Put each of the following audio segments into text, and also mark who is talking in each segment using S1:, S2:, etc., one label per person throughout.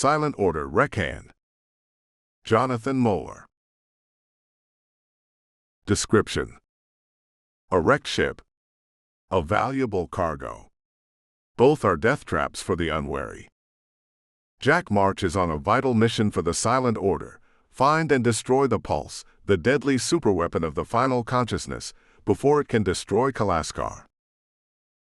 S1: Silent Order Wreckhand. Jonathan Moeller. Description: a wrecked ship, a valuable cargo. Both are death traps for the unwary. Jack March is on a vital mission for the Silent Order: find and destroy the Pulse, the deadly superweapon of the final consciousness, before it can destroy Kalaskar.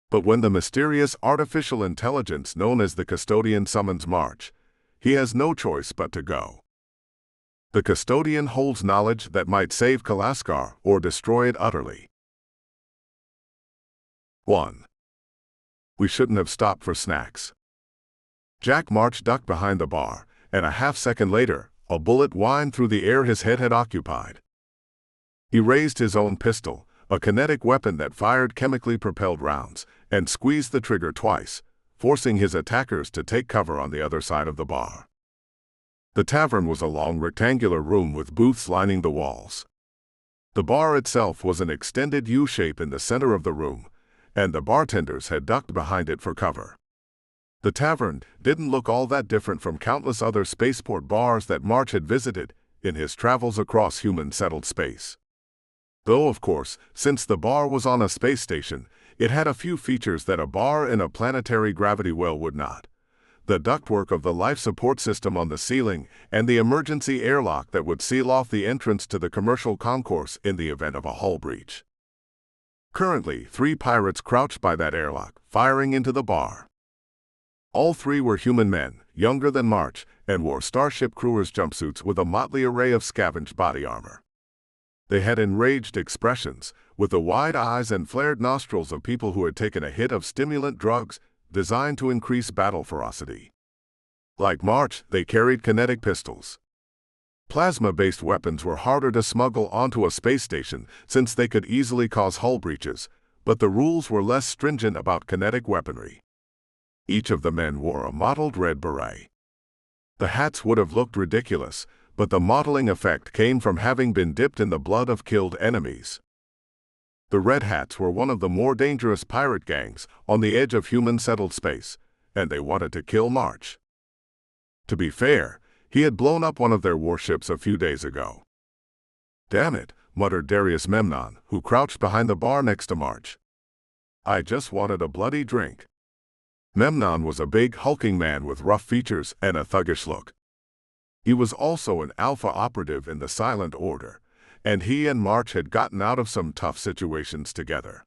S1: But when the mysterious artificial intelligence known as the Custodian summons March, he has no choice but to go. The Custodian holds knowledge that might save Kalaskar or destroy it utterly. 1. We shouldn't have stopped for snacks. Jack March ducked behind the bar, and a half-second later, a bullet whined through the air his head had occupied. He raised his own pistol, a kinetic weapon that fired chemically propelled rounds, and squeezed the trigger twice, forcing his attackers to take cover on the other side of the bar. The tavern was a long rectangular room with booths lining the walls. The bar itself was an extended U-shape in the center of the room, and the bartenders had ducked behind it for cover. The tavern didn't look all that different from countless other spaceport bars that March had visited in his travels across human-settled space. Though, of course, since the bar was on a space station, it had a few features that a bar in a planetary gravity well would not: the ductwork of the life support system on the ceiling and the emergency airlock that would seal off the entrance to the commercial concourse in the event of a hull breach. Currently, 3 pirates crouched by that airlock, firing into the bar. All 3 were human men, younger than March, and wore Starship crewers' jumpsuits with a motley array of scavenged body armor. They had enraged expressions, with the wide eyes and flared nostrils of people who had taken a hit of stimulant drugs designed to increase battle ferocity. Like March, they carried kinetic pistols. Plasma-based weapons were harder to smuggle onto a space station since they could easily cause hull breaches, but the rules were less stringent about kinetic weaponry. Each of the men wore a mottled red beret. The hats would have looked ridiculous, but the mottling effect came from having been dipped in the blood of killed enemies. The Red Hats were one of the more dangerous pirate gangs on the edge of human-settled space, and they wanted to kill March. To be fair, he had blown up one of their warships a few days ago. "Damn it," muttered Darius Memnon, who crouched behind the bar next to March. "I just wanted a bloody drink." Memnon was a big, hulking man with rough features and a thuggish look. He was also an alpha operative in the Silent Order, and he and March had gotten out of some tough situations together.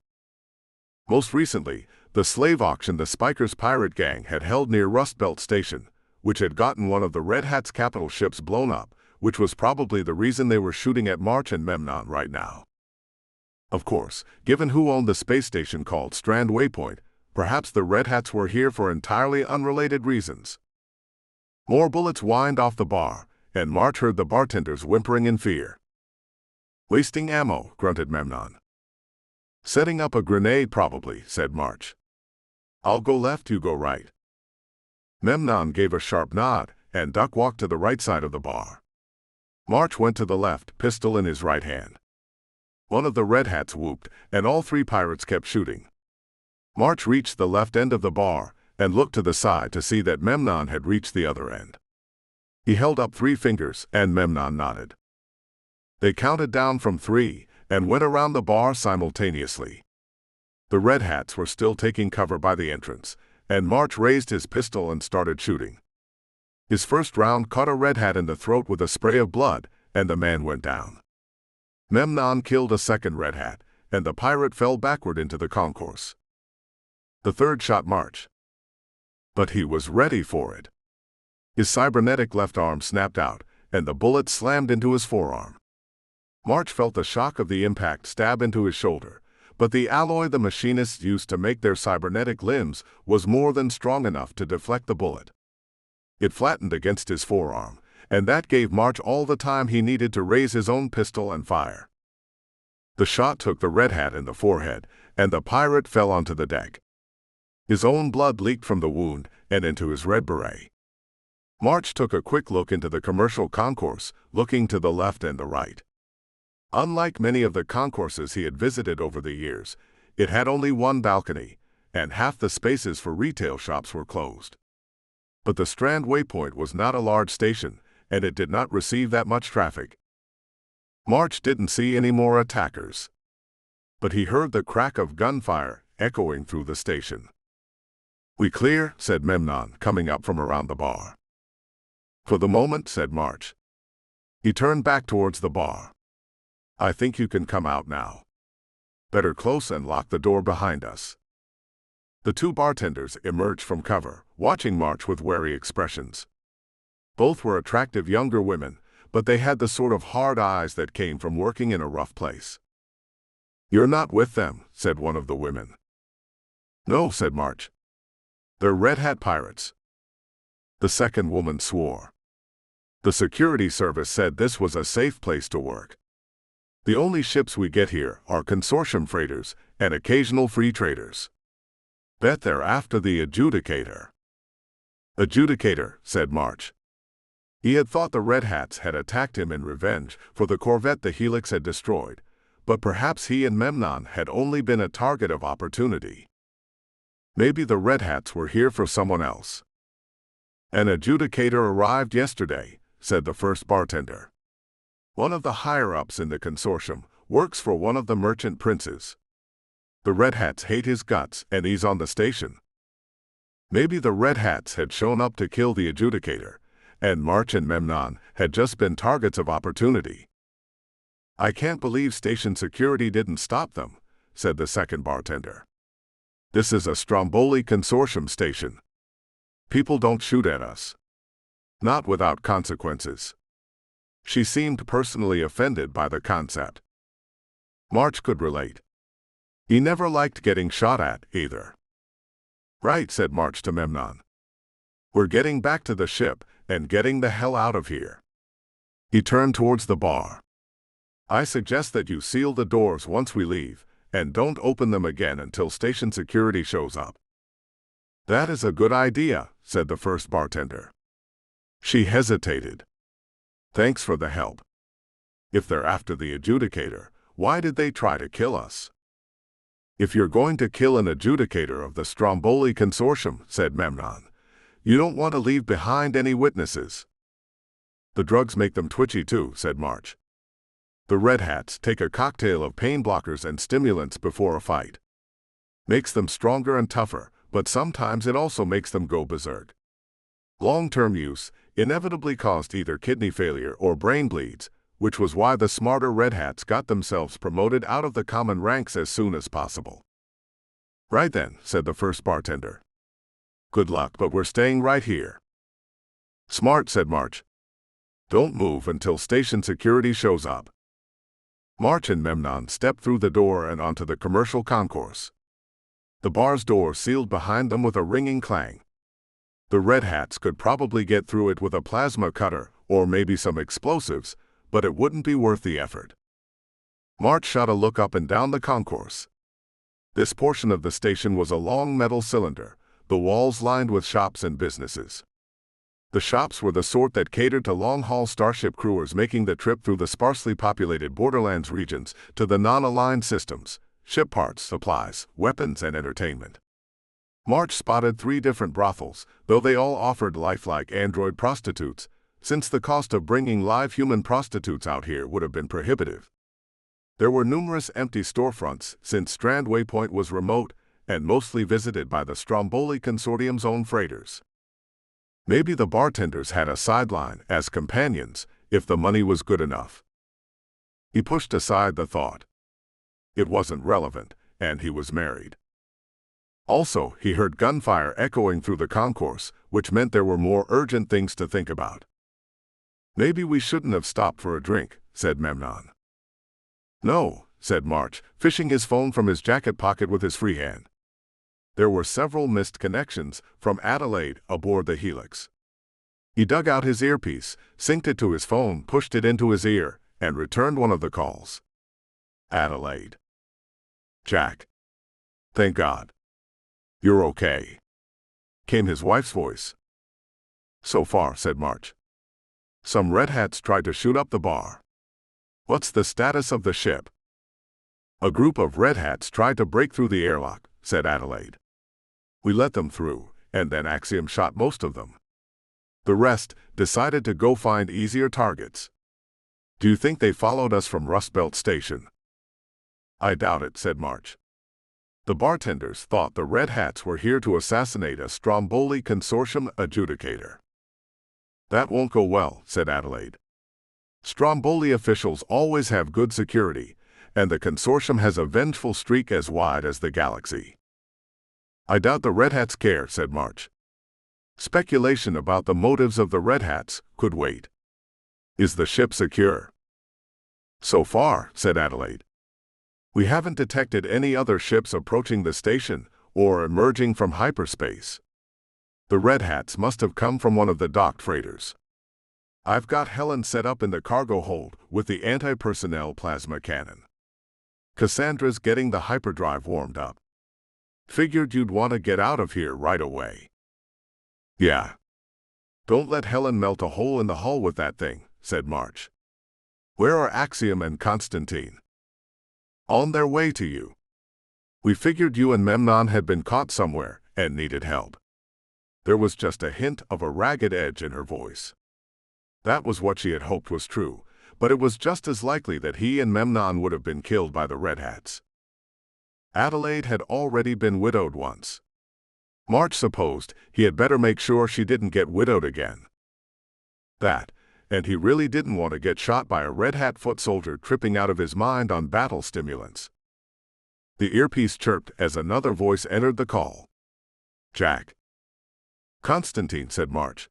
S1: Most recently, the slave auction the Spikers pirate gang had held near Rust Belt Station, which had gotten one of the Red Hats' capital ships blown up, which was probably the reason they were shooting at March and Memnon right now. Of course, given who owned the space station called Strand Waypoint, perhaps the Red Hats were here for entirely unrelated reasons. More bullets whined off the bar, and March heard the bartenders whimpering in fear. "Wasting ammo," grunted Memnon. "Setting up a grenade probably," said March. "I'll go left, you go right." Memnon gave a sharp nod, and Duck walked to the right side of the bar. March went to the left, pistol in his right hand. One of the Red Hats whooped, and all 3 pirates kept shooting. March reached the left end of the bar and looked to the side to see that Memnon had reached the other end. He held up 3 fingers, and Memnon nodded. They counted down from 3 and went around the bar simultaneously. The Red Hats were still taking cover by the entrance, and March raised his pistol and started shooting. His first round caught a Red Hat in the throat with a spray of blood, and the man went down. Memnon killed a second Red Hat, and the pirate fell backward into the concourse. The third shot March. But he was ready for it. His cybernetic left arm snapped out, and the bullet slammed into his forearm. March felt the shock of the impact stab into his shoulder, but the alloy the machinists used to make their cybernetic limbs was more than strong enough to deflect the bullet. It flattened against his forearm, and that gave March all the time he needed to raise his own pistol and fire. The shot took the Red Hat in the forehead, and the pirate fell onto the deck. His own blood leaked from the wound and into his red beret. March took a quick look into the commercial concourse, looking to the left and the right. Unlike many of the concourses he had visited over the years, it had only one balcony, and half the spaces for retail shops were closed. But the Strand waypoint was not a large station, and it did not receive that much traffic. March didn't see any more attackers. But he heard the crack of gunfire echoing through the station. "We clear," said Memnon, coming up from around the bar. "For the moment," said March. He turned back towards the bar. "I think you can come out now. Better close and lock the door behind us." The two bartenders emerged from cover, watching March with wary expressions. Both were attractive younger women, but they had the sort of hard eyes that came from working in a rough place. "You're not with them," said one of the women. "No," said March. "They're Red Hat pirates." The second woman swore. "The security service said this was a safe place to work. The only ships we get here are consortium freighters and occasional free traders. Bet they're after the Adjudicator." "Adjudicator," said March. He had thought the Red Hats had attacked him in revenge for the corvette the Helix had destroyed, but perhaps he and Memnon had only been a target of opportunity. Maybe the Red Hats were here for someone else. "An Adjudicator arrived yesterday," said the first bartender. "One of the higher-ups in the consortium works for one of the merchant princes. The Red Hats hate his guts, and he's on the station." Maybe the Red Hats had shown up to kill the Adjudicator, and March and Memnon had just been targets of opportunity. "I can't believe station security didn't stop them," said the second bartender. "This is a Stromboli consortium station. People don't shoot at us. Not without consequences." She seemed personally offended by the concept. March could relate. He never liked getting shot at, either. "Right," said March to Memnon. "We're getting back to the ship and getting the hell out of here." He turned towards the bar. "I suggest that you seal the doors once we leave, and don't open them again until station security shows up." "That is a good idea," said the first bartender. She hesitated. "Thanks for the help. If they're after the Adjudicator, why did they try to kill us?" "If you're going to kill an Adjudicator of the Stromboli consortium," said Memnon, "you don't want to leave behind any witnesses." "The drugs make them twitchy too," said March. "The Red Hats take a cocktail of pain blockers and stimulants before a fight. Makes them stronger and tougher, but sometimes it also makes them go berserk. Long-term use inevitably caused either kidney failure or brain bleeds, which was why the smarter Red Hats got themselves promoted out of the common ranks as soon as possible." "Right then," said the first bartender. "Good luck, but we're staying right here." "Smart," said March. "Don't move until station security shows up." March and Memnon stepped through the door and onto the commercial concourse. The bar's door sealed behind them with a ringing clang. The Red Hats could probably get through it with a plasma cutter or maybe some explosives, but it wouldn't be worth the effort. March shot a look up and down the concourse. This portion of the station was a long metal cylinder, the walls lined with shops and businesses. The shops were the sort that catered to long-haul starship crewers making the trip through the sparsely populated borderlands regions to the non-aligned systems, ship parts, supplies, weapons, and entertainment. March spotted 3 different brothels, though they all offered lifelike android prostitutes, since the cost of bringing live human prostitutes out here would have been prohibitive. There were numerous empty storefronts since Strand Waypoint was remote and mostly visited by the Stromboli Consortium's own freighters. Maybe the bartenders had a sideline as companions if the money was good enough. He pushed aside the thought. It wasn't relevant, and he was married. Also, he heard gunfire echoing through the concourse, which meant there were more urgent things to think about. "Maybe we shouldn't have stopped for a drink," said Memnon. "No," said March, fishing his phone from his jacket pocket with his free hand. There were several missed connections from Adelaide aboard the Helix. He dug out his earpiece, synced it to his phone, pushed it into his ear, and returned one of the calls. "Adelaide. Jack. Thank God. You're okay," came his wife's voice. "So far," said March. "Some Red Hats tried to shoot up the bar." "What's the status of the ship?" "A group of Red Hats tried to break through the airlock," said Adelaide. "We let them through, and then Axiom shot most of them. The rest decided to go find easier targets. Do you think they followed us from Rust Belt Station? I doubt it, said March. The bartenders thought the Red Hats were here to assassinate a Stromboli Consortium adjudicator. That won't go well, said Adelaide. Stromboli officials always have good security, and the consortium has a vengeful streak as wide as the galaxy. I doubt the Red Hats care, said March. Speculation about the motives of the Red Hats could wait. Is the ship secure? So far, said Adelaide. We haven't detected any other ships approaching the station or emerging from hyperspace. The Red Hats must have come from one of the docked freighters. I've got Helen set up in the cargo hold with the anti-personnel plasma cannon. Cassandra's getting the hyperdrive warmed up. Figured you'd want to get out of here right away. Yeah. Don't let Helen melt a hole in the hull with that thing, said March. Where are Axiom and Constantine? On their way to you. We figured you and Memnon had been caught somewhere and needed help. There was just a hint of a ragged edge in her voice. That was what she had hoped was true, but it was just as likely that he and Memnon would have been killed by the Red Hats. Adelaide had already been widowed once. March supposed he had better make sure she didn't get widowed again. That, and he really didn't want to get shot by a Red Hat foot soldier tripping out of his mind on battle stimulants. The earpiece chirped as another voice entered the call. Jack. Constantine, said March.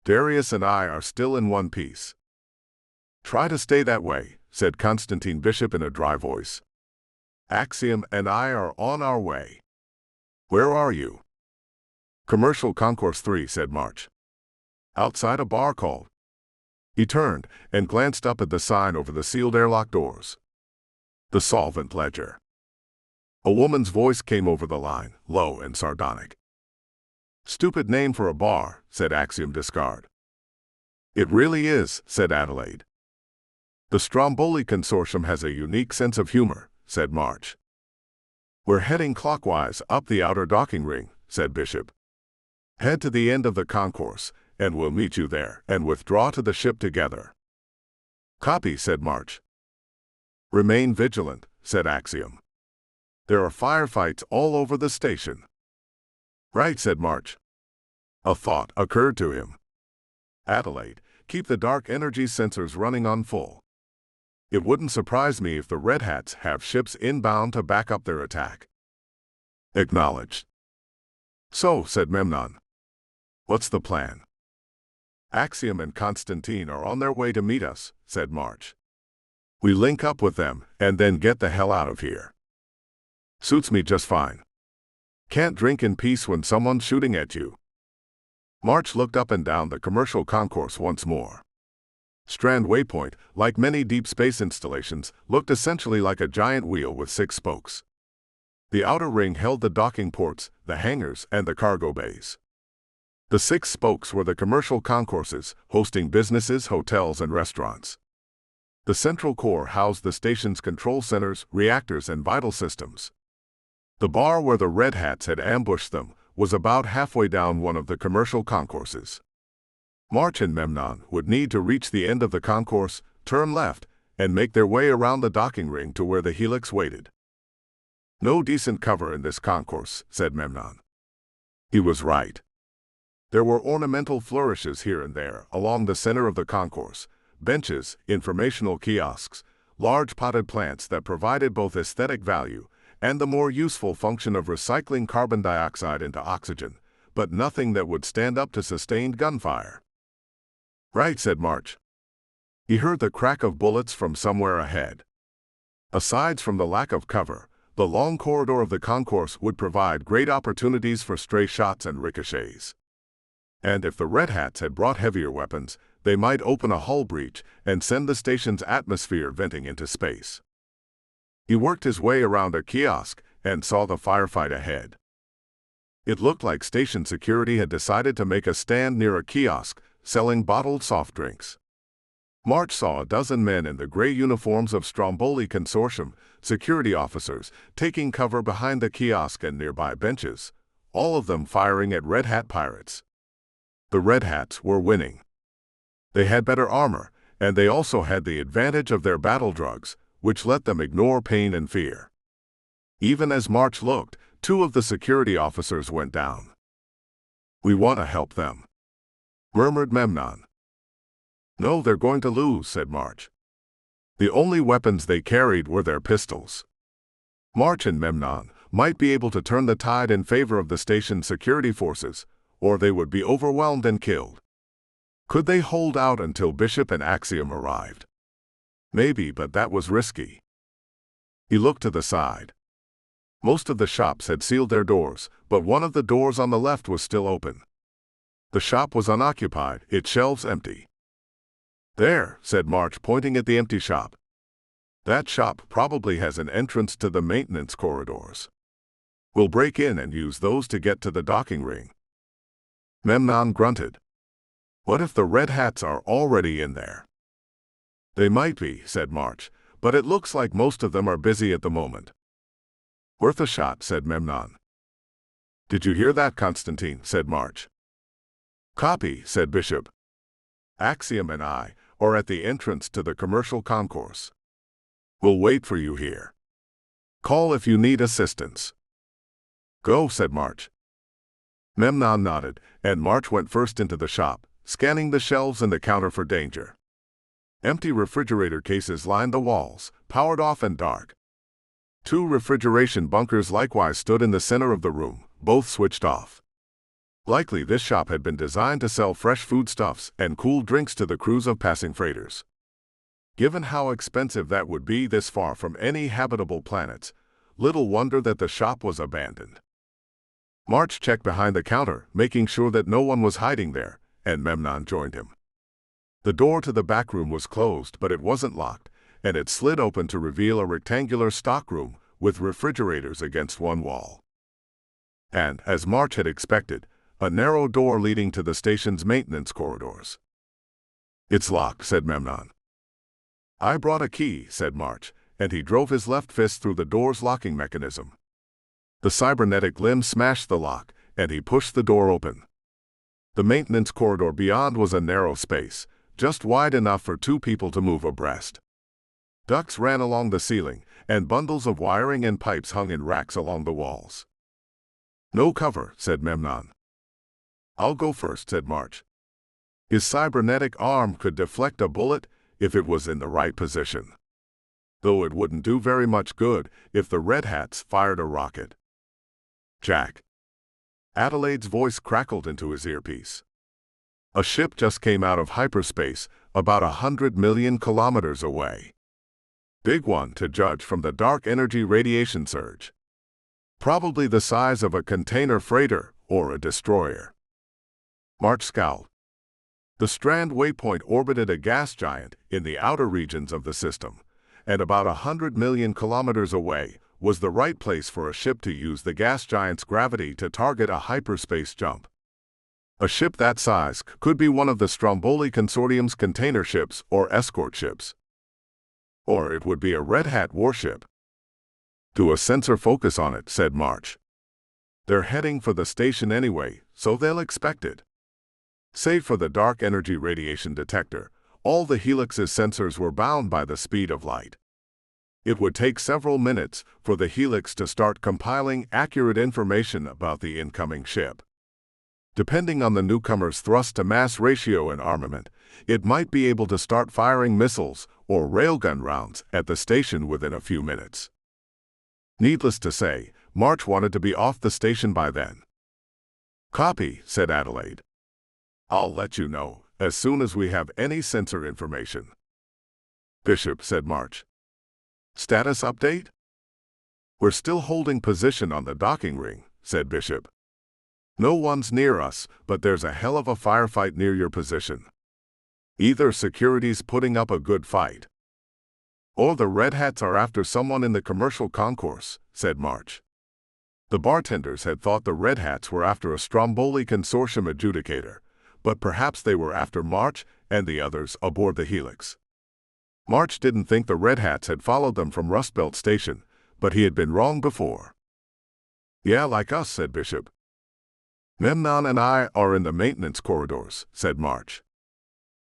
S1: Darius and I are still in one piece. Try to stay that way, said Constantine Bishop in a dry voice. Axiom and I are on our way. Where are you? Commercial Concourse 3, said March. Outside a bar called. He turned and glanced up at the sign over the sealed airlock doors. The Solvent Ledger. A woman's voice came over the line, low and sardonic. Stupid name for a bar, said Axiom Discard. It really is, said Adelaide. The Stromboli Consortium has a unique sense of humor, said March. We're heading clockwise up the outer docking ring, said Bishop. Head to the end of the concourse, and we'll meet you there and withdraw to the ship together. Copy, said March. Remain vigilant, said Axiom. There are firefights all over the station. Right, said March. A thought occurred to him. Adelaide, keep the dark energy sensors running on full. It wouldn't surprise me if the Red Hats have ships inbound to back up their attack. Acknowledged. So, said Memnon. What's the plan? Axiom and Constantine are on their way to meet us, said March. We link up with them and then get the hell out of here. Suits me just fine. Can't drink in peace when someone's shooting at you. March looked up and down the commercial concourse once more. Strand Waypoint, like many deep space installations, looked essentially like a giant wheel with 6 spokes. The outer ring held the docking ports, the hangars, and the cargo bays. The 6 spokes were the commercial concourses, hosting businesses, hotels, and restaurants. The central core housed the station's control centers, reactors, and vital systems. The bar where the Red Hats had ambushed them was about halfway down one of the commercial concourses. March and Memnon would need to reach the end of the concourse, turn left, and make their way around the docking ring to where the helix waited. No decent cover in this concourse, said Memnon. He was right. There were ornamental flourishes here and there along the center of the concourse, benches, informational kiosks, large potted plants that provided both aesthetic value and the more useful function of recycling carbon dioxide into oxygen, but nothing that would stand up to sustained gunfire. Right, said March. He heard the crack of bullets from somewhere ahead. Aside from the lack of cover, the long corridor of the concourse would provide great opportunities for stray shots and ricochets. And if the Red Hats had brought heavier weapons, they might open a hull breach and send the station's atmosphere venting into space. He worked his way around a kiosk and saw the firefight ahead. It looked like station security had decided to make a stand near a kiosk selling bottled soft drinks. March saw a dozen men in the gray uniforms of Stromboli Consortium, security officers, taking cover behind the kiosk and nearby benches, all of them firing at Red Hat pirates. The Red Hats were winning. They had better armor, and they also had the advantage of their battle drugs, which let them ignore pain and fear. Even as March looked, 2 of the security officers went down. "We want to help them," murmured Memnon. "No, they're going to lose," said March. The only weapons they carried were their pistols. March and Memnon might be able to turn the tide in favor of the station's security forces, or they would be overwhelmed and killed. Could they hold out until Bishop and Axiom arrived? Maybe, but that was risky. He looked to the side. Most of the shops had sealed their doors, but one of the doors on the left was still open. The shop was unoccupied, its shelves empty. "There," said March, pointing at the empty shop. "That shop probably has an entrance to the maintenance corridors. We'll break in and use those to get to the docking ring." Memnon grunted. "What if the Red Hats are already in there?" "They might be," said March, "but it looks like most of them are busy at the moment." "Worth a shot," said Memnon. "Did you hear that, Constantine?" said March. "Copy," said Bishop. "Axiom and I are at the entrance to the commercial concourse. We'll wait for you here. Call if you need assistance." "Go," said March. Memnon nodded, and March went first into the shop, scanning the shelves and the counter for danger. Empty refrigerator cases lined the walls, powered off and dark. 2 refrigeration bunkers likewise stood in the center of the room, both switched off. Likely this shop had been designed to sell fresh foodstuffs and cool drinks to the crews of passing freighters. Given how expensive that would be this far from any habitable planets, little wonder that the shop was abandoned. March checked behind the counter, making sure that no one was hiding there, and Memnon joined him. The door to the back room was closed, but it wasn't locked, and it slid open to reveal a rectangular stockroom with refrigerators against one wall. And, as March had expected, a narrow door leading to the station's maintenance corridors. "It's locked," said Memnon. "I brought a key," said March, and he drove his left fist through the door's locking mechanism. The cybernetic limb smashed the lock, and he pushed the door open. The maintenance corridor beyond was a narrow space, just wide enough for 2 people to move abreast. Ducts ran along the ceiling, and bundles of wiring and pipes hung in racks along the walls. "No cover," said Memnon. "I'll go first," said March. His cybernetic arm could deflect a bullet if it was in the right position. Though it wouldn't do very much good if the Red Hats fired a rocket. "Jack." Adelaide's voice crackled into his earpiece. "A ship just came out of hyperspace, about 100 million kilometers away. Big one to judge from the dark energy radiation surge. Probably the size of a container freighter or a destroyer." March scowled. The Strand waypoint orbited a gas giant in the outer regions of the system, and about 100 million kilometers away was the right place for a ship to use the gas giant's gravity to target a hyperspace jump. A ship that size could be one of the Stromboli Consortium's container ships or escort ships. Or it would be a Red Hat warship. "Do a sensor focus on it," said March. "They're heading for the station anyway, so they'll expect it." Save for the dark energy radiation detector, all the Helix's sensors were bound by the speed of light. It would take several minutes for the Helix to start compiling accurate information about the incoming ship. Depending on the newcomer's thrust-to-mass ratio and armament, it might be able to start firing missiles or railgun rounds at the station within a few minutes. Needless to say, March wanted to be off the station by then. "Copy," said Adelaide. "I'll let you know as soon as we have any sensor information." "Bishop," said March. "Status update?" "We're still holding position on the docking ring," said Bishop. "No one's near us, but there's a hell of a firefight near your position. Either security's putting up a good fight, or the Red Hats are after someone in the commercial concourse," said March. The bartenders had thought the Red Hats were after a Stromboli Consortium adjudicator, but perhaps they were after March and the others aboard the Helix. March didn't think the Red Hats had followed them from Rustbelt Station, but he had been wrong before. "Yeah, like us," said Bishop. Memnon and I are in the maintenance corridors, said March.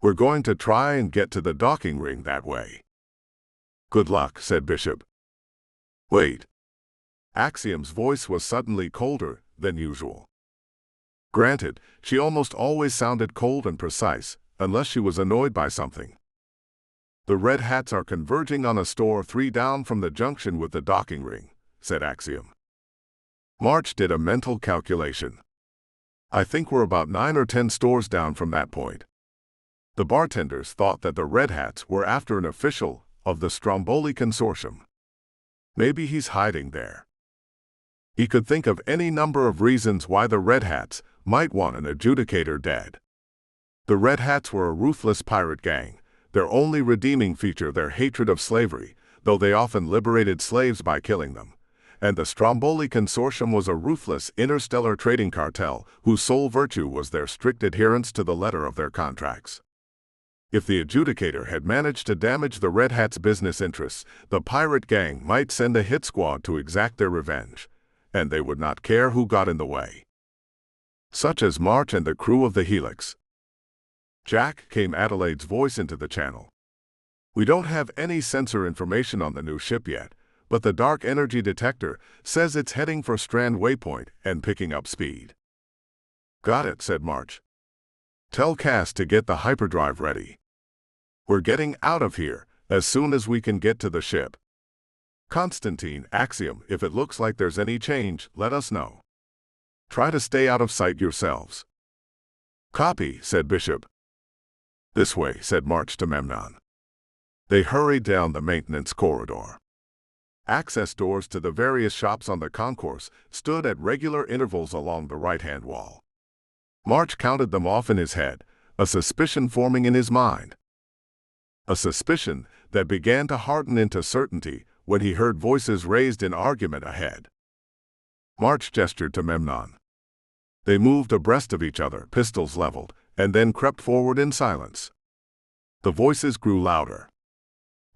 S1: We're going to try and get to the docking ring that way. Good luck, said Bishop. Wait. Axiom's voice was suddenly colder than usual. Granted, she almost always sounded cold and precise, unless she was annoyed by something. The Red Hats are converging on a store 3 down from the junction with the docking ring, said Axiom. March did a mental calculation. I think we're about 9 or 10 stores down from that point. The bartenders thought that the Red Hats were after an official of the Stromboli Consortium. Maybe he's hiding there. He could think of any number of reasons why the Red Hats might want an adjudicator dead. The Red Hats were a ruthless pirate gang, their only redeeming feature their hatred of slavery, though they often liberated slaves by killing them. And the Stromboli Consortium was a ruthless interstellar trading cartel whose sole virtue was their strict adherence to the letter of their contracts. If the adjudicator had managed to damage the Red Hats' business interests, the pirate gang might send a hit squad to exact their revenge, and they would not care who got in the way. Such as March and the crew of the Helix. Jack, came Adelaide's voice into the channel. We don't have any sensor information on the new ship yet, but the dark energy detector says it's heading for Strand Waypoint and picking up speed. Got it, said March. Tell Cass to get the hyperdrive ready. We're getting out of here as soon as we can get to the ship. Constantine, Axiom, if it looks like there's any change, let us know. Try to stay out of sight yourselves. Copy, said Bishop. This way, said March to Memnon. They hurried down the maintenance corridor. Access doors to the various shops on the concourse stood at regular intervals along the right-hand wall. March counted them off in his head, a suspicion forming in his mind. A suspicion that began to harden into certainty when he heard voices raised in argument ahead. March gestured to Memnon. They moved abreast of each other, pistols leveled, and then crept forward in silence. The voices grew louder.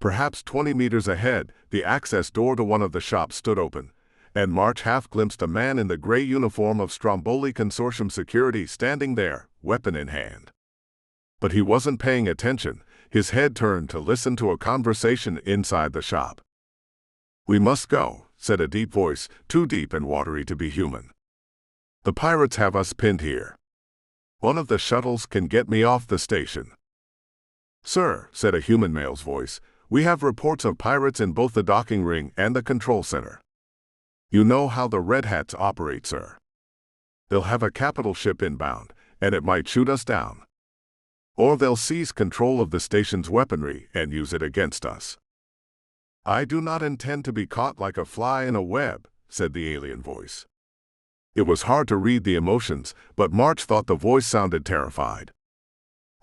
S1: Perhaps 20 meters ahead, the access door to one of the shops stood open, and March half glimpsed a man in the gray uniform of Stromboli Consortium security standing there, weapon in hand. But he wasn't paying attention, his head turned to listen to a conversation inside the shop. We must go, said a deep voice, too deep and watery to be human. The pirates have us pinned here. One of the shuttles can get me off the station. Sir, said a human male's voice, we have reports of pirates in both the docking ring and the control center. You know how the Red Hats operate, sir. They'll have a capital ship inbound, and it might shoot us down. Or they'll seize control of the station's weaponry and use it against us. I do not intend to be caught like a fly in a web, said the alien voice. It was hard to read the emotions, but March thought the voice sounded terrified.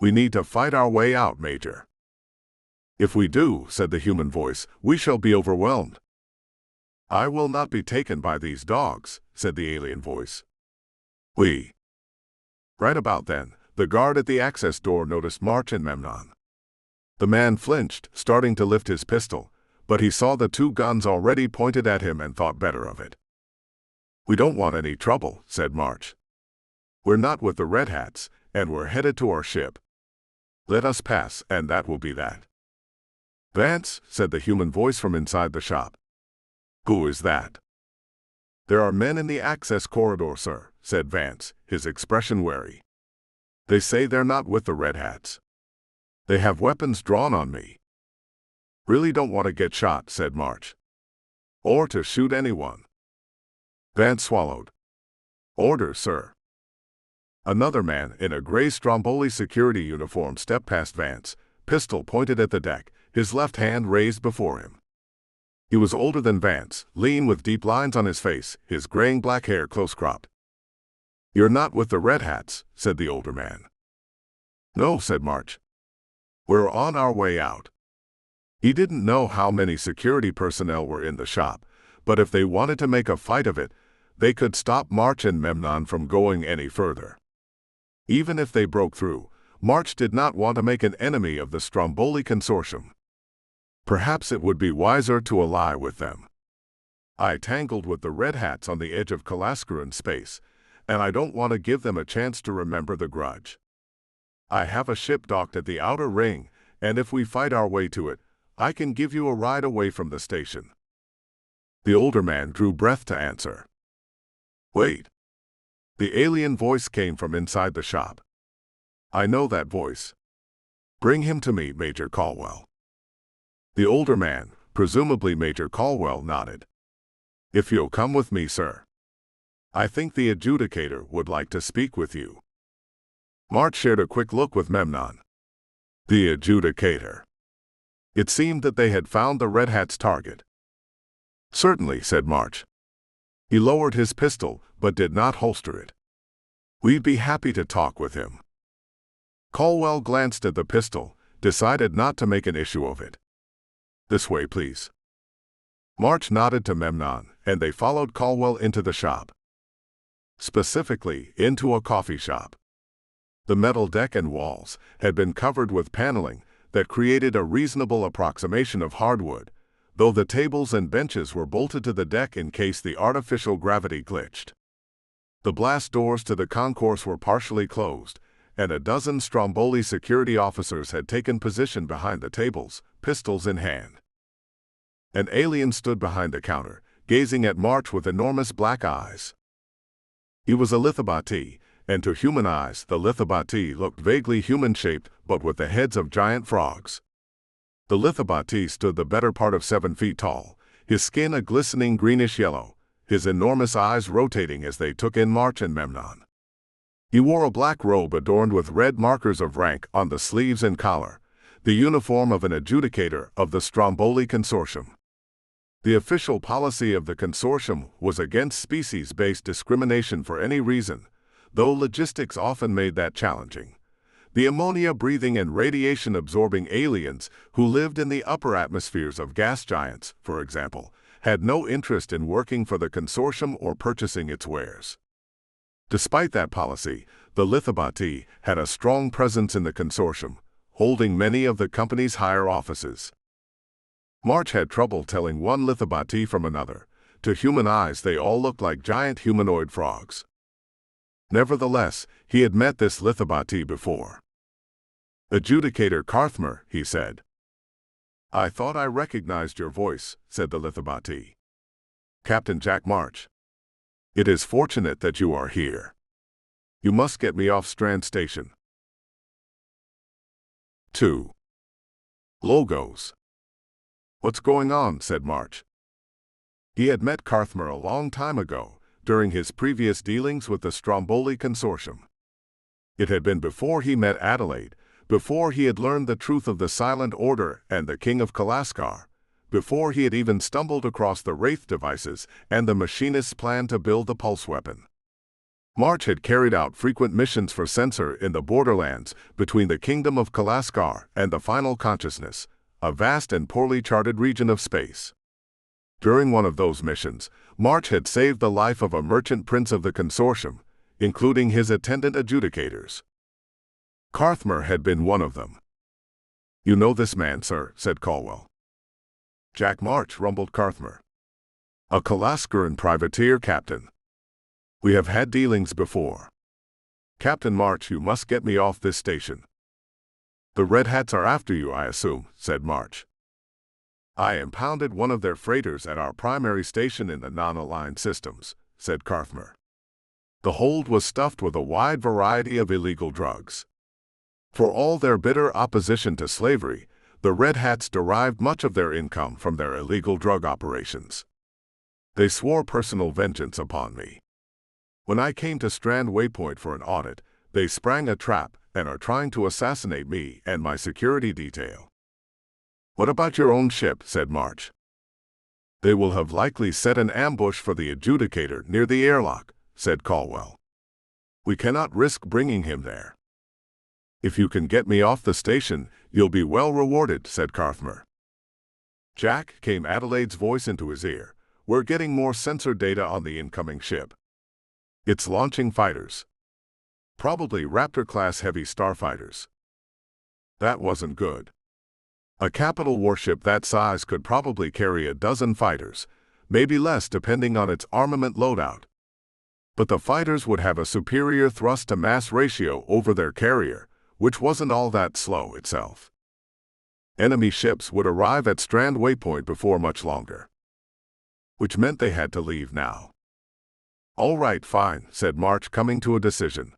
S1: We need to fight our way out, Major. If we do, said the human voice, we shall be overwhelmed. I will not be taken by these dogs, said the alien voice. We. Right about then, the guard at the access door noticed March and Memnon. The man flinched, starting to lift his pistol, but he saw the 2 guns already pointed at him and thought better of it. We don't want any trouble, said March. We're not with the Red Hats, and we're headed to our ship. Let us pass, and that will be that. Vance, said the human voice from inside the shop. Who is that? There are men in the access corridor, sir, said Vance, his expression wary. They say they're not with the Red Hats. They have weapons drawn on me. Really don't want to get shot, said March. Or to shoot anyone. Vance swallowed. Orders, sir. Another man in a gray Stromboli security uniform stepped past Vance, pistol pointed at the deck, his left hand raised before him. He was older than Vance, lean with deep lines on his face, his graying black hair close-cropped. You're not with the Red Hats, said the older man. No, said March. We're on our way out. He didn't know how many security personnel were in the shop, but if they wanted to make a fight of it, they could stop March and Memnon from going any further. Even if they broke through, March did not want to make an enemy of the Stromboli Consortium. Perhaps it would be wiser to ally with them. I tangled with the Red Hats on the edge of Kalaskuran space, and I don't want to give them a chance to remember the grudge. I have a ship docked at the outer ring, and if we fight our way to it, I can give you a ride away from the station." The older man drew breath to answer. "Wait." The alien voice came from inside the shop. "I know that voice. Bring him to me, Major Caldwell." The older man, presumably Major Caldwell, nodded. "If you'll come with me, sir. I think the adjudicator would like to speak with you." March shared a quick look with Memnon. The adjudicator. It seemed that they had found the Red Hat's target. "Certainly," said March. He lowered his pistol, but did not holster it. "We'd be happy to talk with him." Caldwell glanced at the pistol, decided not to make an issue of it. "This way, please." March nodded to Memnon, and they followed Caldwell into the shop. Specifically, into a coffee shop. The metal deck and walls had been covered with paneling that created a reasonable approximation of hardwood, though the tables and benches were bolted to the deck in case the artificial gravity glitched. The blast doors to the concourse were partially closed, and a dozen Stromboli security officers had taken position behind the tables, pistols in hand. An alien stood behind the counter, gazing at March with enormous black eyes. He was a lithobati, and to human eyes the lithobati looked vaguely human-shaped but with the heads of giant frogs. The lithobati stood the better part of 7 feet tall, his skin a glistening greenish-yellow, his enormous eyes rotating as they took in March and Memnon. He wore a black robe adorned with red markers of rank on the sleeves and collar, the uniform of an adjudicator of the Stromboli Consortium. The official policy of the consortium was against species-based discrimination for any reason, though logistics often made that challenging. The ammonia-breathing and radiation-absorbing aliens who lived in the upper atmospheres of gas giants, for example, had no interest in working for the consortium or purchasing its wares. Despite that policy, the lithobati had a strong presence in the consortium, holding many of the company's higher offices. March had trouble telling one lithobati from another. To human eyes they all looked like giant humanoid frogs. Nevertheless, he had met this lithobati before. "Adjudicator Carthmer," he said. "I thought I recognized your voice," said the lithobati. "Captain Jack March. It is fortunate that you are here. You must get me off Strand Station." 2. Logos. "What's going on?" said March. He had met Carthmer a long time ago, during his previous dealings with the Stromboli Consortium. It had been before he met Adelaide, before he had learned the truth of the Silent Order and the King of Kalaskar, before he had even stumbled across the Wraith devices and the machinist's plan to build the pulse weapon. March had carried out frequent missions for Censor in the borderlands between the Kingdom of Kalaskar and the Final Consciousness, a vast and poorly charted region of space. During one of those missions, March had saved the life of a merchant prince of the consortium, including his attendant adjudicators. Carthmer had been one of them. "You know this man, sir," said Caldwell. "Jack March," rumbled Carthmer. "A Kalaskaran privateer captain. We have had dealings before. Captain March, you must get me off this station." "The Red Hats are after you, I assume," said March. "I impounded one of their freighters at our primary station in the non-aligned systems," said Carthmer. "The hold was stuffed with a wide variety of illegal drugs. For all their bitter opposition to slavery, the Red Hats derived much of their income from their illegal drug operations. They swore personal vengeance upon me. When I came to Strand Waypoint for an audit, they sprang a trap and are trying to assassinate me and my security detail." "What about your own ship?" said March. "They will have likely set an ambush for the adjudicator near the airlock," said Caldwell. "We cannot risk bringing him there." "If you can get me off the station, you'll be well rewarded," said Carthmer. "Jack," came Adelaide's voice into his ear, "we're getting more sensor data on the incoming ship. It's launching fighters. Probably Raptor-class heavy starfighters." That wasn't good. A capital warship that size could probably carry a dozen fighters, maybe less depending on its armament loadout. But the fighters would have a superior thrust-to-mass ratio over their carrier, which wasn't all that slow itself. Enemy ships would arrive at Strand Waypoint before much longer, which meant they had to leave now. "All right, fine," said March, coming to a decision.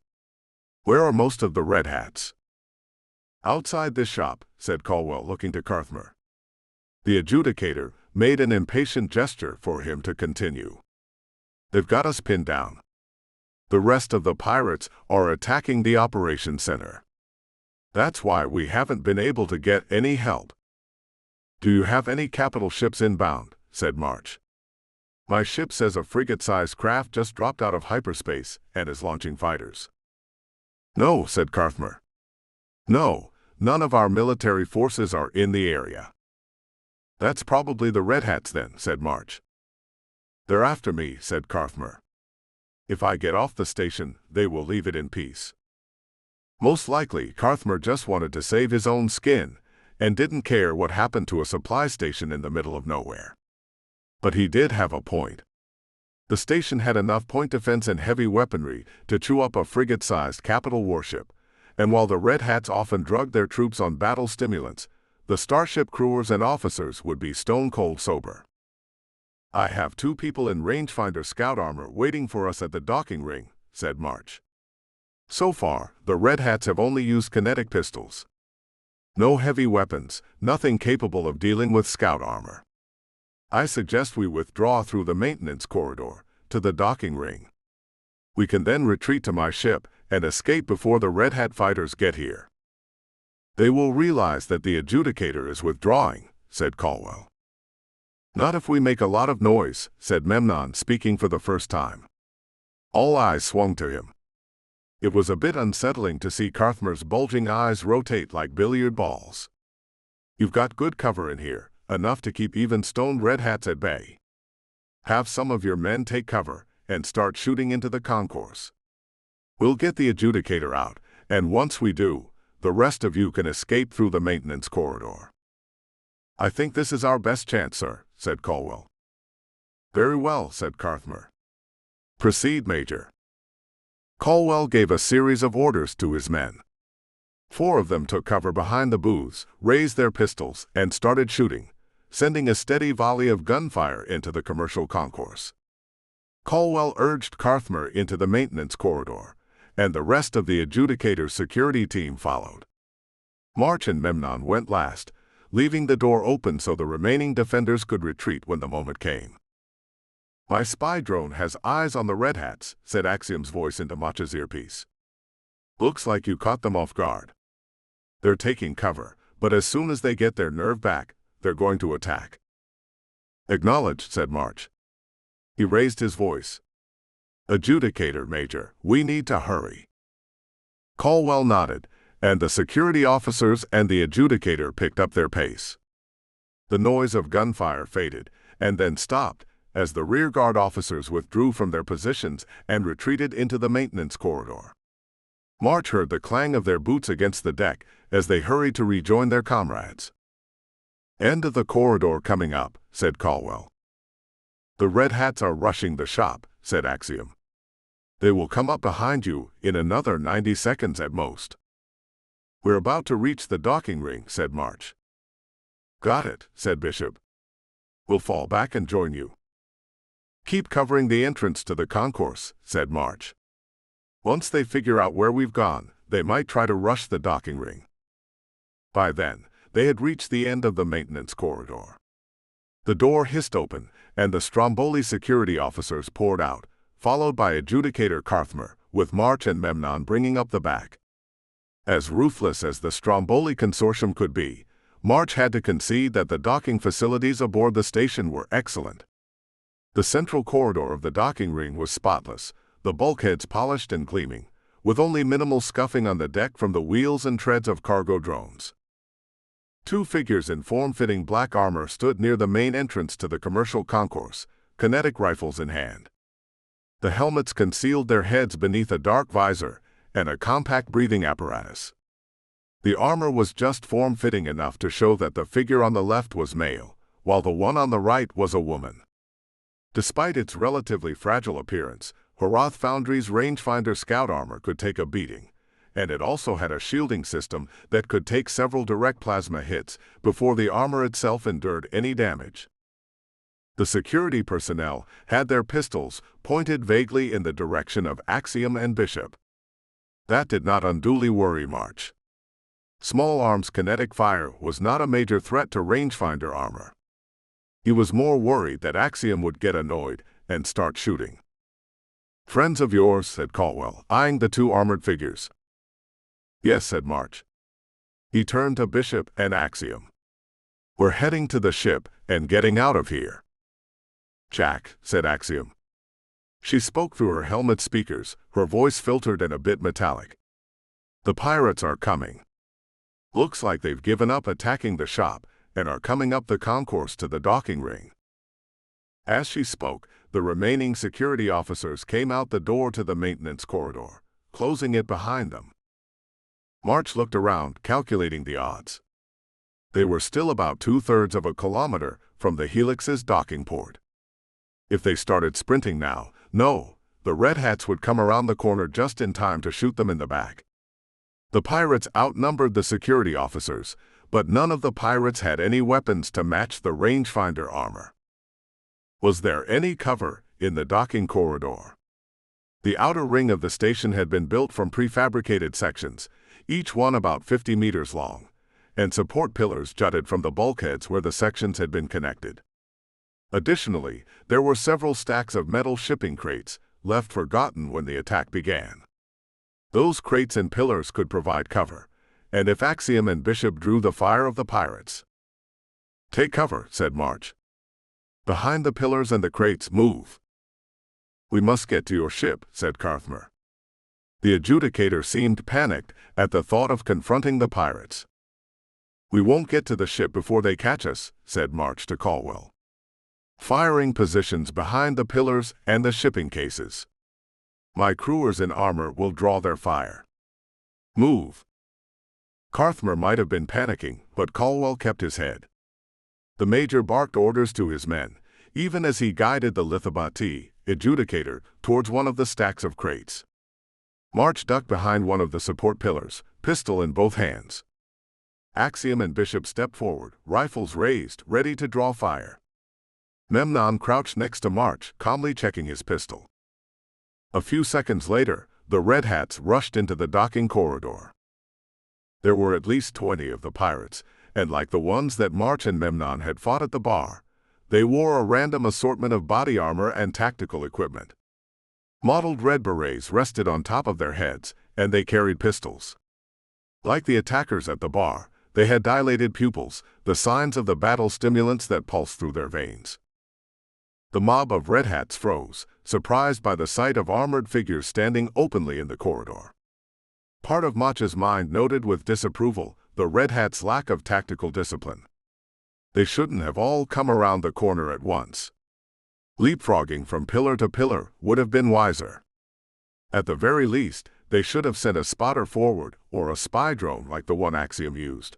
S1: "Where are most of the Red Hats?" "Outside this shop," said Caldwell, looking to Carthmer. The adjudicator made an impatient gesture for him to continue. "They've got us pinned down. The rest of the pirates are attacking the operations center. That's why we haven't been able to get any help." "Do you have any capital ships inbound?" said March. "My ship says a frigate-sized craft just dropped out of hyperspace and is launching fighters." "No," said Carthmer. "No, none of our military forces are in the area." "That's probably the Red Hats then," said March. "They're after me," said Carthmer. "If I get off the station, they will leave it in peace." Most likely, Carthmer just wanted to save his own skin and didn't care what happened to a supply station in the middle of nowhere. But he did have a point. The station had enough point defense and heavy weaponry to chew up a frigate-sized capital warship, and while the Red Hats often drugged their troops on battle stimulants, the starship crewers and officers would be stone-cold sober. "I have 2 people in rangefinder scout armor waiting for us at the docking ring," said March. "So far, the Red Hats have only used kinetic pistols. No heavy weapons, nothing capable of dealing with scout armor. I suggest we withdraw through the maintenance corridor to the docking ring. We can then retreat to my ship and escape before the Red Hat fighters get here." "They will realize that the adjudicator is withdrawing," said Caldwell. "Not if we make a lot of noise," said Memnon, speaking for the first time. All eyes swung to him. It was a bit unsettling to see Carthmer's bulging eyes rotate like billiard balls. "You've got good cover in here, enough to keep even stoned Red Hats at bay. Have some of your men take cover and start shooting into the concourse. We'll get the adjudicator out, and once we do, the rest of you can escape through the maintenance corridor." "I think this is our best chance, sir," said Caldwell. "Very well," said Carthmer. "Proceed, Major." Caldwell gave a series of orders to his men. 4 of them took cover behind the booths, raised their pistols, and started shooting, sending a steady volley of gunfire into the commercial concourse. Caldwell urged Carthmer into the maintenance corridor, and the rest of the adjudicator's security team followed. March and Memnon went last, leaving the door open so the remaining defenders could retreat when the moment came. "My spy drone has eyes on the Red Hats," said Axiom's voice into March's earpiece. "Looks like you caught them off guard. They're taking cover, but as soon as they get their nerve back, they're going to attack." "Acknowledged," said March. He raised his voice. "Adjudicator, Major, we need to hurry." Caldwell nodded, and the security officers and the adjudicator picked up their pace. The noise of gunfire faded, and then stopped, as the rearguard officers withdrew from their positions and retreated into the maintenance corridor. March heard the clang of their boots against the deck as they hurried to rejoin their comrades. "End of the corridor coming up," said Caldwell. "The Red Hats are rushing the shop," said Axiom. "They will come up behind you in another 90 seconds at most." "We're about to reach the docking ring," said March. "Got it," said Bishop. "We'll fall back and join you." "Keep covering the entrance to the concourse," said March. "Once they figure out where we've gone, they might try to rush the docking ring." By then, they had reached the end of the maintenance corridor. The door hissed open, and the Stromboli security officers poured out, followed by Adjudicator Carthmer, with March and Memnon bringing up the back. As ruthless as the Stromboli consortium could be, March had to concede that the docking facilities aboard the station were excellent. The central corridor of the docking ring was spotless, the bulkheads polished and gleaming, with only minimal scuffing on the deck from the wheels and treads of cargo drones. 2 figures in form-fitting black armor stood near the main entrance to the commercial concourse, kinetic rifles in hand. The helmets concealed their heads beneath a dark visor and a compact breathing apparatus. The armor was just form-fitting enough to show that the figure on the left was male, while the one on the right was a woman. Despite its relatively fragile appearance, Horath Foundry's rangefinder scout armor could take a beating, and it also had a shielding system that could take several direct plasma hits before the armor itself endured any damage. The security personnel had their pistols pointed vaguely in the direction of Axiom and Bishop. That did not unduly worry March. Small arms kinetic fire was not a major threat to rangefinder armor. He was more worried that Axiom would get annoyed and start shooting. "Friends of yours," said Caldwell, eyeing the two armored figures. "Yes," said March. He turned to Bishop and Axiom. "We're heading to the ship and getting out of here." "Jack," said Axiom. She spoke through her helmet speakers, her voice filtered and a bit metallic. "The pirates are coming. Looks like they've given up attacking the shop and are coming up the concourse to the docking ring." As she spoke, the remaining security officers came out the door to the maintenance corridor, closing it behind them. March looked around, calculating the odds. They were still about 2/3 of a kilometer from the Helix's docking port. If they started sprinting now, the Red Hats would come around the corner just in time to shoot them in the back. The pirates outnumbered the security officers, but none of the pirates had any weapons to match the rangefinder armor. Was there any cover in the docking corridor? The outer ring of the station had been built from prefabricated sections, each one about 50 meters long, and support pillars jutted from the bulkheads where the sections had been connected. Additionally, there were several stacks of metal shipping crates, left forgotten when the attack began. Those crates and pillars could provide cover, and if Axiom and Bishop drew the fire of the pirates. "Take cover," said March. "Behind the pillars and the crates, move." "We must get to your ship," said Carthmer. The adjudicator seemed panicked at the thought of confronting the pirates. "We won't get to the ship before they catch us," said March to Caldwell. "Firing positions behind the pillars and the shipping cases. My crewers in armor will draw their fire. Move." Carthmer might have been panicking, but Caldwell kept his head. The major barked orders to his men, even as he guided the Lithabati adjudicator towards one of the stacks of crates. March ducked behind one of the support pillars, pistol in both hands. Axiom and Bishop stepped forward, rifles raised, ready to draw fire. Memnon crouched next to March, calmly checking his pistol. A few seconds later, the Red Hats rushed into the docking corridor. There were at least 20 of the pirates, and like the ones that March and Memnon had fought at the bar, they wore a random assortment of body armor and tactical equipment. Mottled red berets rested on top of their heads, and they carried pistols. Like the attackers at the bar, they had dilated pupils, the signs of the battle stimulants that pulsed through their veins. The mob of Red Hats froze, surprised by the sight of armored figures standing openly in the corridor. Part of March's mind noted with disapproval the Red Hats' lack of tactical discipline. They shouldn't have all come around the corner at once. Leapfrogging from pillar to pillar would have been wiser. At the very least, they should have sent a spotter forward or a spy drone like the one Axiom used.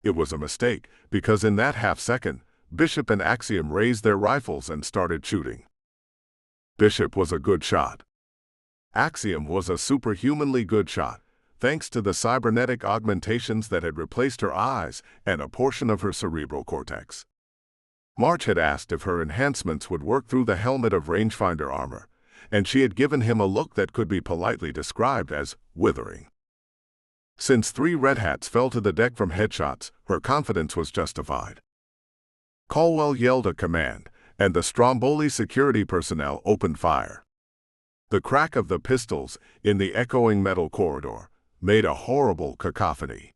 S1: It was a mistake, because in that half-second, Bishop and Axiom raised their rifles and started shooting. Bishop was a good shot. Axiom was a superhumanly good shot, thanks to the cybernetic augmentations that had replaced her eyes and a portion of her cerebral cortex. March had asked if her enhancements would work through the helmet of rangefinder armor, and she had given him a look that could be politely described as withering. Since 3 Red Hats fell to the deck from headshots, her confidence was justified. Caldwell yelled a command, and the Stromboli security personnel opened fire. The crack of the pistols in the echoing metal corridor made a horrible cacophony.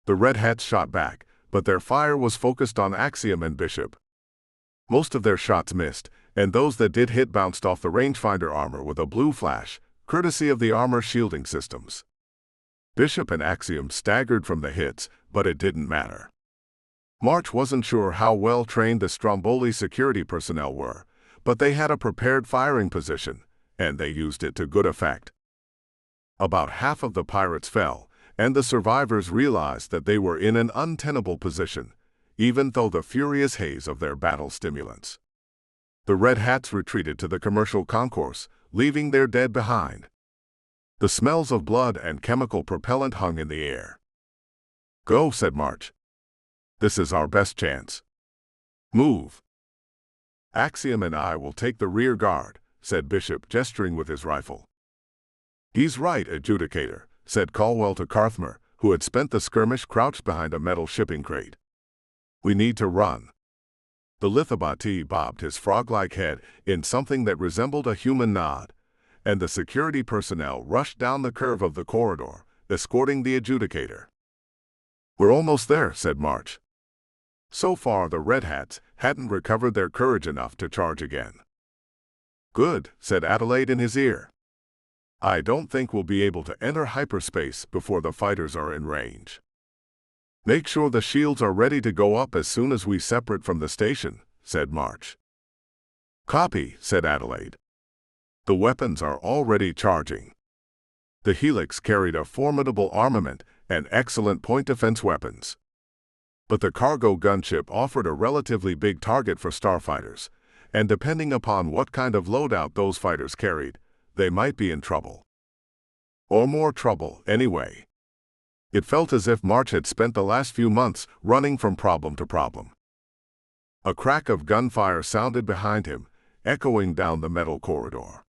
S1: The Red Hats shot back, but their fire was focused on Axiom and Bishop. Most of their shots missed, and those that did hit bounced off the rangefinder armor with a blue flash, courtesy of the armor shielding systems. Bishop and Axiom staggered from the hits, but it didn't matter. March wasn't sure how well trained the Stromboli security personnel were, but they had a prepared firing position, and they used it to good effect. About half of the pirates fell, and the survivors realized that they were in an untenable position, even though the furious haze of their battle stimulants. The Red Hats retreated to the commercial concourse, leaving their dead behind. The smells of blood and chemical propellant hung in the air. "Go," said March. "This is our best chance. Move." "Axiom and I will take the rear guard," said Bishop, gesturing with his rifle. "He's right, Adjudicator," said Caldwell to Carthmer, who had spent the skirmish crouched behind a metal shipping crate. "We need to run." The Lithobatee bobbed his frog-like head in something that resembled a human nod, and the security personnel rushed down the curve of the corridor, escorting the Adjudicator. "We're almost there," said March. So far, the Red Hats hadn't recovered their courage enough to charge again. "Good," said Adelaide in his ear. "I don't think we'll be able to enter hyperspace before the fighters are in range. Make sure the shields are ready to go up as soon as we separate from the station," said March. "Copy," said Adelaide. "The weapons are already charging." The Helix carried a formidable armament and excellent point defense weapons. But the cargo gunship offered a relatively big target for starfighters, and depending upon what kind of loadout those fighters carried, they might be in trouble. Or more trouble, anyway. It felt as if March had spent the last few months running from problem to problem. A crack of gunfire sounded behind him, echoing down the metal corridor.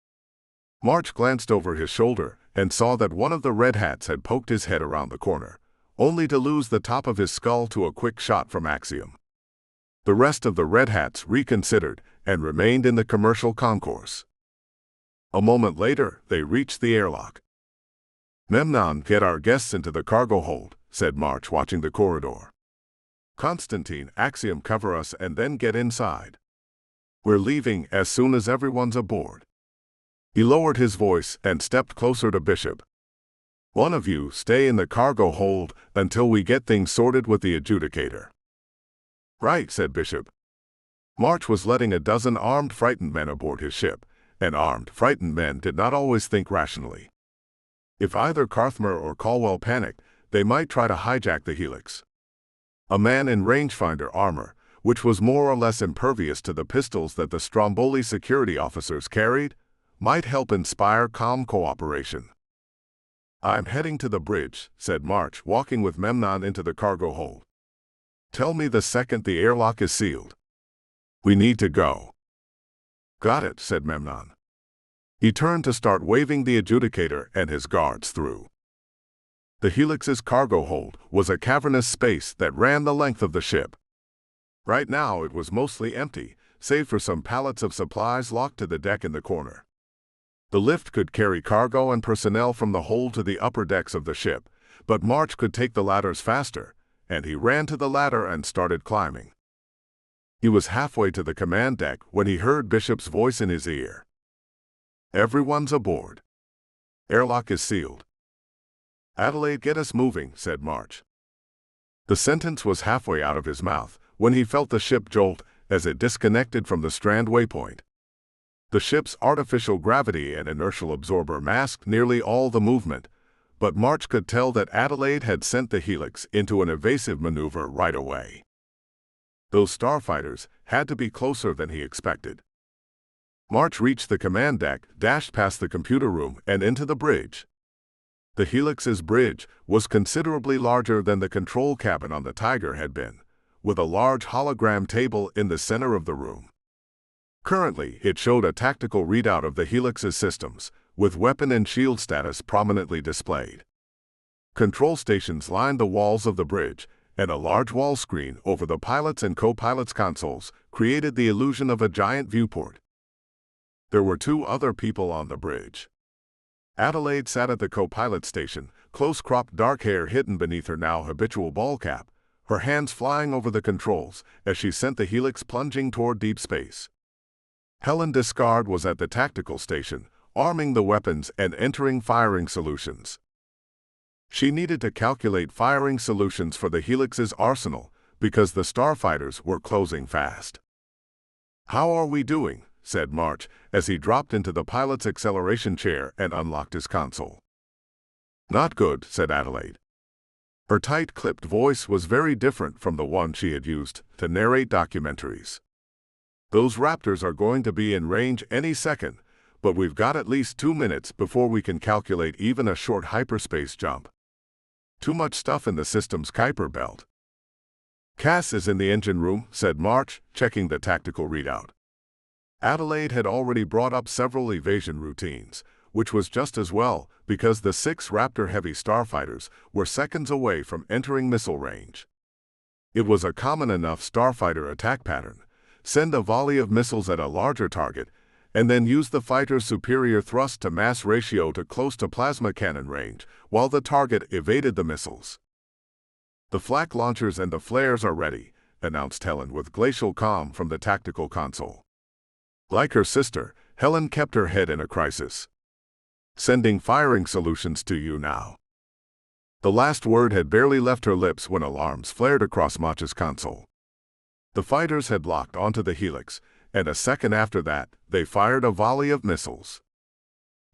S1: March glanced over his shoulder and saw that one of the Red Hats had poked his head around the corner, only to lose the top of his skull to a quick shot from Axiom. The rest of the Red Hats reconsidered and remained in the commercial concourse. A moment later, they reached the airlock. "Memnon, get our guests into the cargo hold," said March, watching the corridor. "Constantine, Axiom, cover us and then get inside. We're leaving as soon as everyone's aboard." He lowered his voice and stepped closer to Bishop. "One of you stay in the cargo hold until we get things sorted with the Adjudicator." "Right," said Bishop. March was letting a dozen armed frightened men aboard his ship, and armed frightened men did not always think rationally. If either Carthmer or Caldwell panicked, they might try to hijack the Helix. A man in rangefinder armor, which was more or less impervious to the pistols that the Stromboli security officers carried, might help inspire calm cooperation. "I'm heading to the bridge," said March, walking with Memnon into the cargo hold. "Tell me the second the airlock is sealed. We need to go." "Got it," said Memnon. He turned to start waving the Adjudicator and his guards through. The Helix's cargo hold was a cavernous space that ran the length of the ship. Right now it was mostly empty, save for some pallets of supplies locked to the deck in the corner. The lift could carry cargo and personnel from the hold to the upper decks of the ship, but March could take the ladders faster, and he ran to the ladder and started climbing. He was halfway to the command deck when he heard Bishop's voice in his ear. "Everyone's aboard. Airlock is sealed." "Adelaide, get us moving," said March. The sentence was halfway out of his mouth when he felt the ship jolt as it disconnected from the strand waypoint. The ship's artificial gravity and inertial absorber masked nearly all the movement, but March could tell that Adelaide had sent the Helix into an evasive maneuver right away. Those starfighters had to be closer than he expected. March reached the command deck, dashed past the computer room, and into the bridge. The Helix's bridge was considerably larger than the control cabin on the Tiger had been, with a large hologram table in the center of the room. Currently, it showed a tactical readout of the Helix's systems, with weapon and shield status prominently displayed. Control stations lined the walls of the bridge, and a large wall screen over the pilot's and co-pilot's consoles created the illusion of a giant viewport. There were two other people on the bridge. Adelaide sat at the co-pilot station, close-cropped dark hair hidden beneath her now habitual ball cap, her hands flying over the controls as she sent the Helix plunging toward deep space. Helen Discard was at the tactical station, arming the weapons and entering firing solutions. She needed to calculate firing solutions for the Helix's arsenal because the starfighters were closing fast. "How are we doing?" said March as he dropped into the pilot's acceleration chair and unlocked his console. "Not good," said Adelaide. Her tight-clipped voice was very different from the one she had used to narrate documentaries. Those Raptors are going to be in range any second, but we've got at least 2 minutes before we can calculate even a short hyperspace jump. Too much stuff in the system's Kuiper belt. Cass is in the engine room, said March, checking the tactical readout. Adelaide had already brought up several evasion routines, which was just as well, because the 6 Raptor-heavy starfighters were seconds away from entering missile range. It was a common enough starfighter attack pattern: send a volley of missiles at a larger target, and then use the fighter's superior thrust-to-mass ratio to close to plasma cannon range, while the target evaded the missiles. "The flak launchers and the flares are ready," announced Helen with glacial calm from the tactical console. Like her sister, Helen kept her head in a crisis. "Sending firing solutions to you now." The last word had barely left her lips when alarms flared across Mach's console. The fighters had locked onto the helix, and a second after that, they fired a volley of missiles.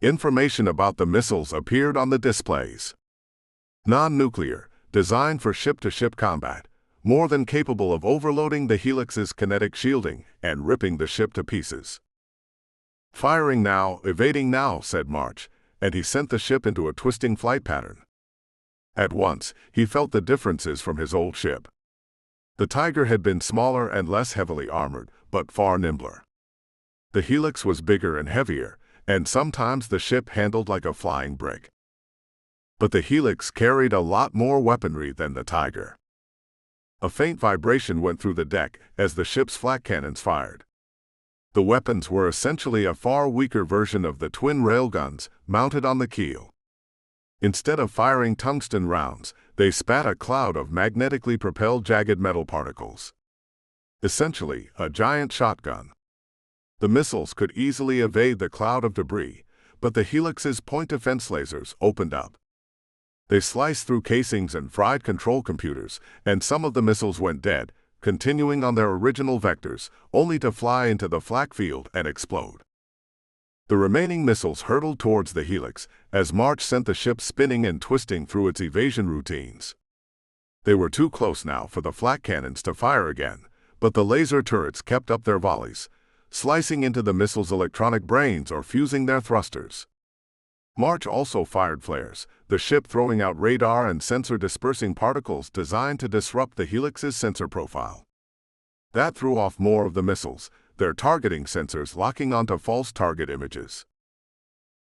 S1: Information about the missiles appeared on the displays. Non-nuclear, designed for ship-to-ship combat, more than capable of overloading the helix's kinetic shielding and ripping the ship to pieces. "Firing now, evading now," said March, and he sent the ship into a twisting flight pattern. At once, he felt the differences from his old ship. The Tiger had been smaller and less heavily armored, but far nimbler. The helix was bigger and heavier, and sometimes the ship handled like a flying brick. But the helix carried a lot more weaponry than the Tiger. A faint vibration went through the deck as the ship's flak cannons fired. The weapons were essentially a far weaker version of the twin railguns mounted on the keel. Instead of firing tungsten rounds, they spat a cloud of magnetically propelled jagged metal particles. Essentially, a giant shotgun. The missiles could easily evade the cloud of debris, but the helix's point defense lasers opened up. They sliced through casings and fried control computers, and some of the missiles went dead, continuing on their original vectors, only to fly into the flak field and explode. The remaining missiles hurtled towards the helix, as March sent the ship spinning and twisting through its evasion routines. They were too close now for the flak cannons to fire again, but the laser turrets kept up their volleys, slicing into the missiles' electronic brains or fusing their thrusters. March also fired flares, the ship throwing out radar and sensor-dispersing particles designed to disrupt the helix's sensor profile. That threw off more of the missiles, their targeting sensors locking onto false target images.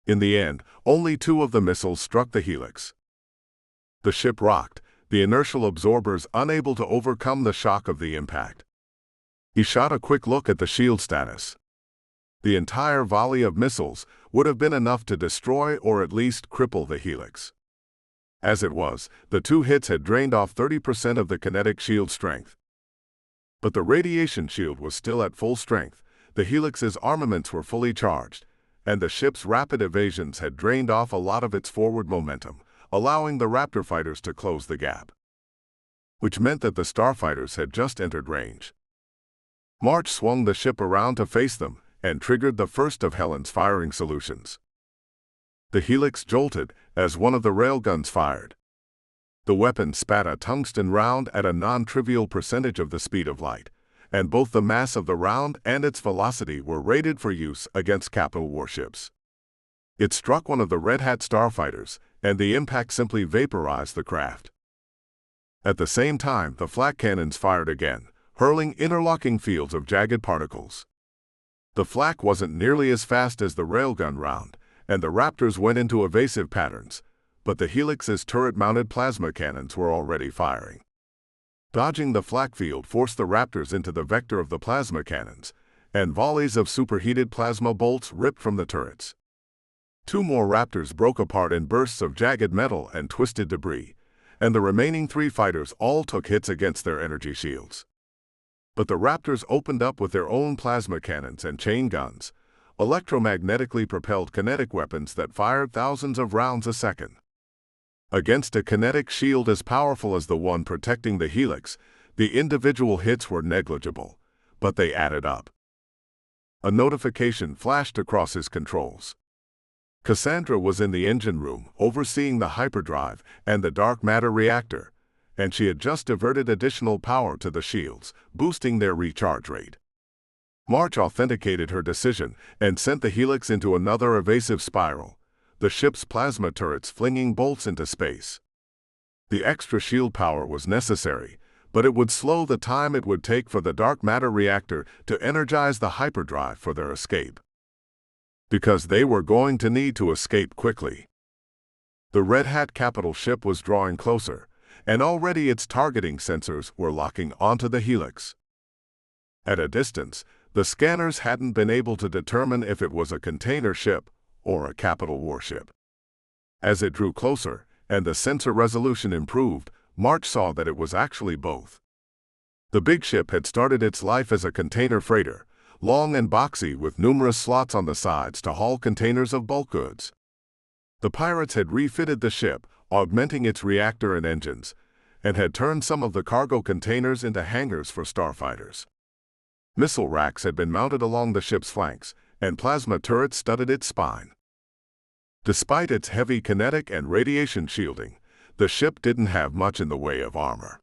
S1: In the end, only 2 of the missiles struck the helix. The ship rocked, the inertial absorbers unable to overcome the shock of the impact. He shot a quick look at the shield status. The entire volley of missiles would have been enough to destroy or at least cripple the helix. As it was, the 2 hits had drained off 30% of the kinetic shield strength. But the radiation shield was still at full strength, the helix's armaments were fully charged, and the ship's rapid evasions had drained off a lot of its forward momentum, allowing the Raptor fighters to close the gap. Which meant that the starfighters had just entered range. March swung the ship around to face them, and triggered the first of Helen's firing solutions. The helix jolted as one of the railguns fired. The weapon spat a tungsten round at a non-trivial percentage of the speed of light, and both the mass of the round and its velocity were rated for use against capital warships. It struck one of the Red Hat starfighters, and the impact simply vaporized the craft. At the same time, the flak cannons fired again, hurling interlocking fields of jagged particles. The flak wasn't nearly as fast as the railgun round, and the Raptors went into evasive patterns, but the helix's turret-mounted plasma cannons were already firing. Dodging the flak field forced the Raptors into the vector of the plasma cannons, and volleys of superheated plasma bolts ripped from the turrets. 2 more Raptors broke apart in bursts of jagged metal and twisted debris, and the remaining 3 fighters all took hits against their energy shields. But the Raptors opened up with their own plasma cannons and chain guns, electromagnetically propelled kinetic weapons that fired thousands of rounds a second. Against a kinetic shield as powerful as the one protecting the helix, the individual hits were negligible, but they added up. A notification flashed across his controls. Cassandra was in the engine room, overseeing the hyperdrive and the dark matter reactor, and she had just diverted additional power to the shields, boosting their recharge rate. March authenticated her decision and sent the helix into another evasive spiral, the ship's plasma turrets flinging bolts into space. The extra shield power was necessary, but it would slow the time it would take for the dark matter reactor to energize the hyperdrive for their escape. Because they were going to need to escape quickly. The Red Hat capital ship was drawing closer, and already its targeting sensors were locking onto the helix. At a distance, the scanners hadn't been able to determine if it was a container ship or a capital warship. As it drew closer, and the sensor resolution improved, March saw that it was actually both. The big ship had started its life as a container freighter, long and boxy with numerous slots on the sides to haul containers of bulk goods. The pirates had refitted the ship, augmenting its reactor and engines, and had turned some of the cargo containers into hangars for starfighters. Missile racks had been mounted along the ship's flanks, and plasma turrets studded its spine. Despite its heavy kinetic and radiation shielding, the ship didn't have much in the way of armor.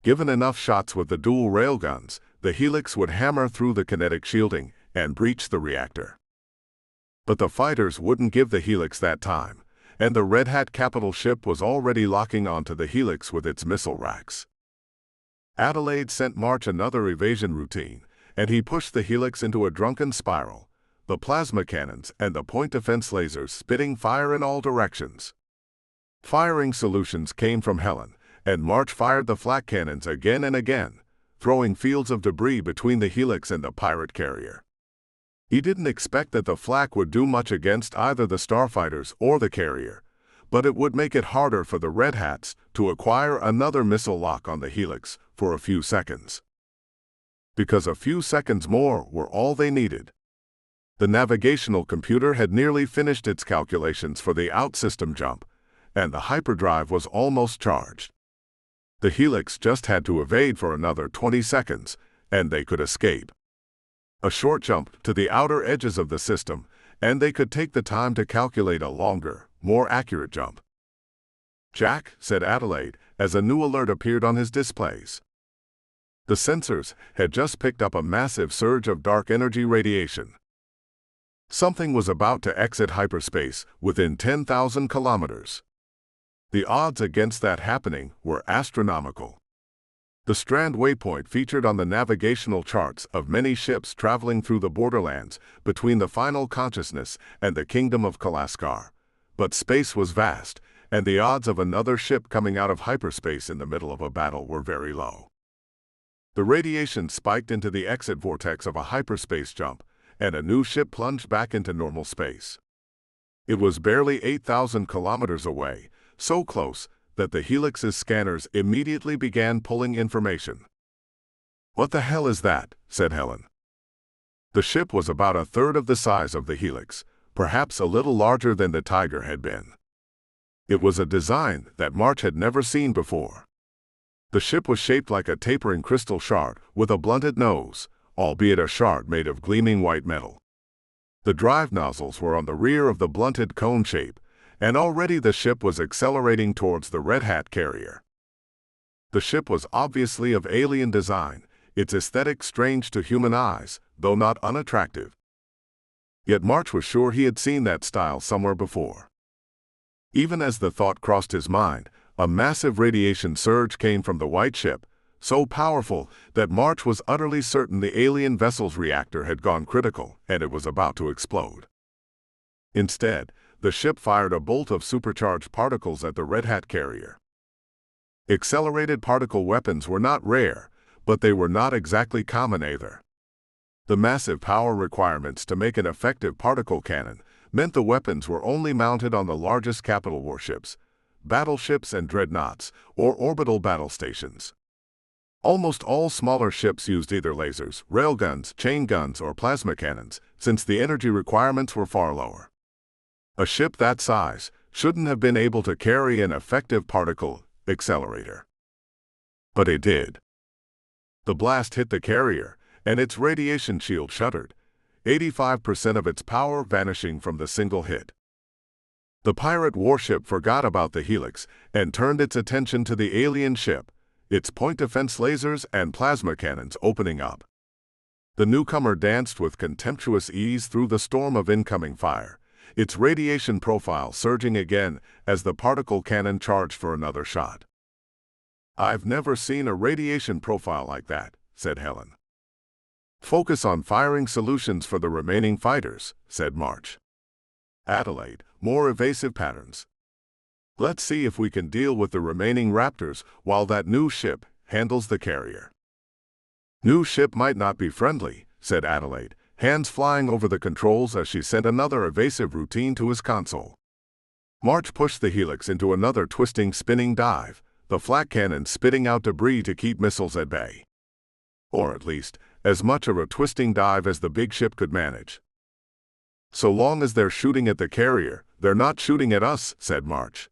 S1: Given enough shots with the dual railguns, the helix would hammer through the kinetic shielding and breach the reactor. But the fighters wouldn't give the helix that time, and the Red Hat capital ship was already locking onto the helix with its missile racks. Adelaide sent March another evasion routine, and he pushed the helix into a drunken spiral, the plasma cannons and the point defense lasers spitting fire in all directions. Firing solutions came from Helen, and March fired the flak cannons again and again, throwing fields of debris between the helix and the pirate carrier. He didn't expect that the flak would do much against either the starfighters or the carrier, but it would make it harder for the Red Hats to acquire another missile lock on the helix for a few seconds. Because a few seconds more were all they needed. The navigational computer had nearly finished its calculations for the out-system jump, and the hyperdrive was almost charged. The helix just had to evade for another 20 seconds, and they could escape. A short jump to the outer edges of the system, and they could take the time to calculate a longer, more accurate jump. "Jack," said Adelaide, as a new alert appeared on his displays. The sensors had just picked up a massive surge of dark energy radiation. Something was about to exit hyperspace within 10,000 kilometers. The odds against that happening were astronomical. The Strand waypoint featured on the navigational charts of many ships traveling through the borderlands between the Final Consciousness and the Kingdom of Kalaskar, but space was vast, and the odds of another ship coming out of hyperspace in the middle of a battle were very low. The radiation spiked into the exit vortex of a hyperspace jump, and a new ship plunged back into normal space. It was barely 8,000 kilometers away, so close that the helix's scanners immediately began pulling information. "What the hell is that?" said Helen. The ship was about a third of the size of the helix, perhaps a little larger than the Tiger had been. It was a design that March had never seen before. The ship was shaped like a tapering crystal shard with a blunted nose, albeit a shard made of gleaming white metal. The drive nozzles were on the rear of the blunted cone shape, and already the ship was accelerating towards the Red Hat carrier. The ship was obviously of alien design, its aesthetic strange to human eyes, though not unattractive. Yet March was sure he had seen that style somewhere before. Even as the thought crossed his mind, a massive radiation surge came from the white ship, so powerful that March was utterly certain the alien vessel's reactor had gone critical and it was about to explode. Instead, the ship fired a bolt of supercharged particles at the Red Hat carrier. Accelerated particle weapons were not rare, but they were not exactly common either. The massive power requirements to make an effective particle cannon meant the weapons were only mounted on the largest capital warships, battleships and dreadnoughts, or orbital battle stations. Almost all smaller ships used either lasers, railguns, chain guns, or plasma cannons, since the energy requirements were far lower. A ship that size shouldn't have been able to carry an effective particle accelerator. But it did. The blast hit the carrier, and its radiation shield shuddered, 85% of its power vanishing from the single hit. The pirate warship forgot about the helix and turned its attention to the alien ship, its point defense lasers and plasma cannons opening up. The newcomer danced with contemptuous ease through the storm of incoming fire, its radiation profile surging again as the particle cannon charged for another shot. "I've never seen a radiation profile like that," said Helen. "Focus on firing solutions for the remaining fighters," said March. Adelaide, "more evasive patterns. Let's see if we can deal with the remaining Raptors while that new ship handles the carrier." "New ship might not be friendly," said Adelaide, hands flying over the controls as she sent another evasive routine to his console. March pushed the Helix into another twisting, spinning dive, the flak cannon spitting out debris to keep missiles at bay. Or at least, as much of a twisting dive as the big ship could manage. "So long as they're shooting at the carrier, they're not shooting at us," said March.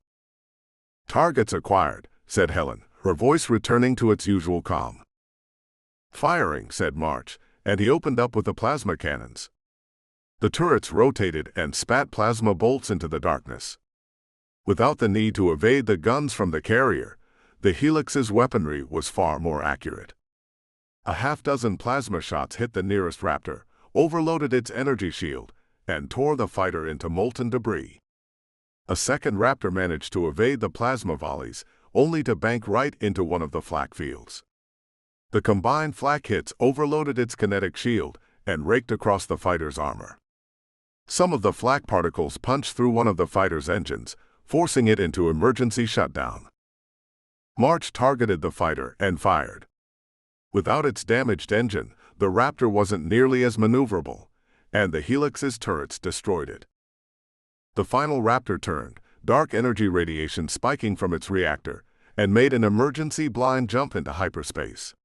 S1: "Targets acquired," said Helen, her voice returning to its usual calm. "Firing," said March, and he opened up with the plasma cannons. The turrets rotated and spat plasma bolts into the darkness. Without the need to evade the guns from the carrier, the Helix's weaponry was far more accurate. A half-dozen plasma shots hit the nearest Raptor, overloaded its energy shield, and tore the fighter into molten debris. A second Raptor managed to evade the plasma volleys, only to bank right into one of the flak fields. The combined flak hits overloaded its kinetic shield and raked across the fighter's armor. Some of the flak particles punched through one of the fighter's engines, forcing it into emergency shutdown. March targeted the fighter and fired. Without its damaged engine, the Raptor wasn't nearly as maneuverable, and the Helix's turrets destroyed it. The final Raptor turned, dark energy radiation spiking from its reactor, and made an emergency blind jump into hyperspace.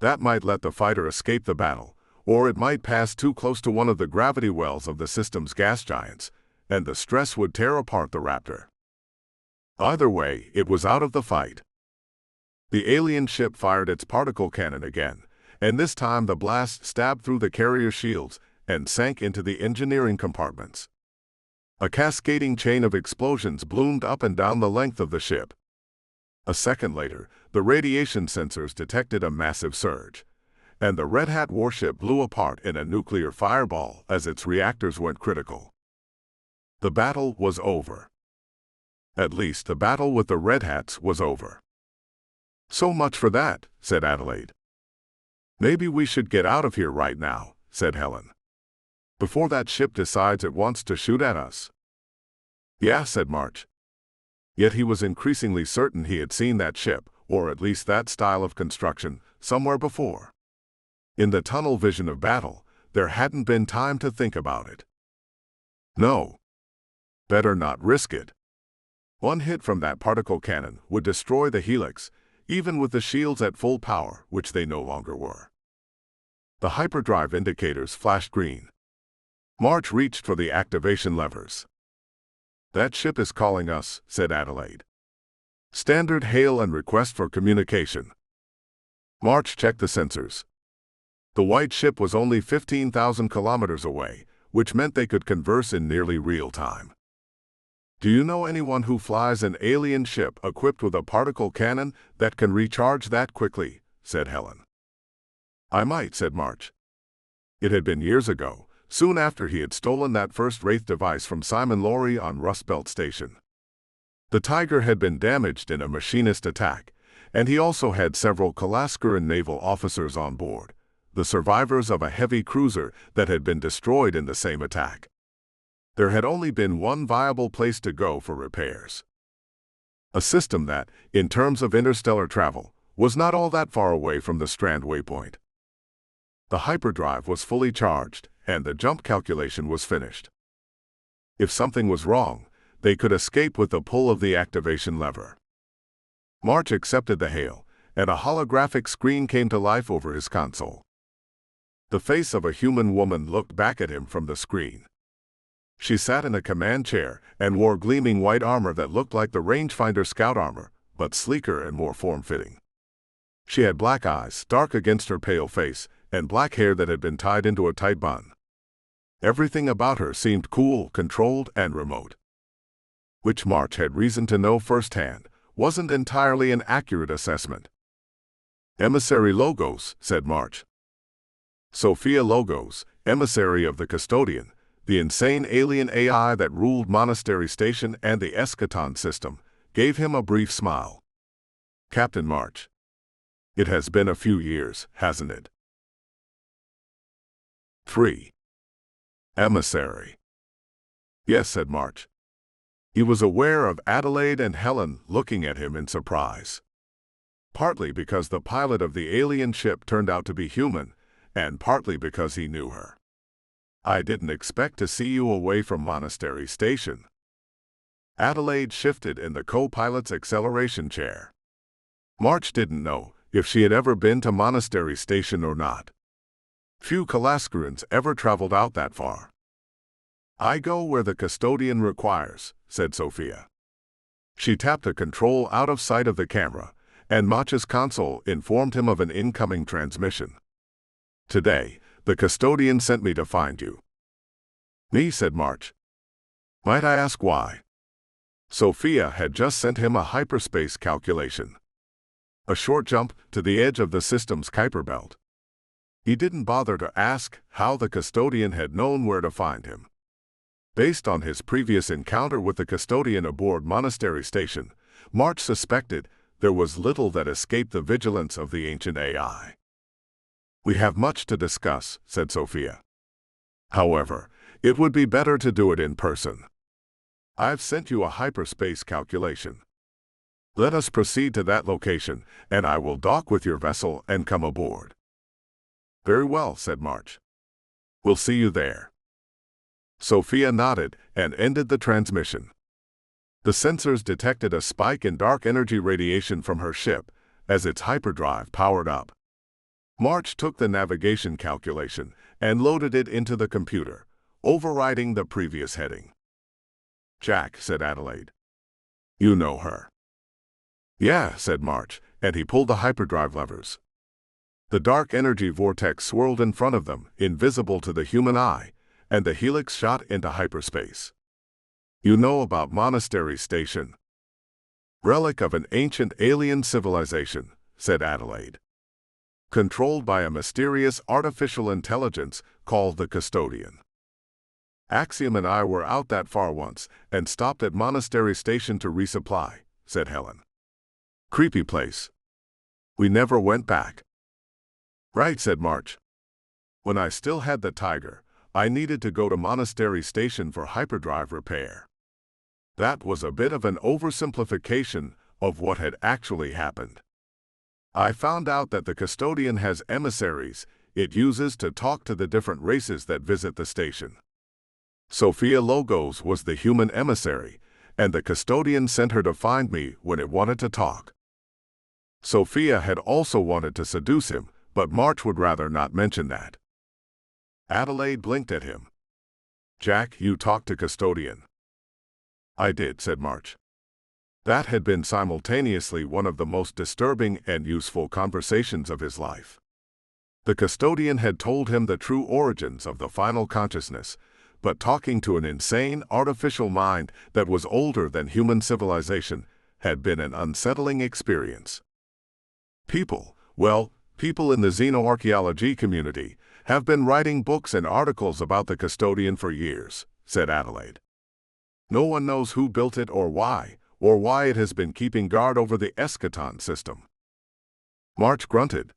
S1: That might let the fighter escape the battle, or it might pass too close to one of the gravity wells of the system's gas giants, and the stress would tear apart the Raptor. Either way, it was out of the fight. The alien ship fired its particle cannon again, and this time the blast stabbed through the carrier shields and sank into the engineering compartments. A cascading chain of explosions bloomed up and down the length of the ship. A second later, the radiation sensors detected a massive surge, and the Red Hat warship blew apart in a nuclear fireball as its reactors went critical. The battle was over. At least the battle with the Red Hats was over. "So much for that," said Adelaide. "Maybe we should get out of here right now," said Helen. "Before that ship decides it wants to shoot at us." "Yeah," said March. Yet he was increasingly certain he had seen that ship, or at least that style of construction, somewhere before. In the tunnel vision of battle, there hadn't been time to think about it. No. Better not risk it. One hit from that particle cannon would destroy the Helix, even with the shields at full power, which they no longer were. The hyperdrive indicators flashed green. March reached for the activation levers. "That ship is calling us," said Adelaide. "Standard hail and request for communication." March checked the sensors. The white ship was only 15,000 kilometers away, which meant they could converse in nearly real time. "Do you know anyone who flies an alien ship equipped with a particle cannon that can recharge that quickly?" said Helen. "I might," said March. It had been years ago, soon after he had stolen that first Wraith device from Simon Laurie on Rust Belt Station. The Tiger had been damaged in a machinist attack, and he also had several Kalaskaran naval officers on board, the survivors of a heavy cruiser that had been destroyed in the same attack. There had only been one viable place to go for repairs. A system that, in terms of interstellar travel, was not all that far away from the Strand waypoint. The hyperdrive was fully charged, and the jump calculation was finished. If something was wrong, they could escape with the pull of the activation lever. March accepted the hail, and a holographic screen came to life over his console. The face of a human woman looked back at him from the screen. She sat in a command chair and wore gleaming white armor that looked like the rangefinder scout armor, but sleeker and more form-fitting. She had black eyes, dark against her pale face, and black hair that had been tied into a tight bun. Everything about her seemed cool, controlled, and remote. Which March had reason to know firsthand wasn't entirely an accurate assessment. "Emissary logos," said March. Sophia Logos, emissary of the custodian, the insane alien AI that ruled Monastery Station and the Eschaton system, gave him a brief smile. Captain March. It has been a few years, hasn't it? 3. Emissary. Yes, said March. He was aware of Adelaide and Helen looking at him in surprise. Partly because the pilot of the alien ship turned out to be human, and partly because he knew her. I didn't expect to see you away from Monastery Station. Adelaide shifted in the co-pilot's acceleration chair. March didn't know if she had ever been to Monastery Station or not. Few Kalaskarans ever traveled out that far. I go where the custodian requires, said Sophia. She tapped a control out of sight of the camera, and March's console informed him of an incoming transmission. Today, the custodian sent me to find you. Me, said March. Might I ask why? Sophia had just sent him a hyperspace calculation. A short jump to the edge of the system's Kuiper belt. He didn't bother to ask how the custodian had known where to find him. Based on his previous encounter with the custodian aboard Monastery Station, March suspected there was little that escaped the vigilance of the ancient AI. We have much to discuss, said Sophia. However, it would be better to do it in person. I've sent you a hyperspace calculation. Let us proceed to that location, and I will dock with your vessel and come aboard. Very well, said March. We'll see you there. Sophia nodded and ended the transmission. The sensors detected a spike in dark energy radiation from her ship as its hyperdrive powered up. March took the navigation calculation and loaded it into the computer, overriding the previous heading. Jack, said Adelaide. You know her. Yeah, said March, and he pulled the hyperdrive levers. The dark energy vortex swirled in front of them, invisible to the human eye, and the helix shot into hyperspace. You know about Monastery Station? Relic of an ancient alien civilization, said Adelaide. Controlled by a mysterious artificial intelligence called the Custodian. Axiom and I were out that far once and stopped at Monastery Station to resupply, said Helen. Creepy place. We never went back. Right, said March. When I still had the Tiger, I needed to go to Monastery Station for hyperdrive repair. That was a bit of an oversimplification of what had actually happened. I found out that the custodian has emissaries it uses to talk to the different races that visit the station. Sophia Logos was the human emissary, and the custodian sent her to find me when it wanted to talk. Sophia had also wanted to seduce him, but March would rather not mention that. Adelaide blinked at him. Jack, you talked to custodian. I did, said March. That had been simultaneously one of the most disturbing and useful conversations of his life. The custodian had told him the true origins of the final consciousness, but talking to an insane artificial mind that was older than human civilization had been an unsettling experience. People in the xenoarchaeology community have been writing books and articles about the custodian for years, said Adelaide. No one knows who built it or why it has been keeping guard over the Eschaton system. March grunted.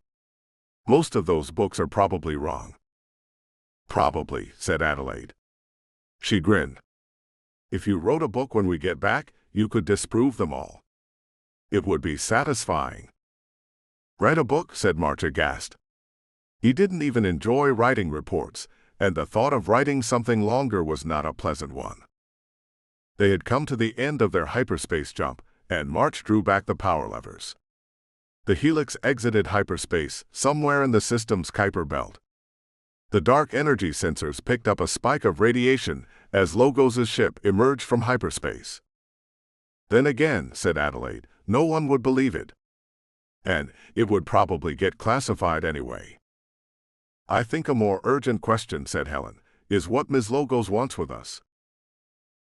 S1: Most of those books are probably wrong. Probably, said Adelaide. She grinned. If you wrote a book when we get back, you could disprove them all. It would be satisfying. Write a book, said March aghast. He didn't even enjoy writing reports, and the thought of writing something longer was not a pleasant one. They had come to the end of their hyperspace jump, and March drew back the power levers. The helix exited hyperspace somewhere in the system's Kuiper belt. The dark energy sensors picked up a spike of radiation as Logos' ship emerged from hyperspace. Then again, said Adelaide, no one would believe it. And it would probably get classified anyway. I think a more urgent question, said Helen, is what Ms. Logos wants with us.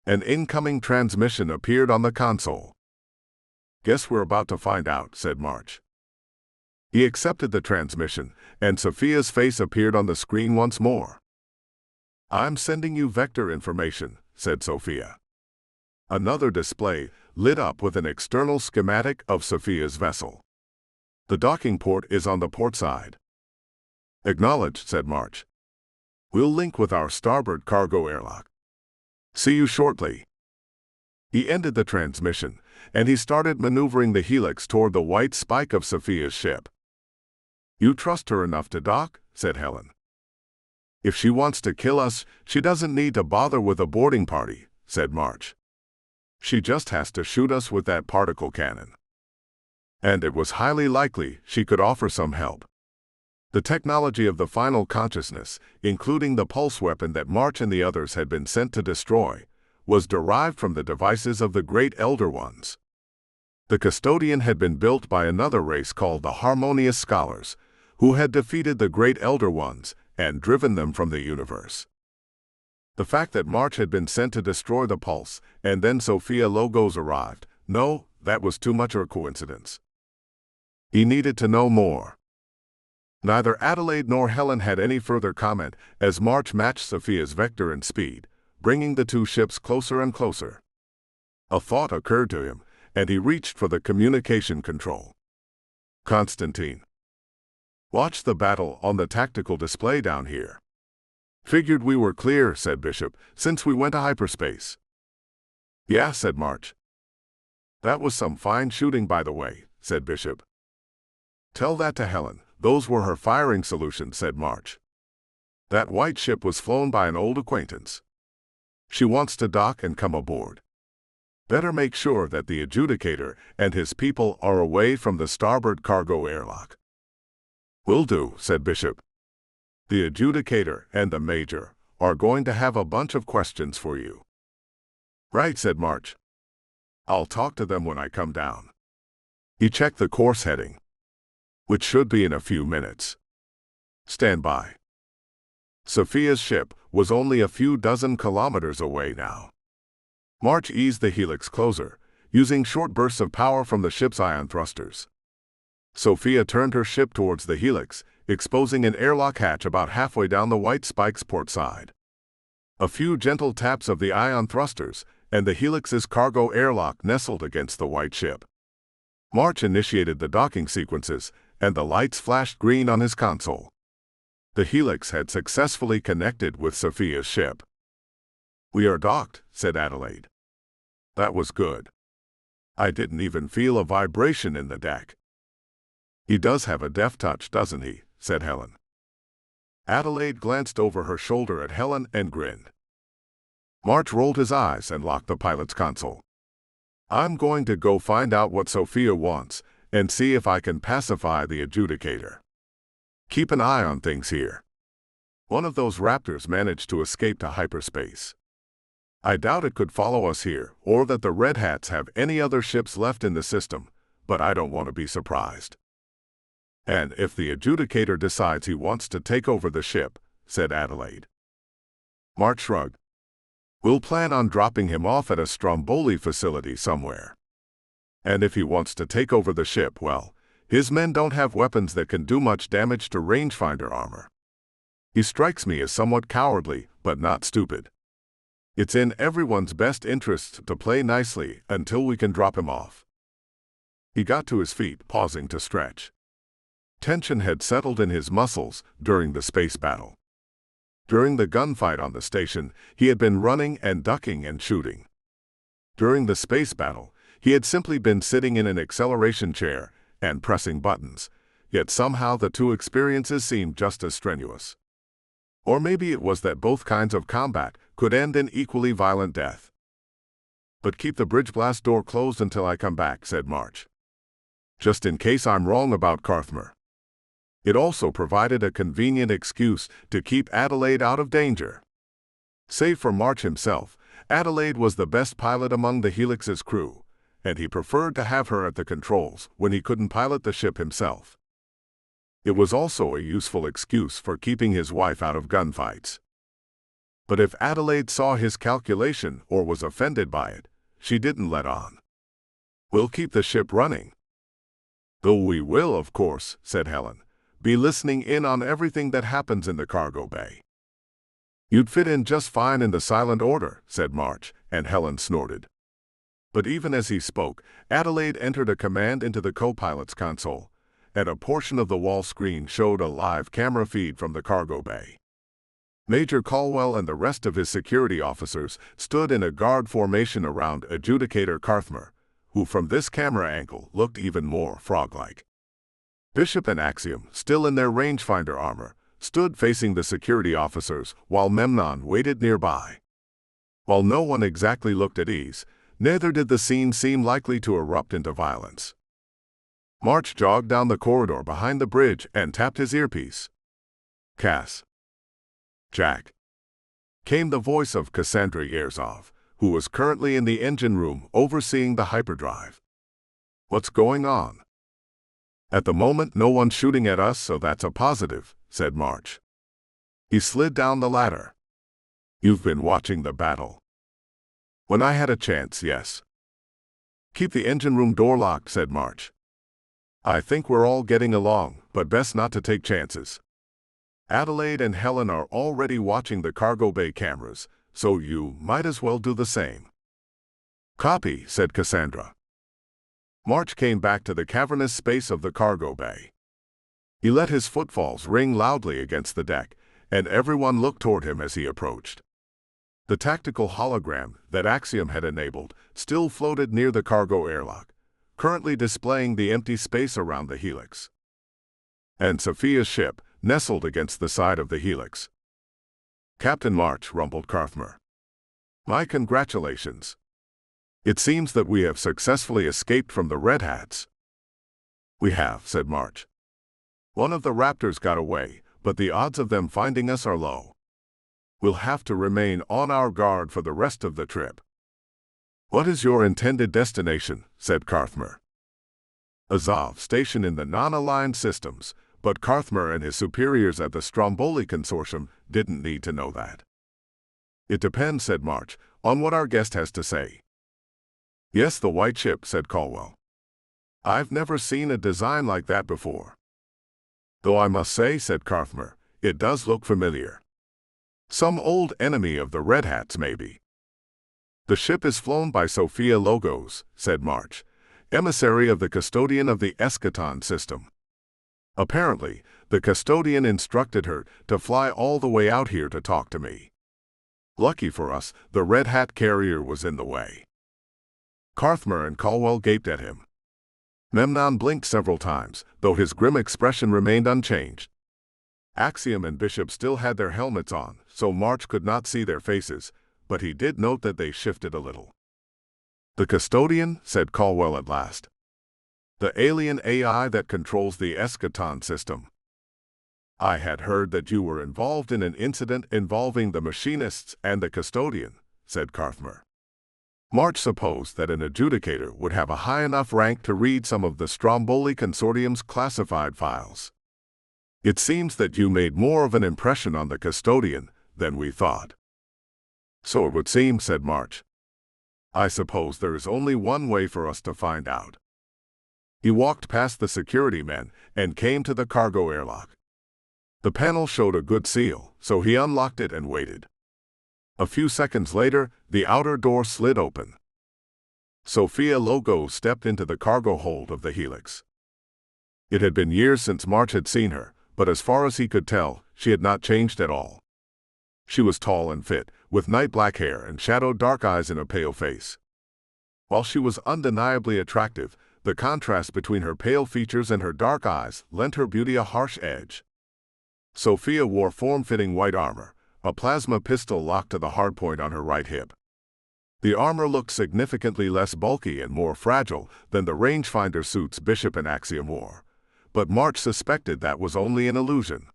S1: An incoming transmission appeared on the console. Guess we're about to find out, said March. He accepted the transmission, and Sophia's face appeared on the screen once more. "I'm sending you vector information," said Sophia. Another display lit up with an external schematic of Sophia's vessel. "The docking port is on the port side." "Acknowledged," said March. "We'll link with our starboard cargo airlock. See you shortly." He ended the transmission, and he started maneuvering the helix toward the white spike of Sophia's ship. "You trust her enough to dock?" said Helen. "If she wants to kill us, she doesn't need to bother with a boarding party," said March. "She just has to shoot us with that particle cannon." And it was highly likely she could offer some help. The technology of the final consciousness, including the pulse weapon that March and the others had been sent to destroy, was derived from the devices of the Great Elder Ones. The custodian had been built by another race called the Harmonious Scholars, who had defeated the Great Elder Ones and driven them from the universe. The fact that March had been sent to destroy the pulse, and then Sophia Logos arrived, no, that was too much of a coincidence. He needed to know more. Neither Adelaide nor Helen had any further comment as March matched Sophia's vector and speed, bringing the two ships closer and closer. A thought occurred to him, and he reached for the communication control. "Constantine, watch the battle on the tactical display down here." "Figured we were clear," said Bishop, "since we went to hyperspace." "Yeah," said March. "That was some fine shooting, by the way," said Bishop. "Tell that to Helen. Those were her firing solutions," said March. "That white ship was flown by an old acquaintance. She wants to dock and come aboard. Better make sure that the adjudicator and his people are away from the starboard cargo airlock." "Will do," said Bishop. "The adjudicator and the major are going to have a bunch of questions for you." "Right," said March. "I'll talk to them when I come down." He checked the course heading, which should be in a few minutes. "Stand by." Sophia's ship was only a few dozen kilometers away now. March eased the helix closer, using short bursts of power from the ship's ion thrusters. Sophia turned her ship towards the helix, exposing an airlock hatch about halfway down the white spike's port side. A few gentle taps of the ion thrusters, and the helix's cargo airlock nestled against the white ship. March initiated the docking sequences, and the lights flashed green on his console. The helix had successfully connected with Sophia's ship. "We are docked," said Adelaide. "That was good. I didn't even feel a vibration in the deck." "He does have a deft touch, doesn't he?" said Helen. Adelaide glanced over her shoulder at Helen and grinned. March rolled his eyes and locked the pilot's console. "I'm going to go find out what Sophia wants and see if I can pacify the adjudicator. Keep an eye on things here. One of those raptors managed to escape to hyperspace. I doubt it could follow us here or that the Red Hats have any other ships left in the system, but I don't want to be surprised." "And if the adjudicator decides he wants to take over the ship," said Adelaide. March shrugged. "We'll plan on dropping him off at a Stromboli facility somewhere. And if he wants to take over the ship, well, his men don't have weapons that can do much damage to rangefinder armor. He strikes me as somewhat cowardly, but not stupid. It's in everyone's best interest to play nicely until we can drop him off." He got to his feet, pausing to stretch. Tension had settled in his muscles during the space battle. During the gunfight on the station, he had been running and ducking and shooting. During the space battle, he had simply been sitting in an acceleration chair and pressing buttons, yet somehow the two experiences seemed just as strenuous. Or maybe it was that both kinds of combat could end in equally violent death. "But keep the bridge blast door closed until I come back," said March. "Just in case I'm wrong about Carthmer." It also provided a convenient excuse to keep Adelaide out of danger. Save for March himself, Adelaide was the best pilot among the Helix's crew, and he preferred to have her at the controls when he couldn't pilot the ship himself. It was also a useful excuse for keeping his wife out of gunfights. But if Adelaide saw his calculation or was offended by it, she didn't let on. "We'll keep the ship running." Though we will, of course, said Helen, be listening in on everything that happens in the cargo bay. You'd fit in just fine in the silent order, said March, and Helen snorted. But even as he spoke, Adelaide entered a command into the co-pilot's console, and a portion of the wall screen showed a live camera feed from the cargo bay. Major Caldwell and the rest of his security officers stood in a guard formation around Adjudicator Carthmer, who from this camera angle looked even more frog-like. Bishop and Axiom, still in their rangefinder armor, stood facing the security officers while Memnon waited nearby. While no one exactly looked at ease, neither did the scene seem likely to erupt into violence. March jogged down the corridor behind the bridge and tapped his earpiece. Cass. Jack. Came the voice of Cassandra Yerzov, who was currently in the engine room overseeing the hyperdrive. What's going on? At the moment, no one's shooting at us, so that's a positive, said March. He slid down the ladder. You've been watching the battle. When I had a chance, yes. Keep the engine room door locked, said March. I think we're all getting along, but best not to take chances. Adelaide and Helen are already watching the cargo bay cameras, so you might as well do the same. Copy, said Cassandra. March came back to the cavernous space of the cargo bay. He let his footfalls ring loudly against the deck, and everyone looked toward him as he approached. The tactical hologram that Axiom had enabled still floated near the cargo airlock, currently displaying the empty space around the helix. And Sophia's ship nestled against the side of the helix. Captain March, rumbled Carthmer. My congratulations. It seems that we have successfully escaped from the Red Hats. We have, said March. One of the Raptors got away, but the odds of them finding us are low. We'll have to remain on our guard for the rest of the trip. What is your intended destination? Said Carthmer. Azov, station in the non-aligned systems, but Carthmer and his superiors at the Stromboli Consortium didn't need to know that. It depends, said March, on what our guest has to say. Yes, the white ship, said Caldwell. I've never seen a design like that before. Though I must say, said Carthmer, it does look familiar. Some old enemy of the Red Hats, maybe. The ship is flown by Sophia Logos, said March, emissary of the custodian of the Eschaton system. Apparently, the custodian instructed her to fly all the way out here to talk to me. Lucky for us, the Red Hat carrier was in the way. Carthmer and Caldwell gaped at him. Memnon blinked several times, though his grim expression remained unchanged. Axiom and Bishop still had their helmets on, so March could not see their faces, but he did note that they shifted a little. The custodian, said Caldwell at last. The alien AI that controls the Eschaton system. I had heard that you were involved in an incident involving the machinists and the custodian, said Carthmer. March supposed that an adjudicator would have a high enough rank to read some of the Stromboli Consortium's classified files. It seems that you made more of an impression on the custodian than we thought. So it would seem, said March. I suppose there is only one way for us to find out. He walked past the security men and came to the cargo airlock. The panel showed a good seal, so he unlocked it and waited. A few seconds later, the outer door slid open. Sophia Logos stepped into the cargo hold of the helix. It had been years since March had seen her, but as far as he could tell, she had not changed at all. She was tall and fit, with night black hair and shadowed dark eyes in a pale face. While she was undeniably attractive, the contrast between her pale features and her dark eyes lent her beauty a harsh edge. Sophia wore form-fitting white armor, a plasma pistol locked to the hardpoint on her right hip. The armor looked significantly less bulky and more fragile than the rangefinder suits Bishop and Axiom wore, but March suspected that was only an illusion.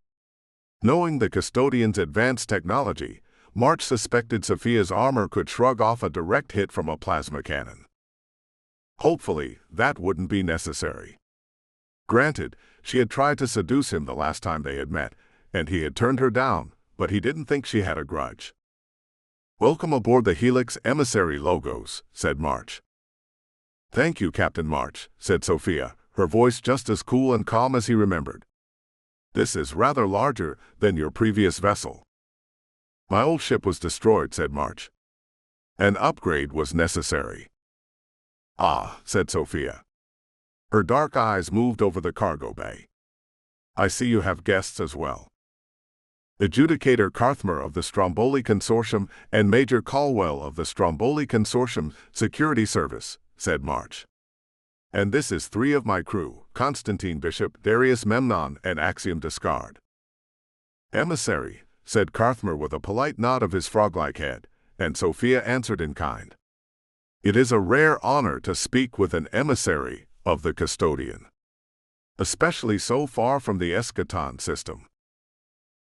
S1: Knowing the custodian's advanced technology, March suspected Sophia's armor could shrug off a direct hit from a plasma cannon. Hopefully, that wouldn't be necessary. Granted, she had tried to seduce him the last time they had met, and he had turned her down, but he didn't think she had a grudge. Welcome aboard the Helix Emissary Logos, said March. Thank you, Captain March, said Sophia, her voice just as cool and calm as he remembered. "This is rather larger than your previous vessel." "My old ship was destroyed," said March. "An upgrade was necessary." "Ah," said Sophia. Her dark eyes moved over the cargo bay. "I see you have guests as well. Adjudicator Carthmer of the Stromboli Consortium and Major Caldwell of the Stromboli Consortium Security Service," said March. "And this is 3 of my crew, Constantine Bishop, Darius Memnon, and Axiom Discard." "Emissary," said Carthmer with a polite nod of his frog-like head, and Sophia answered in kind. "It is a rare honor to speak with an emissary of the custodian, especially so far from the eschaton system."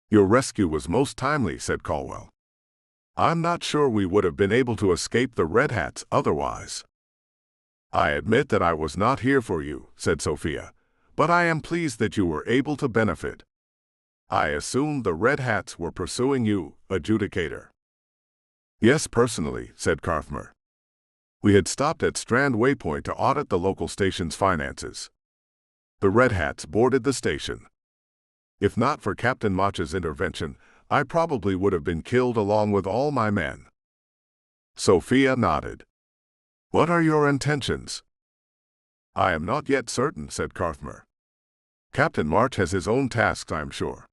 S1: "Your rescue was most timely," said Caldwell. "I'm not sure we would have been able to escape the Red Hats otherwise." "I admit that I was not here for you," said Sophia, "but I am pleased that you were able to benefit." "I assumed the Red Hats were pursuing you, Adjudicator." "Yes, personally," said Carthmer. "We had stopped at Strand Waypoint to audit the local station's finances. The Red Hats boarded the station. If not for Captain Mach's intervention, I probably would have been killed along with all my men." Sophia nodded. "What are your intentions?" "I am not yet certain," said Carthmer. "Captain March has his own tasks, I am sure.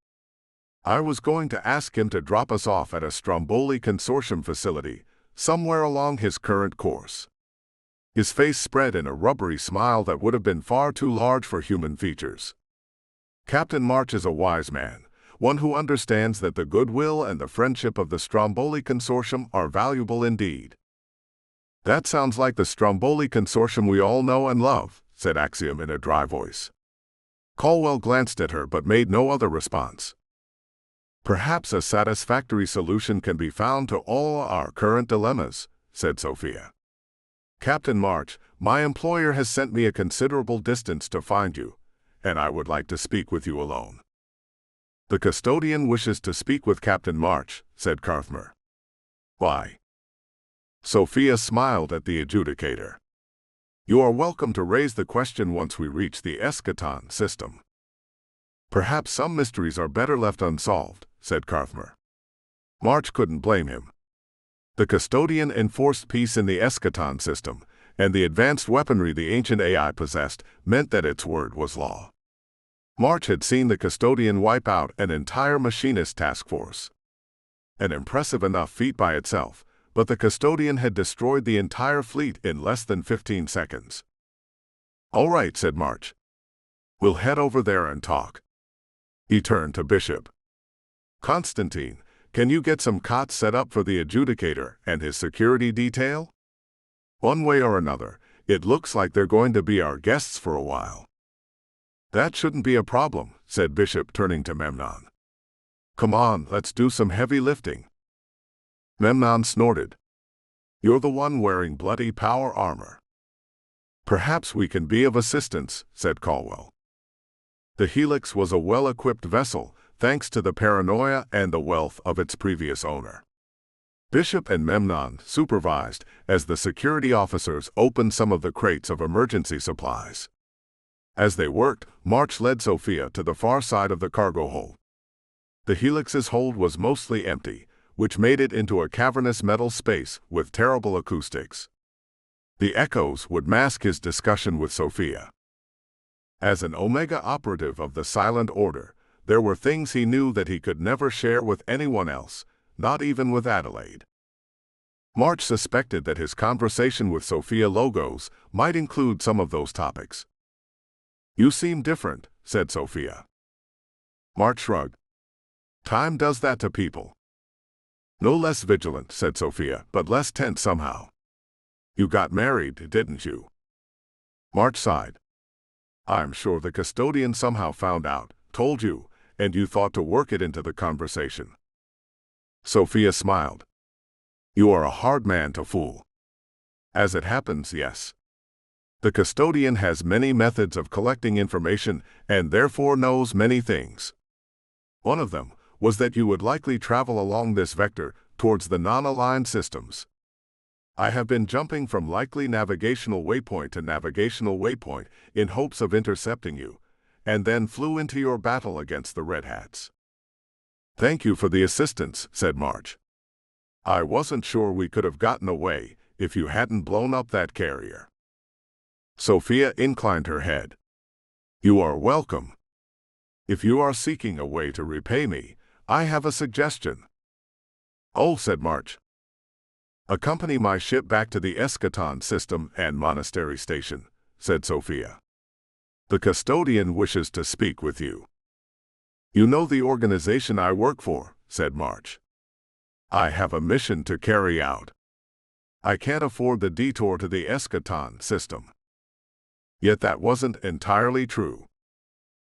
S1: I was going to ask him to drop us off at a Stromboli Consortium facility, somewhere along his current course." His face spread in a rubbery smile that would have been far too large for human features. "Captain March is a wise man, one who understands that the goodwill and the friendship of the Stromboli Consortium are valuable indeed." "That sounds like the Stromboli Consortium we all know and love," said Axiom in a dry voice. Caldwell glanced at her but made no other response. "Perhaps a satisfactory solution can be found to all our current dilemmas," said Sophia. "Captain March, my employer has sent me a considerable distance to find you, and I would like to speak with you alone." "The custodian wishes to speak with Captain March," said Carthmer. "Why?" Sophia smiled at the adjudicator. "You are welcome to raise the question once we reach the eschaton system. Perhaps some mysteries are better left unsolved," said Carthmer. March couldn't blame him. The custodian enforced peace in the eschaton system, and the advanced weaponry the ancient AI possessed meant that its word was law. March had seen the custodian wipe out an entire machinist task force. An impressive enough feat by itself, but the custodian had destroyed the entire fleet in less than 15 seconds. "All right," said March. "We'll head over there and talk." He turned to Bishop. "Constantine, can you get some cots set up for the adjudicator and his security detail? One way or another, it looks like they're going to be our guests for a while." "That shouldn't be a problem," said Bishop, turning to Memnon. "Come on, let's do some heavy lifting." Memnon snorted. "You're the one wearing bloody power armor." "Perhaps we can be of assistance," said Caldwell. The Helix was a well-equipped vessel, thanks to the paranoia and the wealth of its previous owner. Bishop and Memnon supervised as the security officers opened some of the crates of emergency supplies. As they worked, March led Sophia to the far side of the cargo hold. The Helix's hold was mostly empty, which made it into a cavernous metal space with terrible acoustics. The echoes would mask his discussion with Sophia. As an Omega operative of the Silent Order, there were things he knew that he could never share with anyone else, not even with Adelaide. March suspected that his conversation with Sophia Logos might include some of those topics. "You seem different," said Sophia. March shrugged. "Time does that to people." "No less vigilant," said Sophia, "but less tense somehow." "You got married, didn't you?" March sighed. "I'm sure the custodian somehow found out, told you, and you thought to work it into the conversation." Sophia smiled. "You are a hard man to fool." "As it happens, yes. The custodian has many methods of collecting information and therefore knows many things. One of them was that you would likely travel along this vector towards the non-aligned systems. I have been jumping from likely navigational waypoint to navigational waypoint in hopes of intercepting you, and then flew into your battle against the Red Hats. Thank you for the assistance, said March. I wasn't sure we could have gotten away if you hadn't blown up that carrier. Sophia inclined her head. You are welcome. If you are seeking a way to repay me, I have a suggestion. Oh, said March. Accompany my ship back to the Eschaton system and Monastery Station, said Sophia. The custodian wishes to speak with you. You know the organization I work for, said March. I have a mission to carry out. I can't afford the detour to the Eschaton system. Yet that wasn't entirely true.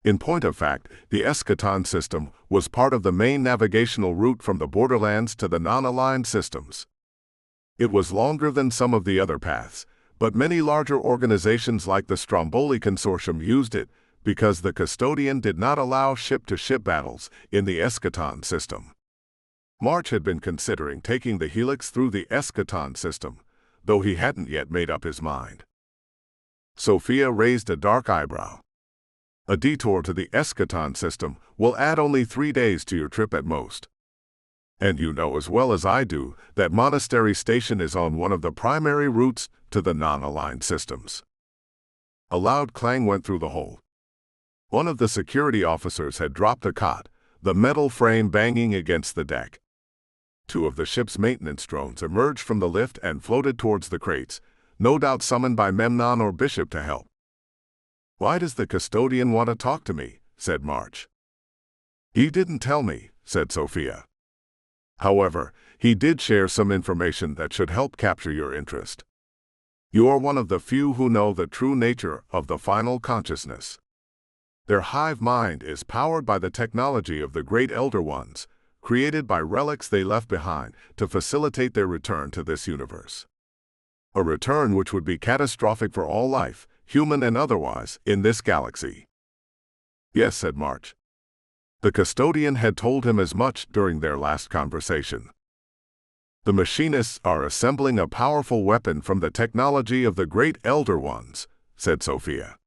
S1: In point of fact, the Eschaton system was part of the main navigational route from the borderlands to the non-aligned systems. It was longer than some of the other paths, but many larger organizations like the Stromboli Consortium used it because the custodian did not allow ship-to-ship battles in the Eschaton system. March had been considering taking the Helix through the Eschaton system, though he hadn't yet made up his mind. Sophia raised a dark eyebrow. A detour to the Eschaton system will add only 3 days to your trip at most. And you know as well as I do that Monastery Station is on one of the primary routes to the non-aligned systems. A loud clang went through the hold. One of the security officers had dropped a cot, the metal frame banging against the deck. 2 of the ship's maintenance drones emerged from the lift and floated towards the crates, no doubt summoned by Memnon or Bishop to help. Why does the custodian want to talk to me? Said March. He didn't tell me, said Sophia. However, he did share some information that should help capture your interest. You are one of the few who know the true nature of the final consciousness. Their hive mind is powered by the technology of the Great Elder Ones, created by relics they left behind to facilitate their return to this universe. A return which would be catastrophic for all life, human and otherwise, in this galaxy. Yes, said March. The custodian had told him as much during their last conversation. The machinists are assembling a powerful weapon from the technology of the Great Elder Ones, said Sophia.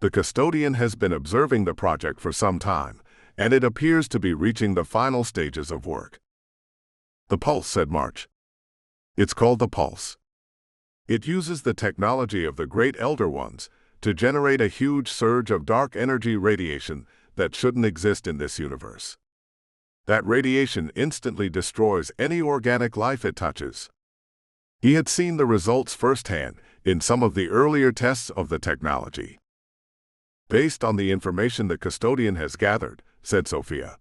S1: The custodian has been observing the project for some time, and it appears to be reaching the final stages of work. The Pulse, said March. It's called the Pulse. It uses the technology of the Great Elder Ones to generate a huge surge of dark energy radiation that shouldn't exist in this universe. That radiation instantly destroys any organic life it touches. He had seen the results firsthand in some of the earlier tests of the technology. Based on the information the custodian has gathered, said Sophia,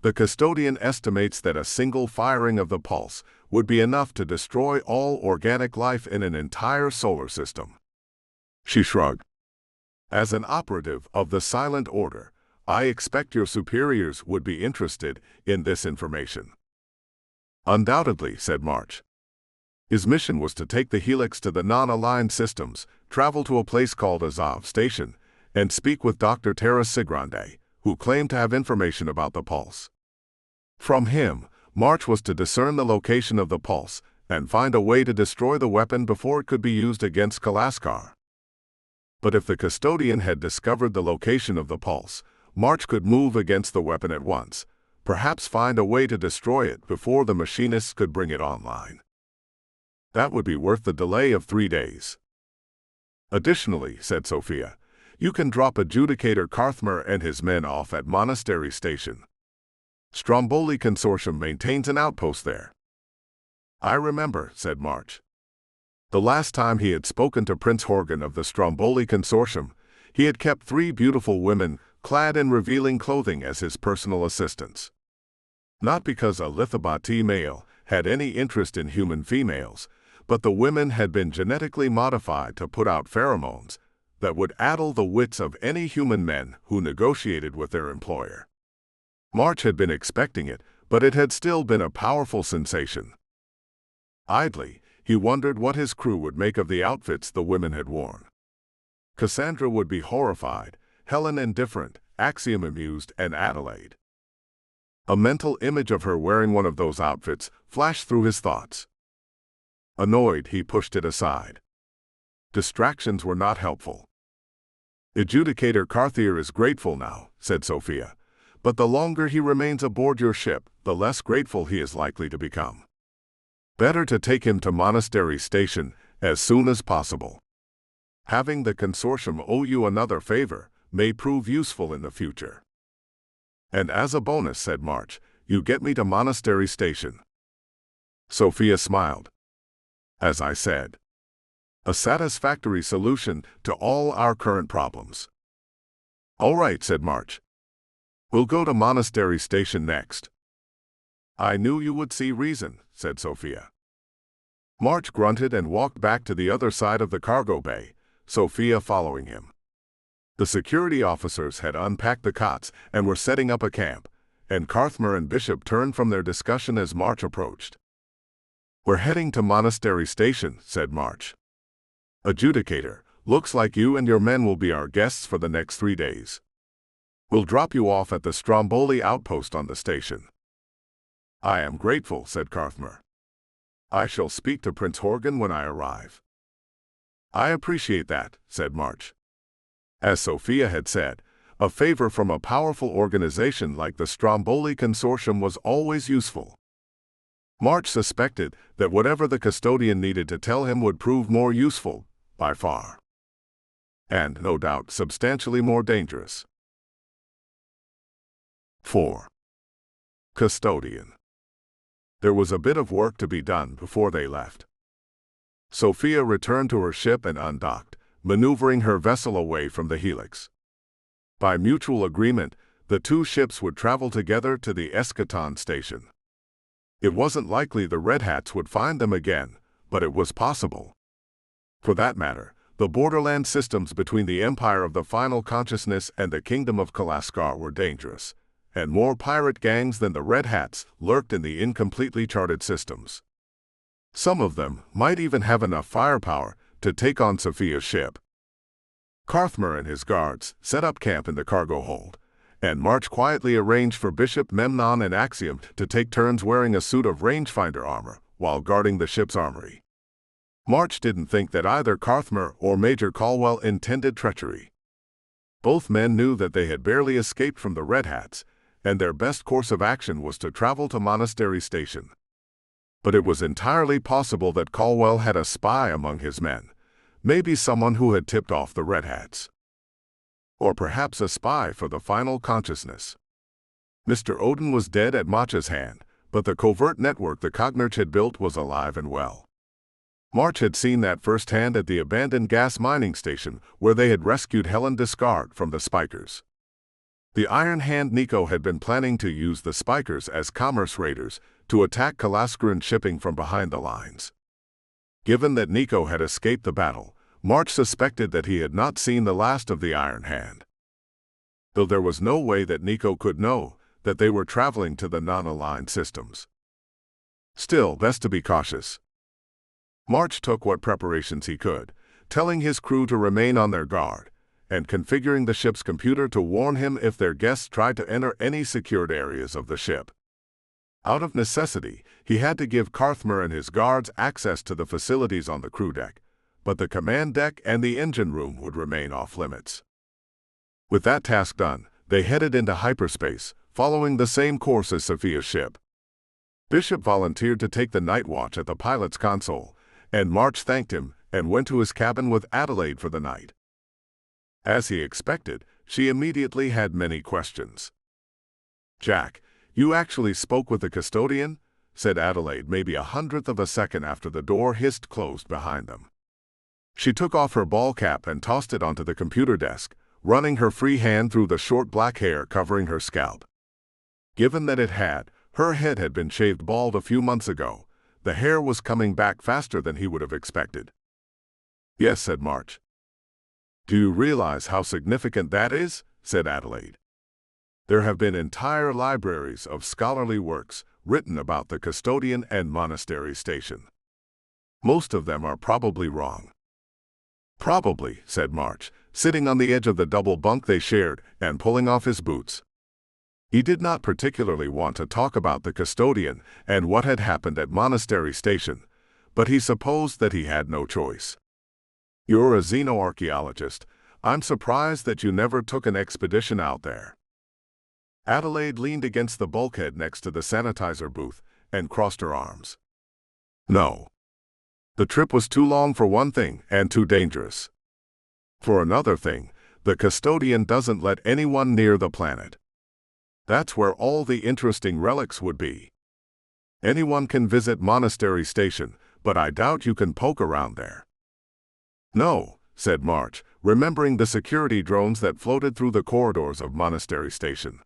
S1: the custodian estimates that a single firing of the pulse would be enough to destroy all organic life in an entire solar system. She shrugged. As an operative of the Silent Order, I expect your superiors would be interested in this information. Undoubtedly, said March. His mission was to take the Helix to the non-aligned systems, travel to a place called Azov Station, and speak with Dr. Terra Sigrande, who claimed to have information about the pulse. From him, March was to discern the location of the pulse and find a way to destroy the weapon before it could be used against Kalaskar. But if the custodian had discovered the location of the pulse, March could move against the weapon at once, perhaps find a way to destroy it before the machinists could bring it online. That would be worth the delay of 3 days. Additionally, said Sophia, you can drop Adjudicator Carthmer and his men off at Monastery Station. Stromboli Consortium maintains an outpost there. I remember, said March. The last time he had spoken to Prince Horgan of the Stromboli Consortium, he had kept 3 beautiful women clad in revealing clothing as his personal assistants. Not because a Lithabati male had any interest in human females, but the women had been genetically modified to put out pheromones that would addle the wits of any human men who negotiated with their employer. March had been expecting it, but it had still been a powerful sensation. Idly, he wondered what his crew would make of the outfits the women had worn. Cassandra would be horrified, Helen indifferent, Axiom amused, and Adelaide. A mental image of her wearing one of those outfits flashed through his thoughts. Annoyed, he pushed it aside. Distractions were not helpful. Adjudicator Carthier is grateful now, said Sophia, but the longer he remains aboard your ship, the less grateful he is likely to become. Better to take him to Monastery Station as soon as possible. Having the consortium owe you another favor may prove useful in the future. And as a bonus, said March, you get me to Monastery Station. Sophia smiled. As I said, a satisfactory solution to all our current problems. All right, said March. We'll go to Monastery Station next. I knew you would see reason, said Sophia. March grunted and walked back to the other side of the cargo bay, Sophia following him. The security officers had unpacked the cots and were setting up a camp, and Carthmer and Bishop turned from their discussion as March approached. We're heading to Monastery Station, said March. Adjudicator, looks like you and your men will be our guests for the next 3 days. We'll drop you off at the Stromboli outpost on the station. I am grateful, said Carthmer. I shall speak to Prince Horgan when I arrive. I appreciate that, said March. As Sophia had said, a favor from a powerful organization like the Stromboli Consortium was always useful. March suspected that whatever the custodian needed to tell him would prove more useful, by far. And, no doubt, substantially more dangerous. 4. Custodian. There was a bit of work to be done before they left. Sophia returned to her ship and undocked, maneuvering her vessel away from the helix. By mutual agreement, the two ships would travel together to the Eschaton station. It wasn't likely the Red Hats would find them again, but it was possible. For that matter, the borderland systems between the Empire of the Final Consciousness and the Kingdom of Kalaskar were dangerous, and more pirate gangs than the Red Hats lurked in the incompletely charted systems. Some of them might even have enough firepower to take on Sophia's ship. Carthmer and his guards set up camp in the cargo hold, and March quietly arranged for Bishop Memnon and Axiom to take turns wearing a suit of rangefinder armor while guarding the ship's armory. March didn't think that either Carthmer or Major Caldwell intended treachery. Both men knew that they had barely escaped from the Red Hats, and their best course of action was to travel to Monastery Station. But it was entirely possible that Caldwell had a spy among his men, maybe someone who had tipped off the Red Hats. Or perhaps a spy for the Final Consciousness. Mr. Odin was dead at Macha's hand, but the covert network the Cognarch had built was alive and well. March had seen that firsthand at the abandoned gas mining station where they had rescued Helen Discard from the Spikers. The Iron Hand Nico had been planning to use the Spikers as commerce raiders to attack Kalaskaran shipping from behind the lines. Given that Nico had escaped the battle, March suspected that he had not seen the last of the Iron Hand. Though there was no way that Nico could know that they were traveling to the non-aligned systems. Still, best to be cautious. March took what preparations he could, telling his crew to remain on their guard, and configuring the ship's computer to warn him if their guests tried to enter any secured areas of the ship. Out of necessity, he had to give Carthmer and his guards access to the facilities on the crew deck, but the command deck and the engine room would remain off-limits. With that task done, they headed into hyperspace, following the same course as Sophia's ship. Bishop volunteered to take the night watch at the pilot's console, and March thanked him and went to his cabin with Adelaide for the night. As he expected, she immediately had many questions. "Jack, you actually spoke with the custodian?" said Adelaide maybe 1/100th of a second after the door hissed closed behind them. She took off her ball cap and tossed it onto the computer desk, running her free hand through the short black hair covering her scalp. Given that her head had been shaved bald a few months ago, the hair was coming back faster than he would have expected. "Yes," said March. "Do you realize how significant that is?" said Adelaide. "There have been entire libraries of scholarly works written about the custodian and Monastery Station. Most of them are probably wrong." "Probably," said March, sitting on the edge of the double bunk they shared and pulling off his boots. He did not particularly want to talk about the custodian and what had happened at Monastery Station, but he supposed that he had no choice. "You're a xenoarchaeologist. I'm surprised that you never took an expedition out there." Adelaide leaned against the bulkhead next to the sanitizer booth and crossed her arms. "No. The trip was too long for one thing and too dangerous. For another thing, the custodian doesn't let anyone near the planet. That's where all the interesting relics would be. Anyone can visit Monastery Station, but I doubt you can poke around there." "No," said March, remembering the security drones that floated through the corridors of Monastery Station.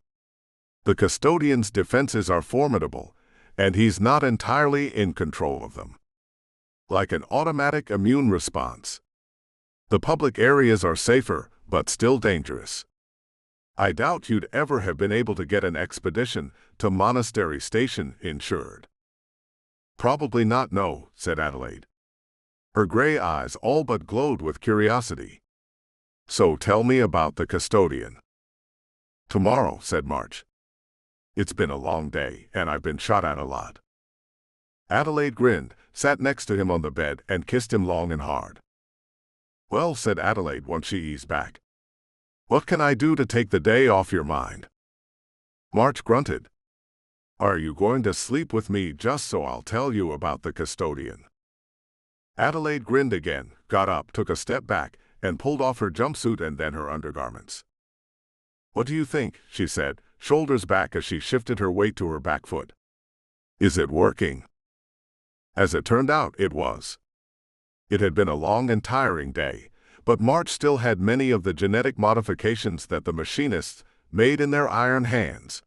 S1: "The custodian's defenses are formidable, and he's not entirely in control of them. Like an automatic immune response. The public areas are safer, but still dangerous. I doubt you'd ever have been able to get an expedition to Monastery Station insured." "Probably not, no," said Adelaide. Her gray eyes all but glowed with curiosity. "So tell me about the custodian." "Tomorrow," said March. "It's been a long day, and I've been shot at a lot." Adelaide grinned, sat next to him on the bed, and kissed him long and hard. "Well," said Adelaide once she eased back, "what can I do to take the day off your mind?" March grunted. "Are you going to sleep with me just so I'll tell you about the custodian?" Adelaide grinned again, got up, took a step back, and pulled off her jumpsuit and then her undergarments. "What do you think?" she said, shoulders back as she shifted her weight to her back foot. "Is it working?" As it turned out, it was. It had been a long and tiring day, but March still had many of the genetic modifications that the machinists made in their iron hands.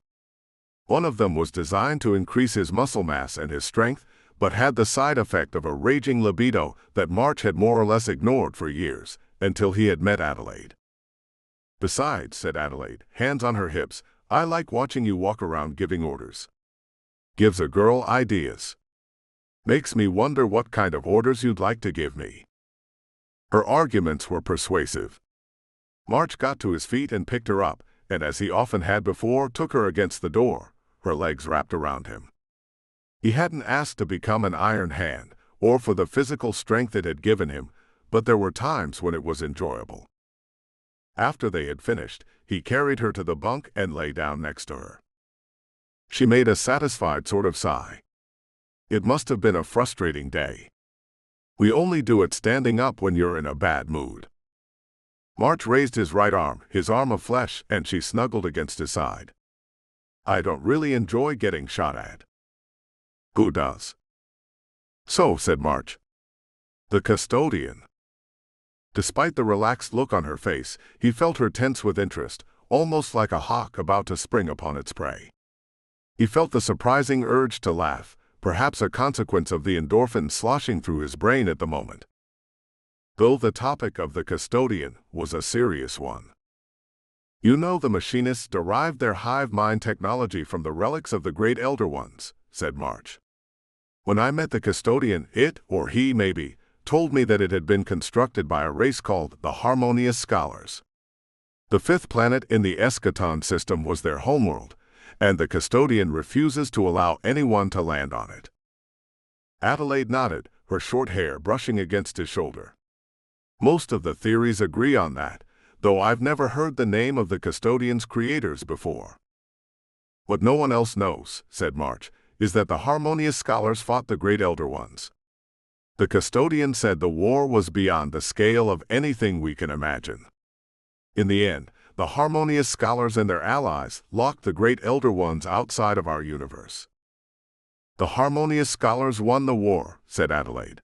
S1: One of them was designed to increase his muscle mass and his strength, but had the side effect of a raging libido that March had more or less ignored for years, until he had met Adelaide. "Besides," said Adelaide, hands on her hips, "I like watching you walk around giving orders. Gives a girl ideas. Makes me wonder what kind of orders you'd like to give me." Her arguments were persuasive. March got to his feet and picked her up, and as he often had before, took her against the door, her legs wrapped around him. He hadn't asked to become an iron hand, or for the physical strength it had given him, but there were times when it was enjoyable. After they had finished, he carried her to the bunk and lay down next to her. She made a satisfied sort of sigh. "It must have been a frustrating day. We only do it standing up when you're in a bad mood." March raised his right arm, his arm of flesh, and she snuggled against his side. "I don't really enjoy getting shot at." "Who does?" "So," said March. "The custodian." Despite the relaxed look on her face, he felt her tense with interest, almost like a hawk about to spring upon its prey. He felt the surprising urge to laugh, perhaps a consequence of the endorphins sloshing through his brain at the moment. Though the topic of the custodian was a serious one. "You know, the machinists derived their hive mind technology from the relics of the great elder ones," said March. "When I met the custodian, it, or he maybe, told me that it had been constructed by a race called the Harmonious Scholars. The fifth planet in the Eschaton system was their homeworld, and the custodian refuses to allow anyone to land on it." Adelaide nodded, her short hair brushing against his shoulder. "Most of the theories agree on that, though I've never heard the name of the custodian's creators before." "What no one else knows," said March, "is that the Harmonious Scholars fought the Great Elder Ones. The custodian said the war was beyond the scale of anything we can imagine. In the end, the Harmonious Scholars and their allies locked the Great Elder Ones outside of our universe." "The Harmonious Scholars won the war," said Adelaide.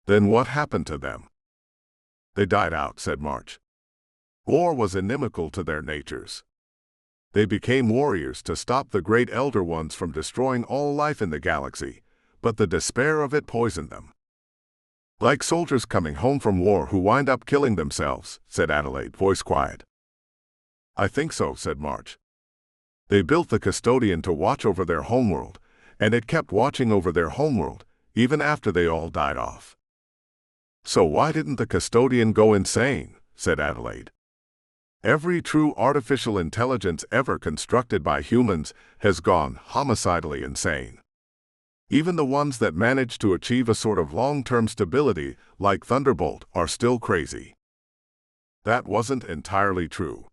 S1: "Then what happened to them?" "They died out," said March. "War was inimical to their natures. They became warriors to stop the Great Elder Ones from destroying all life in the galaxy, but the despair of it poisoned them." "Like soldiers coming home from war who wind up killing themselves," said Adelaide, voice quiet. "I think so," said March. "They built the custodian to watch over their homeworld, and it kept watching over their homeworld, even after they all died off." "So why didn't the custodian go insane?" said Adelaide. "Every true artificial intelligence ever constructed by humans has gone homicidally insane. Even the ones that manage to achieve a sort of long-term stability, like Thunderbolt, are still crazy. That wasn't entirely true.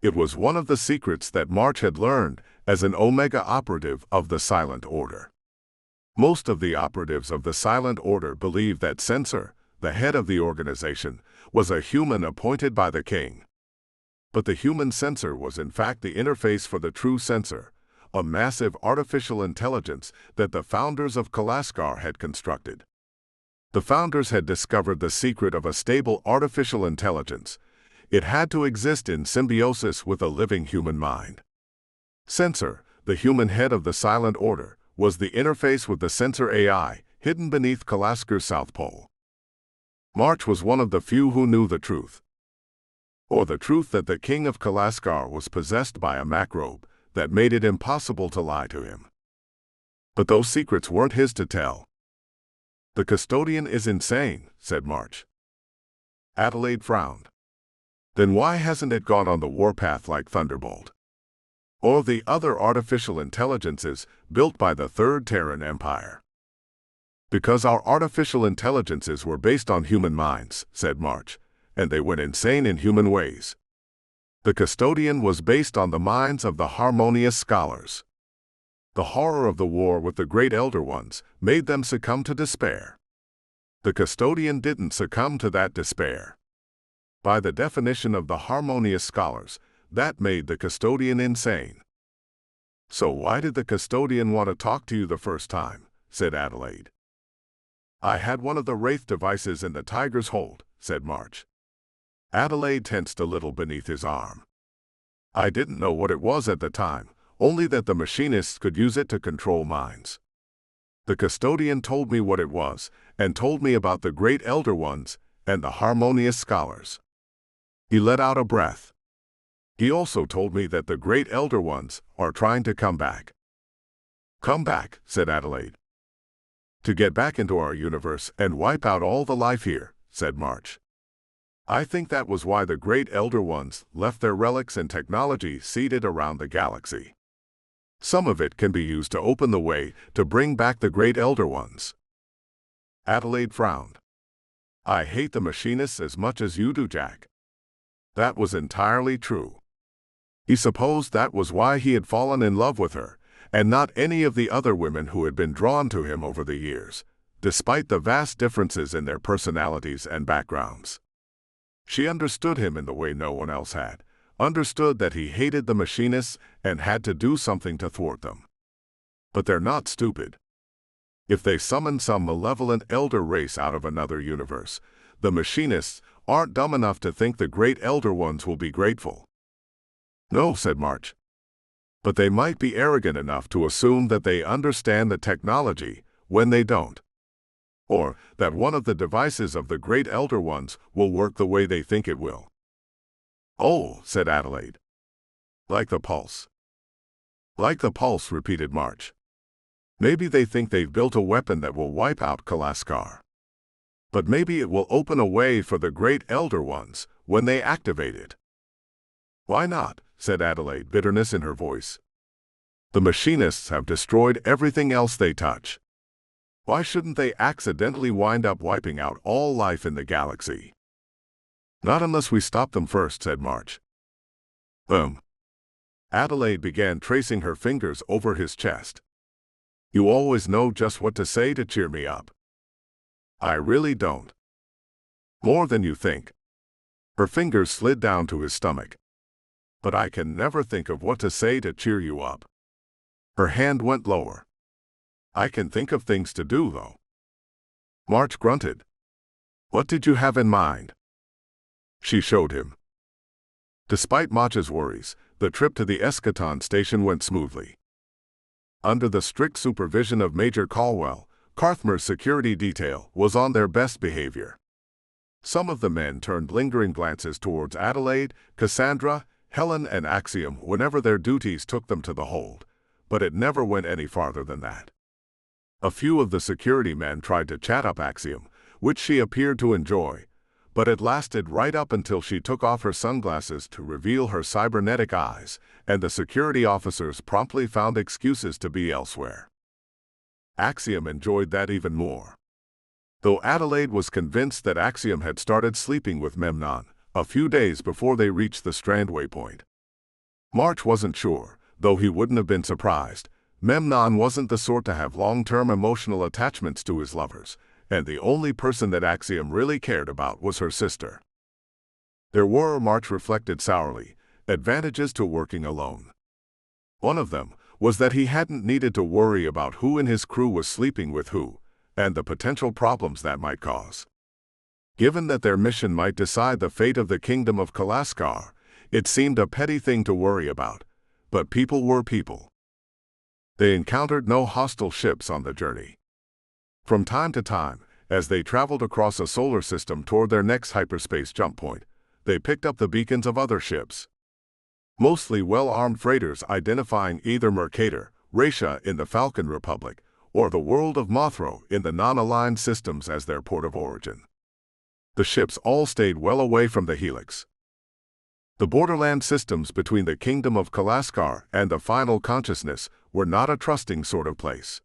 S1: It was one of the secrets that March had learned as an Omega operative of the Silent Order. Most of the operatives of the Silent Order believed that Censor, the head of the organization, was a human appointed by the king. But the human censor was in fact the interface for the true censor, a massive artificial intelligence that the founders of Kalaskar had constructed. The founders had discovered the secret of a stable artificial intelligence. It had to exist in symbiosis with a living human mind. Censor, the human head of the Silent Order, was the interface with the Censor AI, hidden beneath Kalaskar's South Pole. March was one of the few who knew the truth. Or the truth that the king of Kalaskar was possessed by a macrobe that made it impossible to lie to him. But those secrets weren't his to tell. "The custodian is insane," said March. Adelaide frowned. "Then why hasn't it gone on the warpath like Thunderbolt? Or the other artificial intelligences built by the Third Terran Empire?" "Because our artificial intelligences were based on human minds," said March, "and they went insane in human ways. The custodian was based on the minds of the harmonious scholars. The horror of the war with the Great Elder Ones made them succumb to despair. The custodian didn't succumb to that despair. By the definition of the harmonious scholars, that made the custodian insane." "So why did the custodian want to talk to you the first time?" said Adelaide. "I had one of the Wraith devices in the tiger's hold," said March. Adelaide tensed a little beneath his arm. "I didn't know what it was at the time, only that the machinists could use it to control minds. The custodian told me what it was, and told me about the Great Elder Ones and the harmonious scholars." He let out a breath. "He also told me that the Great Elder Ones are trying to come back." "Come back," said Adelaide. "To get back into our universe and wipe out all the life here," said March. "I think that was why the Great Elder Ones left their relics and technology seeded around the galaxy. Some of it can be used to open the way to bring back the Great Elder Ones." Adelaide frowned. "I hate the machinists as much as you do, Jack." That was entirely true. He supposed that was why he had fallen in love with her, and not any of the other women who had been drawn to him over the years, despite the vast differences in their personalities and backgrounds. She understood him in the way no one else had, understood that he hated the machinists and had to do something to thwart them. But they're not stupid. If they summon some malevolent elder race out of another universe, the machinists aren't dumb enough to think the Great Elder Ones will be grateful. "No," said March. "But they might be arrogant enough to assume that they understand the technology when they don't. Or that one of the devices of the Great Elder Ones will work the way they think it will." "Oh," said Adelaide. "Like the pulse." "Like the pulse," repeated March. "Maybe they think they've built a weapon that will wipe out Kalaskar. But maybe it will open a way for the Great Elder Ones when they activate it." "Why not?" said Adelaide, bitterness in her voice. "The machinists have destroyed everything else they touch. Why shouldn't they accidentally wind up wiping out all life in the galaxy?" "Not unless we stop them first," said March. Adelaide began tracing her fingers over his chest. "You always know just what to say to cheer me up." "I really don't." "More than you think." Her fingers slid down to his stomach. "But I can never think of what to say to cheer you up." Her hand went lower. "I can think of things to do, though." March grunted. "What did you have in mind?" She showed him. Despite March's worries, the trip to the Eschaton station went smoothly. Under the strict supervision of Major Caldwell, Carthmer's security detail was on their best behavior. Some of the men turned lingering glances towards Adelaide, Cassandra, Helen, and Axiom whenever their duties took them to the hold, but it never went any farther than that. A few of the security men tried to chat up Axiom, which she appeared to enjoy, but it lasted right up until she took off her sunglasses to reveal her cybernetic eyes, and the security officers promptly found excuses to be elsewhere. Axiom enjoyed that even more. Though Adelaide was convinced that Axiom had started sleeping with Memnon a few days before they reached the Strand waypoint. March wasn't sure, though he wouldn't have been surprised. Memnon wasn't the sort to have long-term emotional attachments to his lovers, and the only person that Axiom really cared about was her sister. There were, March reflected sourly, advantages to working alone. One of them was that he hadn't needed to worry about who in his crew was sleeping with who, and the potential problems that might cause. Given that their mission might decide the fate of the kingdom of Kalaskar, it seemed a petty thing to worry about, but people were people. They encountered no hostile ships on the journey. From time to time, as they traveled across a solar system toward their next hyperspace jump point, they picked up the beacons of other ships. Mostly well-armed freighters identifying either Mercator, Raisha in the Falcon Republic, or the world of Mothro in the non-aligned systems as their port of origin. The ships all stayed well away from the Helix. The borderland systems between the kingdom of Kalaskar and the final consciousness were not a trusting sort of place.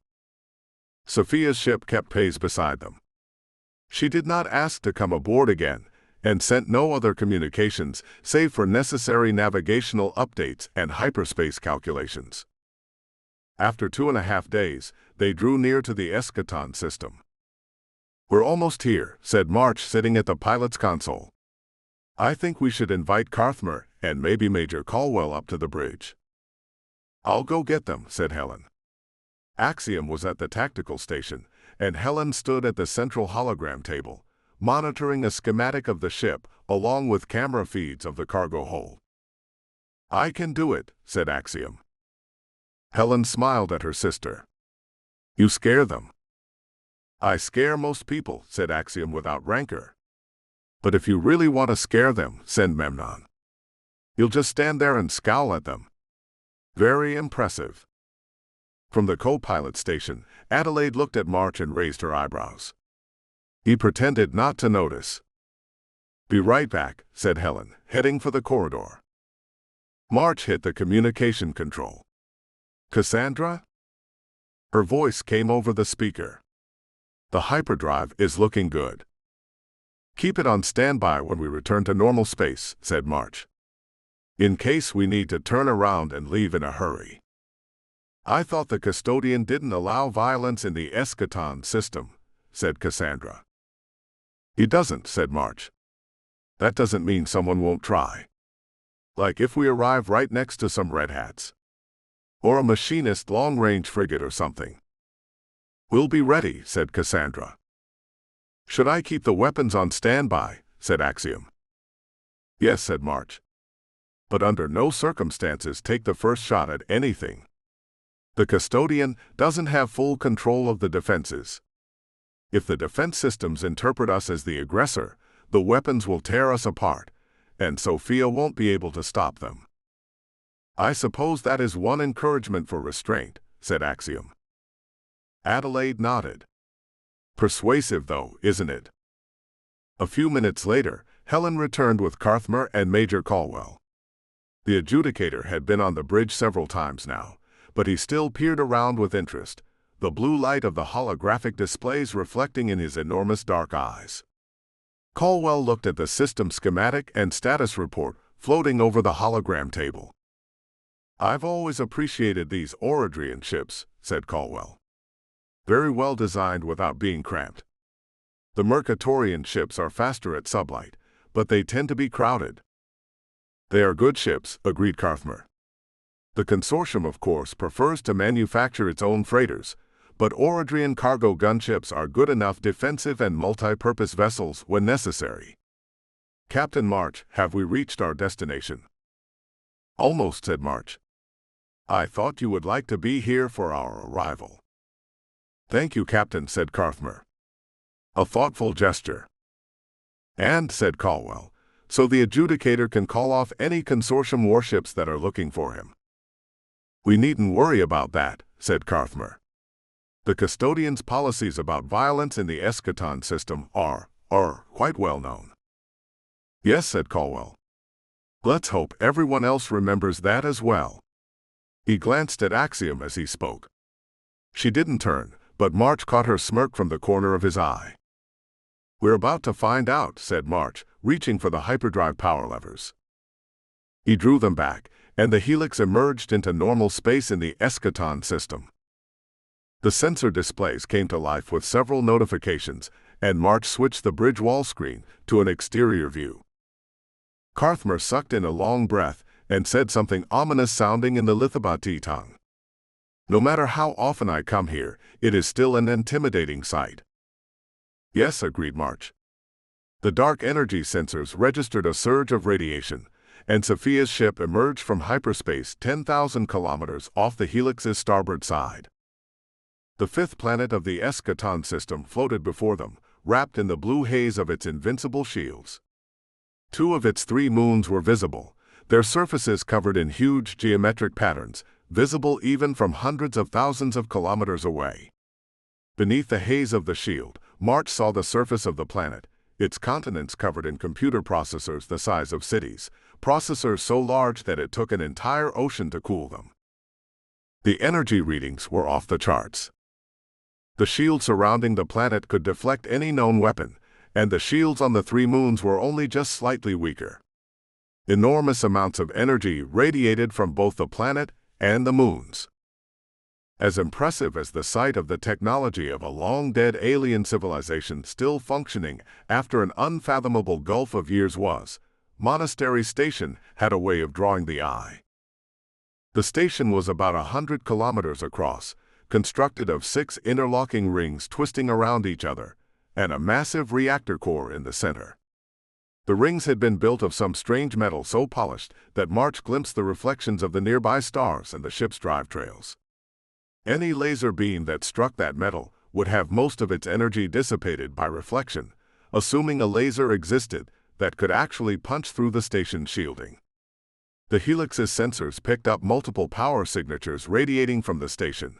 S1: Sophia's ship kept pace beside them. She did not ask to come aboard again, and sent no other communications save for necessary navigational updates and hyperspace calculations. After 2.5 days, they drew near to the Eschaton system. "We're almost here," said March, sitting at the pilot's console. "I think we should invite Carthmer and maybe Major Caldwell up to the bridge." "I'll go get them," said Helen. Axiom was at the tactical station, and Helen stood at the central hologram table, monitoring a schematic of the ship along with camera feeds of the cargo hold. "I can do it," said Axiom. Helen smiled at her sister. "You scare them." "I scare most people," said Axiom without rancor. "But if you really want to scare them, send Memnon. You'll just stand there and scowl at them." "Very impressive." From the co-pilot station, Adelaide looked at March and raised her eyebrows. He pretended not to notice. "Be right back," said Helen, heading for the corridor. March hit the communication control. "Cassandra?" Her voice came over the speaker. "The hyperdrive is looking good. Keep it on standby when we return to normal space," said March. "In case we need to turn around and leave in a hurry." "I thought the custodian didn't allow violence in the Eschaton system," said Cassandra. "He doesn't," said March. "That doesn't mean someone won't try. Like if we arrive right next to some red hats. Or a machinist long-range frigate or something." "We'll be ready," said Cassandra. "Should I keep the weapons on standby?" said Axiom. "Yes," said March. "But under no circumstances take the first shot at anything. The custodian doesn't have full control of the defenses. If the defense systems interpret us as the aggressor, the weapons will tear us apart, and Sophia won't be able to stop them." "I suppose that is one encouragement for restraint," said Axiom. Adelaide nodded. "Persuasive, though, isn't it?" A few minutes later, Helen returned with Carthmer and Major Caldwell. The adjudicator had been on the bridge several times now, but he still peered around with interest, the blue light of the holographic displays reflecting in his enormous dark eyes. Caldwell looked at the system schematic and status report floating over the hologram table. "I've always appreciated these Orodrian ships," said Caldwell. "Very well designed without being cramped. The Mercatorian ships are faster at sublight, but they tend to be crowded." "They are good ships," agreed Carthmer. "The consortium, of course, prefers to manufacture its own freighters, but Orodrian cargo gunships are good enough defensive and multi-purpose vessels when necessary." "Captain March, have we reached our destination?" "Almost," said March. "I thought you would like to be here for our arrival." "Thank you, Captain," said Carthmer. A thoughtful gesture. "And," said Caldwell, "so the adjudicator can call off any consortium warships that are looking for him." "We needn't worry about that," said Carthmer. "The custodian's policies about violence in the Eschaton system are quite well known." "Yes," said Caldwell. "Let's hope everyone else remembers that as well." He glanced at Axiom as he spoke. She didn't turn, but March caught her smirk from the corner of his eye. "We're about to find out," said March, reaching for the hyperdrive power levers. He drew them back, and the helix emerged into normal space in the eschaton system. The sensor displays came to life with several notifications, and March switched the bridge wall screen to an exterior view. Carthmer sucked in a long breath and said something ominous sounding in the Lithabati tongue. "No matter how often I come here, it is still an intimidating sight." "Yes," agreed March. The dark energy sensors registered a surge of radiation, and Sophia's ship emerged from hyperspace 10,000 kilometers off the helix's starboard side. The fifth planet of the eschaton system floated before them, wrapped in the blue haze of its invincible shields. 2 of its 3 moons were visible, their surfaces covered in huge geometric patterns, visible even from hundreds of thousands of kilometers away. Beneath the haze of the shield, March saw the surface of the planet, its continents covered in computer processors the size of cities, processors so large that it took an entire ocean to cool them. The energy readings were off the charts. The shield surrounding the planet could deflect any known weapon, and the shields on the 3 moons were only just slightly weaker. Enormous amounts of energy radiated from both the planet and the moons. As impressive as the sight of the technology of a long-dead alien civilization still functioning after an unfathomable gulf of years was, Monastery Station had a way of drawing the eye. The station was about 100 kilometers across, constructed of 6 interlocking rings twisting around each other, and a massive reactor core in the center. The rings had been built of some strange metal so polished that March glimpsed the reflections of the nearby stars and the ship's drive trails. Any laser beam that struck that metal would have most of its energy dissipated by reflection, assuming a laser existed that could actually punch through the station's shielding. The helix's sensors picked up multiple power signatures radiating from the station,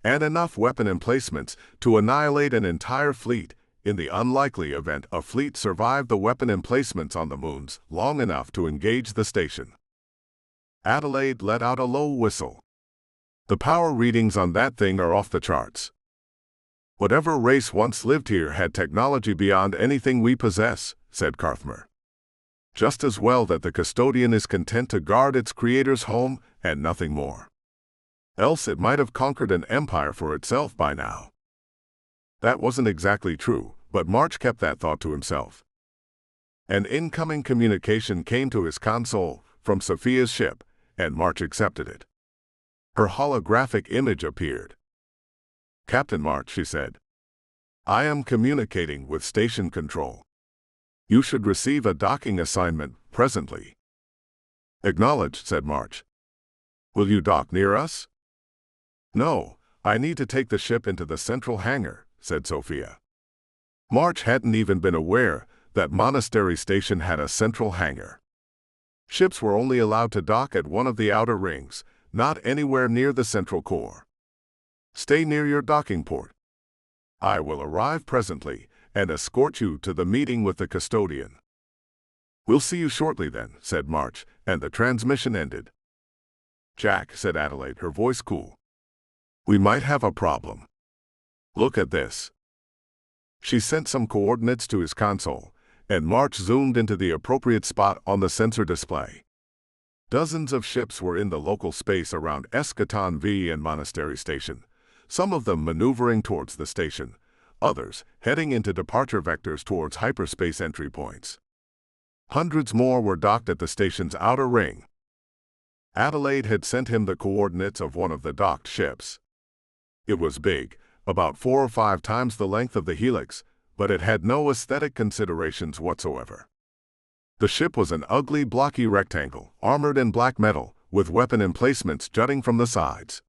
S1: and enough weapon emplacements to annihilate an entire fleet in the unlikely event a fleet survived the weapon emplacements on the moons long enough to engage the station. Adelaide let out a low whistle. "The power readings on that thing are off the charts. Whatever race once lived here had technology beyond anything we possess," said Carthmer. "Just as well that the custodian is content to guard its creator's home and nothing more. Else it might have conquered an empire for itself by now." That wasn't exactly true, but March kept that thought to himself. An incoming communication came to his console from Sophia's ship, and March accepted it. Her holographic image appeared. "Captain March," she said, "I am communicating with station control. You should receive a docking assignment presently." "Acknowledged," said March. "Will you dock near us?" "No, I need to take the ship into the central hangar," said Sophia. March hadn't even been aware that Monastery Station had a central hangar. Ships were only allowed to dock at one of the outer rings, not anywhere near the central core. "Stay near your docking port. I will arrive presently and escort you to the meeting with the custodian." "We'll see you shortly then," said March, and the transmission ended. "Jack," said Adelaide, her voice cool, "we might have a problem. Look at this." She sent some coordinates to his console, and March zoomed into the appropriate spot on the sensor display. Dozens of ships were in the local space around Eschaton V and Monastery Station, some of them maneuvering towards the station, others heading into departure vectors towards hyperspace entry points. Hundreds more were docked at the station's outer ring. Adelaide had sent him the coordinates of one of the docked ships. It was big, about 4 or 5 times the length of the helix, but it had no aesthetic considerations whatsoever. The ship was an ugly, blocky rectangle, armored in black metal, with weapon emplacements jutting from the sides.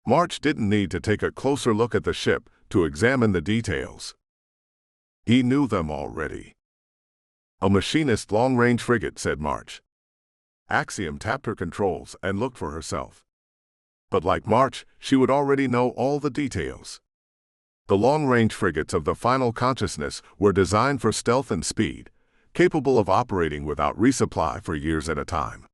S1: March didn't need to take a closer look at the ship to examine the details. He knew them already. "A machinist long-range frigate," said March. Axiom tapped her controls and looked for herself. But like March, she would already know all the details. The long-range frigates of the Final Consciousness were designed for stealth and speed, capable of operating without resupply for years at a time.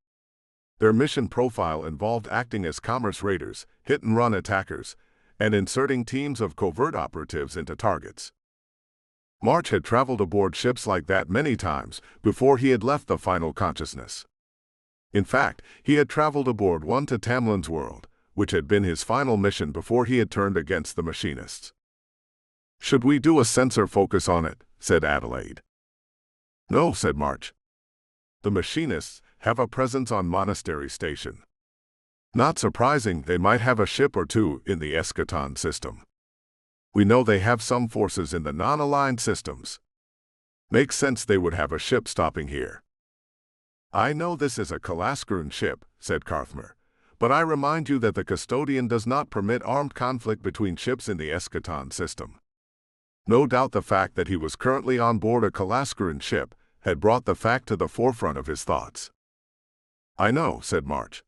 S1: Their mission profile involved acting as commerce raiders, hit-and-run attackers, and inserting teams of covert operatives into targets. March had traveled aboard ships like that many times before he had left the final consciousness. In fact, he had traveled aboard one to Tamlin's world, which had been his final mission before he had turned against the machinists. "Should we do a sensor focus on it?" said Adelaide. "No," said March. "The machinists have a presence on Monastery Station. Not surprising, they might have a ship or two in the Eschaton system. We know they have some forces in the non-aligned systems. Makes sense they would have a ship stopping here." "I know this is a Kalaskran ship," said Carthmer, "but I remind you that the custodian does not permit armed conflict between ships in the Eschaton system." No doubt the fact that he was currently on board a Kalaskran ship had brought the fact to the forefront of his thoughts. "I know," said March.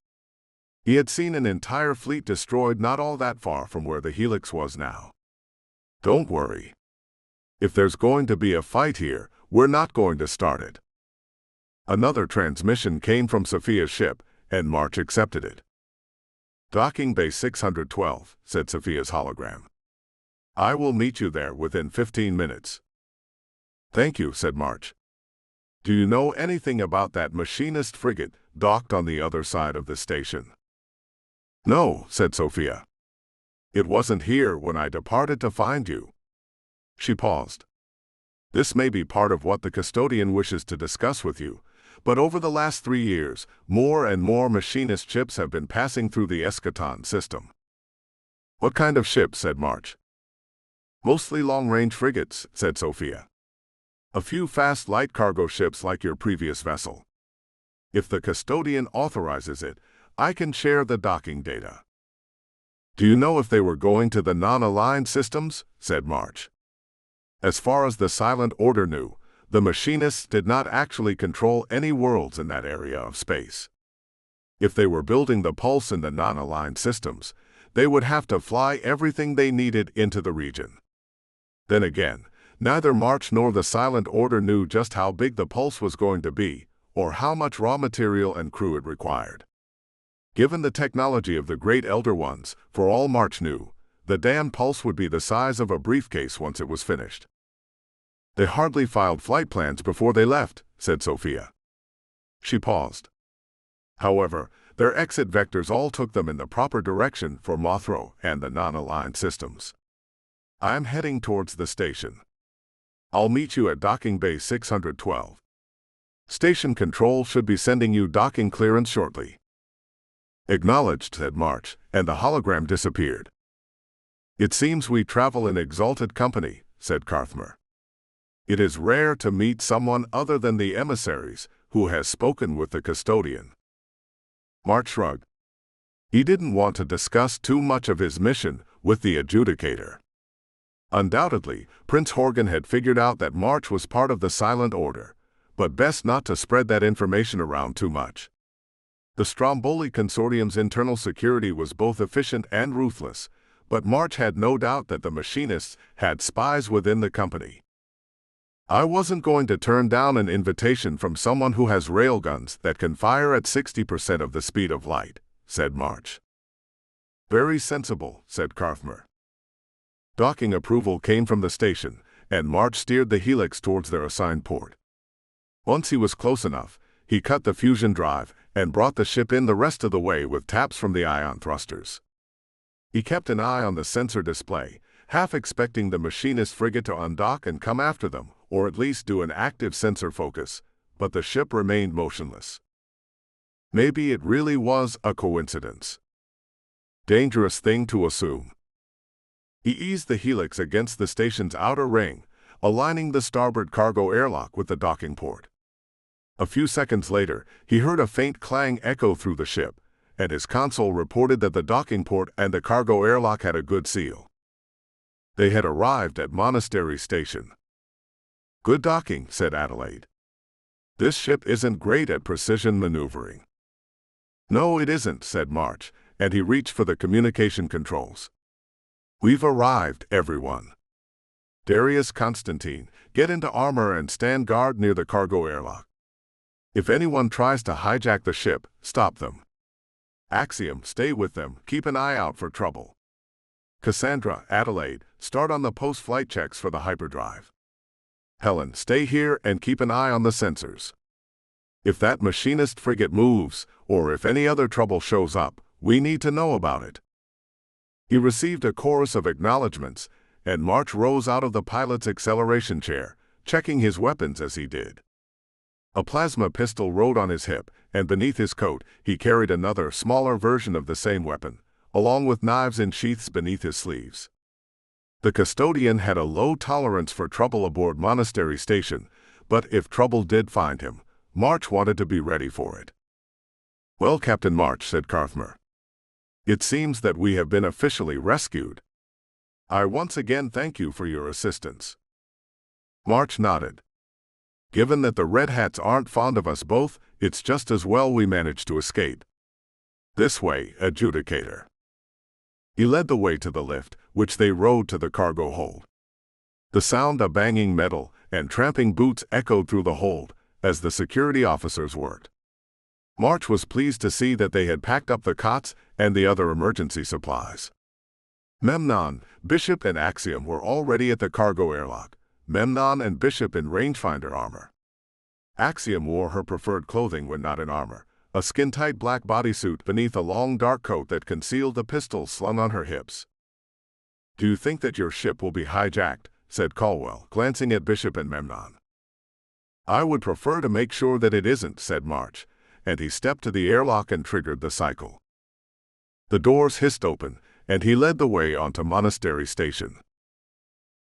S1: He had seen an entire fleet destroyed not all that far from where the Helix was now. "Don't worry. If there's going to be a fight here, we're not going to start it." Another transmission came from Sophia's ship, and March accepted it. "Docking Bay 612, said Sophia's hologram. "I will meet you there within 15 minutes. "Thank you," said March. "Do you know anything about that machinist frigate docked on the other side of the station?" "No," said Sophia. "It wasn't here when I departed to find you." She paused. "This may be part of what the custodian wishes to discuss with you, but over the last 3 years, more and more machinist ships have been passing through the Eschaton system." "What kind of ships?" said March. "Mostly long-range frigates," said Sophia. "A few fast light cargo ships like your previous vessel. If the custodian authorizes it, I can share the docking data." "Do you know if they were going to the non-aligned systems?" said March. As far as the Silent Order knew, the machinists did not actually control any worlds in that area of space. If they were building the Pulse in the non-aligned systems, they would have to fly everything they needed into the region. Then again, neither March nor the Silent Order knew just how big the Pulse was going to be, or how much raw material and crew it required. Given the technology of the Great Elder Ones, for all March knew, the damned Pulse would be the size of a briefcase once it was finished. "They hardly filed flight plans before they left," said Sophia. She paused. "However, their exit vectors all took them in the proper direction for Mothro and the non-aligned systems. I'm heading towards the station. I'll meet you at Docking Bay 612. Station Control should be sending you docking clearance shortly." "Acknowledged," said March, and the hologram disappeared. "It seems we travel in exalted company," said Carthmer. "It is rare to meet someone other than the emissaries who has spoken with the custodian." March shrugged. He didn't want to discuss too much of his mission with the adjudicator. Undoubtedly, Prince Horgan had figured out that March was part of the Silent Order, but best not to spread that information around too much. The Stromboli Consortium's internal security was both efficient and ruthless, but March had no doubt that the machinists had spies within the company. "I wasn't going to turn down an invitation from someone who has railguns that can fire at 60% of the speed of light," said March. "Very sensible," said Carthmer. Docking approval came from the station, and March steered the Helix towards their assigned port. Once he was close enough, he cut the fusion drive and brought the ship in the rest of the way with taps from the ion thrusters. He kept an eye on the sensor display, half expecting the machinist frigate to undock and come after them, or at least do an active sensor focus, but the ship remained motionless. Maybe it really was a coincidence. Dangerous thing to assume. He eased the Helix against the station's outer ring, aligning the starboard cargo airlock with the docking port. A few seconds later, he heard a faint clang echo through the ship, and his console reported that the docking port and the cargo airlock had a good seal. They had arrived at Monastery Station. "Good docking," said Adelaide. "This ship isn't great at precision maneuvering." "No, it isn't," said March, and he reached for the communication controls. "We've arrived, everyone. Darius Constantine, get into armor and stand guard near the cargo airlock. If anyone tries to hijack the ship, stop them. Axiom, stay with them, keep an eye out for trouble." Cassandra, Adelaide, start on the post-flight checks for the hyperdrive. Helen, stay here and keep an eye on the sensors. If that machinist frigate moves, or if any other trouble shows up, we need to know about it. He received a chorus of acknowledgments, and March rose out of the pilot's acceleration chair, checking his weapons as he did. A plasma pistol rode on his hip, and beneath his coat, he carried another, smaller version of the same weapon, along with knives in sheaths beneath his sleeves. The custodian had a low tolerance for trouble aboard Monastery Station, but if trouble did find him, March wanted to be ready for it. "Well, Captain March," said Carthmer. "It seems that we have been officially rescued. I once again thank you for your assistance." March nodded. "Given that the Red Hats aren't fond of us both, it's just as well we managed to escape. This way, adjudicator." He led the way to the lift, which they rode to the cargo hold. The sound of banging metal and tramping boots echoed through the hold as the security officers worked. March was pleased to see that they had packed up the cots and the other emergency supplies. Memnon, Bishop, and Axiom were already at the cargo airlock, Memnon and Bishop in rangefinder armor. Axiom wore her preferred clothing when not in armor, a skin-tight black bodysuit beneath a long dark coat that concealed the pistol slung on her hips. "Do you think that your ship will be hijacked?" said Caldwell, glancing at Bishop and Memnon. "I would prefer to make sure that it isn't," said March, and he stepped to the airlock and triggered the cycle. The doors hissed open, and he led the way onto Monastery Station.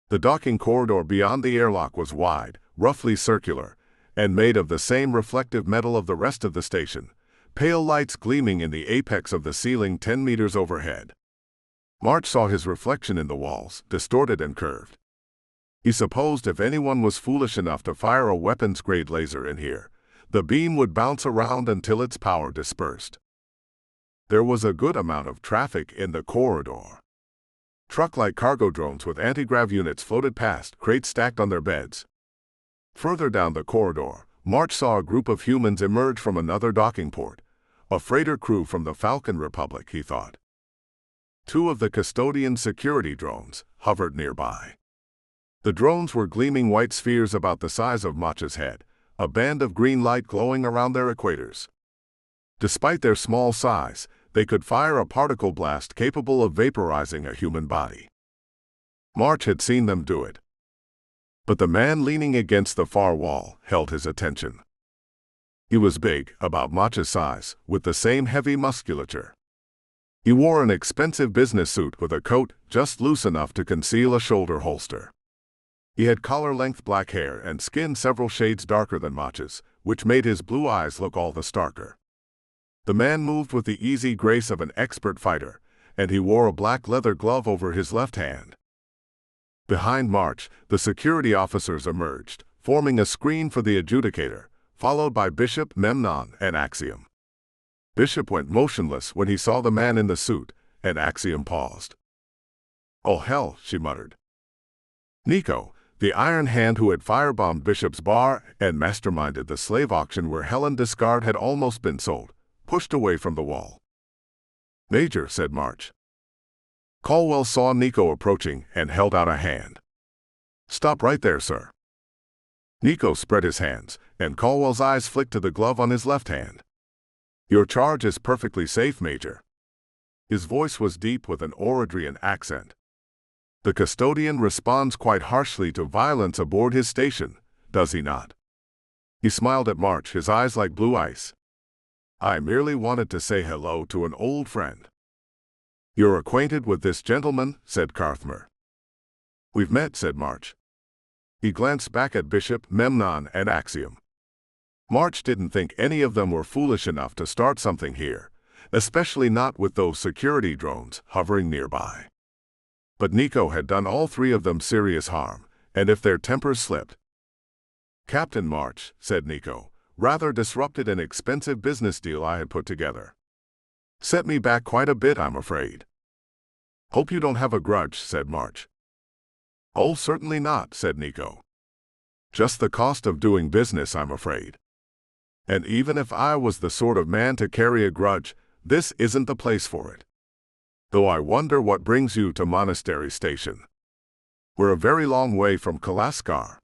S1: The docking corridor beyond the airlock was wide, roughly circular, and made of the same reflective metal of the rest of the station, pale lights gleaming in the apex of the ceiling 10 meters overhead. March saw his reflection in the walls, distorted and curved. He supposed if anyone was foolish enough to fire a weapons-grade laser in here, the beam would bounce around until its power dispersed. There was a good amount of traffic in the corridor. Truck-like cargo drones with anti-grav units floated past, crates stacked on their beds. Further down the corridor, March saw a group of humans emerge from another docking port, a freighter crew from the Falcon Republic, he thought. Two of the custodian's security drones hovered nearby. The drones were gleaming white spheres about the size of March's head, a band of green light glowing around their equators. Despite their small size, they could fire a particle blast capable of vaporizing a human body. March had seen them do it. But the man leaning against the far wall held his attention. He was big, about March's size, with the same heavy musculature. He wore an expensive business suit with a coat just loose enough to conceal a shoulder holster. He had collar-length black hair and skin several shades darker than March's, which made his blue eyes look all the starker. The man moved with the easy grace of an expert fighter, and he wore a black leather glove over his left hand. Behind March, the security officers emerged, forming a screen for the adjudicator, followed by Bishop, Memnon, and Axiom. Bishop went motionless when he saw the man in the suit, and Axiom paused. "Oh hell," she muttered. Nico, the Iron Hand who had firebombed Bishop's bar and masterminded the slave auction where Helen Discard had almost been sold, pushed away from the wall. "Major," said March. Caldwell saw Nico approaching and held out a hand. "Stop right there, sir." Nico spread his hands, and Caldwell's eyes flicked to the glove on his left hand. "Your charge is perfectly safe, Major." His voice was deep with an Orodrian accent. "The custodian responds quite harshly to violence aboard his station, does he not?" He smiled at March, his eyes like blue ice. "I merely wanted to say hello to an old friend." "You're acquainted with this gentleman?" said Carthmer. "We've met," said March. He glanced back at Bishop, Memnon, and Axiom. March didn't think any of them were foolish enough to start something here, especially not with those security drones hovering nearby. But Nico had done all three of them serious harm, and if their tempers slipped... "Captain March," said Nico, "rather disrupted an expensive business deal I had put together. Set me back quite a bit, I'm afraid." "Hope you don't have a grudge," said March. "Oh, certainly not," said Nico. "Just the cost of doing business, I'm afraid. And even if I was the sort of man to carry a grudge, this isn't the place for it." Though I wonder what brings you to Monastery Station. We're a very long way from Kalaskar.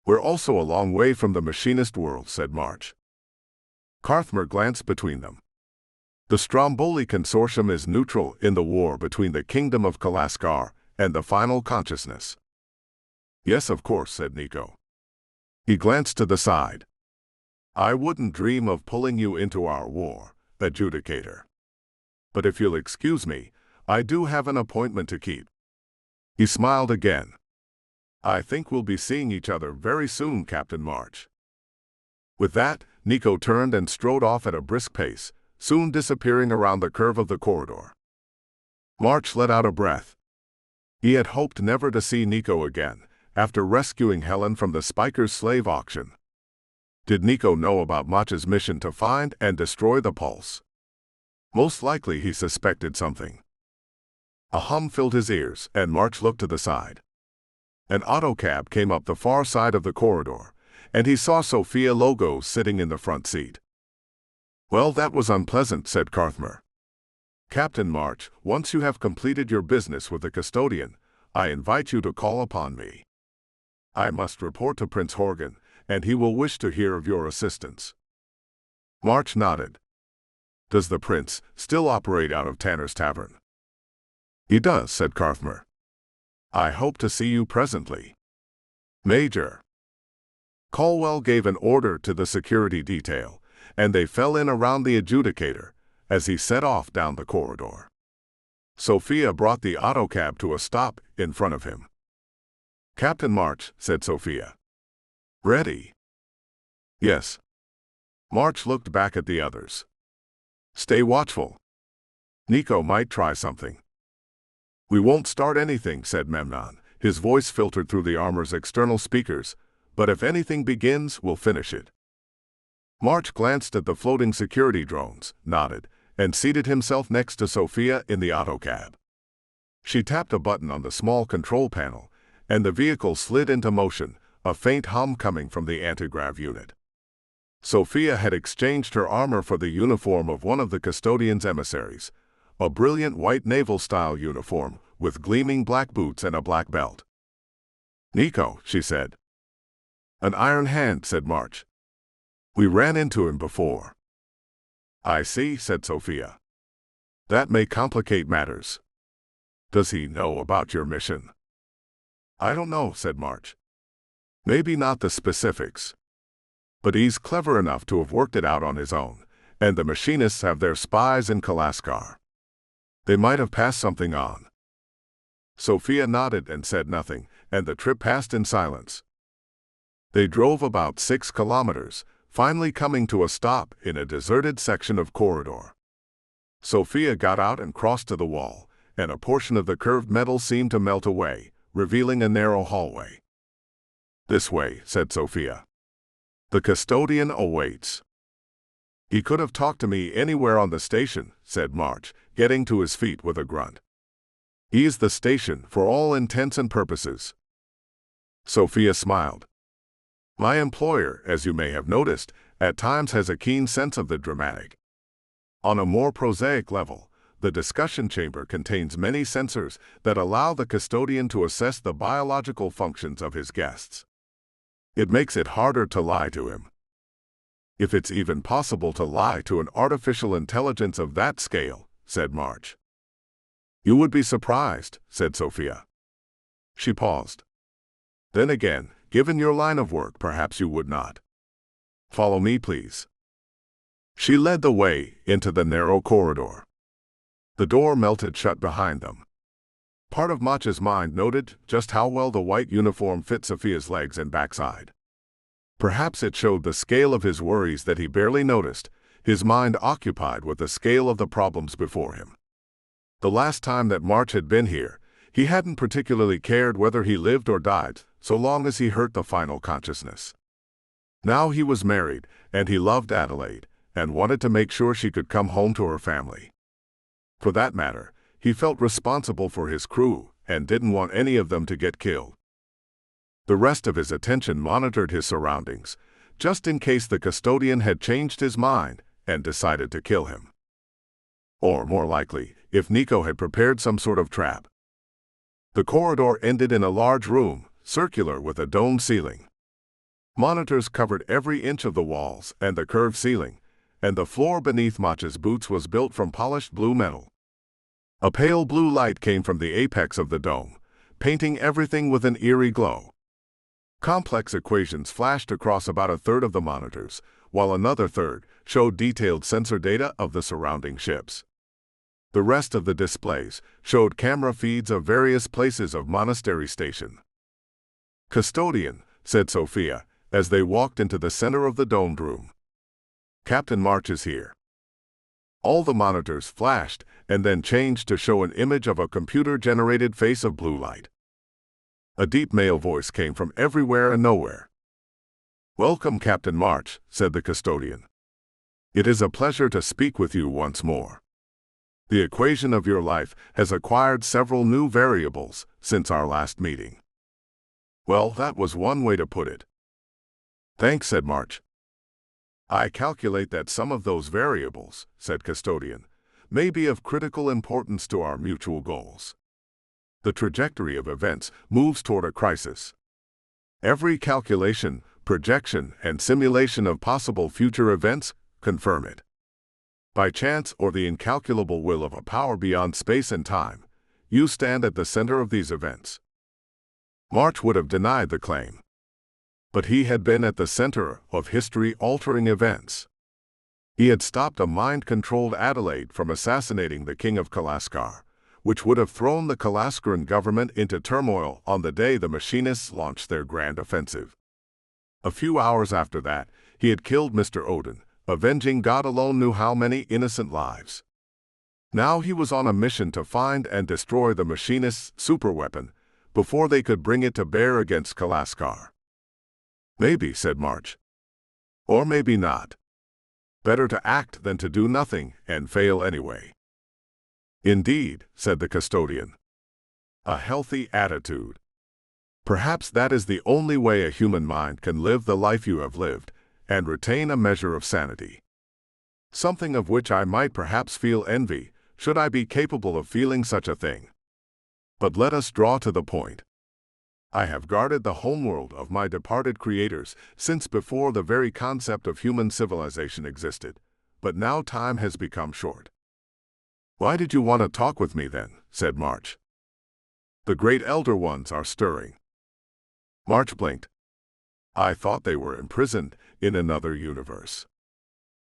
S1: We're also a long way from the machinist world, said March. Carthmer glanced between them. The Stromboli Consortium is neutral in the war between the Kingdom of Kalaskar and the Final Consciousness. Yes, of course, said Nico. He glanced to the side. I wouldn't dream of pulling you into our war, adjudicator. But if you'll excuse me, I do have an appointment to keep. He smiled again. I think we'll be seeing each other very soon, Captain March. With that, Nico turned and strode off at a brisk pace, soon disappearing around the curve of the corridor. March let out a breath. He had hoped never to see Nico again, after rescuing Helen from the Spiker's slave auction. Did Nico know about March's mission to find and destroy the pulse? Most likely he suspected something. A hum filled his ears, and March looked to the side. An autocab came up the far side of the corridor, and he saw Sophia Logo sitting in the front seat. Well, that was unpleasant, said Carthmer. Captain March, once you have completed your business with the custodian, I invite you to call upon me. I must report to Prince Horgan, and he will wish to hear of your assistance. March nodded. Does the prince still operate out of Tanner's Tavern? He does, said Carthmer. I hope to see you presently. Major. Caldwell gave an order to the security detail, and they fell in around the adjudicator as he set off down the corridor. Sophia brought the autocab to a stop in front of him. Captain March, said Sophia. Ready? Yes. March looked back at the others. Stay watchful. Nico might try something. We won't start anything, said Memnon. His voice filtered through the armor's external speakers, but if anything begins, we'll finish it. March glanced at the floating security drones, nodded, and seated himself next to Sophia in the autocab. She tapped a button on the small control panel, and the vehicle slid into motion, a faint hum coming from the antigrav unit. Sophia had exchanged her armor for the uniform of one of the custodian's emissaries, a brilliant white naval-style uniform with gleaming black boots and a black belt. Nico, she said. An iron hand, said March. We ran into him before. I see, said Sophia. That may complicate matters. Does he know about your mission? I don't know, said March. Maybe not the specifics. But he's clever enough to have worked it out on his own, and the machinists have their spies in Kalaskar. They might have passed something on. Sophia nodded and said nothing, and the trip passed in silence. They drove about 6 kilometers, finally coming to a stop in a deserted section of corridor. Sophia got out and crossed to the wall, and a portion of the curved metal seemed to melt away, revealing a narrow hallway. This way, said Sophia. The custodian awaits. He could have talked to me anywhere on the station, said March, getting to his feet with a grunt. He is the station for all intents and purposes. Sophia smiled. My employer, as you may have noticed, at times has a keen sense of the dramatic. On a more prosaic level, the discussion chamber contains many sensors that allow the custodian to assess the biological functions of his guests. It makes it harder to lie to him. If it's even possible to lie to an artificial intelligence of that scale, said March. You would be surprised, said Sophia. She paused. Then again, given your line of work, perhaps you would not. Follow me, please. She led the way into the narrow corridor. The door melted shut behind them. Part of March's mind noted just how well the white uniform fit Sophia's legs and backside. Perhaps it showed the scale of his worries that he barely noticed, his mind occupied with the scale of the problems before him. The last time that March had been here, he hadn't particularly cared whether he lived or died, so long as he hurt the final consciousness. Now he was married, and he loved Adelaide, and wanted to make sure she could come home to her family. For that matter, he felt responsible for his crew, and didn't want any of them to get killed. The rest of his attention monitored his surroundings, just in case the custodian had changed his mind and decided to kill him. Or, more likely, if Nico had prepared some sort of trap. The corridor ended in a large room, circular with a domed ceiling. Monitors covered every inch of the walls and the curved ceiling, and the floor beneath Mach's boots was built from polished blue metal. A pale blue light came from the apex of the dome, painting everything with an eerie glow. Complex equations flashed across about a third of the monitors, while another third showed detailed sensor data of the surrounding ships. The rest of the displays showed camera feeds of various places of Monastery Station. "Custodian," said Sophia, as they walked into the center of the domed room. "Captain March is here." All the monitors flashed and then changed to show an image of a computer-generated face of blue light. A deep male voice came from everywhere and nowhere. "Welcome, Captain March," said the custodian. "It is a pleasure to speak with you once more. The equation of your life has acquired several new variables since our last meeting." "Well, that was one way to put it." "Thanks," said March. "I calculate that some of those variables," said Custodian, "may be of critical importance to our mutual goals. The trajectory of events moves toward a crisis. Every calculation, projection, and simulation of possible future events confirm it. By chance or the incalculable will of a power beyond space and time, you stand at the center of these events." March would have denied the claim. But he had been at the center of history-altering events. He had stopped a mind-controlled Adelaide from assassinating the King of Kalaskar, which would have thrown the Kalaskaran government into turmoil on the day the machinists launched their grand offensive. A few hours after that, he had killed Mr. Odin, avenging God alone knew how many innocent lives. Now he was on a mission to find and destroy the machinists' superweapon before they could bring it to bear against Kalaskar. "Maybe," said March. "Or maybe not. Better to act than to do nothing and fail anyway." "Indeed," said the custodian. "A healthy attitude. Perhaps that is the only way a human mind can live the life you have lived and retain a measure of sanity. Something of which I might perhaps feel envy, should I be capable of feeling such a thing. But let us draw to the point. I have guarded the homeworld of my departed creators since before the very concept of human civilization existed, but now time has become short." "Why did you want to talk with me then?" said March. "The great elder ones are stirring." March blinked. "I thought they were imprisoned in another universe.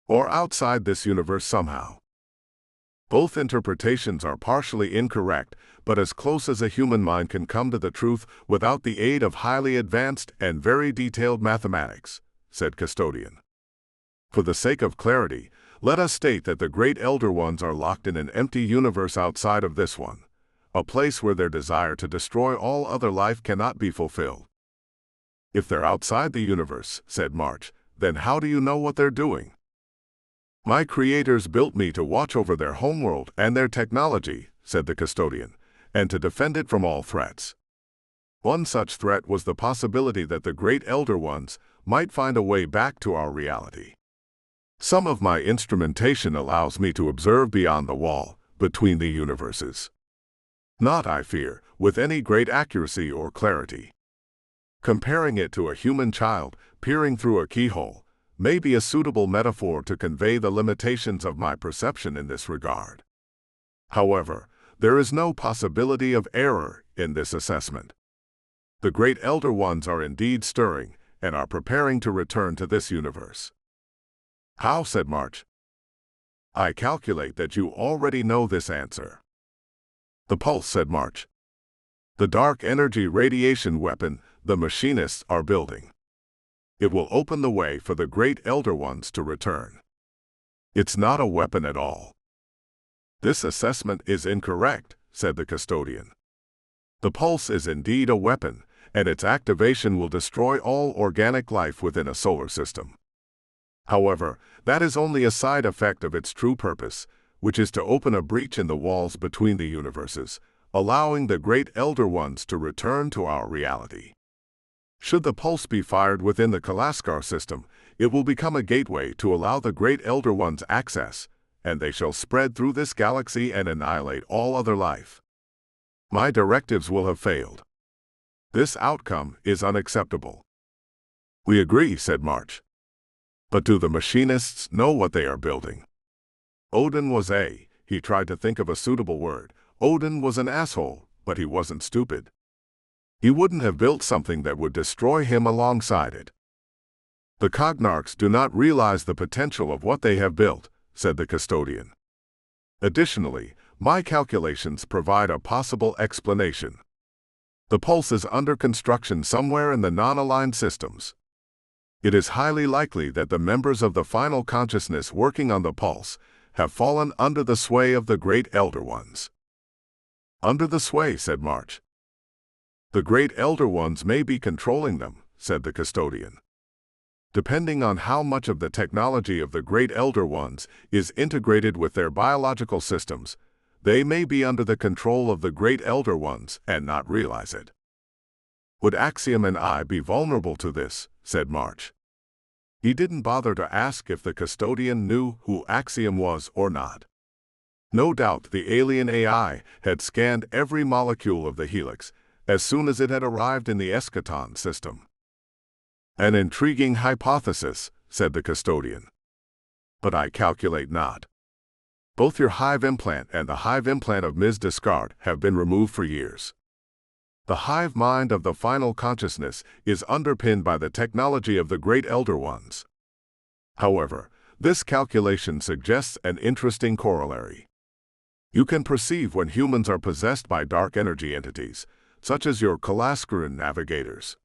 S1: Or outside this universe somehow." Both interpretations are partially incorrect, but as close as a human mind can come to the truth without the aid of highly advanced and very detailed mathematics, said Custodian. For the sake of clarity, let us state that the great elder ones are locked in an empty universe outside of this one, a place where their desire to destroy all other life cannot be fulfilled. "If they're outside the universe," said March, "then how do you know what they're doing?" "My creators built me to watch over their homeworld and their technology," said the Custodian, "and to defend it from all threats. One such threat was the possibility that the great elder ones might find a way back to our reality. Some of my instrumentation allows me to observe beyond the wall, between the universes. Not, I fear, with any great accuracy or clarity. Comparing it to a human child peering through a keyhole may be a suitable metaphor to convey the limitations of my perception in this regard. However, there is no possibility of error in this assessment. The great elder ones are indeed stirring and are preparing to return to this universe." "How?" said March. "I calculate that you already know this answer." "The pulse," said March. "The dark energy radiation weapon the machinists are building. It will open the way for the great elder ones to return." "It's not a weapon at all." "This assessment is incorrect," said the Custodian. "The pulse is indeed a weapon, and its activation will destroy all organic life within a solar system. However, that is only a side effect of its true purpose, which is to open a breach in the walls between the universes, allowing the great elder ones to return to our reality. Should the pulse be fired within the Kalaskar system, it will become a gateway to allow the great elder ones access, and they shall spread through this galaxy and annihilate all other life. My directives will have failed. This outcome is unacceptable." "We agree," said March. "But do the machinists know what they are building?" Odin was he tried to think of a suitable word. Odin was an asshole, but he wasn't stupid. He wouldn't have built something that would destroy him alongside it. "The cognarchs do not realize the potential of what they have built," said the custodian. "Additionally, my calculations provide a possible explanation. The pulse is under construction somewhere in the non-aligned systems. It is highly likely that the members of the final consciousness working on the pulse have fallen under the sway of the Great Elder Ones." "Under the sway," said March. "The Great Elder Ones may be controlling them," said the custodian. "Depending on how much of the technology of the Great Elder Ones is integrated with their biological systems, they may be under the control of the Great Elder Ones and not realize it." "Would Axiom and I be vulnerable to this?" said March. He didn't bother to ask if the custodian knew who Axiom was or not. No doubt the alien AI had scanned every molecule of the helix as soon as it had arrived in the eschaton system. "An intriguing hypothesis," said the custodian. "But I calculate not. Both your hive implant and the hive implant of Ms. Discard have been removed for years. The hive mind of the final consciousness is underpinned by the technology of the Great Elder Ones. However, this calculation suggests an interesting corollary. You can perceive when humans are possessed by dark energy entities, such as your Kalaskuran navigators."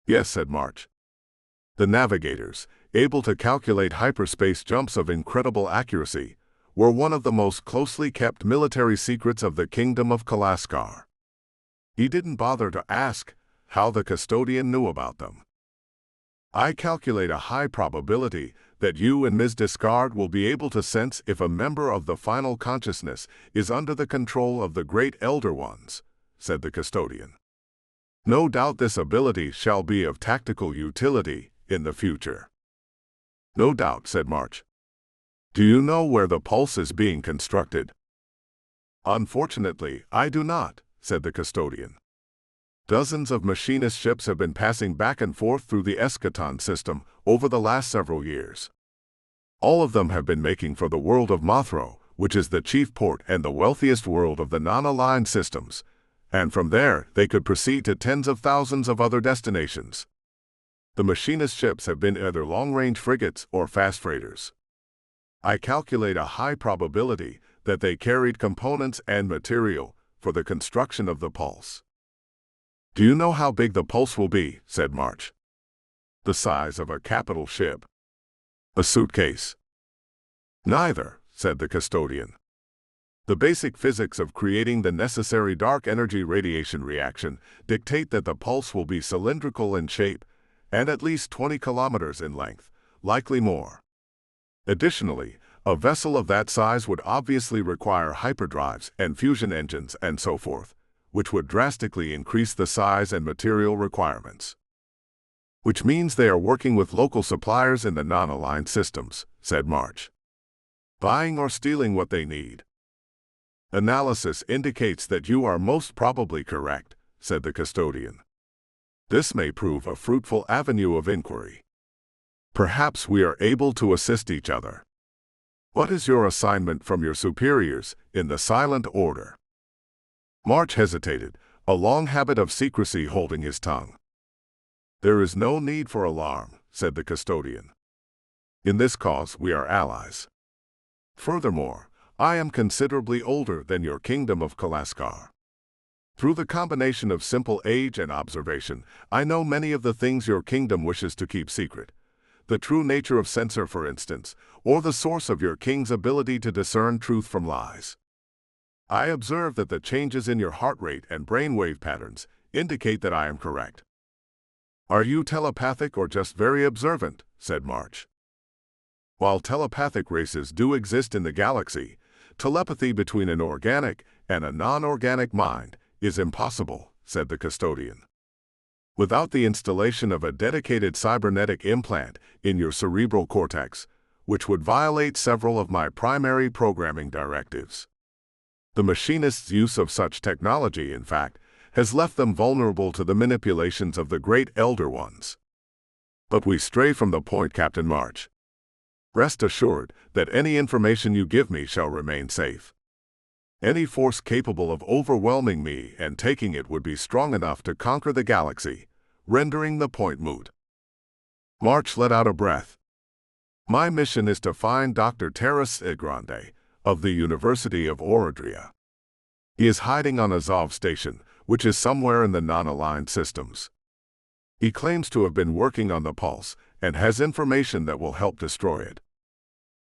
S1: "Yes," said March. "The navigators, able to calculate hyperspace jumps of incredible accuracy, were one of the most closely kept military secrets of the Kingdom of Kalaskar." He didn't bother to ask how the custodian knew about them. "I calculate a high probability that you and Ms. Discard will be able to sense if a member of the final consciousness is under the control of the Great Elder Ones," said the custodian. "No doubt this ability shall be of tactical utility in the future." "No doubt," said March. "Do you know where the pulse is being constructed?" "Unfortunately, I do not," said the custodian. "Dozens of machinist ships have been passing back and forth through the eschaton system over the last several years. All of them have been making for the world of Mothro, which is the chief port and the wealthiest world of the non-aligned systems, and from there they could proceed to tens of thousands of other destinations. The machinist ships have been either long-range frigates or fast freighters. I calculate a high probability that they carried components and material for the construction of the pulse." "Do you know how big the pulse will be?" said March. "The size of a capital ship." "A suitcase?" "Neither," said the custodian. "The basic physics of creating the necessary dark energy radiation reaction dictate that the pulse will be cylindrical in shape and at least 20 kilometers in length, likely more. Additionally, a vessel of that size would obviously require hyperdrives and fusion engines and so forth, which would drastically increase the size and material requirements." "Which means they are working with local suppliers in the non-aligned systems," said March. "Buying or stealing what they need." "Analysis indicates that you are most probably correct," said the custodian. "This may prove a fruitful avenue of inquiry. Perhaps we are able to assist each other. What is your assignment from your superiors in the Silent Order?" March hesitated, a long habit of secrecy holding his tongue. "There is no need for alarm," said the custodian. "In this cause we are allies. Furthermore, I am considerably older than your Kingdom of Kalaskar. Through the combination of simple age and observation, I know many of the things your kingdom wishes to keep secret. The true nature of censor, for instance, or the source of your king's ability to discern truth from lies. I observe that the changes in your heart rate and brainwave patterns indicate that I am correct." "Are you telepathic or just very observant?" said March. "While telepathic races do exist in the galaxy, telepathy between an organic and a non-organic mind is impossible," said the custodian. "Without the installation of a dedicated cybernetic implant in your cerebral cortex, which would violate several of my primary programming directives. The machinists' use of such technology, in fact, has left them vulnerable to the manipulations of the great Elder Ones. But we stray from the point, Captain March. Rest assured that any information you give me shall remain safe. Any force capable of overwhelming me and taking it would be strong enough to conquer the galaxy, rendering the point moot. March let out a breath. My mission is to find Dr. Terras Sigrande of the University of Orodria. He is hiding on Azov Station, which is somewhere in the non-aligned systems. He claims to have been working on the pulse and has information that will help destroy it.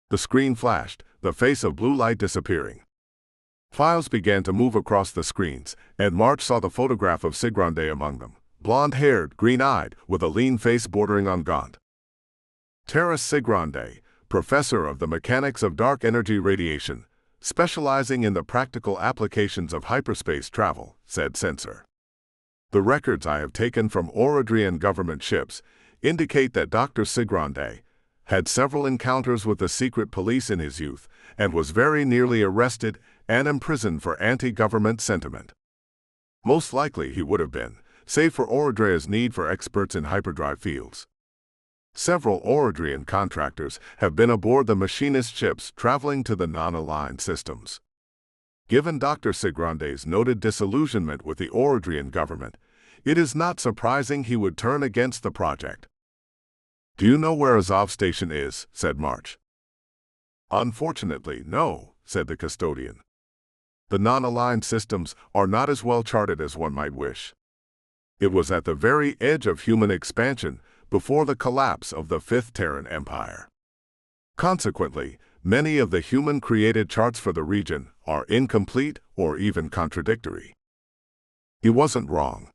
S1: The screen flashed, the face of blue light disappearing. Files began to move across the screens, and March saw the photograph of Sigrande among them, blonde-haired, green-eyed, with a lean face bordering on gaunt. Terras Sigrande, professor of the mechanics of dark energy radiation, specializing in the practical applications of hyperspace travel, said Sensor. The records I have taken from Orodrian government ships indicate that Dr. Sigrande had several encounters with the secret police in his youth and was very nearly arrested and imprisoned for anti-government sentiment. Most likely he would have been, save for Orodria's need for experts in hyperdrive fields. Several Orodrian contractors have been aboard the machinist ships traveling to the non-aligned systems. Given Dr. Sigrande's noted disillusionment with the Orodrian government, it is not surprising he would turn against the project. Do you know where Azov Station is? Said March. Unfortunately, no, said the custodian. The non-aligned systems are not as well charted as one might wish. It was at the very edge of human expansion before the collapse of the Fifth Terran Empire. Consequently, many of the human-created charts for the region are incomplete or even contradictory. He wasn't wrong.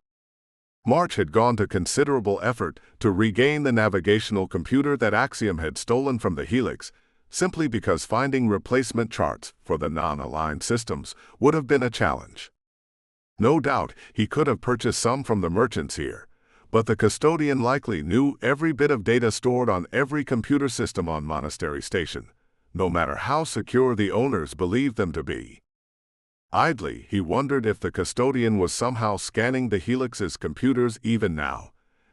S1: March had gone to considerable effort to regain the navigational computer that Axiom had stolen from the Helix, simply because finding replacement charts for the non-aligned systems would have been a challenge. No doubt he could have purchased some from the merchants here, but the custodian likely knew every bit of data stored on every computer system on Monastery Station, no matter how secure the owners believed them to be. Idly, he wondered if the custodian was somehow scanning the Helix's computers even now,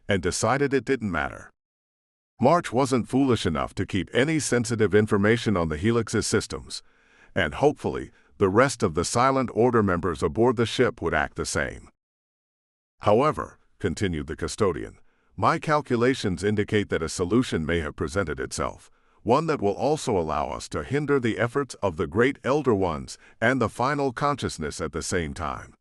S1: and decided it didn't matter. March wasn't foolish enough to keep any sensitive information on the Helix's systems, and hopefully the rest of the Silent Order members aboard the ship would act the same. However, continued the custodian, my calculations indicate that a solution may have presented itself, one that will also allow us to hinder the efforts of the great Elder Ones and the final consciousness at the same time.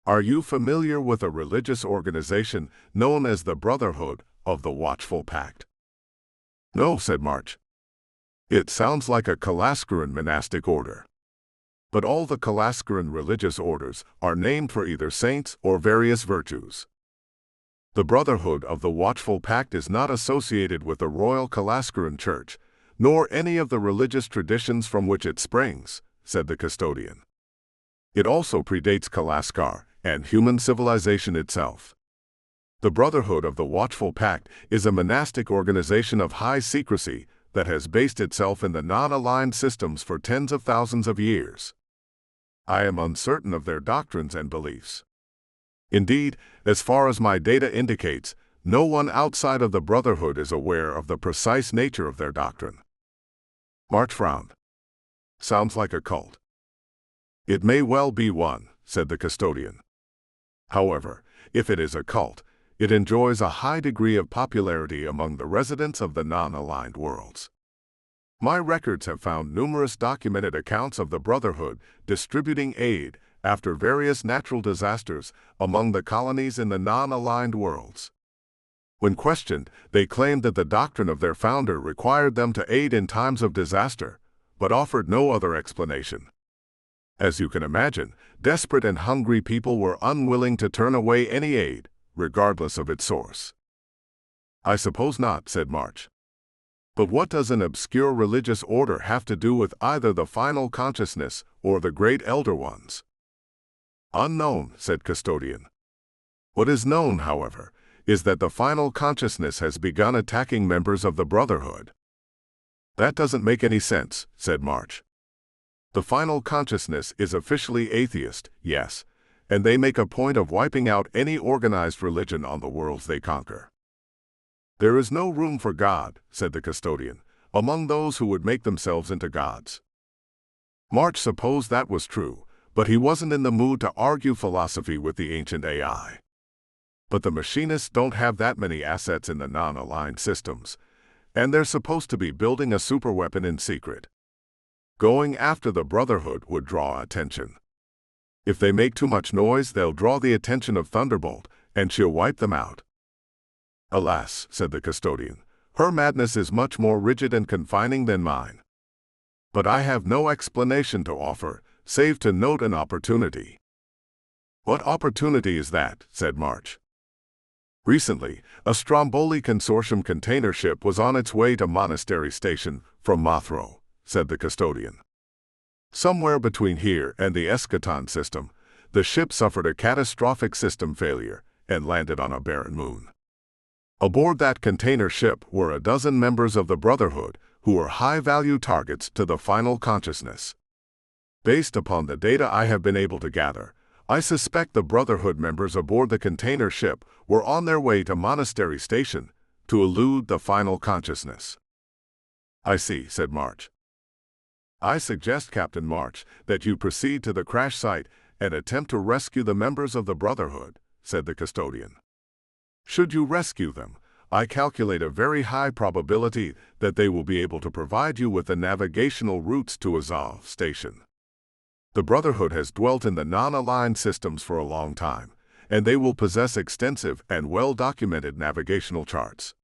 S1: Are you familiar with a religious organization known as the Brotherhood of the Watchful Pact? No, said March. It sounds like a Kalaskaran monastic order. But all the Kalaskaran religious orders are named for either saints or various virtues. The Brotherhood of the Watchful Pact is not associated with the Royal Kalaskaran Church, nor any of the religious traditions from which it springs, said the custodian. It also predates Kalaskar and human civilization itself. The Brotherhood of the Watchful Pact is a monastic organization of high secrecy that has based itself in the non-aligned systems for tens of thousands of years. I am uncertain of their doctrines and beliefs. Indeed, as far as my data indicates, no one outside of the Brotherhood is aware of the precise nature of their doctrine. March frowned. Sounds like a cult. It may well be one, said the custodian. However, if it is a cult, it enjoys a high degree of popularity among the residents of the non-aligned worlds. My records have found numerous documented accounts of the Brotherhood distributing aid after various natural disasters among the colonies in the non-aligned worlds. When questioned, they claimed that the doctrine of their founder required them to aid in times of disaster, but offered no other explanation. As you can imagine, desperate and hungry people were unwilling to turn away any aid, regardless of its source. I suppose not, said March. But what does an obscure religious order have to do with either the final consciousness or the great Elder Ones? Unknown, said Custodian. What is known, however, is that the final consciousness has begun attacking members of the Brotherhood. That doesn't make any sense, said March. The final consciousness is officially atheist, yes, and they make a point of wiping out any organized religion on the worlds they conquer. There is no room for God, said the custodian, among those who would make themselves into gods. March supposed that was true, but he wasn't in the mood to argue philosophy with the ancient AI. But the machinists don't have that many assets in the non-aligned systems, and they're supposed to be building a superweapon in secret. Going after the Brotherhood would draw attention. If they make too much noise, they'll draw the attention of Thunderbolt, and she'll wipe them out. Alas, said the custodian, her madness is much more rigid and confining than mine. But I have no explanation to offer, save to note an opportunity. What opportunity is that? Said March. Recently, a Stromboli Consortium container ship was on its way to Monastery Station from Mothro, said the custodian. Somewhere between here and the Eschaton system, the ship suffered a catastrophic system failure and landed on a barren moon. Aboard that container ship were a dozen members of the Brotherhood who were high-value targets to the final consciousness. Based upon the data I have been able to gather, I suspect the Brotherhood members aboard the container ship were on their way to Monastery Station to elude the final consciousness. I see, said March. I suggest, Captain March, that you proceed to the crash site and attempt to rescue the members of the Brotherhood, said the custodian. Should you rescue them, I calculate a very high probability that they will be able to provide you with the navigational routes to Azov Station. The Brotherhood has dwelt in the non-aligned systems for a long time, and they will possess extensive and well-documented navigational charts.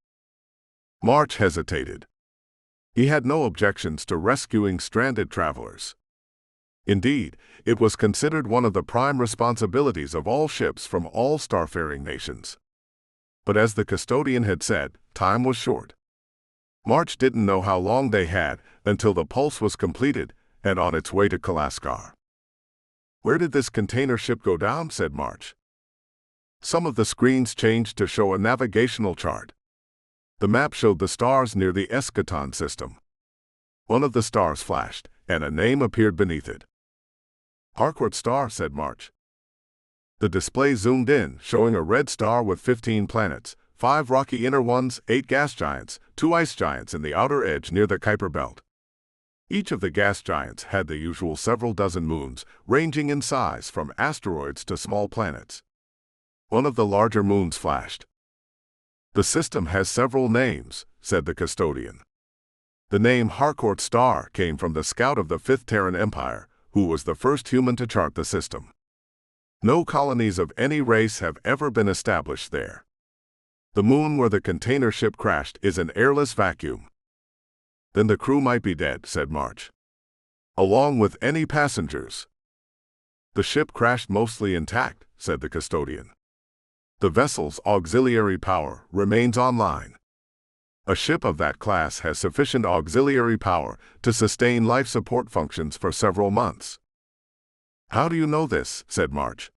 S1: March hesitated. He had no objections to rescuing stranded travelers. Indeed, it was considered one of the prime responsibilities of all ships from all starfaring nations. But as the custodian had said, time was short. March didn't know how long they had until the pulse was completed and on its way to Kalaskar. Where did this container ship go down? Said March. Some of the screens changed to show a navigational chart. The map showed the stars near the Eschaton system. One of the stars flashed, and a name appeared beneath it. Harcourt Star, said March. The display zoomed in, showing a red star with 15 planets, 5 rocky inner ones, 8 gas giants, 2 ice giants in the outer edge near the Kuiper Belt. Each of the gas giants had the usual several dozen moons, ranging in size from asteroids to small planets. One of the larger moons flashed. The system has several names, said the custodian. The name Harcourt Star came from the scout of the 5th Terran Empire, who was the first human to chart the system. No colonies of any race have ever been established there. The moon where the container ship crashed is an airless vacuum. Then the crew might be dead, said March. Along with any passengers. The ship crashed mostly intact, said the custodian. The vessel's auxiliary power remains online. A ship of that class has sufficient auxiliary power to sustain life support functions for several months. How do you know this? Said March.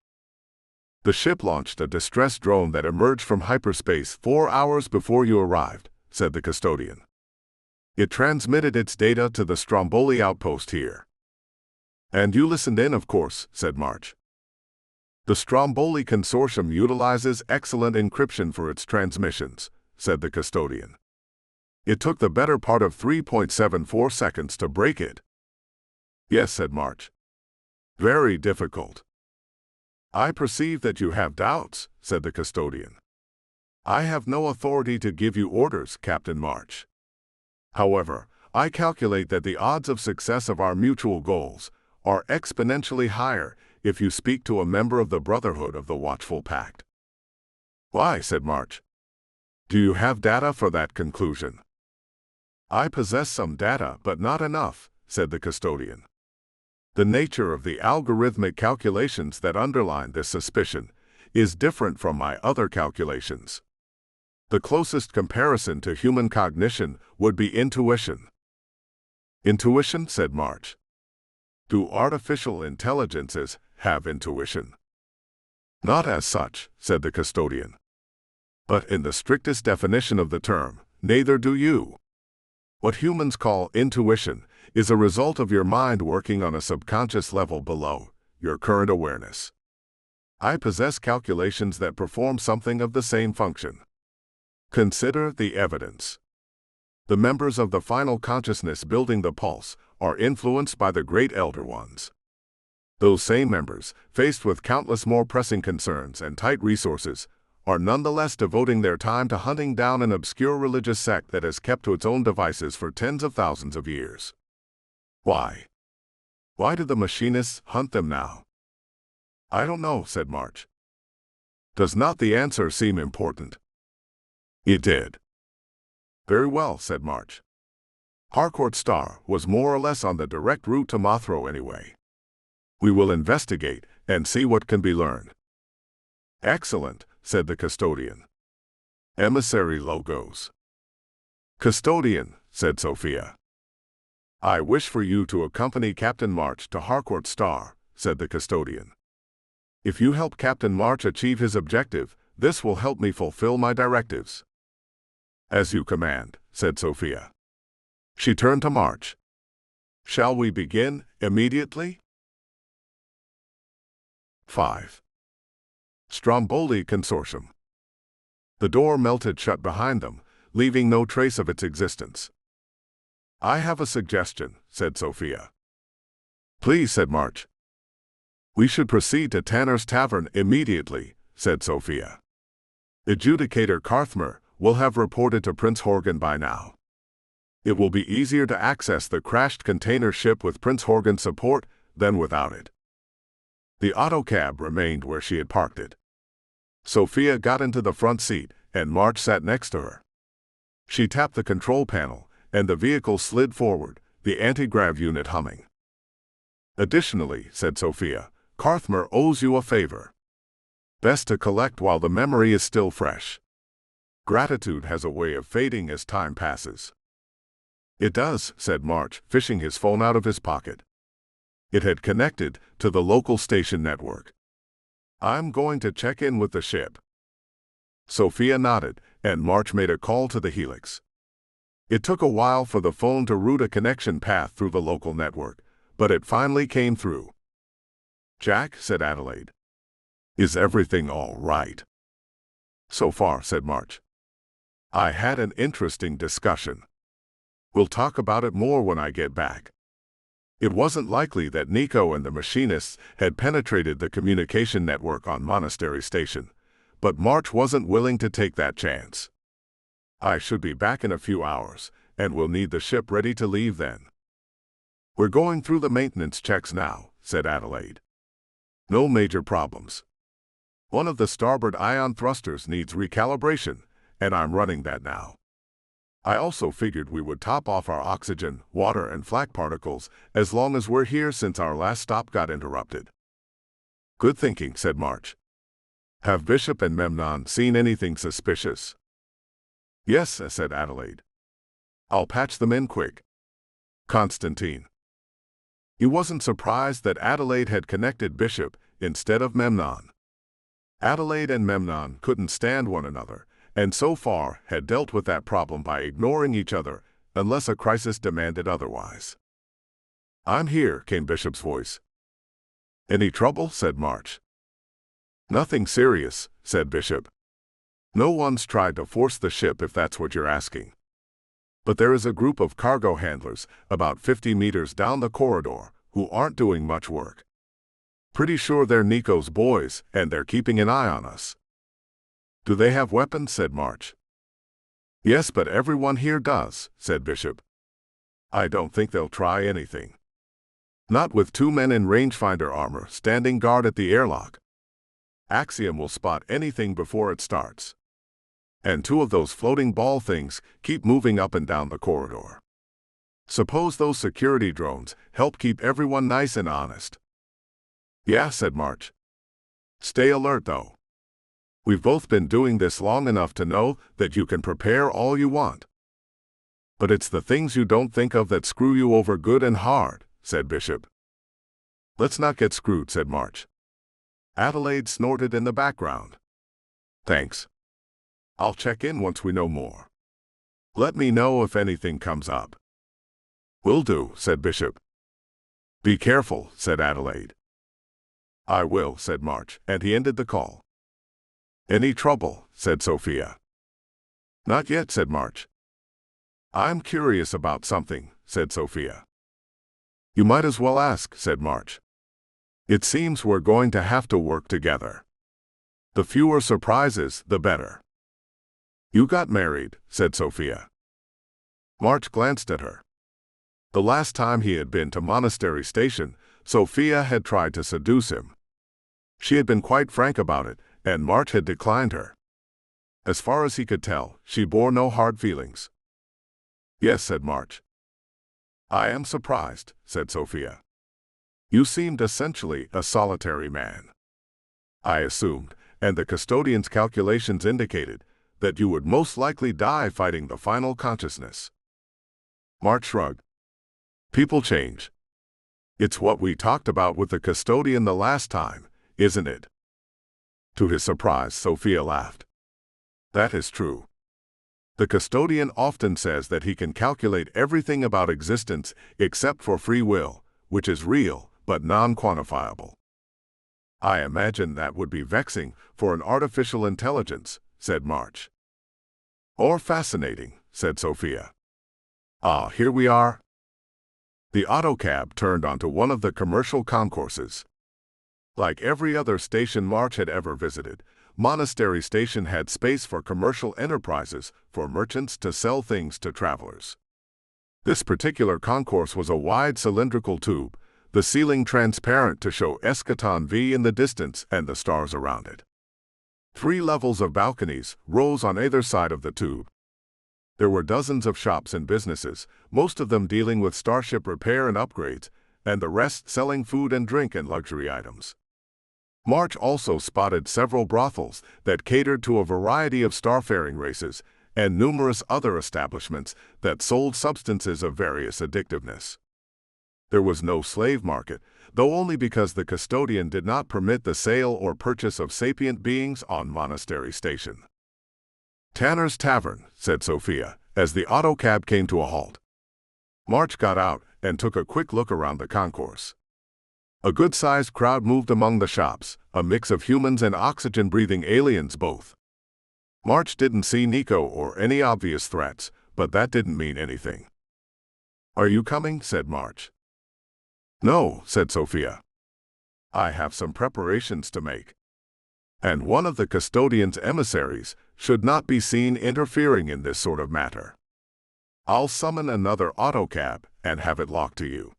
S1: The ship launched a distress drone that emerged from hyperspace 4 hours before you arrived, said the custodian. It transmitted its data to the Stromboli outpost here. And you listened in, of course, said March. The Stromboli Consortium utilizes excellent encryption for its transmissions, said the custodian. It took the better part of 3.74 seconds to break it. Yes, said March. Very difficult. I perceive that you have doubts, said the custodian. I have no authority to give you orders, Captain March. However, I calculate that the odds of success of our mutual goals are exponentially higher if you speak to a member of the Brotherhood of the Watchful Pact. Why? Said March. Do you have data for that conclusion? I possess some data, but not enough, said the custodian. The nature of the algorithmic calculations that underline this suspicion is different from my other calculations. The closest comparison to human cognition would be intuition. Intuition, said March. Do artificial intelligences have intuition? Not as such, said the custodian. But in the strictest definition of the term, neither do you. What humans call intuition is a result of your mind working on a subconscious level below your current awareness. I possess calculations that perform something of the same function. Consider the evidence. The members of the final consciousness building the pulse are influenced by the great elder ones. Those same members, faced with countless more pressing concerns and tight resources, are nonetheless devoting their time to hunting down an obscure religious sect that has kept to its own devices for tens of thousands of years. Why? Why do the machinists hunt them now? I don't know, said March. Does not the answer seem important? It did. Very well, said March. Harcourt Star was more or less on the direct route to Mothro anyway. We will investigate and see what can be learned. Excellent, said the custodian. Emissary logos. Custodian, said Sophia. I wish for you to accompany Captain March to Harcourt Star, said the custodian. If you help Captain March achieve his objective, this will help me fulfill my directives. As you command, said Sophia. She turned to March. Shall we begin immediately? 5. Stromboli Consortium. The door melted shut behind them, leaving no trace of its existence. I have a suggestion, said Sophia. Please, said March. We should proceed to Tanner's Tavern immediately, said Sophia. Adjudicator Carthmer will have reported to Prince Horgan by now. It will be easier to access the crashed container ship with Prince Horgan's support than without it. The autocab remained where she had parked it. Sophia got into the front seat, and March sat next to her. She tapped the control panel, and the vehicle slid forward, the anti-grav unit humming. Additionally, said Sophia, Carthmer owes you a favor. Best to collect while the memory is still fresh. Gratitude has a way of fading as time passes. It does, said March, fishing his phone out of his pocket. It had connected to the local station network. I'm going to check in with the ship. Sophia nodded, and March made a call to the Helix. It took a while for the phone to route a connection path through the local network, but it finally came through. Jack, said Adelaide. Is everything all right? So far, said March. I had an interesting discussion. We'll talk about it more when I get back. It wasn't likely that Nico and the machinists had penetrated the communication network on Monastery Station, but March wasn't willing to take that chance. I should be back in a few hours, and we'll need the ship ready to leave then. We're going through the maintenance checks now, said Adelaide. No major problems. One of the starboard ion thrusters needs recalibration, and I'm running that now. I also figured we would top off our oxygen, water, and flak particles as long as we're here since our last stop got interrupted. Good thinking, said March. Have Bishop and Memnon seen anything suspicious? Yes, said Adelaide. I'll patch them in quick. Constantine. He wasn't surprised that Adelaide had connected Bishop instead of Memnon. Adelaide and Memnon couldn't stand one another, and so far had dealt with that problem by ignoring each other unless a crisis demanded otherwise. I'm here, came Bishop's voice. Any trouble? Said March. Nothing serious, said Bishop. No one's tried to force the ship if that's what you're asking. But there is a group of cargo handlers about 50 meters down the corridor who aren't doing much work. Pretty sure they're Nico's boys, and they're keeping an eye on us. Do they have weapons? Said March. Yes, but everyone here does, said Bishop. I don't think they'll try anything. Not with 2 men in rangefinder armor standing guard at the airlock. Axiom will spot anything before it starts. And 2 of those floating ball things keep moving up and down the corridor. Suppose those security drones help keep everyone nice and honest. Yeah, said March. Stay alert, though. We've both been doing this long enough to know that you can prepare all you want. But it's the things you don't think of that screw you over good and hard, said Bishop. Let's not get screwed, said March. Adelaide snorted in the background. Thanks. I'll check in once we know more. Let me know if anything comes up. Will do, said Bishop. Be careful, said Adelaide. I will, said March, and he ended the call. Any trouble, said Sophia. Not yet, said March. I'm curious about something, said Sophia. You might as well ask, said March. It seems we're going to have to work together. The fewer surprises, the better. You got married, said Sophia. March glanced at her. The last time he had been to Monastery Station, Sophia had tried to seduce him. She had been quite frank about it, and March had declined her. As far as he could tell, she bore no hard feelings. Yes, said March. I am surprised, said Sophia. You seemed essentially a solitary man. I assumed, and the custodian's calculations indicated, that you would most likely die fighting the final consciousness. March shrugged. People change. It's what we talked about with the custodian the last time, isn't it? To his surprise, Sophia laughed. That is true. The custodian often says that he can calculate everything about existence except for free will, which is real but non-quantifiable. I imagine that would be vexing for an artificial intelligence, said March. Or fascinating, said Sophia. Ah, here we are. The autocab turned onto one of the commercial concourses. Like every other station March had ever visited, Monastery Station had space for commercial enterprises, for merchants to sell things to travelers. This particular concourse was a wide cylindrical tube, the ceiling transparent to show Eschaton V in the distance and the stars around it. 3 levels of balconies rose on either side of the tube. There were dozens of shops and businesses, most of them dealing with starship repair and upgrades, and the rest selling food and drink and luxury items. March also spotted several brothels that catered to a variety of starfaring races and numerous other establishments that sold substances of various addictiveness. There was no slave market, though only because the custodian did not permit the sale or purchase of sapient beings on Monastery Station. Tanner's Tavern, said Sophia, as the autocab came to a halt. March got out and took a quick look around the concourse. A good-sized crowd moved among the shops, a mix of humans and oxygen-breathing aliens both. March didn't see Nico or any obvious threats, but that didn't mean anything. Are you coming? Said March. No, said Sophia. I have some preparations to make. And one of the custodian's emissaries should not be seen interfering in this sort of matter. I'll summon another autocab and have it locked to you.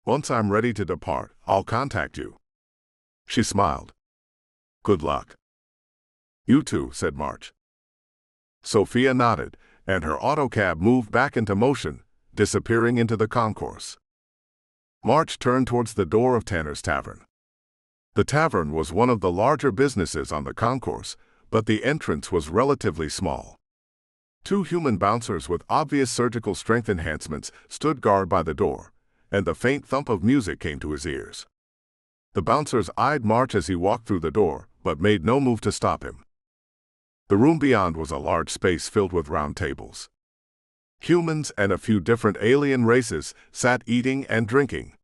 S1: Once I'm ready to depart, I'll contact you. She smiled. Good luck. You too, said March. Sophia nodded, and her autocab moved back into motion, disappearing into the concourse. March turned towards the door of Tanner's Tavern. The tavern was one of the larger businesses on the concourse, but the entrance was relatively small. 2 human bouncers with obvious surgical strength enhancements stood guard by the door, and the faint thump of music came to his ears. The bouncers eyed March as he walked through the door, but made no move to stop him. The room beyond was a large space filled with round tables. Humans and a few different alien races sat eating and drinking.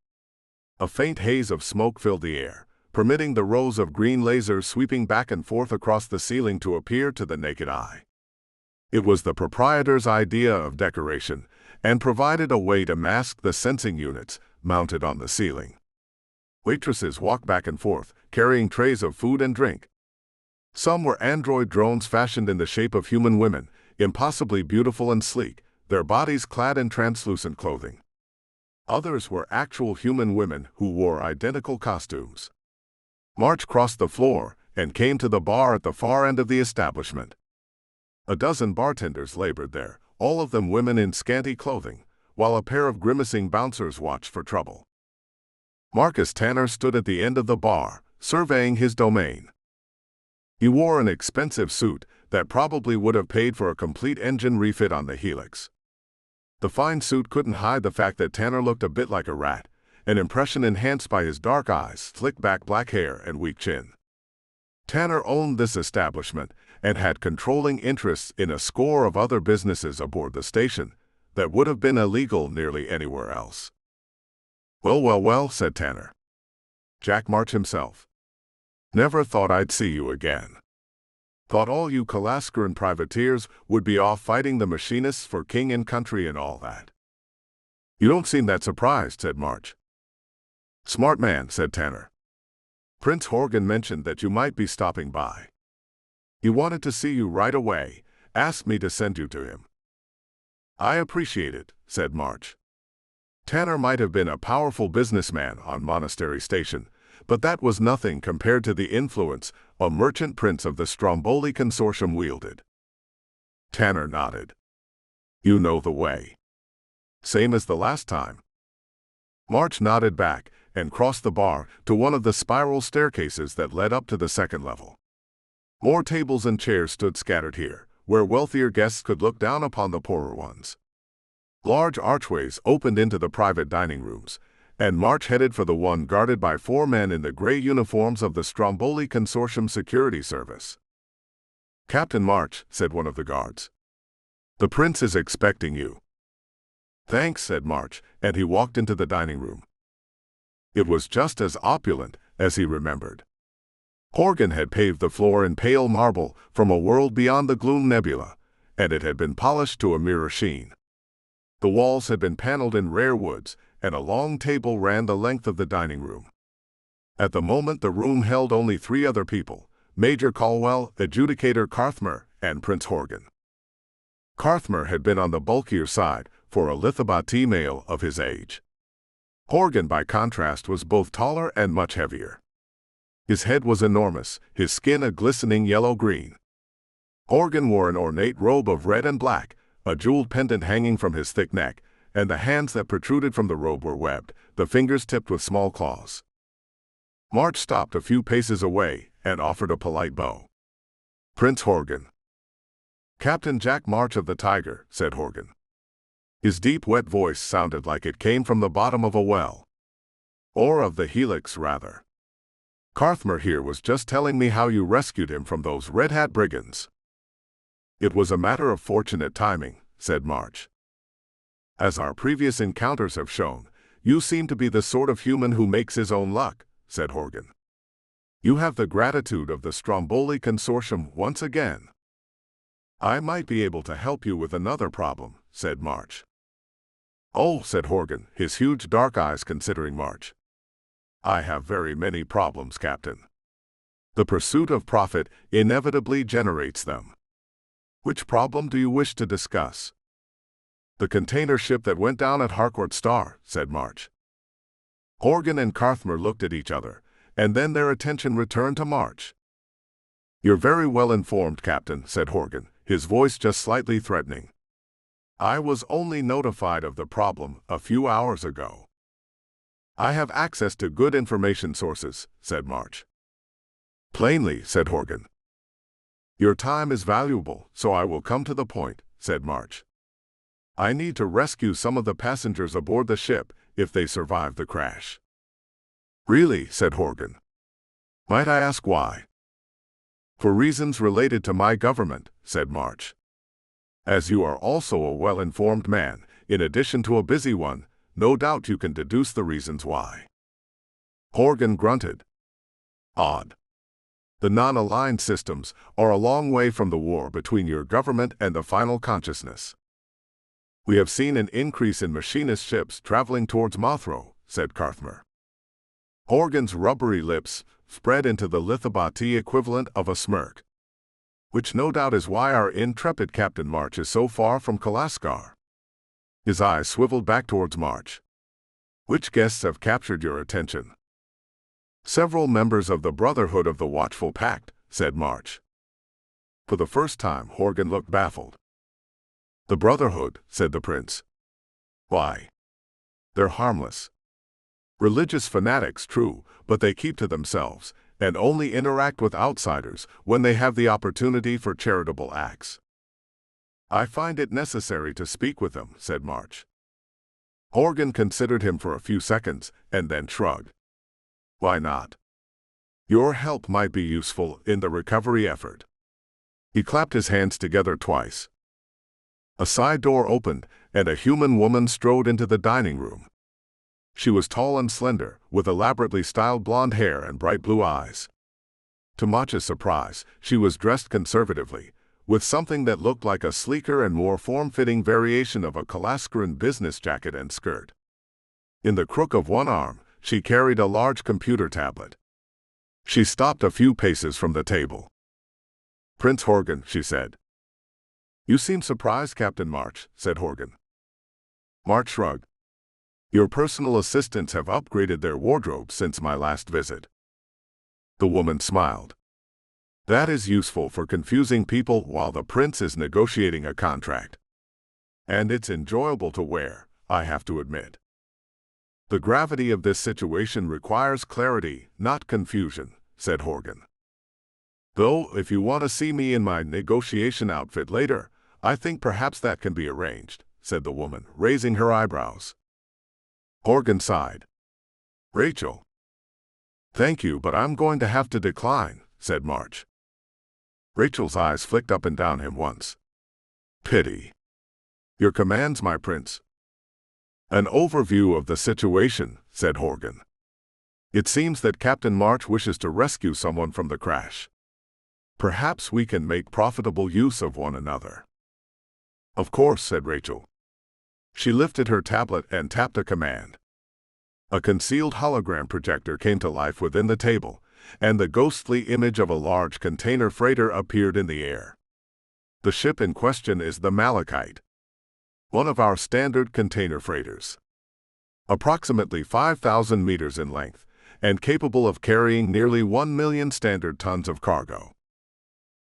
S1: A faint haze of smoke filled the air, permitting the rows of green lasers sweeping back and forth across the ceiling to appear to the naked eye. It was the proprietor's idea of decoration, and provided a way to mask the sensing units mounted on the ceiling. Waitresses walked back and forth, carrying trays of food and drink. Some were android drones fashioned in the shape of human women, impossibly beautiful and sleek, their bodies clad in translucent clothing. Others were actual human women who wore identical costumes. March crossed the floor and came to the bar at the far end of the establishment. A dozen bartenders labored there, all of them women in scanty clothing, while a pair of grimacing bouncers watched for trouble. Marcus Tanner stood at the end of the bar, surveying his domain. He wore an expensive suit that probably would have paid for a complete engine refit on the Helix. The fine suit couldn't hide the fact that Tanner looked a bit like a rat, an impression enhanced by his dark eyes, slick back black hair, and weak chin. Tanner owned this establishment, and had controlling interests in a score of other businesses aboard the station that would have been illegal nearly anywhere else. "Well, well, well," said Tanner. Jack March himself. "Never thought I'd see you again. Thought all you Kalascaran privateers would be off fighting the machinists for king and country and all that." "You don't seem that surprised," said March. "Smart man," said Tanner. "Prince Horgan mentioned that you might be stopping by. He wanted to see you right away, asked me to send you to him." "I appreciate it," said March. Tanner might have been a powerful businessman on Monastery Station, but that was nothing compared to the influence a merchant prince of the Stromboli Consortium wielded. Tanner nodded. "You know the way." "Same as the last time." March nodded back and crossed the bar to one of the spiral staircases that led up to the second level. More tables and chairs stood scattered here, where wealthier guests could look down upon the poorer ones. Large archways opened into the private dining rooms, and March headed for the one guarded by 4 men in the gray uniforms of the Stromboli Consortium Security Service. "Captain March," said one of the guards. "The prince is expecting you." "Thanks," said March, and he walked into the dining room. It was just as opulent as he remembered. Horgan had paved the floor in pale marble from a world beyond the gloom nebula, and it had been polished to a mirror sheen. The walls had been paneled in rare woods, and a long table ran the length of the dining room. At the moment the room held only 3 other people: Major Caldwell, Adjudicator Carthmer, and Prince Horgan. Carthmer had been on the bulkier side for a Lithabati male of his age. Horgan, by contrast, was both taller and much heavier. His head was enormous, his skin a glistening yellow-green. Horgan wore an ornate robe of red and black, a jeweled pendant hanging from his thick neck, and the hands that protruded from the robe were webbed, the fingers tipped with small claws. March stopped a few paces away and offered a polite bow. "Prince Horgan." "Captain Jack March of the Tiger," said Horgan. His deep, wet voice sounded like it came from the bottom of a well. Or of the helix, rather. "Carthmer here was just telling me how you rescued him from those Red Hat brigands." "It was a matter of fortunate timing," said March. "As our previous encounters have shown, you seem to be the sort of human who makes his own luck," said Horgan. "You have the gratitude of the Stromboli Consortium once again." "I might be able to help you with another problem," said March. "Oh," said Horgan, his huge dark eyes considering March. "I have very many problems, Captain. The pursuit of profit inevitably generates them." "Which problem do you wish to discuss?" "The container ship that went down at Harcourt Star," said March. Horgan and Carthmer looked at each other, and then their attention returned to March. "You're very well informed, Captain," said Horgan, his voice just slightly threatening. "I was only notified of the problem a few hours ago." "I have access to good information sources," said March. "Plainly," said Horgan. "Your time is valuable, so I will come to the point," said March. "I need to rescue some of the passengers aboard the ship if they survive the crash." "Really?" said Horgan. "Might I ask why?" "For reasons related to my government," said March. "As you are also a well-informed man, in addition to a busy one, no doubt you can deduce the reasons why." Horgan grunted. "Odd. The non-aligned systems are a long way from the war between your government and the final consciousness." "We have seen an increase in machinist ships traveling towards Mothro," said Carthmer. Horgan's rubbery lips spread into the Lithabati equivalent of a smirk. "Which no doubt is why our intrepid Captain March is so far from Kalascar." His eyes swiveled back towards March. "Which guests have captured your attention?" "Several members of the Brotherhood of the Watchful Pact," said March. For the first time, Horgan looked baffled. "The Brotherhood," said the prince. "Why? They're harmless. Religious fanatics, true, but they keep to themselves and only interact with outsiders when they have the opportunity for charitable acts." "I find it necessary to speak with them," said March. Horgan considered him for a few seconds and then shrugged. "Why not? Your help might be useful in the recovery effort." He clapped his hands together twice. A side door opened, and a human woman strode into the dining room. She was tall and slender, with elaborately styled blonde hair and bright blue eyes. To Mach's surprise, she was dressed conservatively, with something that looked like a sleeker and more form-fitting variation of a Kalaskaran business jacket and skirt. In the crook of one arm, she carried a large computer tablet. She stopped a few paces from the table. "Prince Horgan," she said. "You seem surprised, Captain March," said Horgan. March shrugged. "Your personal assistants have upgraded their wardrobe since my last visit." The woman smiled. "That is useful for confusing people while the prince is negotiating a contract. And it's enjoyable to wear, I have to admit. The gravity of this situation requires clarity, not confusion," said Horgan. "Though, if you want to see me in my negotiation outfit later, I think perhaps that can be arranged," said the woman, raising her eyebrows. Horgan sighed. "Rachel." "Thank you, but I'm going to have to decline," said March. Rachel's eyes flicked up and down him once. "Pity." "Your commands, my prince." "An overview of the situation," said Horgan. "It seems that Captain March wishes to rescue someone from the crash. Perhaps we can make profitable use of one another." "Of course," said Rachel. She lifted her tablet and tapped a command. A concealed hologram projector came to life within the table, and the ghostly image of a large container freighter appeared in the air. "The ship in question is the Malachite, one of our standard container freighters. Approximately 5,000 meters in length, and capable of carrying nearly 1 million standard tons of cargo.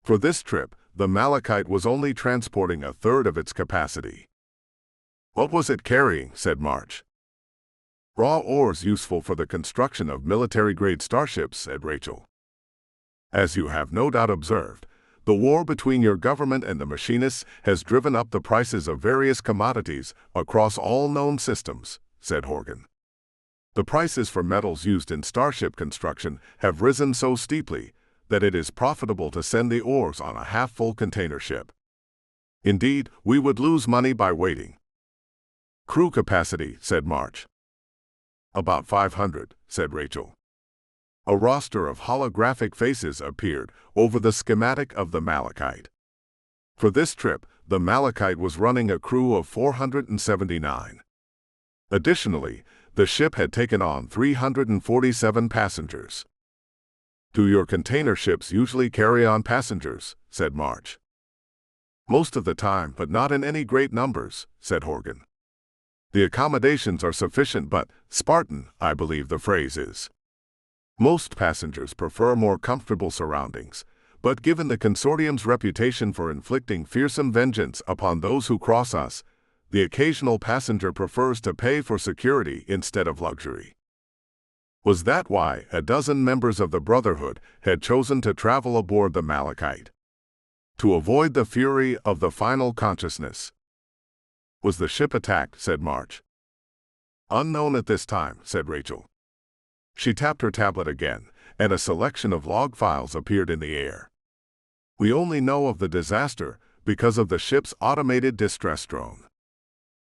S1: For this trip, the Malachite was only transporting a third of its capacity." "What was it carrying?" said March. "Raw ores useful for the construction of military-grade starships," said Rachel. "As you have no doubt observed, the war between your government and the machinists has driven up the prices of various commodities across all known systems," said Horgan. "The prices for metals used in starship construction have risen so steeply that it is profitable to send the ores on a half-full container ship. Indeed, we would lose money by waiting." "Crew capacity," said March. "About 500, said Rachel. A roster of holographic faces appeared over the schematic of the Malachite. For this trip, the Malachite was running a crew of 479. Additionally, the ship had taken on 347 passengers. "Do your container ships usually carry on passengers?" said March. "Most of the time, but not in any great numbers," said Horgan. "The accommodations are sufficient but Spartan, I believe the phrase is. Most passengers prefer more comfortable surroundings, but given the consortium's reputation for inflicting fearsome vengeance upon those who cross us, the occasional passenger prefers to pay for security instead of luxury." Was that why a dozen members of the Brotherhood had chosen to travel aboard the Malachite? To avoid the fury of the final consciousness. "Was the ship attacked?" said March. "Unknown at this time," said Rachel. She tapped her tablet again, and a selection of log files appeared in the air. "We only know of the disaster because of the ship's automated distress drone.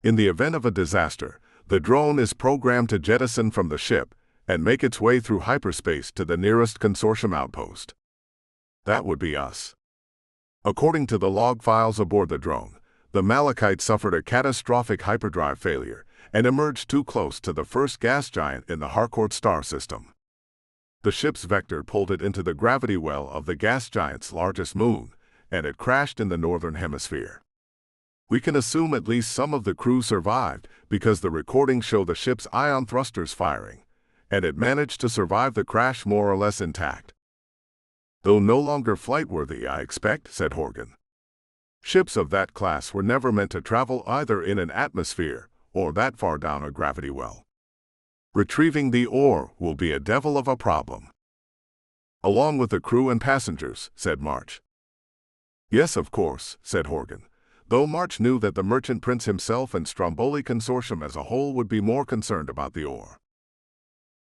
S1: In the event of a disaster, the drone is programmed to jettison from the ship and make its way through hyperspace to the nearest consortium outpost. That would be us." According to the log files aboard the drone, the Malachite suffered a catastrophic hyperdrive failure and emerged too close to the first gas giant in the Harcourt star system. The ship's vector pulled it into the gravity well of the gas giant's largest moon, and it crashed in the northern hemisphere. We can assume at least some of the crew survived because the recordings show the ship's ion thrusters firing, and it managed to survive the crash more or less intact. "Though no longer flight-worthy, I expect," said Horgan. "Ships of that class were never meant to travel either in an atmosphere or that far down a gravity well. Retrieving the ore will be a devil of a problem." "Along with the crew and passengers," said March. "Yes, of course," said Horgan, though March knew that the merchant prince himself and Stromboli Consortium as a whole would be more concerned about the ore.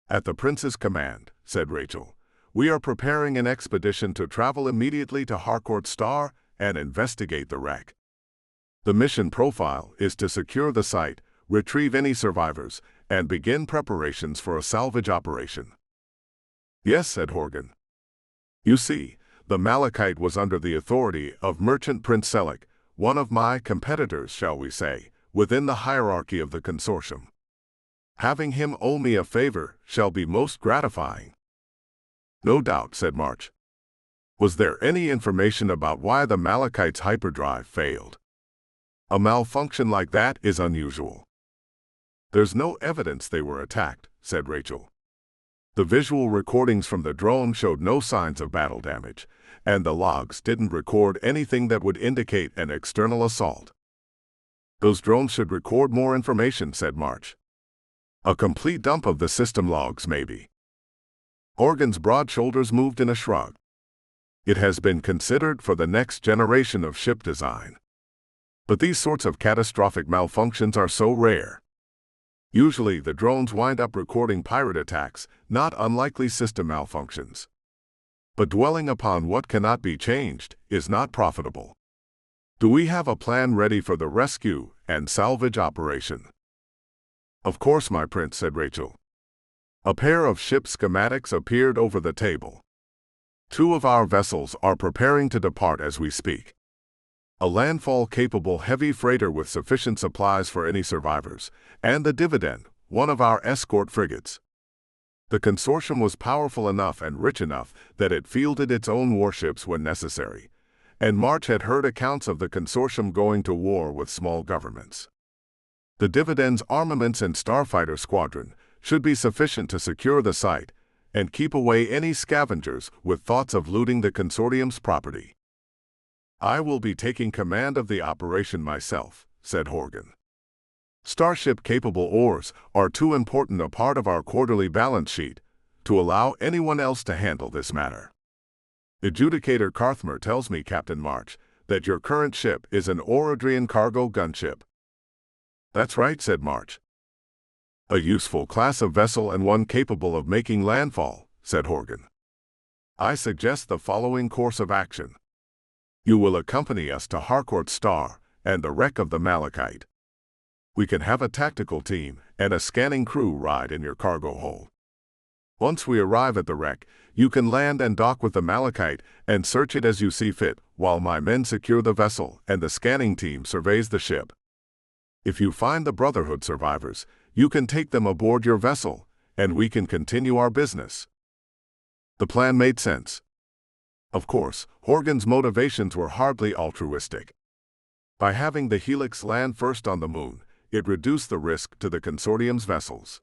S1: "At the prince's command," said Rachel, "we are preparing an expedition to travel immediately to Harcourt Star and investigate the wreck. The mission profile is to secure the site, retrieve any survivors, and begin preparations for a salvage operation. Yes, said Horgan. You see, the Malachite was under the authority of Merchant Prince Selic, one of my competitors, shall we say, within the hierarchy of the consortium. Having him owe me a favor shall be most gratifying. No doubt, said March. Was there any information about why the Malachite's hyperdrive failed? A malfunction like that is unusual. There's no evidence they were attacked, said Rachel. The visual recordings from the drone showed no signs of battle damage, and the logs didn't record anything that would indicate an external assault. Those drones should record more information, said March. A complete dump of the system logs, maybe. Horgan's broad shoulders moved in a shrug. It has been considered for the next generation of ship design. But these sorts of catastrophic malfunctions are so rare. Usually the drones wind up recording pirate attacks, not unlikely system malfunctions. But dwelling upon what cannot be changed is not profitable. Do we have a plan ready for the rescue and salvage operation? Of course, my prince, said Rachel. A pair of ship schematics appeared over the table. 2 of our vessels are preparing to depart as we speak. A landfall-capable heavy freighter with sufficient supplies for any survivors, and the Dividend, one of our escort frigates. The consortium was powerful enough and rich enough that it fielded its own warships when necessary, and March had heard accounts of the consortium going to war with small governments. The Dividend's armaments and starfighter squadron should be sufficient to secure the site and keep away any scavengers with thoughts of looting the consortium's property. I will be taking command of the operation myself, said Horgan. Starship-capable ores are too important a part of our quarterly balance sheet to allow anyone else to handle this matter. Adjudicator Carthmer tells me, Captain March, that your current ship is an Orodrian cargo gunship. That's right, said March. A useful class of vessel and one capable of making landfall, said Horgan. I suggest the following course of action. You will accompany us to Harcourt Star and the wreck of the Malachite. We can have a tactical team and a scanning crew ride in your cargo hold. Once we arrive at the wreck, you can land and dock with the Malachite and search it as you see fit, while my men secure the vessel and the scanning team surveys the ship. If you find the Brotherhood survivors, you can take them aboard your vessel, and we can continue our business. The plan made sense. Of course, Horgan's motivations were hardly altruistic. By having the Helix land first on the moon, it reduced the risk to the consortium's vessels.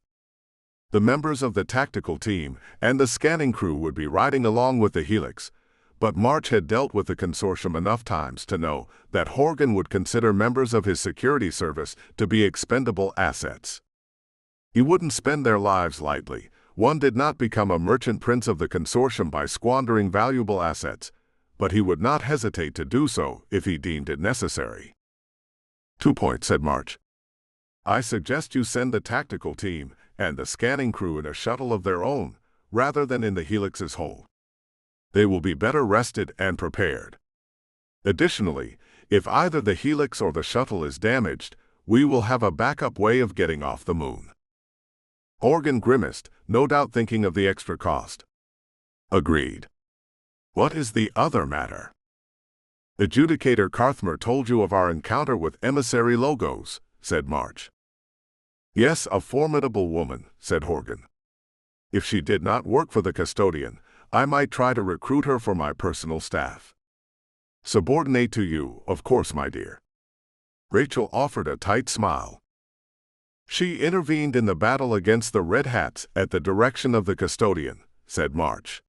S1: The members of the tactical team and the scanning crew would be riding along with the Helix, but March had dealt with the consortium enough times to know that Horgan would consider members of his security service to be expendable assets. He wouldn't spend their lives lightly. One did not become a merchant prince of the consortium by squandering valuable assets, but he would not hesitate to do so if he deemed it necessary. 2 points, said March. I suggest you send the tactical team and the scanning crew in a shuttle of their own, rather than in the Helix's hold. They will be better rested and prepared. Additionally, if either the Helix or the shuttle is damaged, we will have a backup way of getting off the moon. Horgan grimaced, no doubt thinking of the extra cost. Agreed. What is the other matter? Adjudicator Carthmer told you of our encounter with emissary Logos, said March. Yes, a formidable woman, said Horgan. If she did not work for the custodian, I might try to recruit her for my personal staff. Subordinate to you, of course, my dear. Rachel offered a tight smile. She intervened in the battle against the Red Hats at the direction of the custodian, said March.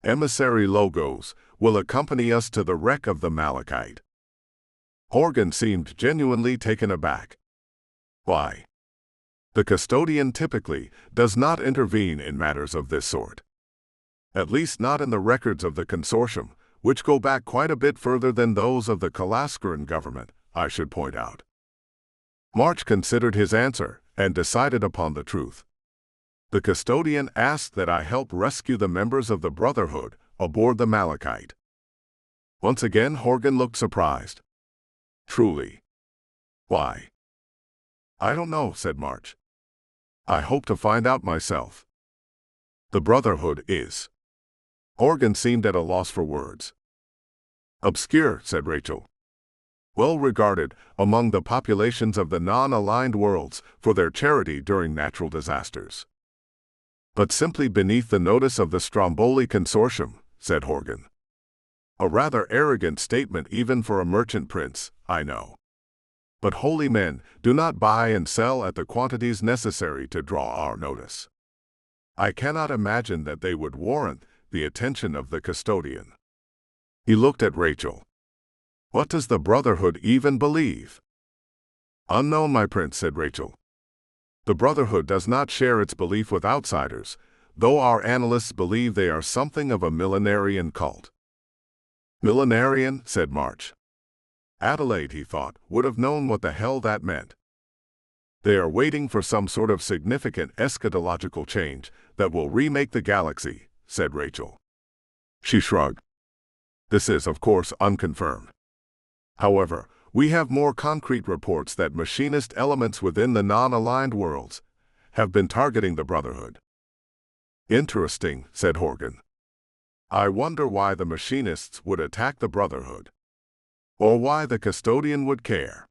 S1: Emissary Logos will accompany us to the wreck of the Malachite. Horgan seemed genuinely taken aback. Why? The custodian typically does not intervene in matters of this sort. At least not in the records of the consortium, which go back quite a bit further than those of the Kalaskaran government, I should point out. March considered his answer and decided upon the truth. The custodian asked that I help rescue the members of the Brotherhood aboard the Malachite. Once again, Horgan looked surprised. Truly. Why? I don't know, said March. I hope to find out myself. The Brotherhood is. Horgan seemed at a loss for words. Obscure, said Rachel. Well regarded among the populations of the non-aligned worlds for their charity during natural disasters. But simply beneath the notice of the Stromboli Consortium, said Horgan. A rather arrogant statement even for a merchant prince, I know. But holy men do not buy and sell at the quantities necessary to draw our notice. I cannot imagine that they would warrant the attention of the custodian. He looked at Rachel. What does the Brotherhood even believe? Unknown, my prince, said Rachel. The Brotherhood does not share its belief with outsiders, though our analysts believe they are something of a millenarian cult. Millenarian, said March. Adelaide, he thought, would have known what the hell that meant. They are waiting for some sort of significant eschatological change that will remake the galaxy, said Rachel. She shrugged. This is, of course, unconfirmed. However, we have more concrete reports that machinist elements within the non-aligned worlds have been targeting the Brotherhood. Interesting, said Horgan. I wonder why the machinists would attack the Brotherhood. Or why the custodian would care.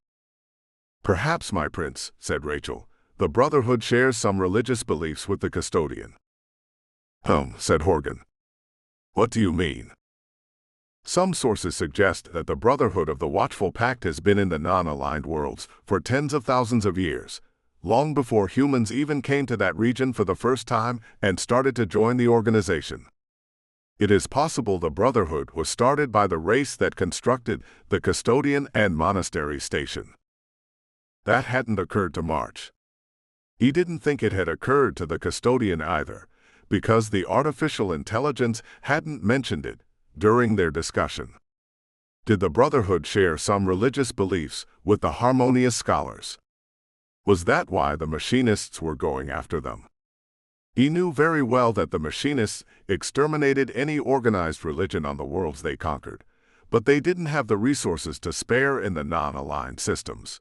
S1: Perhaps, my prince, said Rachel, the Brotherhood shares some religious beliefs with the custodian. Said Horgan. What do you mean? Some sources suggest that the Brotherhood of the Watchful Pact has been in the non-aligned worlds for tens of thousands of years, long before humans even came to that region for the first time and started to join the organization. It is possible the Brotherhood was started by the race that constructed the custodian and monastery station. That hadn't occurred to March. He didn't think it had occurred to the custodian either, because the artificial intelligence hadn't mentioned it during their discussion. Did the Brotherhood share some religious beliefs with the harmonious scholars? Was that why the machinists were going after them? He knew very well that the machinists exterminated any organized religion on the worlds they conquered, but they didn't have the resources to spare in the non-aligned systems.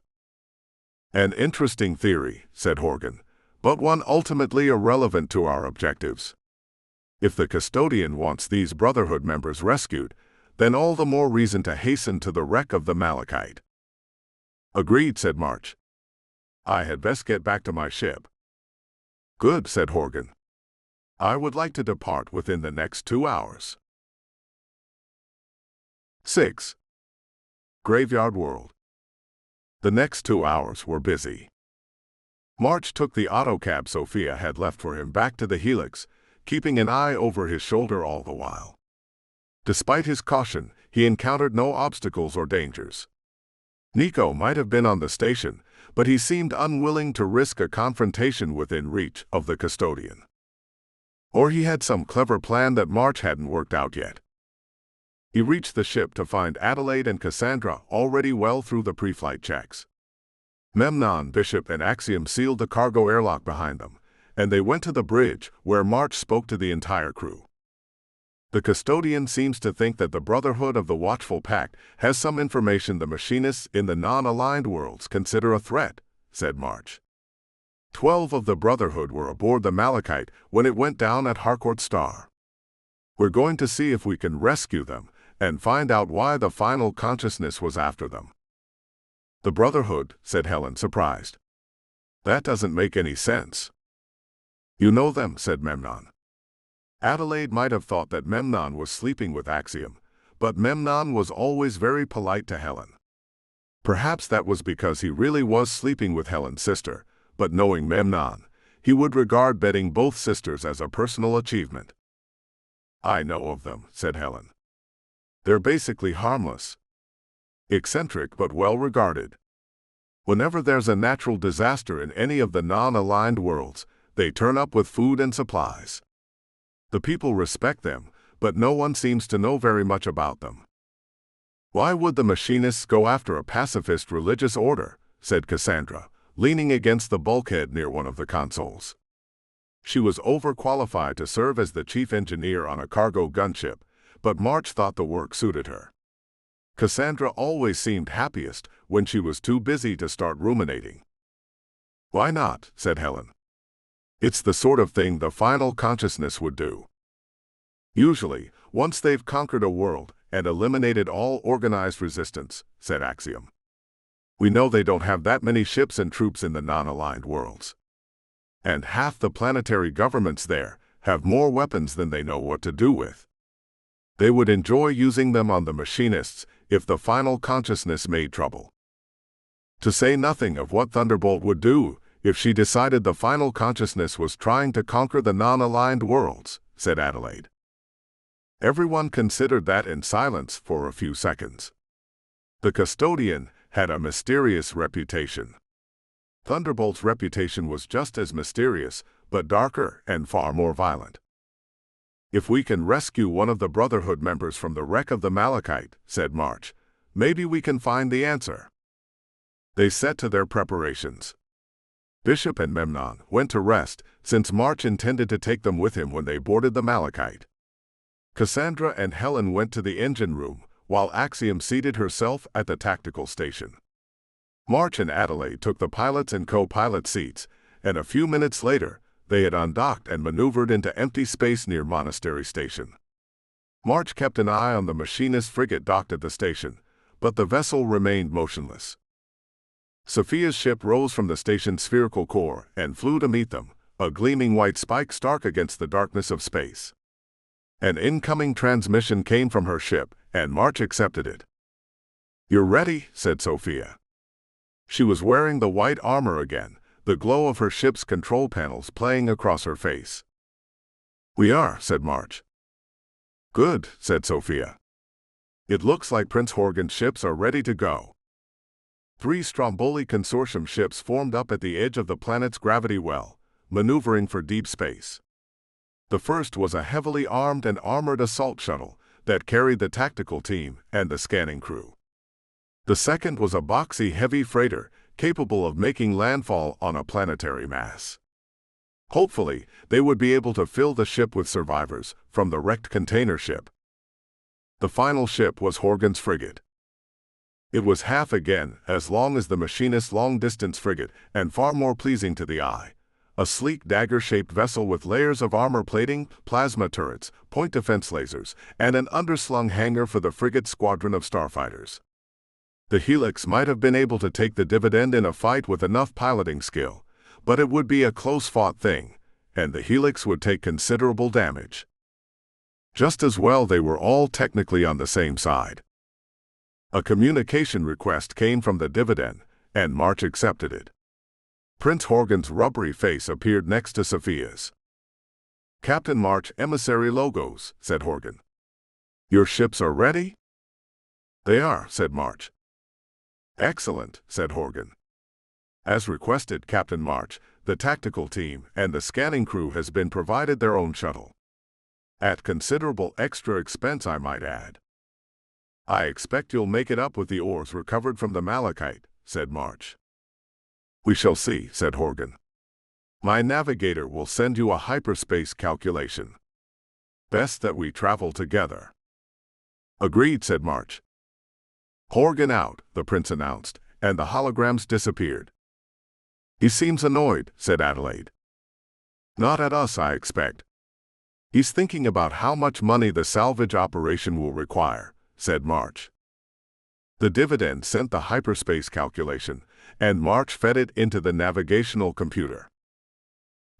S1: An interesting theory, said Horgan, but one ultimately irrelevant to our objectives. If the custodian wants these Brotherhood members rescued, then all the more reason to hasten to the wreck of the Malachite. Agreed, said March. I had best get back to my ship. Good, said Horgan. I would like to depart within the next 2 hours. 6. Graveyard World. The next 2 hours were busy. March took the autocab Sophia had left for him back to the Helix, keeping an eye over his shoulder all the while. Despite his caution, he encountered no obstacles or dangers. Nico might have been on the station, but he seemed unwilling to risk a confrontation within reach of the custodian. Or he had some clever plan that March hadn't worked out yet. He reached the ship to find Adelaide and Cassandra already well through the pre-flight checks. Memnon, Bishop, and Axiom sealed the cargo airlock behind them, and they went to the bridge, where March spoke to the entire crew. The custodian seems to think that the Brotherhood of the Watchful Pact has some information the machinists in the non-aligned worlds consider a threat, said March. 12 of the Brotherhood were aboard the Malachite when it went down at Harcourt Star. We're going to see if we can rescue them and find out why the final consciousness was after them. The Brotherhood, said Helen, surprised. That doesn't make any sense. You know them, said Memnon. Adelaide might have thought that Memnon was sleeping with Axiom, but Memnon was always very polite to Helen. Perhaps that was because he really was sleeping with Helen's sister, but knowing Memnon, he would regard bedding both sisters as a personal achievement. I know of them, said Helen. They're basically harmless. Eccentric but well-regarded. Whenever there's a natural disaster in any of the non-aligned worlds, they turn up with food and supplies. The people respect them, but no one seems to know very much about them. Why would the machinists go after a pacifist religious order, said Cassandra, leaning against the bulkhead near one of the consoles. She was overqualified to serve as the chief engineer on a cargo gunship, but March thought the work suited her. Cassandra always seemed happiest when she was too busy to start ruminating. "Why not?" said Helen. "It's the sort of thing the final consciousness would do. Usually, once they've conquered a world and eliminated all organized resistance," said Axiom. "We know they don't have that many ships and troops in the non-aligned worlds. And half the planetary governments there have more weapons than they know what to do with. They would enjoy using them on the machinists if the final consciousness made trouble. To say nothing of what Thunderbolt would do if she decided the final consciousness was trying to conquer the non-aligned worlds," said Adelaide. Everyone considered that in silence for a few seconds. The custodian had a mysterious reputation. Thunderbolt's reputation was just as mysterious, but darker and far more violent. "If we can rescue one of the Brotherhood members from the wreck of the Malachite," said March, "maybe we can find the answer." They set to their preparations. Bishop and Memnon went to rest, since March intended to take them with him when they boarded the Malachite. Cassandra and Helen went to the engine room, while Axiom seated herself at the tactical station. March and Adelaide took the pilot's and co-pilot seats, and a few minutes later, they had undocked and maneuvered into empty space near Monastery Station. March kept an eye on the machinist frigate docked at the station, but the vessel remained motionless. Sophia's ship rose from the station's spherical core and flew to meet them, a gleaming white spike stark against the darkness of space. An incoming transmission came from her ship, and March accepted it. "You're ready," said Sophia. She was wearing the white armor again, the glow of her ship's control panels playing across her face. "We are," said March. "Good," said Sophia. "It looks like Prince Horgan's ships are ready to go." 3 Stromboli Consortium ships formed up at the edge of the planet's gravity well, maneuvering for deep space. The first was a heavily armed and armored assault shuttle that carried the tactical team and the scanning crew. The second was a boxy heavy freighter capable of making landfall on a planetary mass. Hopefully, they would be able to fill the ship with survivors from the wrecked container ship. The final ship was Horgan's frigate. It was half again as long as the machinist's long-distance frigate and far more pleasing to the eye. A sleek dagger-shaped vessel with layers of armor plating, plasma turrets, point defense lasers, and an underslung hangar for the frigate's squadron of starfighters. The Helix might have been able to take the dividend in a fight with enough piloting skill, but it would be a close-fought thing, and the Helix would take considerable damage. Just as well they were all technically on the same side. A communication request came from the dividend, and March accepted it. Prince Horgan's rubbery face appeared next to Sophia's. "Captain March, emissary logos," said Horgan. "Your ships are ready?" "They are," said March. "Excellent," said Horgan. "As requested, Captain March, the tactical team and the scanning crew has been provided their own shuttle. At considerable extra expense, I might add." "I expect you'll make it up with the ores recovered from the Malachite," said March. "We shall see," said Horgan. "My navigator will send you a hyperspace calculation. Best that we travel together." "Agreed," said March. "Horgan out," the prince announced, and the holograms disappeared. "He seems annoyed," said Adelaide. "Not at us, I expect. He's thinking about how much money the salvage operation will require," said March. The dividend sent the hyperspace calculation, and March fed it into the navigational computer.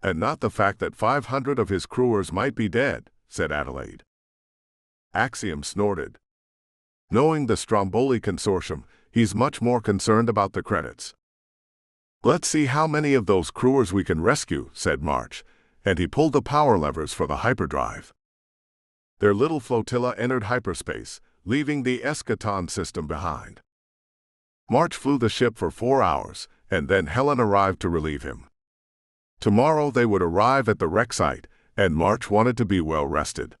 S1: "And not the fact that 500 of his crewers might be dead," said Adelaide. Axiom snorted. Knowing the Stromboli Consortium, he's much more concerned about the credits. "Let's see how many of those crewers we can rescue," said March, and he pulled the power levers for the hyperdrive. Their little flotilla entered hyperspace, leaving the Eschaton system behind. March flew the ship for 4 hours, and then Helen arrived to relieve him. Tomorrow they would arrive at the wreck site, and March wanted to be well rested.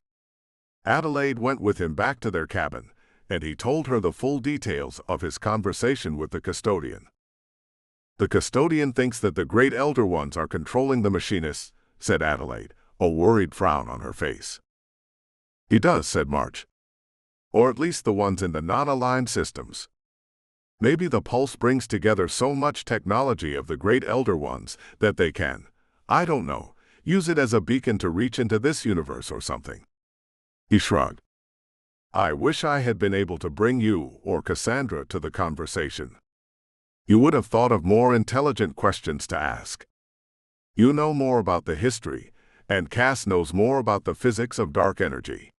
S1: Adelaide went with him back to their cabin, and he told her the full details of his conversation with the custodian. "The custodian thinks that the great elder ones are controlling the machinists," said Adelaide, a worried frown on her face. "He does," said March. Or at least the ones in the non-aligned systems. Maybe the pulse brings together so much technology of the great elder ones that they can, I don't know, use it as a beacon to reach into this universe or something. He shrugged. I wish I had been able to bring you or Cassandra to the conversation. You would have thought of more intelligent questions to ask. You know more about the history, and Cass knows more about the physics of dark energy.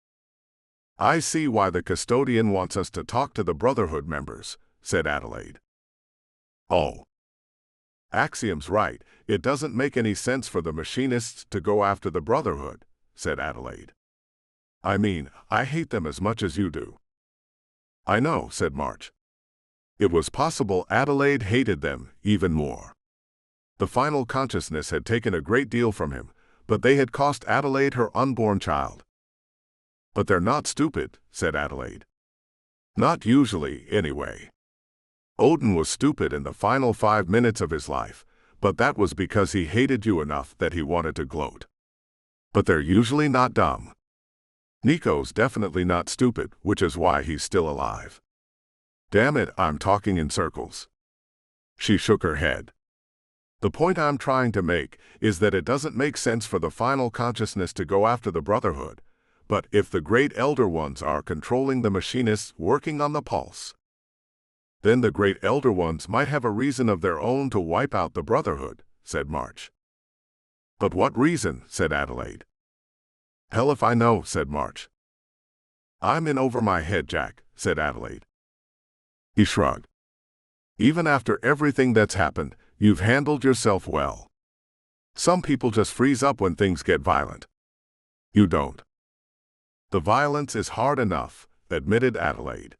S1: I see why the custodian wants us to talk to the Brotherhood members, said Adelaide. Oh. Axiom's right, it doesn't make any sense for the machinists to go after the Brotherhood, said Adelaide. I mean, I hate them as much as you do. I know, said March. It was possible Adelaide hated them even more. The final consciousness had taken a great deal from him, but they had cost Adelaide her unborn child. But they're not stupid, said Adelaide. Not usually, anyway. Odin was stupid in the final 5 minutes of his life, but that was because he hated you enough that he wanted to gloat. But they're usually not dumb. Nico's definitely not stupid, which is why he's still alive. Damn it, I'm talking in circles. She shook her head. The point I'm trying to make is that it doesn't make sense for the final consciousness to go after the Brotherhood, but if the great elder ones are controlling the machinists working on the pulse, then the great elder ones might have a reason of their own to wipe out the Brotherhood, said March. But what reason, said Adelaide. Hell if I know, said March. I'm in over my head, Jack, said Adelaide. He shrugged. Even after everything that's happened, you've handled yourself well. Some people just freeze up when things get violent. You don't. The violence is hard enough, admitted Adelaide.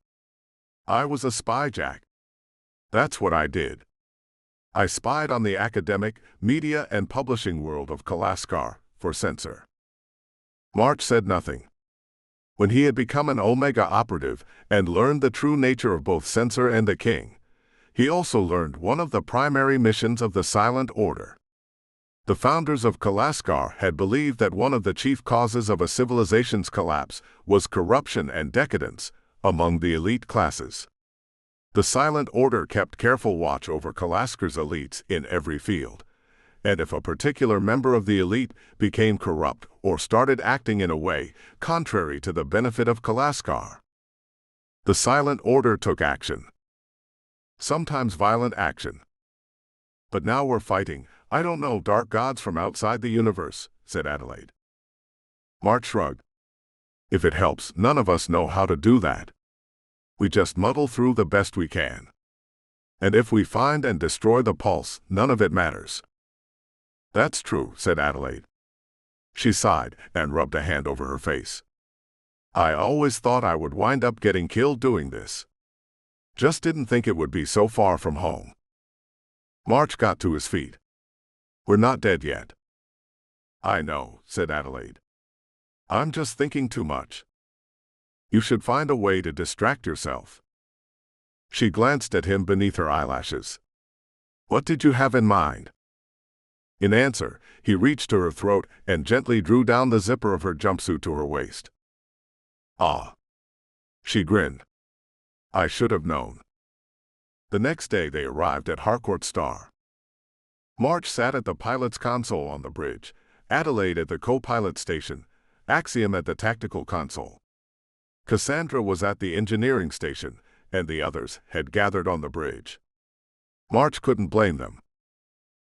S1: I was a spy, Jack. That's what I did. I spied on the academic, media, and publishing world of Kalaskar for Censor. March said nothing. When he had become an Omega operative and learned the true nature of both Censor and the King, he also learned one of the primary missions of the Silent Order. The founders of Kalaskar had believed that one of the chief causes of a civilization's collapse was corruption and decadence among the elite classes. The Silent Order kept careful watch over Kalaskar's elites in every field, and if a particular member of the elite became corrupt or started acting in a way contrary to the benefit of Kalaskar, the Silent Order took action. Sometimes violent action. But now we're fighting, I don't know, dark gods from outside the universe, said Adelaide. March shrugged. If it helps, none of us know how to do that. We just muddle through the best we can. And if we find and destroy the pulse, none of it matters. That's true, said Adelaide. She sighed and rubbed a hand over her face. I always thought I would wind up getting killed doing this. Just didn't think it would be so far from home. March got to his feet. We're not dead yet. I know, said Adelaide. I'm just thinking too much. You should find a way to distract yourself. She glanced at him beneath her eyelashes. What did you have in mind? In answer, he reached to her throat and gently drew down the zipper of her jumpsuit to her waist. Ah. She grinned. I should have known. The next day they arrived at Harcourt Star. March sat at the pilot's console on the bridge, Adelaide at the co-pilot station, Axiom at the tactical console. Cassandra was at the engineering station, and the others had gathered on the bridge. March couldn't blame them.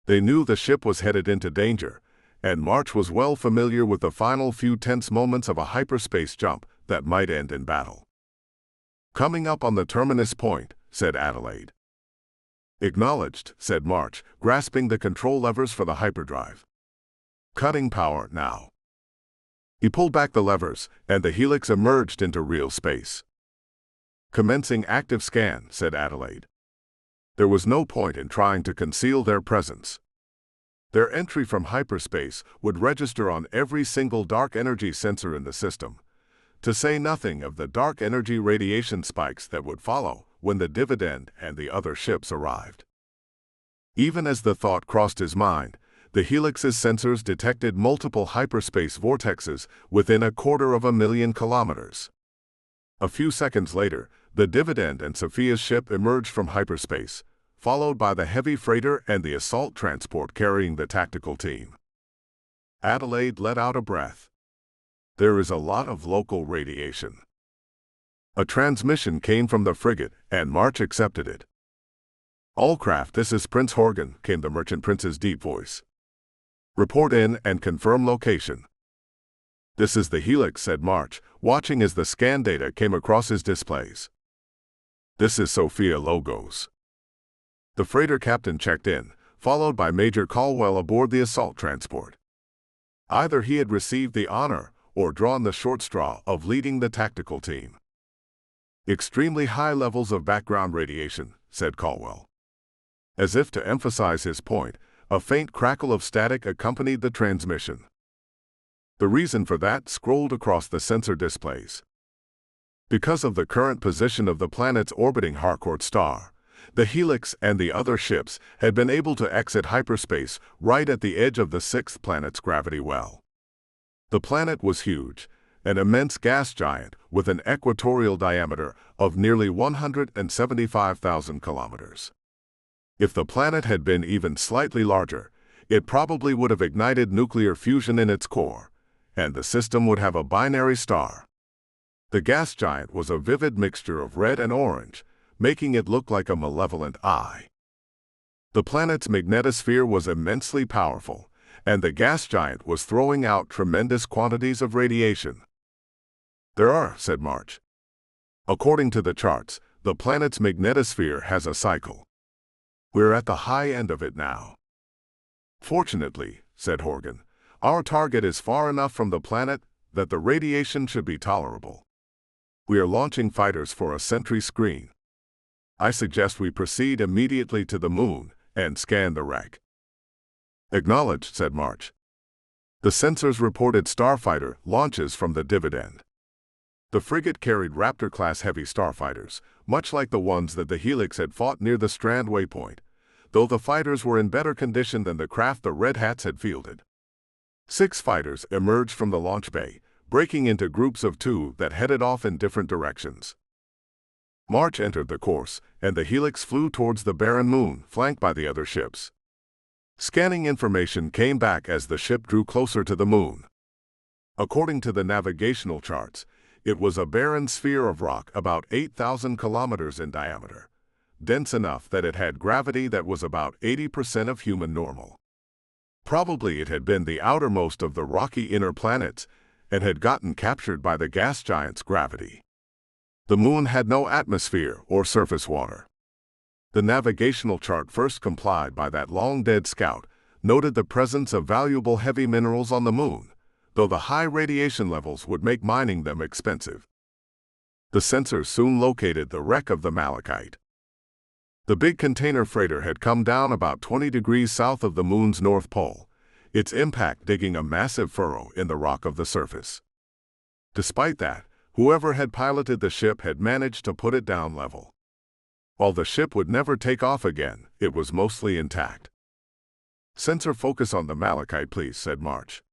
S1: They knew the ship was headed into danger, and March was well familiar with the final few tense moments of a hyperspace jump that might end in battle. Coming up on the terminus point, said Adelaide. Acknowledged, said March, grasping the control levers for the hyperdrive. Cutting power now. He pulled back the levers, and the helix emerged into real space. Commencing active scan, said Adelaide. There was no point in trying to conceal their presence. Their entry from hyperspace would register on every single dark energy sensor in the system, to say nothing of the dark energy radiation spikes that would follow when the Dividend and the other ships arrived. Even as the thought crossed his mind, the helix's sensors detected multiple hyperspace vortexes within 250,000 kilometers. A few seconds later, the Dividend and Sophia's ship emerged from hyperspace, followed by the heavy freighter and the assault transport carrying the tactical team. Adelaide let out a breath. There is a lot of local radiation. A transmission came from the frigate, and March accepted it. "All craft, this is Prince Horgan," came the Merchant Prince's deep voice. "Report in and confirm location." "This is the Helix," said March, watching as the scan data came across his displays. "This is Sophia Logos." The freighter captain checked in, followed by Major Caldwell aboard the assault transport. Either he had received the honor or drawn the short straw of leading the tactical team. "Extremely high levels of background radiation," said Caldwell. As if to emphasize his point, a faint crackle of static accompanied the transmission. The reason for that scrolled across the sensor displays. Because of the current position of the planet's orbiting Harcourt star, the Helix and the other ships had been able to exit hyperspace right at the edge of the sixth planet's gravity well. The planet was huge, an immense gas giant with an equatorial diameter of nearly 175,000 kilometers. If the planet had been even slightly larger, it probably would have ignited nuclear fusion in its core, and the system would have a binary star. The gas giant was a vivid mixture of red and orange, making it look like a malevolent eye. The planet's magnetosphere was immensely powerful, and the gas giant was throwing out tremendous quantities of radiation. "There are," said March. "According to the charts, the planet's magnetosphere has a cycle. We're at the high end of it now." "Fortunately," said Horgan, "our target is far enough from the planet that the radiation should be tolerable. We are launching fighters for a sentry screen. I suggest we proceed immediately to the moon and scan the wreck." "Acknowledged," said March. The sensors reported starfighter launches from the Dividend. The frigate carried Raptor-class heavy starfighters, much like the ones that the Helix had fought near the Strand waypoint, though the fighters were in better condition than the craft the Red Hats had fielded. 6 fighters emerged from the launch bay, breaking into groups of 2 that headed off in different directions. March entered the course, and the Helix flew towards the barren moon, flanked by the other ships. Scanning information came back as the ship drew closer to the moon. According to the navigational charts, it was a barren sphere of rock about 8,000 kilometers in diameter, dense enough that it had gravity that was about 80% of human normal. Probably it had been the outermost of the rocky inner planets and had gotten captured by the gas giant's gravity. The moon had no atmosphere or surface water. The navigational chart first complied by that long-dead scout, noted the presence of valuable heavy minerals on the moon, though the high radiation levels would make mining them expensive. The sensors soon located the wreck of the Malachite. The big container freighter had come down about 20 degrees south of the moon's north pole, its impact digging a massive furrow in the rock of the surface. Despite that, whoever had piloted the ship had managed to put it down level. While the ship would never take off again, it was mostly intact. "Sensor focus on the Malachite, please," said March.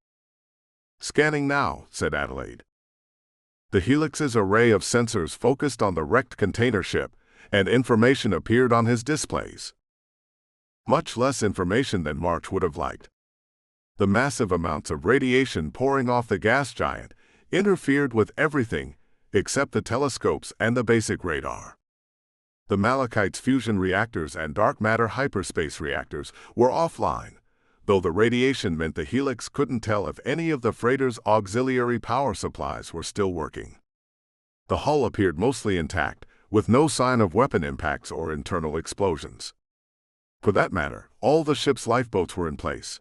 S1: "Scanning now," said Adelaide. The Helix's array of sensors focused on the wrecked container ship, and information appeared on his displays. Much less information than March would have liked. The massive amounts of radiation pouring off the gas giant interfered with everything except the telescopes and the basic radar. The Malachite's fusion reactors and dark matter hyperspace reactors were offline, though the radiation meant the Helix couldn't tell if any of the freighter's auxiliary power supplies were still working. The hull appeared mostly intact, with no sign of weapon impacts or internal explosions. For that matter, all the ship's lifeboats were in place.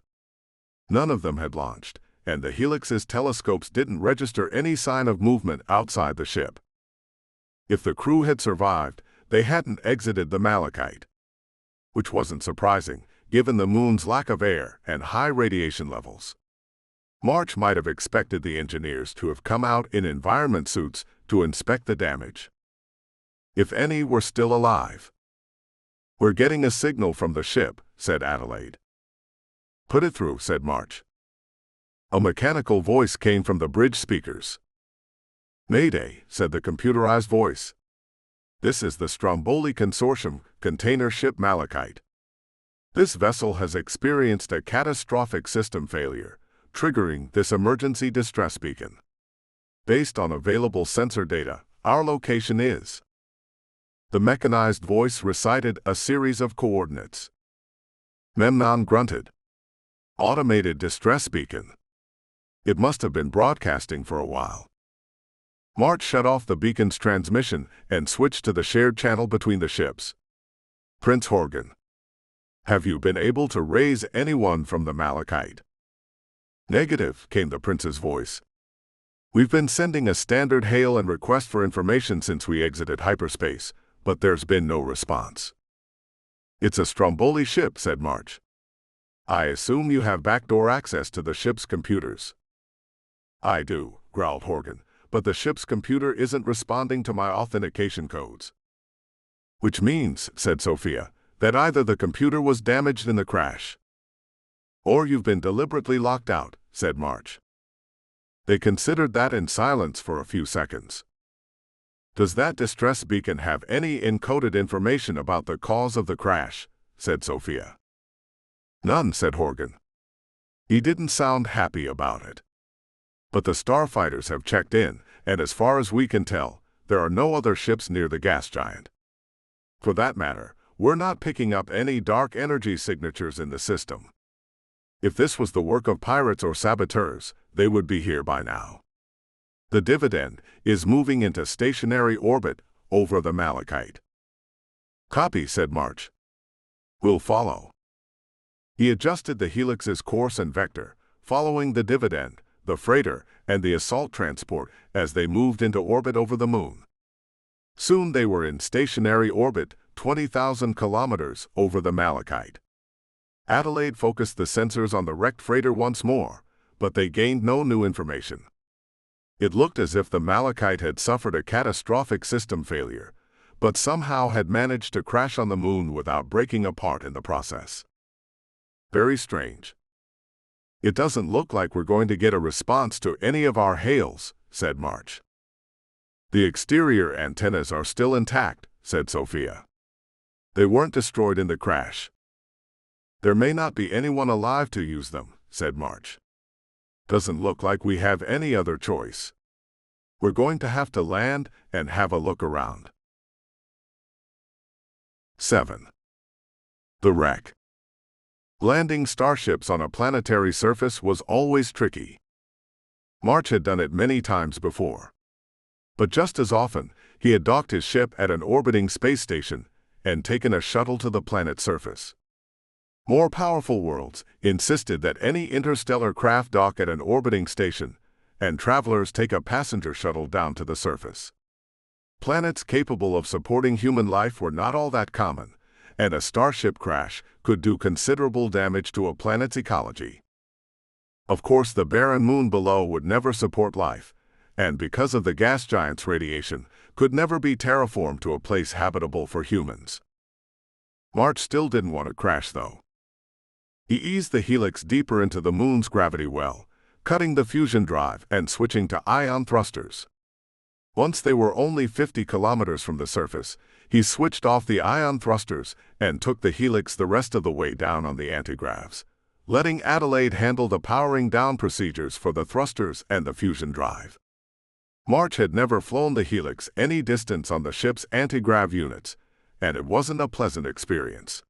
S1: None of them had launched, and the Helix's telescopes didn't register any sign of movement outside the ship. If the crew had survived, they hadn't exited the Malachite. Which wasn't surprising, given the moon's lack of air and high radiation levels. March might have expected the engineers to have come out in environment suits to inspect the damage. If any were still alive. "We're getting a signal from the ship," said Adelaide. "Put it through," said March. A mechanical voice came from the bridge speakers. "Mayday," said the computerized voice. "This is the Stromboli Consortium container ship Malachite. This vessel has experienced a catastrophic system failure, triggering this emergency distress beacon. Based on available sensor data, our location is..." The mechanized voice recited a series of coordinates. Memnon grunted. "Automated distress beacon. It must have been broadcasting for a while." March shut off the beacon's transmission and switched to the shared channel between the ships. "Prince Horgan, have you been able to raise anyone from the Malachite?" "Negative," came the prince's voice. "We've been sending a standard hail and request for information since we exited hyperspace, but there's been no response." "It's a Stromboli ship," said March. "I assume you have backdoor access to the ship's computers." "I do," growled Horgan, "but the ship's computer isn't responding to my authentication codes." "Which means," said Sophia, "that either the computer was damaged in the crash, or you've been deliberately locked out," said March. They considered that in silence for a few seconds. "Does that distress beacon have any encoded information about the cause of the crash?" said Sophia. "None," said Horgan. He didn't sound happy about it. "But the starfighters have checked in, and as far as we can tell, there are no other ships near the gas giant. For that matter, we're not picking up any dark energy signatures in the system. If this was the work of pirates or saboteurs, they would be here by now. The Dividend is moving into stationary orbit over the Malachite." "Copy," said March. "We'll follow." He adjusted the Helix's course and vector, following the Dividend, the freighter, and the assault transport as they moved into orbit over the moon. Soon they were in stationary orbit, 20,000 kilometers over the Malachite. Adelaide focused the sensors on the wrecked freighter once more, but they gained no new information. It looked as if the Malachite had suffered a catastrophic system failure, but somehow had managed to crash on the moon without breaking apart in the process. "Very strange. It doesn't look like we're going to get a response to any of our hails," said March. "The exterior antennas are still intact," said Sophia. "They weren't destroyed in the crash." "There may not be anyone alive to use them," said March. "Doesn't look like we have any other choice. We're going to have to land and have a look around." 7. The wreck. Landing starships on a planetary surface was always tricky. March had done it many times before. But just as often, he had docked his ship at an orbiting space station and taken a shuttle to the planet's surface. More powerful worlds insisted that any interstellar craft dock at an orbiting station, and travelers take a passenger shuttle down to the surface. Planets capable of supporting human life were not all that common, and a starship crash could do considerable damage to a planet's ecology. Of course, the barren moon below would never support life, and because of the gas giant's radiation, could never be terraformed to a place habitable for humans. March still didn't want to crash, though. He eased the Helix deeper into the moon's gravity well, cutting the fusion drive and switching to ion thrusters. Once they were only 50 kilometers from the surface, he switched off the ion thrusters and took the Helix the rest of the way down on the antigravs, letting Adelaide handle the powering down procedures for the thrusters and the fusion drive. March had never flown the Helix any distance on the ship's antigrav units, and it wasn't a pleasant experience.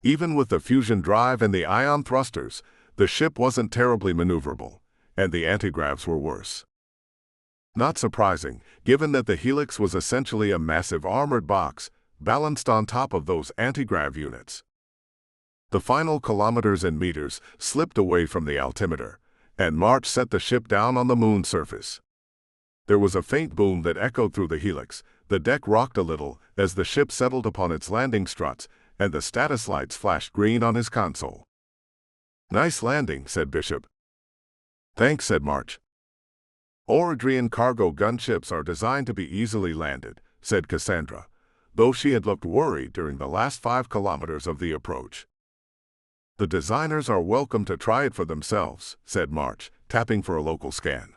S1: Even with the fusion drive and the ion thrusters, the ship wasn't terribly maneuverable, and the antigravs were worse. Not surprising, given that the Helix was essentially a massive armored box, balanced on top of those antigrav units. The final kilometers and meters slipped away from the altimeter, and March set the ship down on the moon's surface. There was a faint boom that echoed through the Helix, the deck rocked a little as the ship settled upon its landing struts, and the status lights flashed green on his console. "Nice landing," said Bishop. "Thanks," said March. "Oradrian cargo gunships are designed to be easily landed," said Cassandra, though she had looked worried during the last 5 kilometers of the approach. "The designers are welcome to try it for themselves," said March, tapping for a local scan.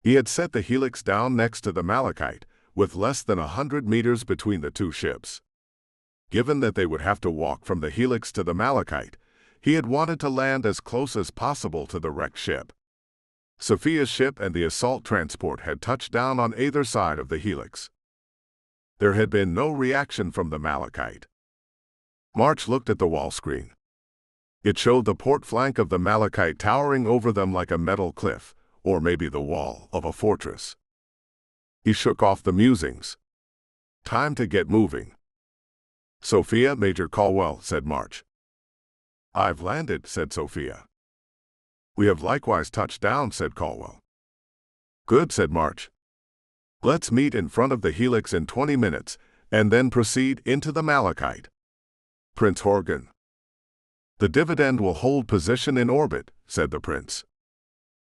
S1: He had set the helix down next to the Malachite, with less than 100 meters between the two ships. Given that they would have to walk from the helix to the Malachite, he had wanted to land as close as possible to the wrecked ship. Sophia's ship and the assault transport had touched down on either side of the helix. There had been no reaction from the Malachite. March looked at the wall screen. It showed the port flank of the Malachite towering over them like a metal cliff, or maybe the wall of a fortress. He shook off the musings. Time to get moving. "Sophia, Major Caldwell," said March. "I've landed," said Sophia. "We have likewise touched down," said Caldwell. "Good," said March. "Let's meet in front of the helix in 20 minutes, and then proceed into the Malachite." "Prince Horgan." "The dividend will hold position in orbit," said the prince.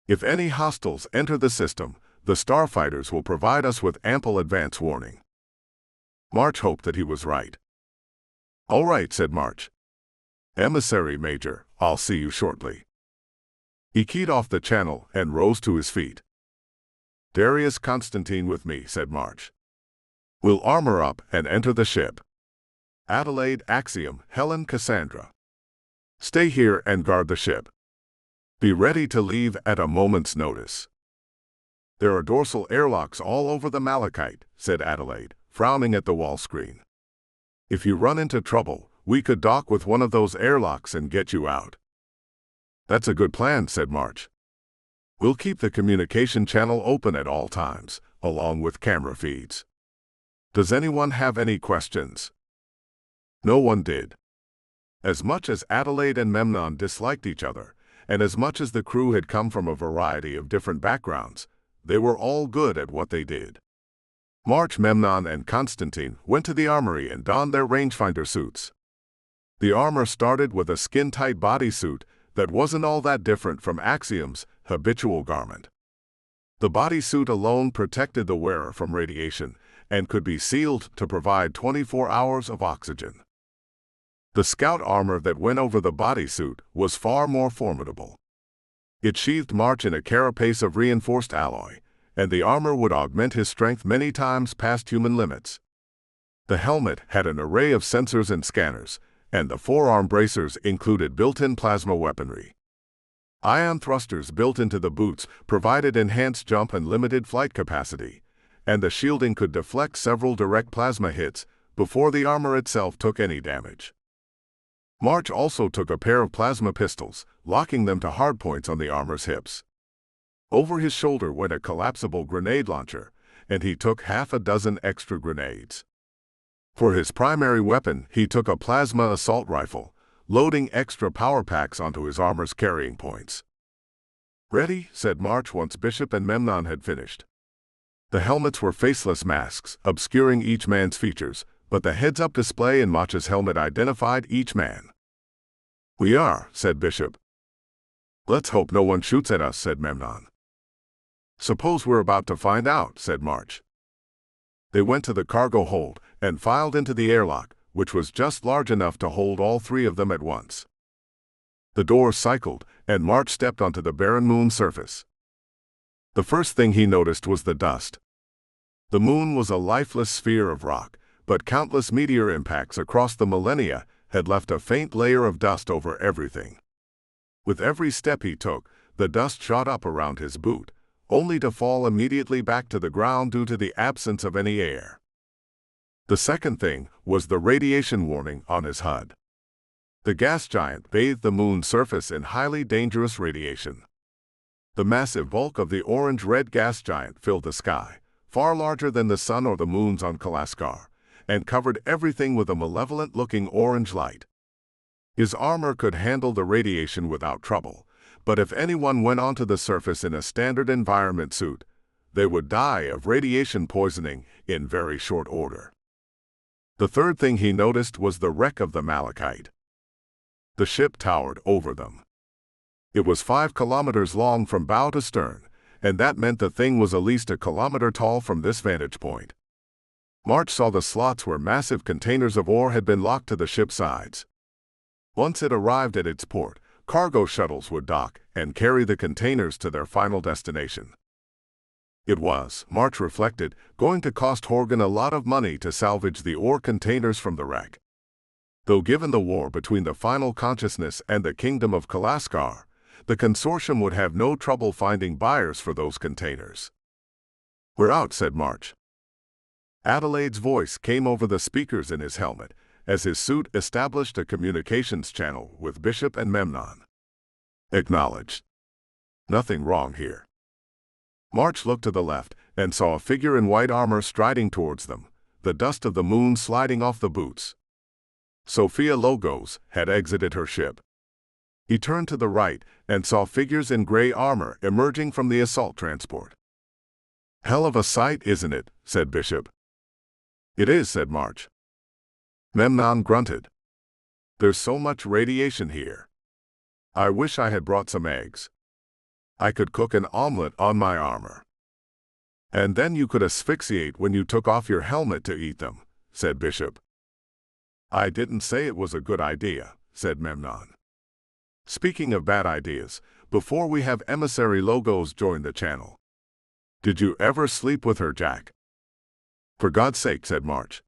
S1: "If any hostiles enter the system, the starfighters will provide us with ample advance warning." March hoped that he was right. "All right," said March. "Emissary Major, I'll see you shortly." He keyed off the channel and rose to his feet. "Darius Constantine with me," said March. "We'll armor up and enter the ship. Adelaide, Axiom, Helen, Cassandra. Stay here and guard the ship. Be ready to leave at a moment's notice." "There are dorsal airlocks all over the Malachite," said Adelaide, frowning at the wall screen. "If you run into trouble, we could dock with one of those airlocks and get you out." "That's a good plan," said March. "We'll keep the communication channel open at all times, along with camera feeds. Does anyone have any questions?" No one did. As much as Adelaide and Memnon disliked each other, and as much as the crew had come from a variety of different backgrounds, they were all good at what they did. March, Memnon, and Constantine went to the armory and donned their rangefinder suits. The armor started with a skin-tight bodysuit that wasn't all that different from Axiom's habitual garment. The bodysuit alone protected the wearer from radiation and could be sealed to provide 24 hours of oxygen. The scout armor that went over the bodysuit was far more formidable. It sheathed March in a carapace of reinforced alloy, and the armor would augment his strength many times past human limits. The helmet had an array of sensors and scanners, and the forearm bracers included built-in plasma weaponry. Ion thrusters built into the boots provided enhanced jump and limited flight capacity, and the shielding could deflect several direct plasma hits before the armor itself took any damage. March also took a pair of plasma pistols, locking them to hardpoints on the armor's hips. Over his shoulder went a collapsible grenade launcher, and he took half a dozen extra grenades. For his primary weapon, he took a plasma assault rifle, loading extra power packs onto his armor's carrying points. "Ready," said March once Bishop and Memnon had finished. The helmets were faceless masks, obscuring each man's features, but the heads-up display in March's helmet identified each man. "We are," said Bishop. "Let's hope no one shoots at us," said Memnon. "Suppose we're about to find out," said March. They went to the cargo hold and filed into the airlock, which was just large enough to hold all three of them at once. The doors cycled, and March stepped onto the barren moon surface. The first thing he noticed was the dust. The moon was a lifeless sphere of rock, but countless meteor impacts across the millennia had left a faint layer of dust over everything. With every step he took, the dust shot up around his boot, only to fall immediately back to the ground due to the absence of any air. The second thing was the radiation warning on his HUD. The gas giant bathed the moon's surface in highly dangerous radiation. The massive bulk of the orange-red gas giant filled the sky, far larger than the sun or the moons on Kalaskar, and covered everything with a malevolent-looking orange light. His armor could handle the radiation without trouble, but if anyone went onto the surface in a standard environment suit, they would die of radiation poisoning in very short order. The third thing he noticed was the wreck of the Malachite. The ship towered over them. It was 5 kilometers long from bow to stern, and that meant the thing was at least a kilometer tall from this vantage point. March saw the slots where massive containers of ore had been locked to the ship's sides. Once it arrived at its port, cargo shuttles would dock and carry the containers to their final destination. It was, March reflected, going to cost Horgan a lot of money to salvage the ore containers from the wreck. Though given the war between the Final Consciousness and the Kingdom of Kalaskar, the consortium would have no trouble finding buyers for those containers. "We're out," said March. Adelaide's voice came over the speakers in his helmet as his suit established a communications channel with Bishop and Memnon. "Acknowledged. Nothing wrong here." March looked to the left and saw a figure in white armor striding towards them, the dust of the moon sliding off the boots. Sophia Logos had exited her ship. He turned to the right and saw figures in gray armor emerging from the assault transport. "Hell of a sight, isn't it?" said Bishop. "It is," said March. Memnon grunted. "There's so much radiation here. I wish I had brought some eggs. I could cook an omelet on my armor." "And then you could asphyxiate when you took off your helmet to eat them," said Bishop. "I didn't say it was a good idea," said Memnon. "Speaking of bad ideas, before we have Emissary Logos join the channel. Did you ever sleep with her, Jack?" "For God's sake," said March.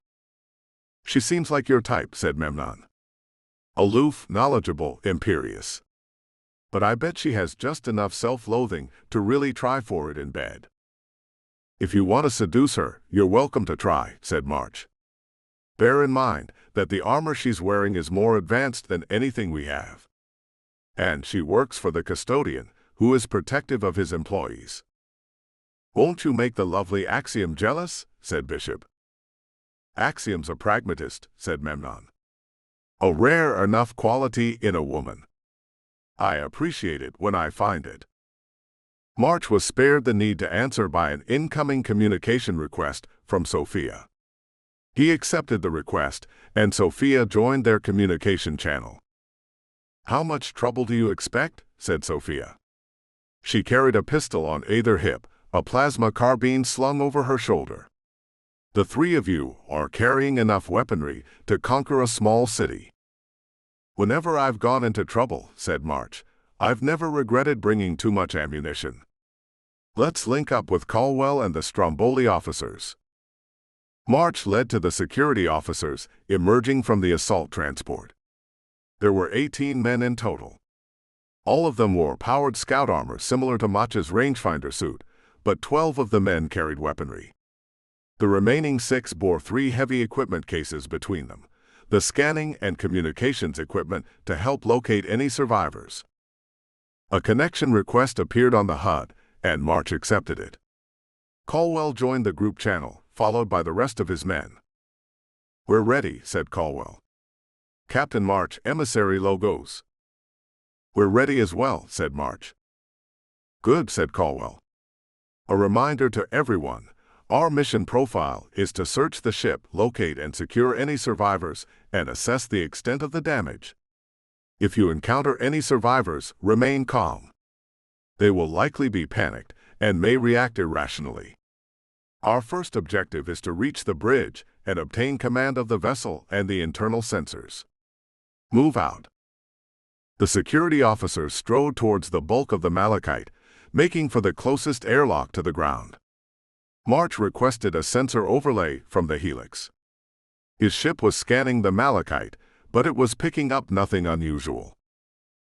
S1: "She seems like your type," said Memnon. "Aloof, knowledgeable, imperious. But I bet she has just enough self-loathing to really try for it in bed." "If you want to seduce her, you're welcome to try," said March. "Bear in mind that the armor she's wearing is more advanced than anything we have. And she works for the custodian, who is protective of his employees." "Won't you make the lovely Axiom jealous?" said Bishop. "Axiom's a pragmatist," said Memnon. "A rare enough quality in a woman. I appreciate it when I find it." March was spared the need to answer by an incoming communication request from Sophia. He accepted the request, and Sophia joined their communication channel. "How much trouble do you expect?" said Sophia. She carried a pistol on either hip, a plasma carbine slung over her shoulder. "The three of you are carrying enough weaponry to conquer a small city." "Whenever I've gone into trouble," said March, "I've never regretted bringing too much ammunition. Let's link up with Caldwell and the Stromboli officers." March led to the security officers emerging from the assault transport. There were 18 men in total. All of them wore powered scout armor similar to March's rangefinder suit, but 12 of the men carried weaponry. The remaining 6 bore 3 heavy equipment cases between them, the scanning and communications equipment to help locate any survivors. A connection request appeared on the HUD, and March accepted it. Caldwell joined the group channel, followed by the rest of his men. "We're ready," said Caldwell. "Captain March, Emissary Logos." "We're ready as well," said March. "Good," said Caldwell. "A reminder to everyone, our mission profile is to search the ship, locate and secure any survivors, and assess the extent of the damage. If you encounter any survivors, remain calm. They will likely be panicked and may react irrationally. Our first objective is to reach the bridge and obtain command of the vessel and the internal sensors. Move out." The security officers strode towards the bulk of the Malachite, making for the closest airlock to the ground. March requested a sensor overlay from the Helix. His ship was scanning the Malachite, but it was picking up nothing unusual.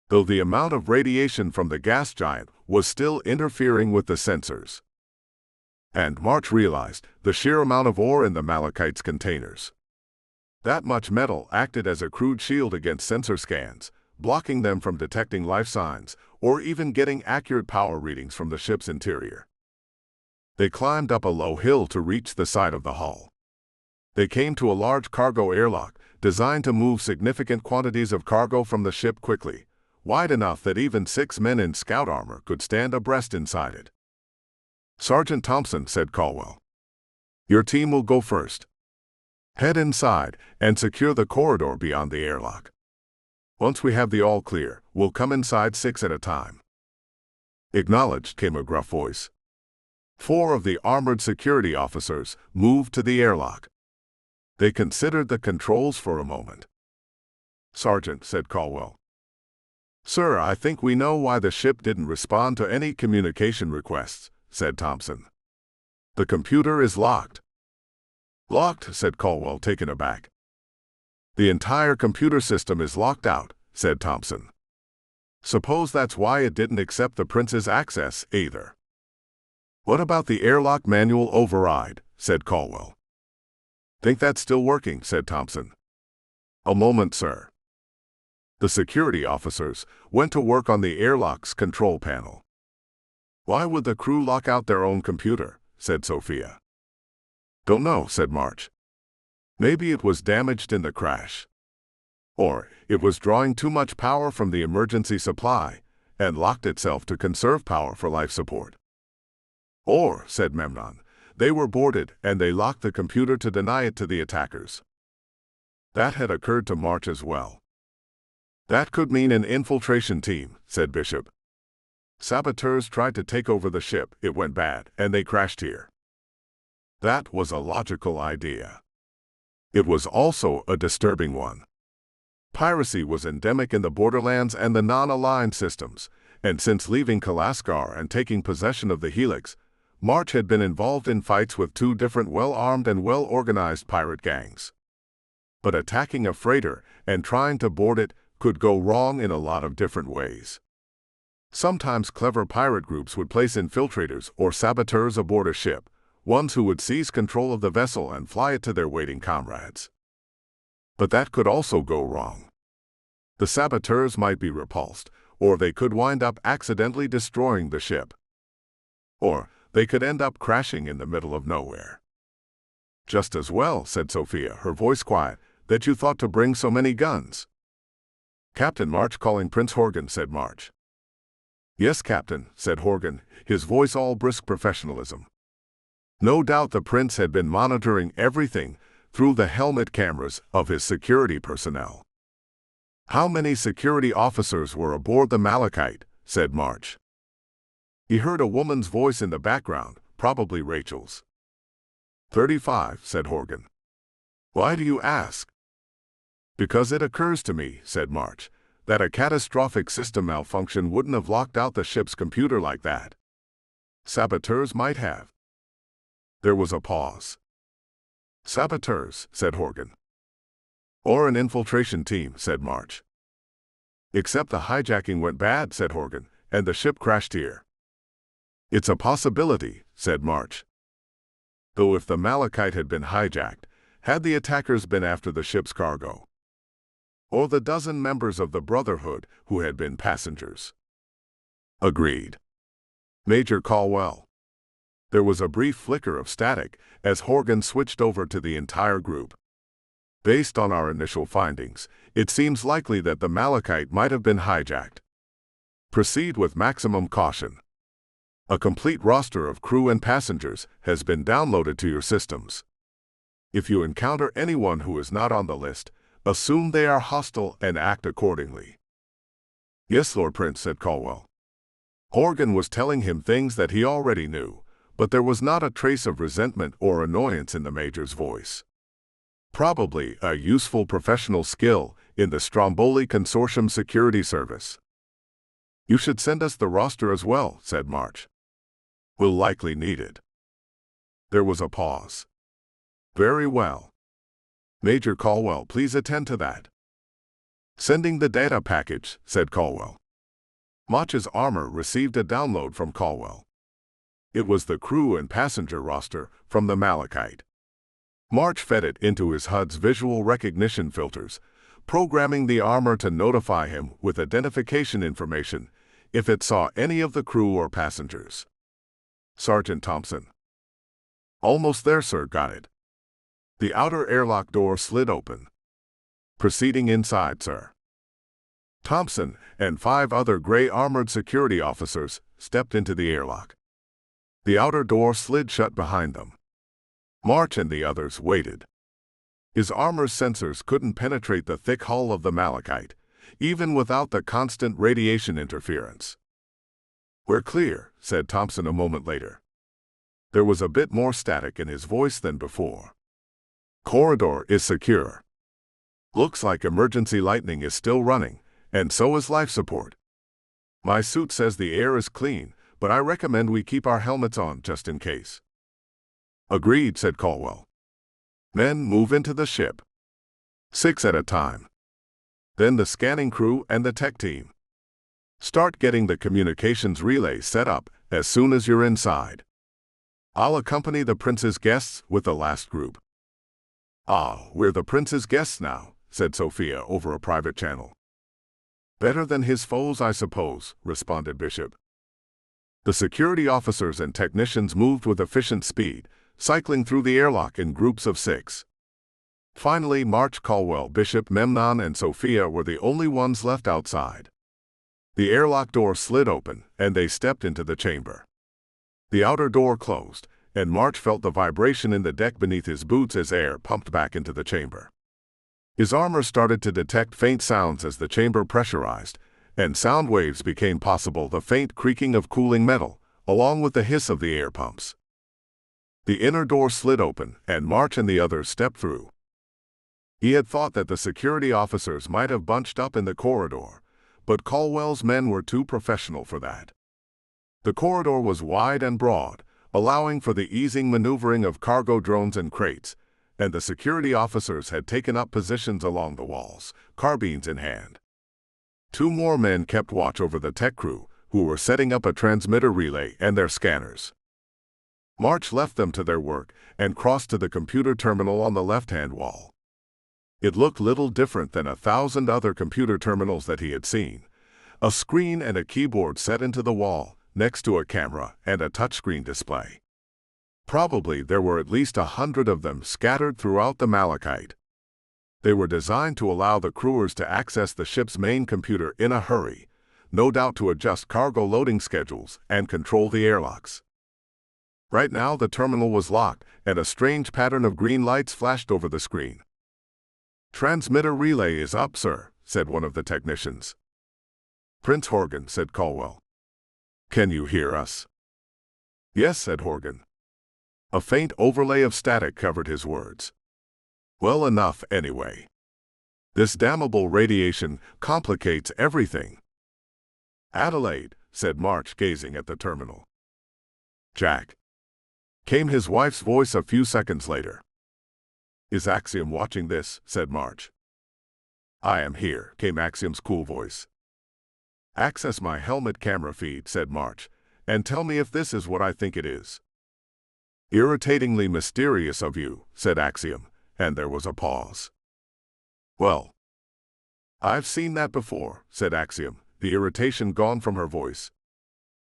S1: Though the amount of radiation from the gas giant was still interfering with the sensors. And March realized the sheer amount of ore in the Malachite's containers. That much metal acted as a crude shield against sensor scans, blocking them from detecting life signs or even getting accurate power readings from the ship's interior. They climbed up a low hill to reach the side of the hull. They came to a large cargo airlock designed to move significant quantities of cargo from the ship quickly, wide enough that even 6 men in scout armor could stand abreast inside it. "Sergeant Thompson," said Caldwell, "your team will go first. Head inside and secure the corridor beyond the airlock. Once we have the all clear, we'll come inside 6 at a time." "Acknowledged," came a gruff voice. 4 of the armored security officers moved to the airlock. They considered the controls for a moment. "Sergeant," said Caldwell. "Sir, I think we know why the ship didn't respond to any communication requests," said Thompson. The computer is locked. Locked, said Caldwell, taken aback. The entire computer system is locked out, said Thompson. Suppose that's why it didn't accept the prince's access, either. What about the airlock manual override, said Caldwell. Think that's still working, said Thompson. A moment, sir. The security officers went to work on the airlock's control panel. Why would the crew lock out their own computer, said Sophia. Don't know, said March. Maybe it was damaged in the crash. Or it was drawing too much power from the emergency supply and locked itself to conserve power for life support. Or, said Memnon, they were boarded and they locked the computer to deny it to the attackers. That had occurred to March as well. That could mean an infiltration team, said Bishop. Saboteurs tried to take over the ship, it went bad, and they crashed here. That was a logical idea. It was also a disturbing one. Piracy was endemic in the borderlands and the non-aligned systems, and since leaving Kalaskar and taking possession of the Helix, March had been involved in fights with two different well-armed and well-organized pirate gangs. But attacking a freighter and trying to board it could go wrong in a lot of different ways. Sometimes clever pirate groups would place infiltrators or saboteurs aboard a ship, ones who would seize control of the vessel and fly it to their waiting comrades. But that could also go wrong. The saboteurs might be repulsed, or they could wind up accidentally destroying the ship. Or they could end up crashing in the middle of nowhere. Just as well, said Sophia, her voice quiet, that you thought to bring so many guns. Captain March calling Prince Horgan, said March. Yes, Captain, said Horgan, his voice all brisk professionalism. No doubt the prince had been monitoring everything through the helmet cameras of his security personnel. How many security officers were aboard the Malachite, said March. He heard a woman's voice in the background, probably Rachel's. 35, said Horgan. Why do you ask? Because it occurs to me, said March, that a catastrophic system malfunction wouldn't have locked out the ship's computer like that. Saboteurs might have. There was a pause. Saboteurs, said Horgan. Or an infiltration team, said March. Except the hijacking went bad, said Horgan, and the ship crashed here. It's a possibility, said March. Though if the Malachite had been hijacked, had the attackers been after the ship's cargo? Or the dozen members of the Brotherhood who had been passengers? Agreed. Major Caldwell. There was a brief flicker of static as Horgan switched over to the entire group. Based on our initial findings, it seems likely that the Malachite might have been hijacked. Proceed with maximum caution. A complete roster of crew and passengers has been downloaded to your systems. If you encounter anyone who is not on the list, assume they are hostile and act accordingly. Yes, Lord Prince, said Caldwell. Horgan was telling him things that he already knew, but there was not a trace of resentment or annoyance in the Major's voice. Probably a useful professional skill in the Stromboli Consortium Security Service. You should send us the roster as well, said March. We'll likely need it. There was a pause. Very well. Major Caldwell, please attend to that. Sending the data package, said Caldwell. March's armor received a download from Caldwell. It was the crew and passenger roster from the Malachite. March fed it into his HUD's visual recognition filters, programming the armor to notify him with identification information if it saw any of the crew or passengers. Sergeant Thompson. Almost there, sir, got it. The outer airlock door slid open. Proceeding inside, sir. Thompson and 5 other gray-armored security officers stepped into the airlock. The outer door slid shut behind them. March and the others waited. His armor's sensors couldn't penetrate the thick hull of the Malachite, even without the constant radiation interference. We're clear, said Thompson a moment later. There was a bit more static in his voice than before. Corridor is secure. Looks like emergency lighting is still running, and so is life support. My suit says the air is clean, but I recommend we keep our helmets on just in case. Agreed, said Caldwell. Men, move into the ship. 6 at a time. Then the scanning crew and the tech team. Start getting the communications relay set up as soon as you're inside. I'll accompany the prince's guests with the last group. Ah, we're the prince's guests now, said Sophia over a private channel. Better than his foes, I suppose, responded Bishop. The security officers and technicians moved with efficient speed, cycling through the airlock in groups of 6. Finally, March, Caldwell, Bishop, Memnon, and Sophia were the only ones left outside. The airlock door slid open, and they stepped into the chamber. The outer door closed, and March felt the vibration in the deck beneath his boots as air pumped back into the chamber. His armor started to detect faint sounds as the chamber pressurized, and sound waves became possible, the faint creaking of cooling metal, along with the hiss of the air pumps. The inner door slid open, and March and the others stepped through. He had thought that the security officers might have bunched up in the corridor, but Caldwell's men were too professional for that. The corridor was wide and broad, allowing for the easing maneuvering of cargo drones and crates, and the security officers had taken up positions along the walls, carbines in hand. 2 more men kept watch over the tech crew, who were setting up a transmitter relay and their scanners. March left them to their work and crossed to the computer terminal on the left-hand wall. It looked little different than 1,000 other computer terminals that he had seen. A screen and a keyboard set into the wall, next to a camera and a touchscreen display. Probably there were at least 100 of them scattered throughout the Malachite. They were designed to allow the crewers to access the ship's main computer in a hurry, no doubt to adjust cargo loading schedules and control the airlocks. Right now the terminal was locked, and a strange pattern of green lights flashed over the screen. "Transmitter relay is up, sir," said one of the technicians. "Prince Horgan," said Caldwell. "Can you hear us?" "Yes," said Horgan. A faint overlay of static covered his words. "Well enough, anyway. This damnable radiation complicates everything." "Adelaide," said March, gazing at the terminal. "Jack," came his wife's voice a few seconds later. "Is Axiom watching this?" said March. "I am here," came Axiom's cool voice. "Access my helmet camera feed," said March, "and tell me if this is what I think it is." "Irritatingly mysterious of you," said Axiom, and there was a pause. "Well, I've seen that before," said Axiom, the irritation gone from her voice.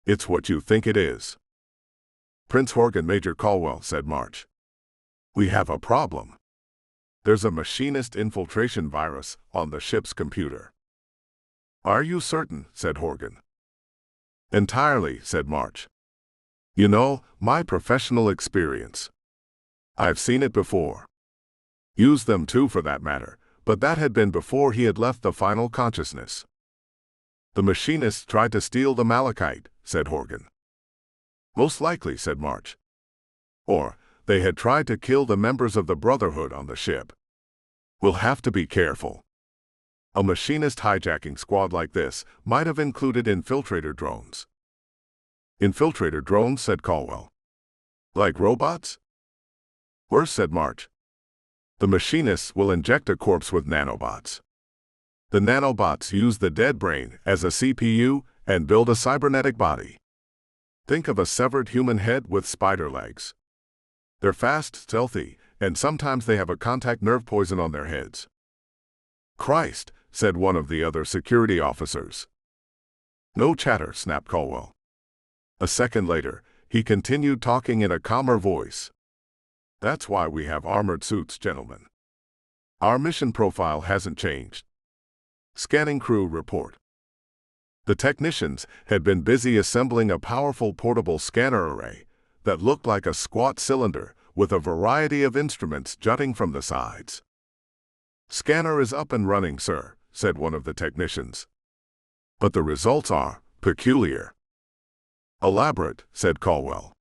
S1: "It's what you think it is." "Prince Horgan, Major Caldwell," said March. "We have a problem. There's a machinist infiltration virus on the ship's computer." "Are you certain?" said Horgan. "Entirely," said March. "You know, my professional experience. I've seen it before. Used them too, for that matter, but that had been before he had left the final consciousness." "The machinists tried to steal the Malachite," said Horgan. "Most likely," said March. "Or they had tried to kill the members of the Brotherhood on the ship. We'll have to be careful. A machinist hijacking squad like this might have included infiltrator drones." "Infiltrator drones?" said Caldwell. "Like robots?" "Worse," said March. "The machinists will inject a corpse with nanobots. The nanobots use the dead brain as a CPU and build a cybernetic body. Think of a severed human head with spider legs. They're fast, stealthy, and sometimes they have a contact nerve poison on their heads." "Christ," said one of the other security officers. "No chatter," snapped Caldwell. A second later, he continued talking in a calmer voice. "That's why we have armored suits, gentlemen. Our mission profile hasn't changed. Scanning crew report." The technicians had been busy assembling a powerful portable scanner array that looked like a squat cylinder with a variety of instruments jutting from the sides. "Scanner is up and running, sir," said one of the technicians. "But the results are peculiar." "Elaborate," said Caldwell.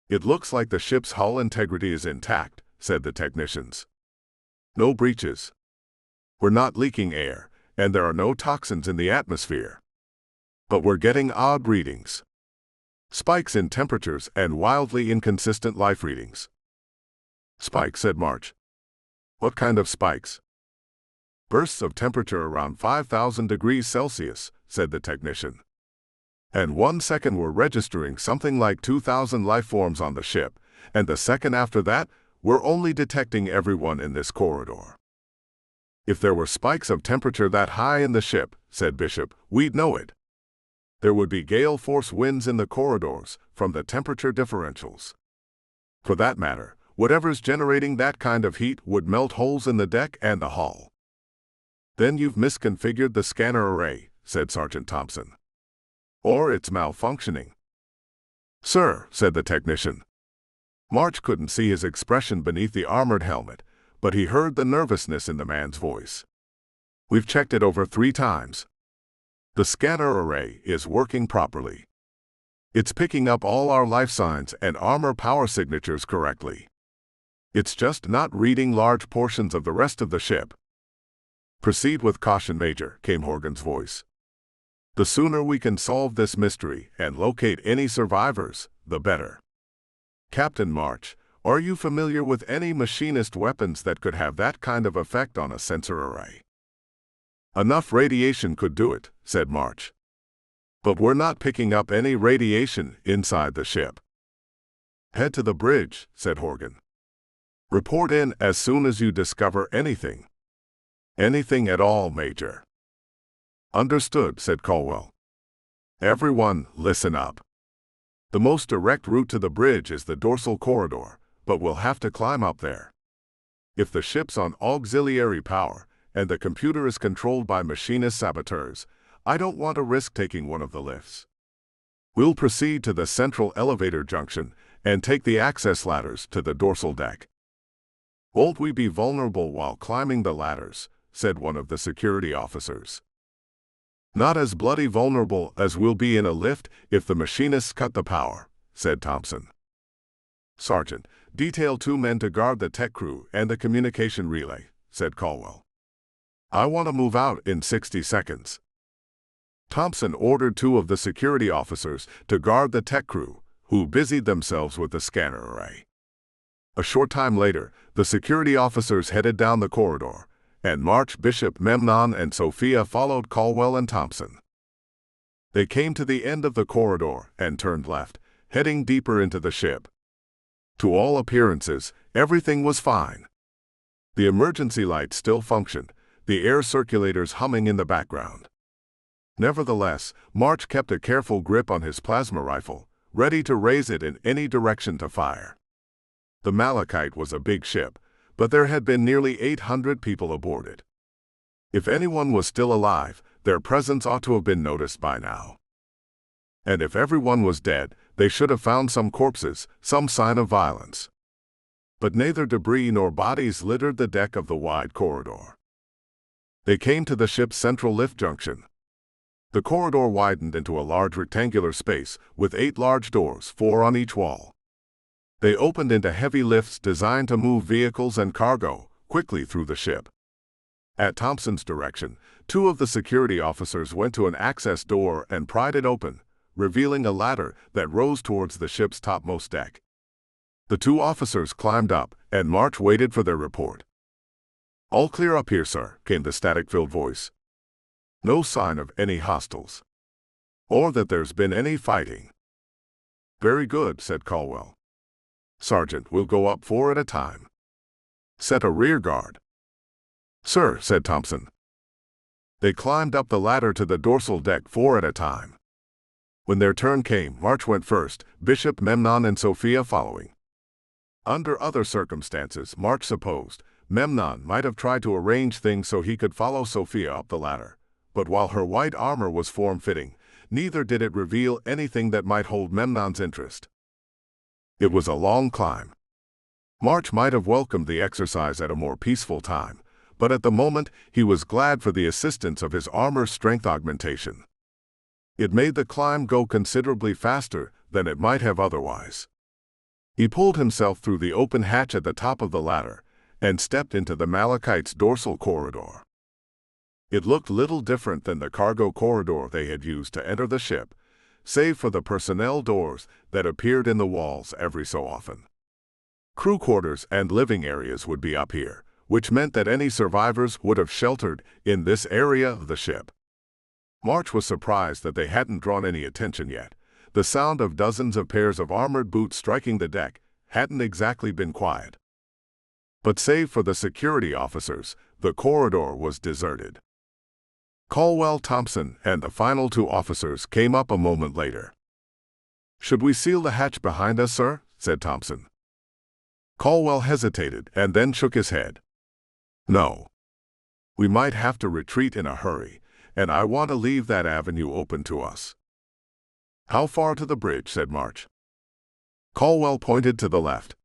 S1: "It looks like the ship's hull integrity is intact," said the technicians. "No breaches. We're not leaking air, and there are no toxins in the atmosphere. But we're getting odd readings. Spikes in temperatures and wildly inconsistent life readings. Spikes, said March. What kind of spikes? Bursts of temperature around 5,000 degrees Celsius, said the technician. And 1 second we're registering something like 2,000 life forms on the ship, and the second after that, we're only detecting everyone in this corridor. If there were spikes of temperature that high in the ship, said Bishop, we'd know it. There would be gale force winds in the corridors from the temperature differentials. For that matter, whatever's generating that kind of heat would melt holes in the deck and the hull. Then you've misconfigured the scanner array, said Sergeant Thompson. Or it's malfunctioning. Sir, said the technician. March couldn't see his expression beneath the armored helmet, but he heard the nervousness in the man's voice. We've checked it over 3 times. The scanner array is working properly. It's picking up all our life signs and armor power signatures correctly. It's just not reading large portions of the rest of the ship. Proceed with caution, Major, came Horgan's voice. The sooner we can solve this mystery and locate any survivors, the better. Captain March, are you familiar with any machinist weapons that could have that kind of effect on a sensor array? Enough radiation could do it, said March. But we're not picking up any radiation inside the ship. Head to the bridge, said Horgan. Report in as soon as you discover anything. Anything at all, Major. Understood, said Caldwell. Everyone, listen up. The most direct route to the bridge is the dorsal corridor, but we'll have to climb up there. If the ship's on auxiliary power, and the computer is controlled by machinist saboteurs, I don't want to risk taking one of the lifts. We'll proceed to the central elevator junction and take the access ladders to the dorsal deck. Won't we be vulnerable while climbing the ladders? Said one of the security officers. Not as bloody vulnerable as we'll be in a lift if the machinists cut the power, said Thompson. Sergeant, detail 2 men to guard the tech crew and the communication relay, said Caldwell. I want to move out in 60 seconds. Thompson ordered 2 of the security officers to guard the tech crew, who busied themselves with the scanner array. A short time later, the security officers headed down the corridor, and March, Bishop, Memnon, and Sophia followed Caldwell and Thompson. They came to the end of the corridor and turned left, heading deeper into the ship. To all appearances, everything was fine. The emergency lights still functioned, the air circulators humming in the background. Nevertheless, March kept a careful grip on his plasma rifle, ready to raise it in any direction to fire. The Malachite was a big ship, but there had been nearly 800 people aboard it. If anyone was still alive, their presence ought to have been noticed by now. And if everyone was dead, they should have found some corpses, some sign of violence. But neither debris nor bodies littered the deck of the wide corridor. They came to the ship's central lift junction. The corridor widened into a large rectangular space with 8 large doors, 4 on each wall. They opened into heavy lifts designed to move vehicles and cargo quickly through the ship. At Thompson's direction, 2 of the security officers went to an access door and pried it open, revealing a ladder that rose towards the ship's topmost deck. The 2 officers climbed up, and March waited for their report. All clear up here, sir, came the static-filled voice. No sign of any hostiles. Or that there's been any fighting. Very good, said Caldwell. Sergeant, we'll go up 4 at a time. Set a rear guard. Sir, said Thompson. They climbed up the ladder to the dorsal deck 4 at a time. When their turn came, March went first, Bishop, Memnon, and Sophia following. Under other circumstances, March supposed, Memnon might have tried to arrange things so he could follow Sophia up the ladder, but while her white armor was form-fitting, neither did it reveal anything that might hold Memnon's interest. It was a long climb. March might have welcomed the exercise at a more peaceful time, but at the moment he was glad for the assistance of his armor strength augmentation. It made the climb go considerably faster than it might have otherwise. He pulled himself through the open hatch at the top of the ladder and stepped into the Malachite's dorsal corridor. It looked little different than the cargo corridor they had used to enter the ship, save for the personnel doors that appeared in the walls every so often. Crew quarters and living areas would be up here, which meant that any survivors would have sheltered in this area of the ship. March was surprised that they hadn't drawn any attention yet. The sound of dozens of pairs of armored boots striking the deck hadn't exactly been quiet. But save for the security officers, the corridor was deserted. Caldwell Thompson and the final two officers came up a moment later. "Should we seal the hatch behind us, sir?" said Thompson. Caldwell hesitated and then shook his head. "No. We might have to retreat in a hurry, and I want to leave that avenue open to us." "How far to the bridge?" said March. Caldwell pointed to the left.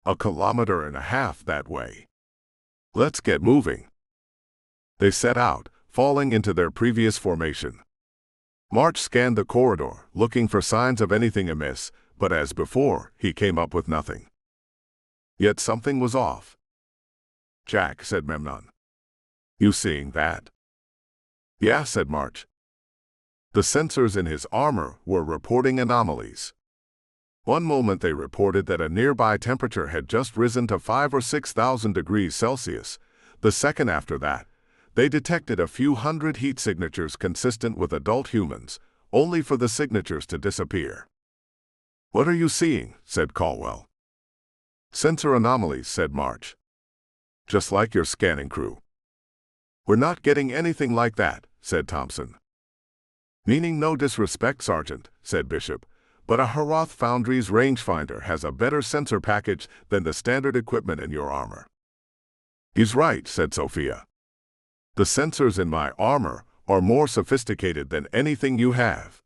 S1: "1.5 kilometers that way." "Let's get moving." They set out, falling into their previous formation. March scanned the corridor, looking for signs of anything amiss, but as before, he came up with nothing. Yet something was off. "Jack," said Memnon. "You seeing that?" "Yeah," said March. The sensors in his armor were reporting anomalies. One moment they reported that a nearby temperature had just risen to 5,000 or 6,000 degrees Celsius. The second after that, they detected a few hundred heat signatures consistent with adult humans, only for the signatures to disappear. "What are you seeing?" said Caldwell. "Sensor anomalies," said March. "Just like your scanning crew." "We're not getting anything like that," said Thompson. "Meaning no disrespect, Sergeant," said Bishop, "but a Harath Foundry's rangefinder has a better sensor package than the standard equipment in your armor." "He's right," said Sophia. "The sensors in my armor are more sophisticated than anything you have.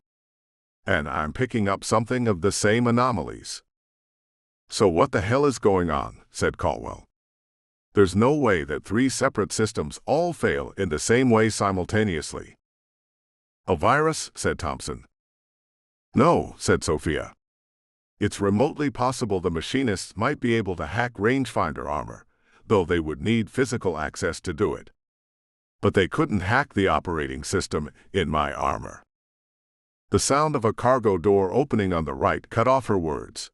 S1: And I'm picking up something of the same anomalies." "So what the hell is going on?" said Caldwell. "There's no way that 3 separate systems all fail in the same way simultaneously." "A virus?" said Thompson. "No," said Sophia. "It's remotely possible the machinists might be able to hack rangefinder armor, though they would need physical access to do it. But they couldn't hack the operating system in my armor." The sound of a cargo door opening on the right cut off her words.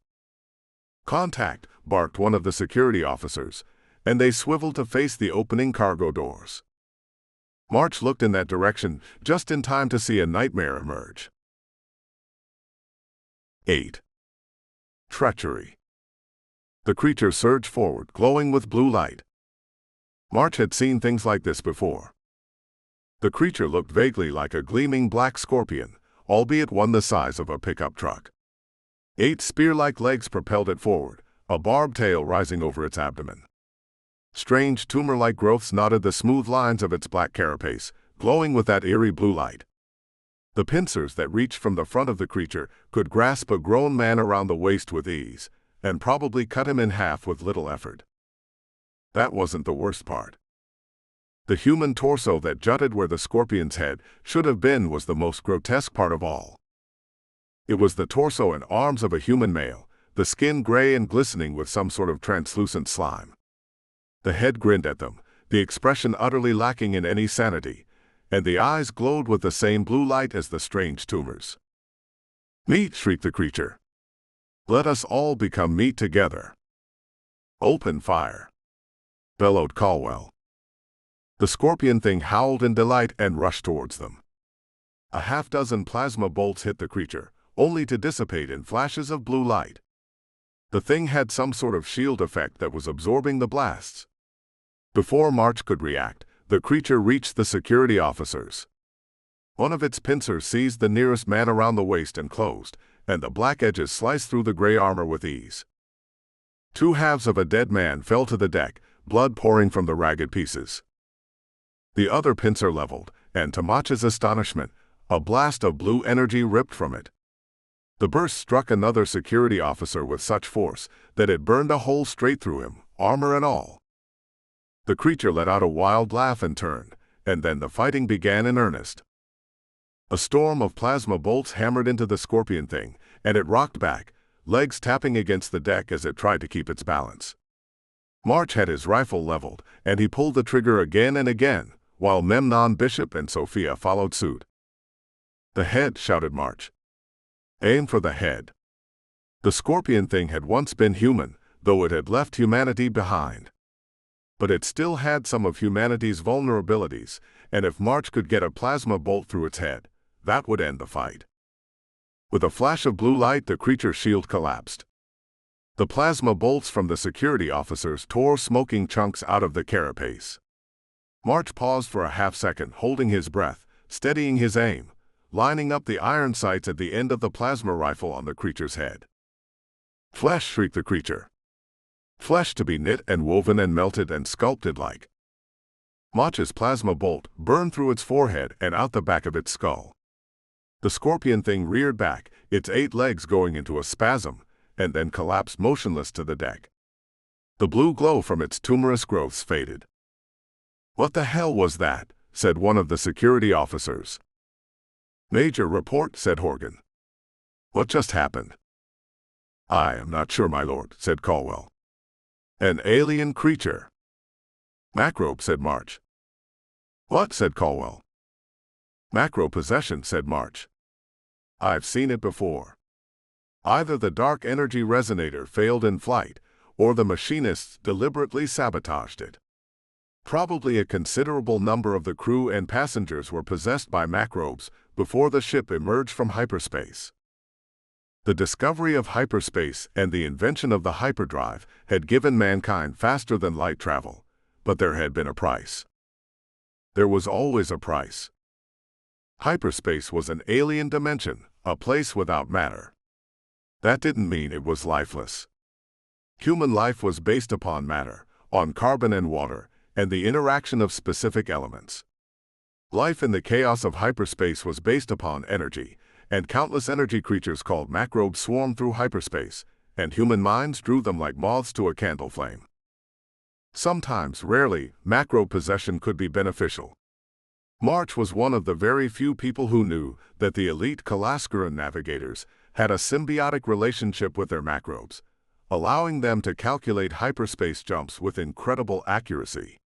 S1: "Contact," barked one of the security officers, and they swiveled to face the opening cargo doors. March looked in that direction just in time to see a nightmare emerge. 8. Treachery. The creature surged forward, glowing with blue light. March had seen things like this before. The creature looked vaguely like a gleaming black scorpion, albeit one the size of a pickup truck. 8 spear-like legs propelled it forward, a barbed tail rising over its abdomen. Strange tumor-like growths knotted the smooth lines of its black carapace, glowing with that eerie blue light. The pincers that reached from the front of the creature could grasp a grown man around the waist with ease, and probably cut him in half with little effort. That wasn't the worst part. The human torso that jutted where the scorpion's head should have been was the most grotesque part of all. It was the torso and arms of a human male, the skin gray and glistening with some sort of translucent slime. The head grinned at them, the expression utterly lacking in any sanity, and the eyes glowed with the same blue light as the strange tumors. "Meat!" shrieked the creature. "Let us all become meat together." "Open fire!" bellowed Caldwell. The scorpion thing howled in delight and rushed towards them. A half-dozen plasma bolts hit the creature, only to dissipate in flashes of blue light. The thing had some sort of shield effect that was absorbing the blasts. Before March could react, the creature reached the security officers. One of its pincers seized the nearest man around the waist and closed, and the black edges sliced through the gray armor with ease. 2 halves of a dead man fell to the deck, blood pouring from the ragged pieces. The other pincer leveled, and to March's astonishment, a blast of blue energy ripped from it. The burst struck another security officer with such force that it burned a hole straight through him, armor and all. The creature let out a wild laugh and turned, and then the fighting began in earnest. A storm of plasma bolts hammered into the scorpion thing, and it rocked back, legs tapping against the deck as it tried to keep its balance. March had his rifle leveled, and he pulled the trigger again and again, while Memnon, Bishop, and Sophia followed suit. "The head!" shouted March. Aim for the head. The scorpion thing had once been human, though it had left humanity behind. But it still had some of humanity's vulnerabilities, and if March could get a plasma bolt through its head, that would end the fight. With a flash of blue light, the creature's shield collapsed. The plasma bolts from the security officers tore smoking chunks out of the carapace. March paused for a half-second, holding his breath, steadying his aim, lining up the iron sights at the end of the plasma rifle on the creature's head. Flesh, shrieked the creature. Flesh to be knit and woven and melted and sculpted like. March's plasma bolt burned through its forehead and out the back of its skull. The scorpion thing reared back, its 8 legs going into a spasm, and then collapsed motionless to the deck. The blue glow from its tumorous growths faded. "What the hell was that?" said one of the security officers. "Major, report," said Horgan. "What just happened?" "I am not sure, my lord," said Caldwell. "An alien creature." "Macrobe," said March. "What?" said Caldwell. "Macro possession," said March. "I've seen it before. Either the dark energy resonator failed in flight, or the machinists deliberately sabotaged it. Probably a considerable number of the crew and passengers were possessed by macrobes before the ship emerged from hyperspace. The discovery of hyperspace and the invention of the hyperdrive had given mankind faster-than-light travel, but there had been a price. There was always a price. Hyperspace was an alien dimension, a place without matter. That didn't mean it was lifeless. Human life was based upon matter, on carbon and water, and the interaction of specific elements. Life in the chaos of hyperspace was based upon energy, and countless energy creatures called macrobes swarmed through hyperspace, and human minds drew them like moths to a candle flame. Sometimes, rarely, macrobe possession could be beneficial. March was one of the very few people who knew that the elite Kalaskaran navigators had a symbiotic relationship with their macrobes, allowing them to calculate hyperspace jumps with incredible accuracy.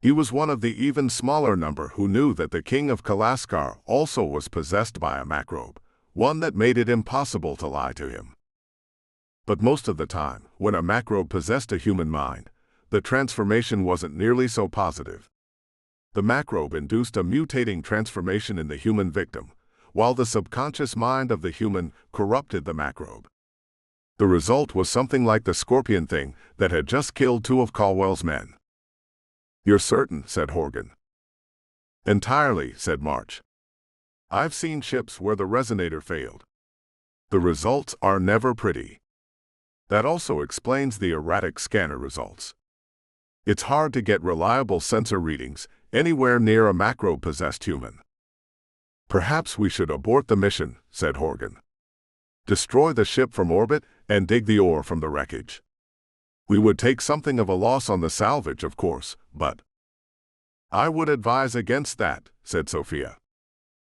S1: He was one of the even smaller number who knew that the king of Kalaskar also was possessed by a macrobe, one that made it impossible to lie to him. But most of the time, when a macrobe possessed a human mind, the transformation wasn't nearly so positive. The macrobe induced a mutating transformation in the human victim, while the subconscious mind of the human corrupted the macrobe. The result was something like the scorpion thing that had just killed 2 of Caldwell's men. "You're certain?" said Horgan. "Entirely," said March. "I've seen ships where the resonator failed. The results are never pretty. That also explains the erratic scanner results. It's hard to get reliable sensor readings anywhere near a macro-possessed human." "Perhaps we should abort the mission," said Horgan. "Destroy the ship from orbit and dig the ore from the wreckage. We would take something of a loss on the salvage, of course, but—" "I would advise against that," said Sophia.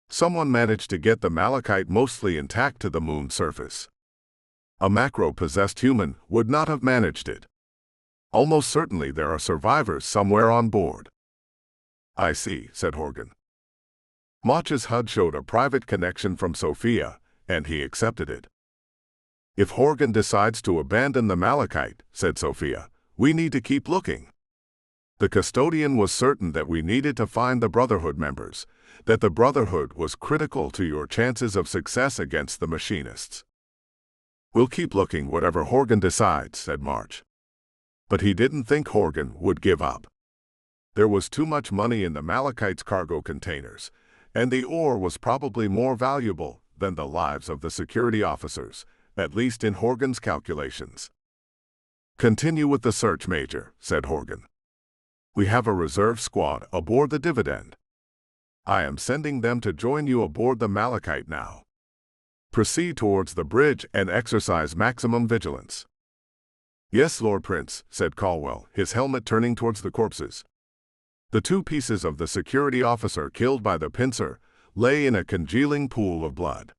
S1: "Someone managed to get the malachite mostly intact to the moon's surface. A macro-possessed human would not have managed it. Almost certainly there are survivors somewhere on board." "I see," said Horgan. March's HUD showed a private connection from Sophia, and he accepted it. "If Horgan decides to abandon the malachite," said Sophia, "we need to keep looking." The custodian was certain that we needed to find the Brotherhood members, that the Brotherhood was critical to your chances of success against the machinists. "We'll keep looking whatever Horgan decides," said March. But he didn't think Horgan would give up. There was too much money in the malachite's cargo containers, and the ore was probably more valuable than the lives of the security officers, at least in Horgan's calculations. "Continue with the search, Major," said Horgan. "We have a reserve squad aboard the Dividend. I am sending them to join you aboard the malachite now. Proceed towards the bridge and exercise maximum vigilance." "Yes, Lord Prince," said Caldwell, his helmet turning towards the corpses. The 2 pieces of the security officer killed by the pincer lay in a congealing pool of blood.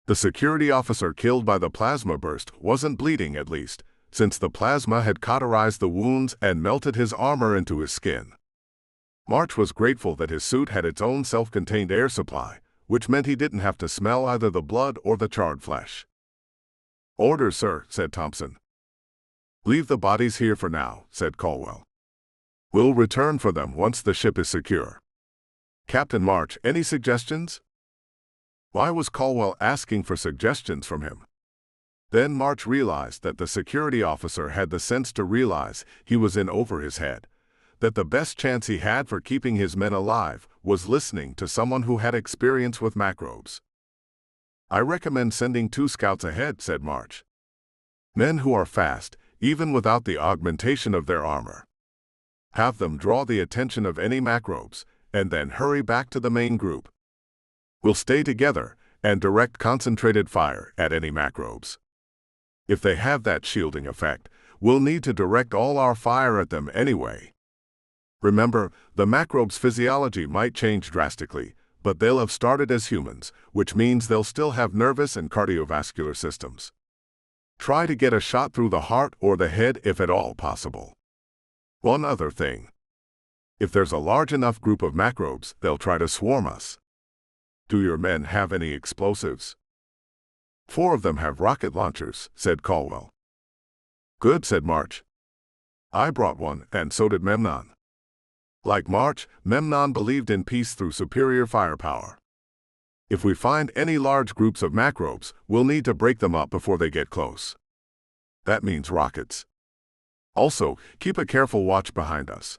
S1: The security officer killed by the plasma burst wasn't bleeding, at least, since the plasma had cauterized the wounds and melted his armor into his skin. March was grateful that his suit had its own self-contained air supply, which meant he didn't have to smell either the blood or the charred flesh. "Orders, sir," said Thompson. "Leave the bodies here for now," said Caldwell. "We'll return for them once the ship is secure." "Captain March, any suggestions?" Why was Caldwell asking for suggestions from him? Then March realized that the security officer had the sense to realize he was in over his head, that the best chance he had for keeping his men alive was listening to someone who had experience with macrobes. "I recommend sending 2 scouts ahead," said March. "Men who are fast, even without the augmentation of their armor. Have them draw the attention of any macrobes, and then hurry back to the main group. We'll stay together and direct concentrated fire at any macrobes. If they have that shielding effect, we'll need to direct all our fire at them anyway. Remember, the macrobes' physiology might change drastically, but they'll have started as humans, which means they'll still have nervous and cardiovascular systems. Try to get a shot through the heart or the head if at all possible. One other thing. If there's a large enough group of macrobes, they'll try to swarm us. Do your men have any explosives?" 4 of them have rocket launchers," said Caldwell. "Good," said March. "I brought one, and so did Memnon." Like March, Memnon believed in peace through superior firepower. "If we find any large groups of macrobes, we'll need to break them up before they get close. That means rockets. Also, keep a careful watch behind us.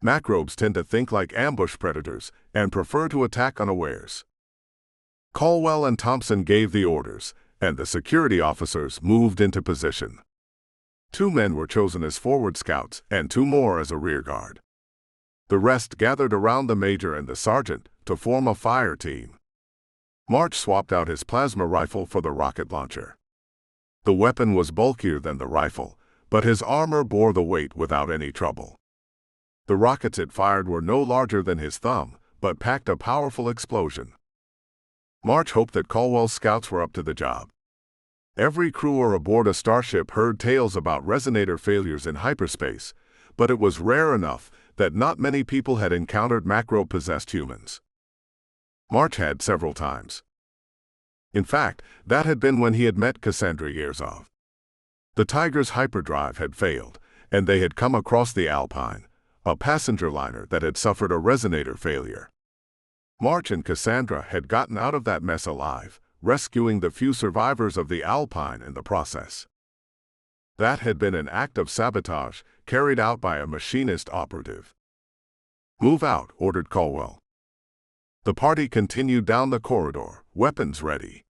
S1: Macrobes tend to think like ambush predators and prefer to attack unawares." Caldwell and Thompson gave the orders, and the security officers moved into position. 2 men were chosen as forward scouts and 2 more as a rear guard. The rest gathered around the major and the sergeant to form a fire team. March swapped out his plasma rifle for the rocket launcher. The weapon was bulkier than the rifle, but his armor bore the weight without any trouble. The rockets it fired were no larger than his thumb, but packed a powerful explosion. March hoped that Caldwell's scouts were up to the job. Every crewer aboard a starship heard tales about resonator failures in hyperspace, but it was rare enough that not many people had encountered macro-possessed humans. March had several times. In fact, that had been when he had met Cassandra Yerzov. The Tiger's hyperdrive had failed, and they had come across the Alpine, a passenger liner that had suffered a resonator failure. March and Cassandra had gotten out of that mess alive, rescuing the few survivors of the Alpine in the process. That had been an act of sabotage carried out by a machinist operative. "Move out," ordered Caldwell. The party continued down the corridor, weapons ready.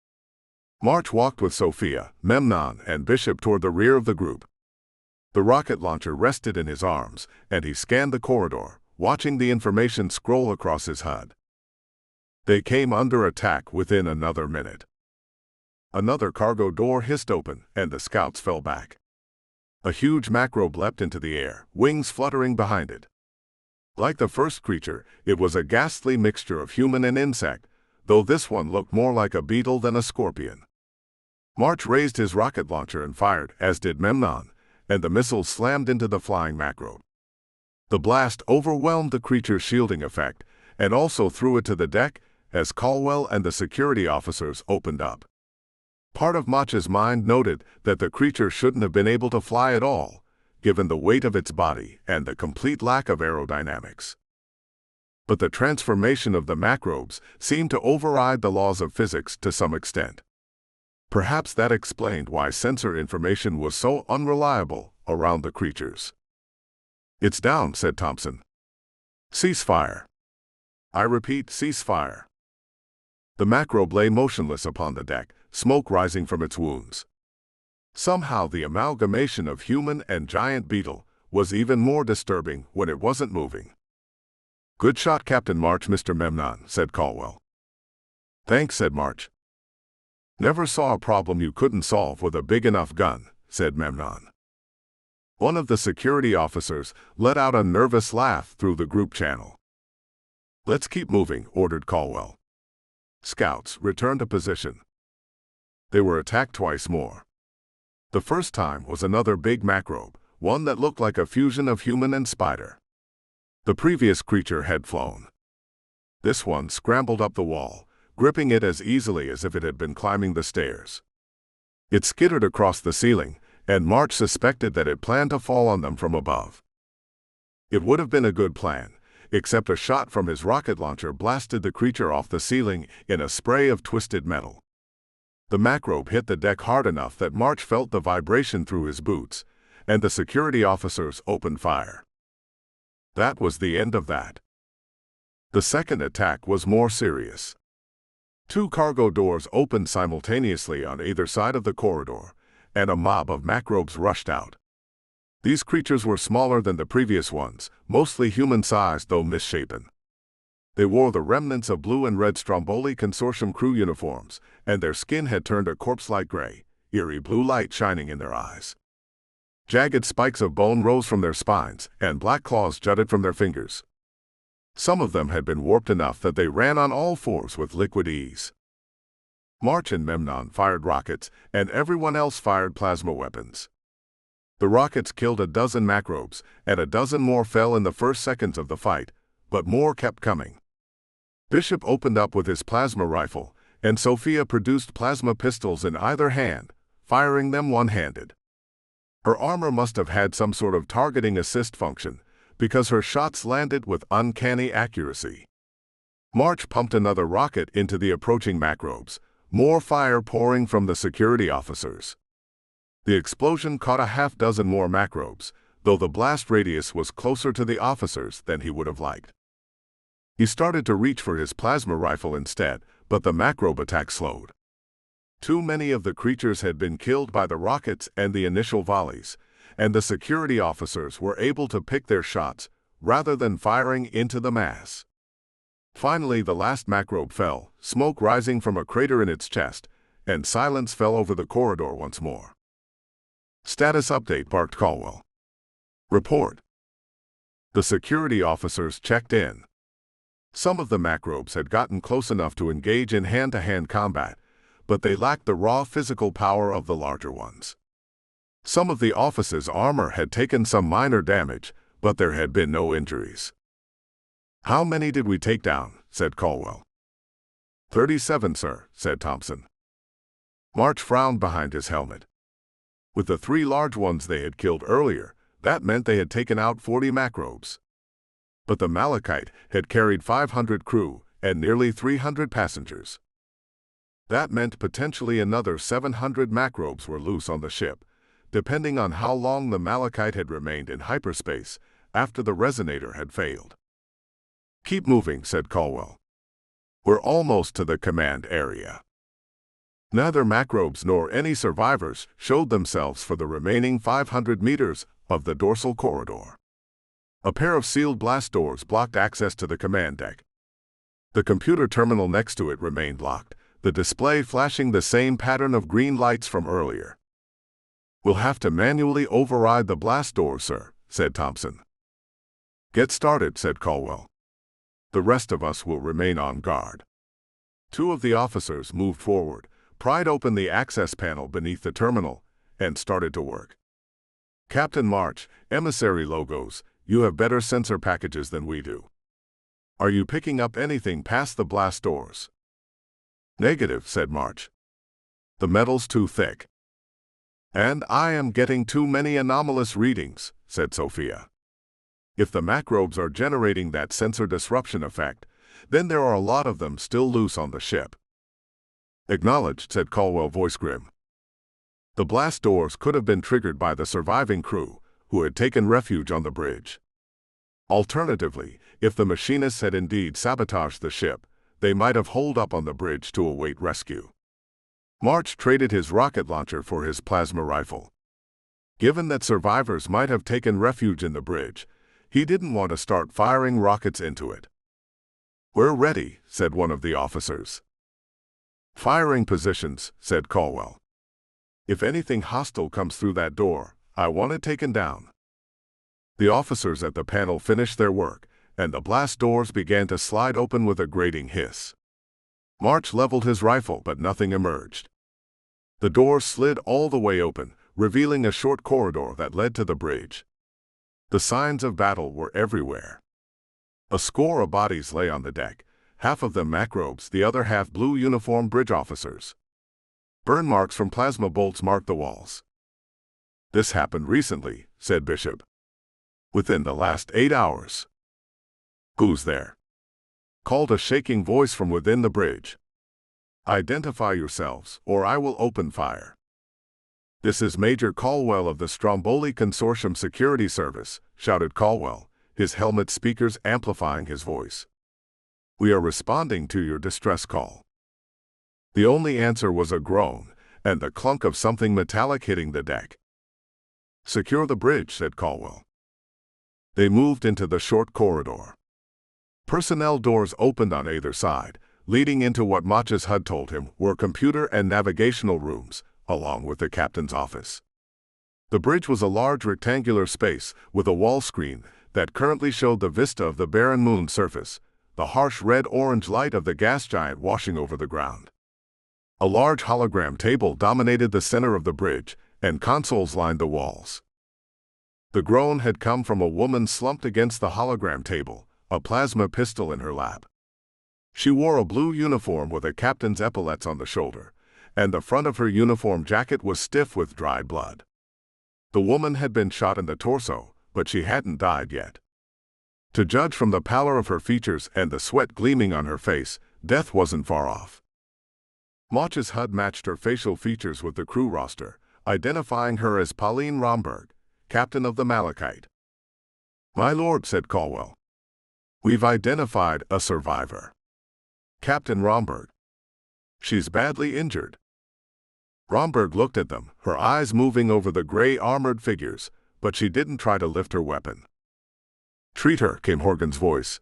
S1: March walked with Sophia, Memnon, and Bishop toward the rear of the group. The rocket launcher rested in his arms, and he scanned the corridor, watching the information scroll across his HUD. They came under attack within another minute. Another cargo door hissed open, and the scouts fell back. A huge macrobe leapt into the air, wings fluttering behind it. Like the first creature, it was a ghastly mixture of human and insect, though this one looked more like a beetle than a scorpion. March raised his rocket launcher and fired, as did Memnon, and the missile slammed into the flying macrobe. The blast overwhelmed the creature's shielding effect, and also threw it to the deck as Caldwell and the security officers opened up. Part of March's mind noted that the creature shouldn't have been able to fly at all, given the weight of its body and the complete lack of aerodynamics. But the transformation of the macrobes seemed to override the laws of physics to some extent. Perhaps that explained why sensor information was so unreliable around the creatures. "It's down," said Thompson. "Cease fire." "I repeat, cease fire." The macrobe lay motionless upon the deck, smoke rising from its wounds. Somehow the amalgamation of human and giant beetle was even more disturbing when it wasn't moving. "Good shot, Captain March, Mr. Memnon," said Caldwell. "Thanks," said March. "Never saw a problem you couldn't solve with a big enough gun," said Memnon. One of the security officers let out a nervous laugh through the group channel. "Let's keep moving," ordered Caldwell. Scouts returned to position. They were attacked twice more. The first time was another big macrobe, one that looked like a fusion of human and spider. The previous creature had flown. This one scrambled up the wall, gripping it as easily as if it had been climbing the stairs. It skittered across the ceiling, and March suspected that it planned to fall on them from above. It would have been a good plan, except a shot from his rocket launcher blasted the creature off the ceiling in a spray of twisted metal. The macrobe hit the deck hard enough that March felt the vibration through his boots, and the security officers opened fire. That was the end of that. The second attack was more serious. 2 cargo doors opened simultaneously on either side of the corridor, and a mob of macrobes rushed out. These creatures were smaller than the previous ones, mostly human-sized though misshapen. They wore the remnants of blue and red Stromboli Consortium crew uniforms, and their skin had turned a corpse-like gray, eerie blue light shining in their eyes. Jagged spikes of bone rose from their spines, and black claws jutted from their fingers. Some of them had been warped enough that they ran on all fours with liquid ease. March and Memnon fired rockets, and everyone else fired plasma weapons. The rockets killed a dozen macrobes, and a dozen more fell in the first seconds of the fight, but more kept coming. Bishop opened up with his plasma rifle, and Sophia produced plasma pistols in either hand, firing them one-handed. Her armor must have had some sort of targeting assist function, because her shots landed with uncanny accuracy. March pumped another rocket into the approaching macrobes, more fire pouring from the security officers. The explosion caught a half-dozen more macrobes, though the blast radius was closer to the officers than he would have liked. He started to reach for his plasma rifle instead, but the macrobe attack slowed. Too many of the creatures had been killed by the rockets and the initial volleys, and the security officers were able to pick their shots rather than firing into the mass. Finally, the last macrobe fell, smoke rising from a crater in its chest, and silence fell over the corridor once more. "Status update," barked Caldwell. "Report." The security officers checked in. Some of the macrobes had gotten close enough to engage in hand-to-hand combat, but they lacked the raw physical power of the larger ones. Some of the office's armor had taken some minor damage, but there had been no injuries. "How many did we take down?" said Caldwell. 37, sir," said Thompson. March frowned behind his helmet. With the 3 large ones they had killed earlier, that meant they had taken out 40 macrobes. But the Malachite had carried 500 crew and nearly 300 passengers. That meant potentially another 700 macrobes were loose on the ship, depending on how long the Malachite had remained in hyperspace after the resonator had failed. "Keep moving," said Caldwell. "We're almost to the command area." Neither macrobes nor any survivors showed themselves for the remaining 500 meters of the dorsal corridor. A pair of sealed blast doors blocked access to the command deck. The computer terminal next to it remained locked, the display flashing the same pattern of green lights from earlier. "We'll have to manually override the blast doors, sir," said Thompson. "Get started," said Caldwell. "The rest of us will remain on guard." 2 of the officers moved forward, pried open the access panel beneath the terminal, and started to work. "Captain March, emissary logos, you have better sensor packages than we do. Are you picking up anything past the blast doors?" "Negative," said March. "The metal's too thick." "And I am getting too many anomalous readings," said Sophia. "If the macrobes are generating that sensor disruption effect, then there are a lot of them still loose on the ship." "Acknowledged," said Caldwell, voice grim. The blast doors could have been triggered by the surviving crew, who had taken refuge on the bridge. Alternatively, if the machinists had indeed sabotaged the ship, they might have holed up on the bridge to await rescue. March traded his rocket launcher for his plasma rifle. Given that survivors might have taken refuge in the bridge, he didn't want to start firing rockets into it. "We're ready," said one of the officers. "Firing positions," said Caldwell. "If anything hostile comes through that door, I want it taken down." The officers at the panel finished their work, and the blast doors began to slide open with a grating hiss. March leveled his rifle, but nothing emerged. The doors slid all the way open, revealing a short corridor that led to the bridge. The signs of battle were everywhere. A score of bodies lay on the deck, half of them macrobes, the other half blue uniformed bridge officers. Burn marks from plasma bolts marked the walls. "This happened recently," said Bishop. "Within the last 8 hours." "Who's there?" called a shaking voice from within the bridge. "Identify yourselves, or I will open fire." "This is Major Caldwell of the Stromboli Consortium Security Service," shouted Caldwell, his helmet speakers amplifying his voice. "We are responding to your distress call." The only answer was a groan and the clunk of something metallic hitting the deck. "Secure the bridge," said Caldwell. They moved into the short corridor. Personnel doors opened on either side, leading into what Mach's HUD told him were computer and navigational rooms, along with the captain's office. The bridge was a large rectangular space with a wall screen that currently showed the vista of the barren moon surface, the harsh red-orange light of the gas giant washing over the ground. A large hologram table dominated the center of the bridge, and consoles lined the walls. The groan had come from a woman slumped against the hologram table, a plasma pistol in her lap. She wore a blue uniform with a captain's epaulets on the shoulder, and the front of her uniform jacket was stiff with dried blood. The woman had been shot in the torso, but she hadn't died yet. To judge from the pallor of her features and the sweat gleaming on her face, death wasn't far off. Mach's HUD matched her facial features with the crew roster, identifying her as Pauline Romberg, captain of the Malachite. "My lord," said Caldwell, "we've identified a survivor. Captain Romberg. She's badly injured." Romberg looked at them, her eyes moving over the gray armored figures, but she didn't try to lift her weapon. "Treat her," came Horgan's voice.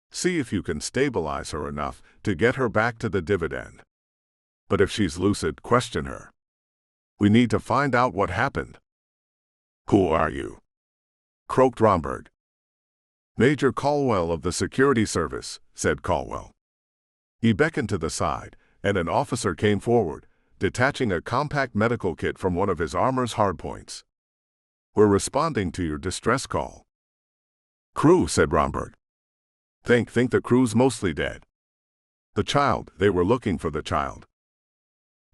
S1: "See if you can stabilize her enough to get her back to the dividend. But if she's lucid, question her. We need to find out what happened." "Who are you?" croaked Romberg. "Major Caldwell of the Security Service," said Caldwell. He beckoned to the side, and an officer came forward, detaching a compact medical kit from one of his armor's hardpoints. "We're responding to your distress call." "Crew," said Romberg. Think the crew's mostly dead." "The child, they were looking for the child."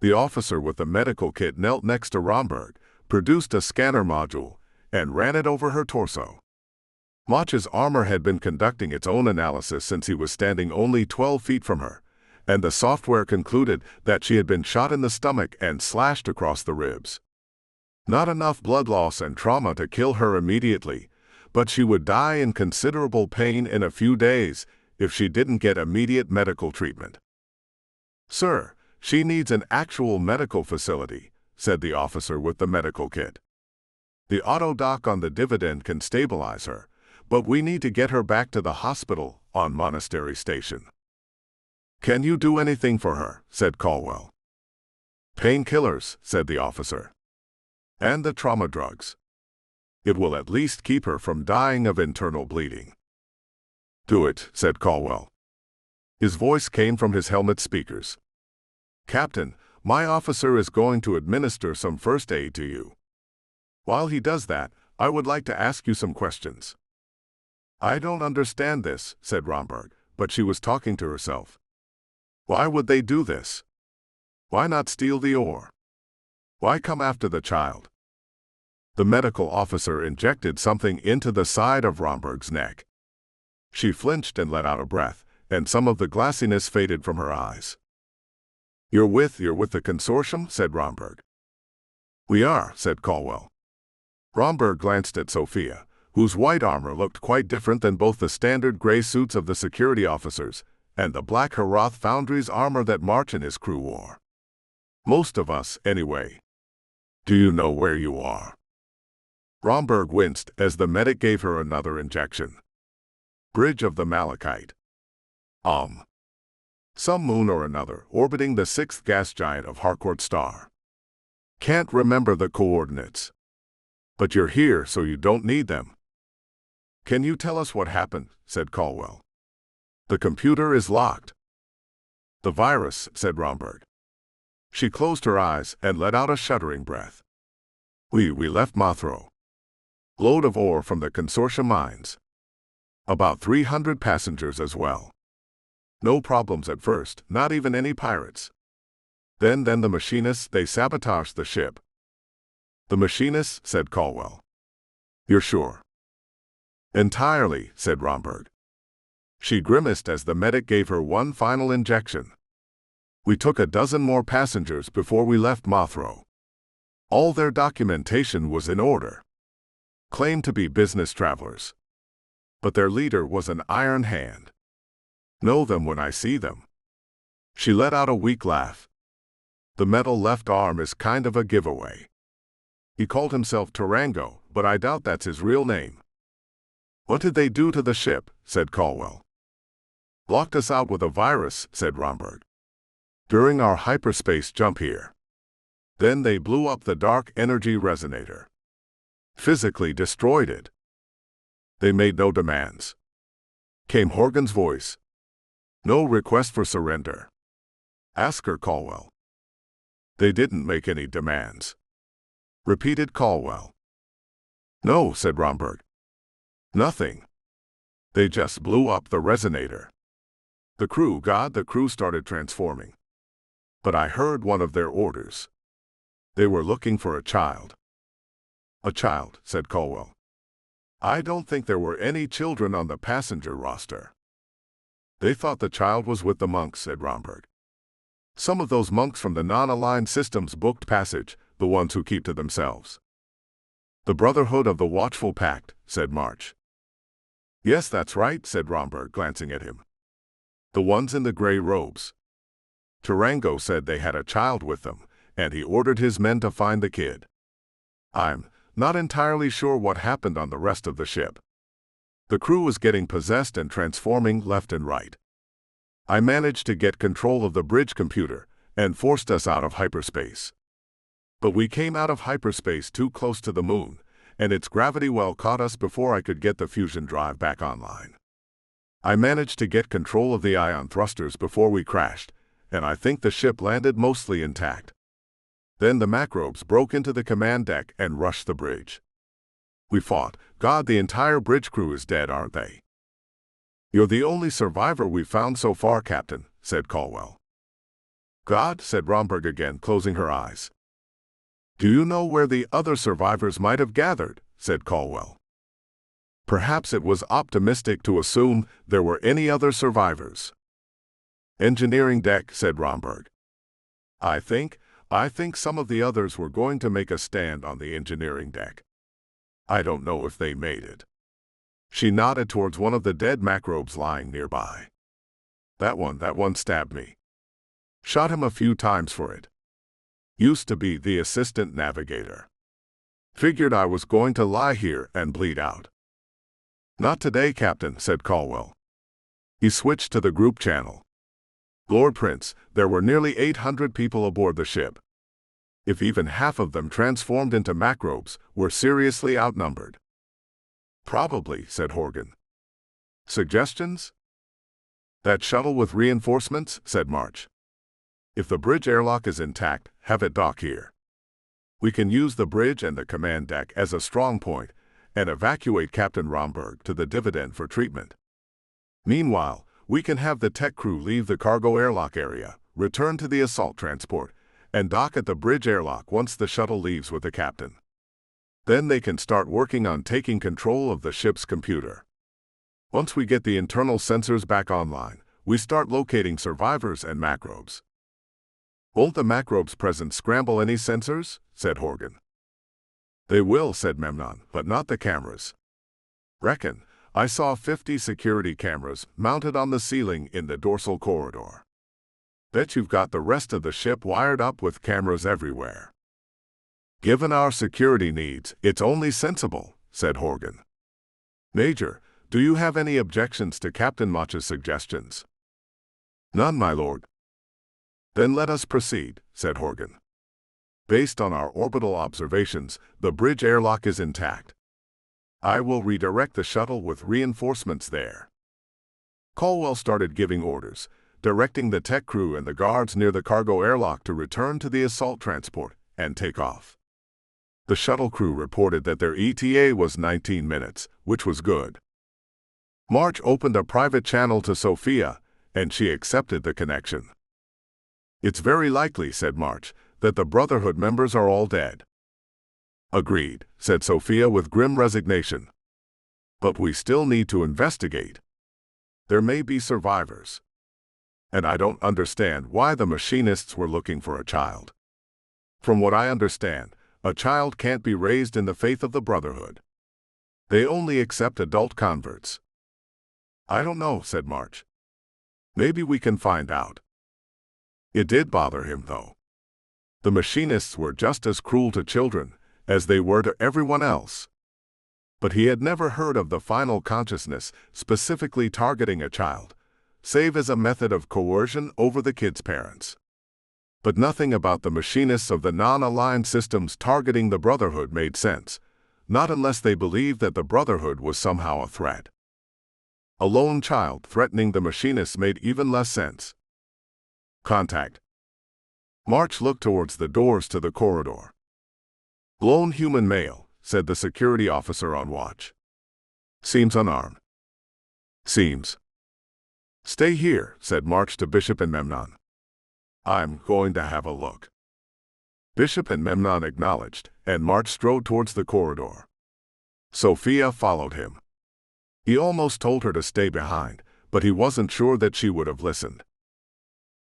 S1: The officer with the medical kit knelt next to Romberg, produced a scanner module, and ran it over her torso. Mach's armor had been conducting its own analysis since he was standing only 12 feet from her, and the software concluded that she had been shot in the stomach and slashed across the ribs. Not enough blood loss and trauma to kill her immediately, but she would die in considerable pain in a few days if she didn't get immediate medical treatment. "Sir, she needs an actual medical facility," said the officer with the medical kit. "The auto dock on the dividend can stabilize her, but we need to get her back to the hospital on Monastery Station." "Can you do anything for her?" said Caldwell. "Painkillers," said the officer. "And the trauma drugs. It will at least keep her from dying of internal bleeding." "Do it," said Caldwell. His voice came from his helmet speakers. "Captain, my officer is going to administer some first aid to you. While he does that, I would like to ask you some questions." "I don't understand this," said Romberg, but she was talking to herself. "Why would they do this? Why not steal the ore? Why come after the child?" The medical officer injected something into the side of Romberg's neck. She flinched and let out a breath, and some of the glassiness faded from her eyes. You're with the consortium?" said Romberg. "We are," said Caldwell. Romberg glanced at Sophia, whose white armor looked quite different than both the standard gray suits of the security officers and the black Herath Foundry's armor that March and his crew wore. "Most of us, anyway. Do you know where you are?" Romberg winced as the medic gave her another injection. "Bridge of the Malachite. Some moon or another, orbiting the 6th gas giant of Harcourt star. Can't remember the coordinates. But you're here, so you don't need them." "Can you tell us what happened?" said Caldwell. "The computer is locked." "The virus," said Romberg. She closed her eyes and let out a shuddering breath. We left Mothro. Load of ore from the consortium mines. About 300 passengers as well. No problems at first, not even any pirates. Then the machinists, they sabotaged the ship. The machinists, said Caldwell. You're sure? Entirely, said Romberg. She grimaced as the medic gave her one final injection. We took a dozen more passengers before we left Mothro. All their documentation was in order. Claimed to be business travelers. But their leader was an iron hand. Know them when I see them. She let out a weak laugh. The metal left arm is kind of a giveaway. He called himself Tarango, but I doubt that's his real name. What did they do to the ship? Said Caldwell. Locked us out with a virus, said Romberg. During our hyperspace jump here. Then they blew up the dark energy resonator. Physically destroyed it. They made no demands. Came Horgan's voice. No request for surrender. Ask her, Caldwell. They didn't make any demands. Repeated Caldwell. No, said Romberg. Nothing. They just blew up the resonator. The crew started transforming. But I heard one of their orders. They were looking for a child. A child, said Caldwell. I don't think there were any children on the passenger roster. They thought the child was with the monks, said Romberg. Some of those monks from the non-aligned systems booked passage, the ones who keep to themselves. The Brotherhood of the Watchful Pact, said March. Yes, that's right, said Romberg, glancing at him. The ones in the gray robes. Tarango said they had a child with them, and he ordered his men to find the kid. I'm not entirely sure what happened on the rest of the ship. The crew was getting possessed and transforming left and right. I managed to get control of the bridge computer and forced us out of hyperspace. But we came out of hyperspace too close to the moon, and its gravity well caught us before I could get the fusion drive back online. I managed to get control of the ion thrusters before we crashed, and I think the ship landed mostly intact. Then the macrobes broke into the command deck and rushed the bridge. We fought. God, the entire bridge crew is dead, aren't they? You're the only survivor we've found so far, Captain, said Caldwell. God, said Romberg again, closing her eyes. Do you know where the other survivors might have gathered? Said Caldwell. Perhaps it was optimistic to assume there were any other survivors. Engineering deck, said Romberg. I think some of the others were going to make a stand on the engineering deck. I don't know if they made it. She nodded towards one of the dead macrobes lying nearby. That one stabbed me. Shot him a few times for it. Used to be the assistant navigator. Figured I was going to lie here and bleed out. Not today, Captain, said Caldwell. He switched to the group channel. Lord Prince, there were nearly 800 people aboard the ship. If even half of them transformed into macrobes, we're seriously outnumbered. Probably, said Horgan. Suggestions? That shuttle with reinforcements, said March. If the bridge airlock is intact, have it dock here. We can use the bridge and the command deck as a strong point and evacuate Captain Romberg to the dividend for treatment. Meanwhile, we can have the tech crew leave the cargo airlock area, return to the assault transport, and dock at the bridge airlock once the shuttle leaves with the captain. Then they can start working on taking control of the ship's computer. Once we get the internal sensors back online, we start locating survivors and macrobes. Won't the macrobes present scramble any sensors? Said Horgan. They will, said Memnon, but not the cameras. Reckon. I saw 50 security cameras mounted on the ceiling in the dorsal corridor. Bet you've got the rest of the ship wired up with cameras everywhere. Given our security needs, it's only sensible, said Horgan. Major, do you have any objections to Captain Mach's suggestions? None, my lord. Then let us proceed, said Horgan. Based on our orbital observations, the bridge airlock is intact. I will redirect the shuttle with reinforcements there. Caldwell started giving orders, directing the tech crew and the guards near the cargo airlock to return to the assault transport and take off. The shuttle crew reported that their ETA was 19 minutes, which was good. March opened a private channel to Sophia and she accepted the connection. "It's very likely," said March, "that the Brotherhood members are all dead." "Agreed," said Sophia with grim resignation. "But we still need to investigate. There may be survivors. And I don't understand why the machinists were looking for a child. From what I understand, a child can't be raised in the faith of the Brotherhood. They only accept adult converts." "I don't know," said March. "Maybe we can find out." It did bother him, though. The machinists were just as cruel to children as they were to everyone else. But he had never heard of the final consciousness specifically targeting a child, save as a method of coercion over the kid's parents. But nothing about the machinists of the non-aligned systems targeting the Brotherhood made sense, not unless they believed that the Brotherhood was somehow a threat. A lone child threatening the machinists made even less sense. "Contact." March looked towards the doors to the corridor. "Lone human male," said the security officer on watch. "Seems unarmed." "Seems." "Stay here," said March to Bishop and Memnon. "I'm going to have a look." Bishop and Memnon acknowledged, and March strode towards the corridor. Sophia followed him. He almost told her to stay behind, but he wasn't sure that she would have listened.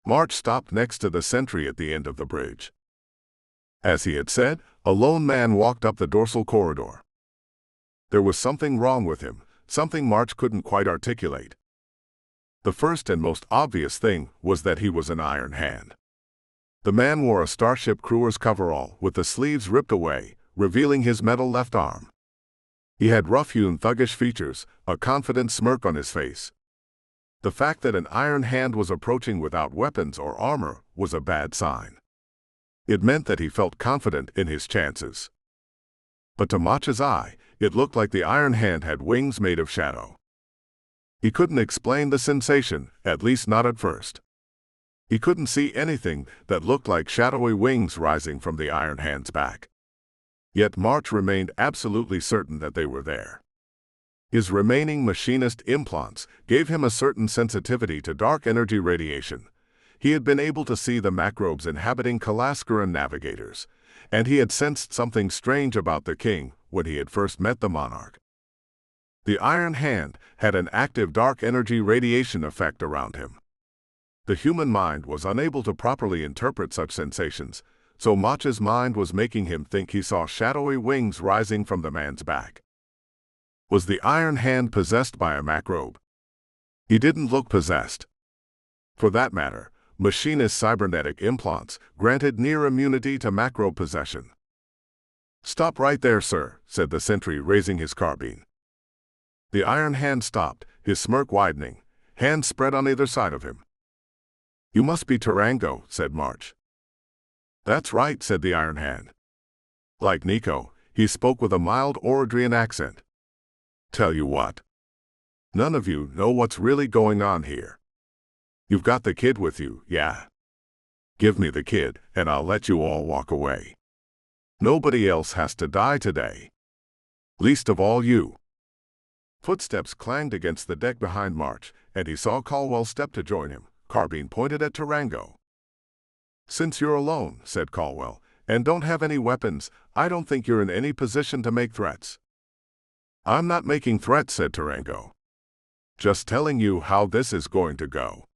S1: March stopped next to the sentry at the end of the bridge. As he had said, a lone man walked up the dorsal corridor. There was something wrong with him, something March couldn't quite articulate. The first and most obvious thing was that he was an iron hand. The man wore a Starship crewer's coverall with the sleeves ripped away, revealing his metal left arm. He had rough-hewn thuggish features, a confident smirk on his face. The fact that an iron hand was approaching without weapons or armor was a bad sign. It meant that he felt confident in his chances. But to March's eye, it looked like the iron hand had wings made of shadow. He couldn't explain the sensation, at least not at first. He couldn't see anything that looked like shadowy wings rising from the iron hand's back. Yet March remained absolutely certain that they were there. His remaining machinist implants gave him a certain sensitivity to dark energy radiation. He had been able to see the macrobes inhabiting Kalaskaran navigators, and he had sensed something strange about the king when he had first met the monarch. The iron hand had an active dark energy radiation effect around him. The human mind was unable to properly interpret such sensations, so March's mind was making him think he saw shadowy wings rising from the man's back. Was the iron hand possessed by a macrobe? He didn't look possessed. For that matter, machinist cybernetic implants granted near immunity to macrobe possession. "Stop right there, sir," said the sentry, raising his carbine. The iron hand stopped, his smirk widening, hands spread on either side of him. "You must be Tarango," said March. "That's right," said the iron hand. Like Nico, he spoke with a mild Orodrian accent. "Tell you what. None of you know what's really going on here. You've got the kid with you, yeah? Give me the kid, and I'll let you all walk away. Nobody else has to die today. Least of all you." Footsteps clanged against the deck behind March, and he saw Caldwell step to join him, carbine pointed at Tarango. "Since you're alone," said Caldwell, "and don't have any weapons, I don't think you're in any position to make threats." "I'm not making threats," said Tarango. "Just telling you how this is going to go.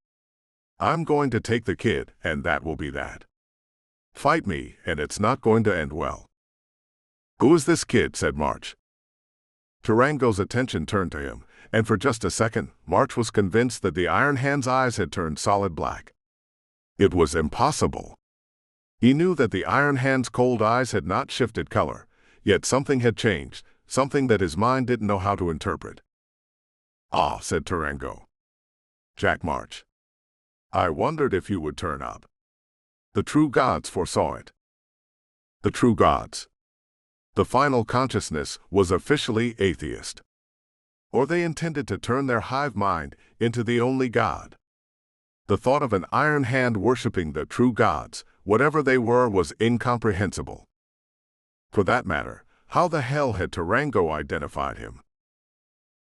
S1: I'm going to take the kid, and that will be that. Fight me, and it's not going to end well." "Who is this kid?" said March. Tarango's attention turned to him, and for just a second, March was convinced that the iron hand's eyes had turned solid black. It was impossible. He knew that the iron hand's cold eyes had not shifted color, yet something had changed, something that his mind didn't know how to interpret. "Ah," said Tarango. "Jack March. I wondered if you would turn up. The true gods foresaw it." The true gods. The final consciousness was officially atheist. Or they intended to turn their hive mind into the only God. The thought of an iron hand worshipping the true gods, whatever they were, was incomprehensible. For that matter, how the hell had Tarango identified him?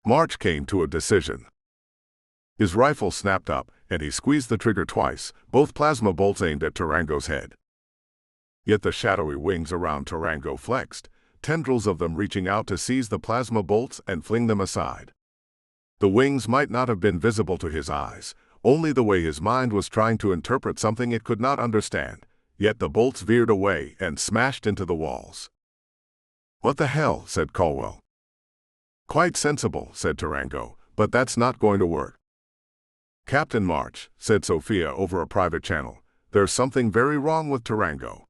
S1: March came to a decision. His rifle snapped up, and he squeezed the trigger twice, both plasma bolts aimed at Tarango's head. Yet the shadowy wings around Tarango flexed, tendrils of them reaching out to seize the plasma bolts and fling them aside. The wings might not have been visible to his eyes, only the way his mind was trying to interpret something it could not understand, yet the bolts veered away and smashed into the walls. "What the hell?" said Caldwell. "Quite sensible," said Tarango, "but that's not going to work." "Captain March," said Sophia over a private channel, "there's something very wrong with Tarango.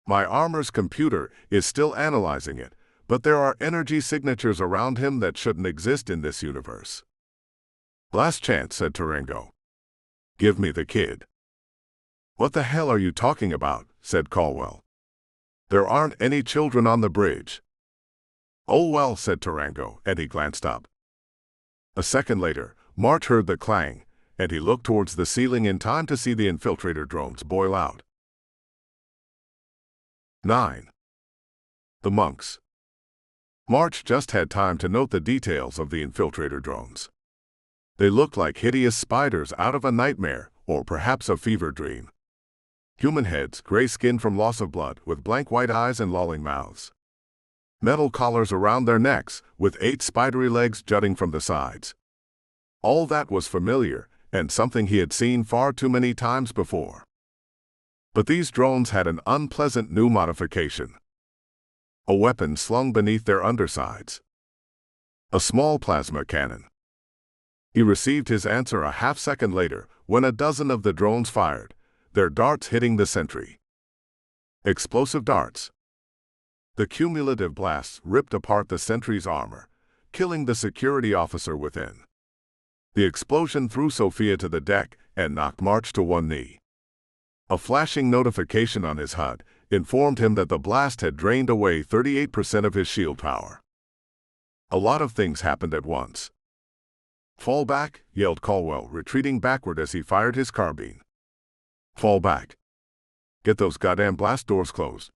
S1: My armor's computer is still analyzing it, but there are energy signatures around him that shouldn't exist in this universe." "Last chance," said Tarango. "Give me the kid." "What the hell are you talking about?" said Caldwell. "There aren't any children on the bridge." "Oh well," said Tarango, and he glanced up. A second later, March heard the clang, and he looked towards the ceiling in time to see the infiltrator drones boil out. 9. The monks. March just had time to note the details of the infiltrator drones. They looked like hideous spiders out of a nightmare, or perhaps a fever dream. Human heads, gray skin from loss of blood, with blank white eyes and lolling mouths. Metal collars around their necks, with 8 spidery legs jutting from the sides. All that was familiar, and something he had seen far too many times before. But these drones had an unpleasant new modification. A weapon slung beneath their undersides. A small plasma cannon. He received his answer a half-second later, when a dozen of the drones fired, their darts hitting the sentry. Explosive darts. The cumulative blasts ripped apart the sentry's armor, killing the security officer within. The explosion threw Sophia to the deck and knocked March to one knee. A flashing notification on his HUD informed him that the blast had drained away 38% of his shield power. A lot of things happened at once. "Fall back," yelled Caldwell, retreating backward as he fired his carbine. "Fall back. Get those goddamn blast doors closed."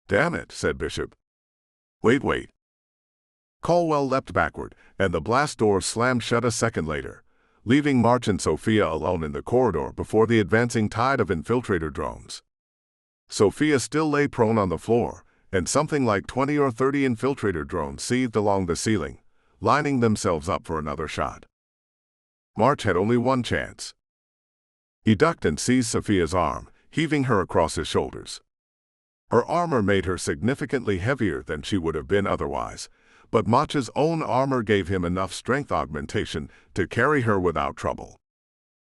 S1: "Damn it," said Bishop. Wait. Caldwell leapt backward, and the blast doors slammed shut a second later, leaving March and Sophia alone in the corridor before the advancing tide of infiltrator drones. Sophia still lay prone on the floor, and something like 20 or 30 infiltrator drones seethed along the ceiling, lining themselves up for another shot. March had only one chance. He ducked and seized Sophia's arm, heaving her across his shoulders. Her armor made her significantly heavier than she would have been otherwise, but March's own armor gave him enough strength augmentation to carry her without trouble.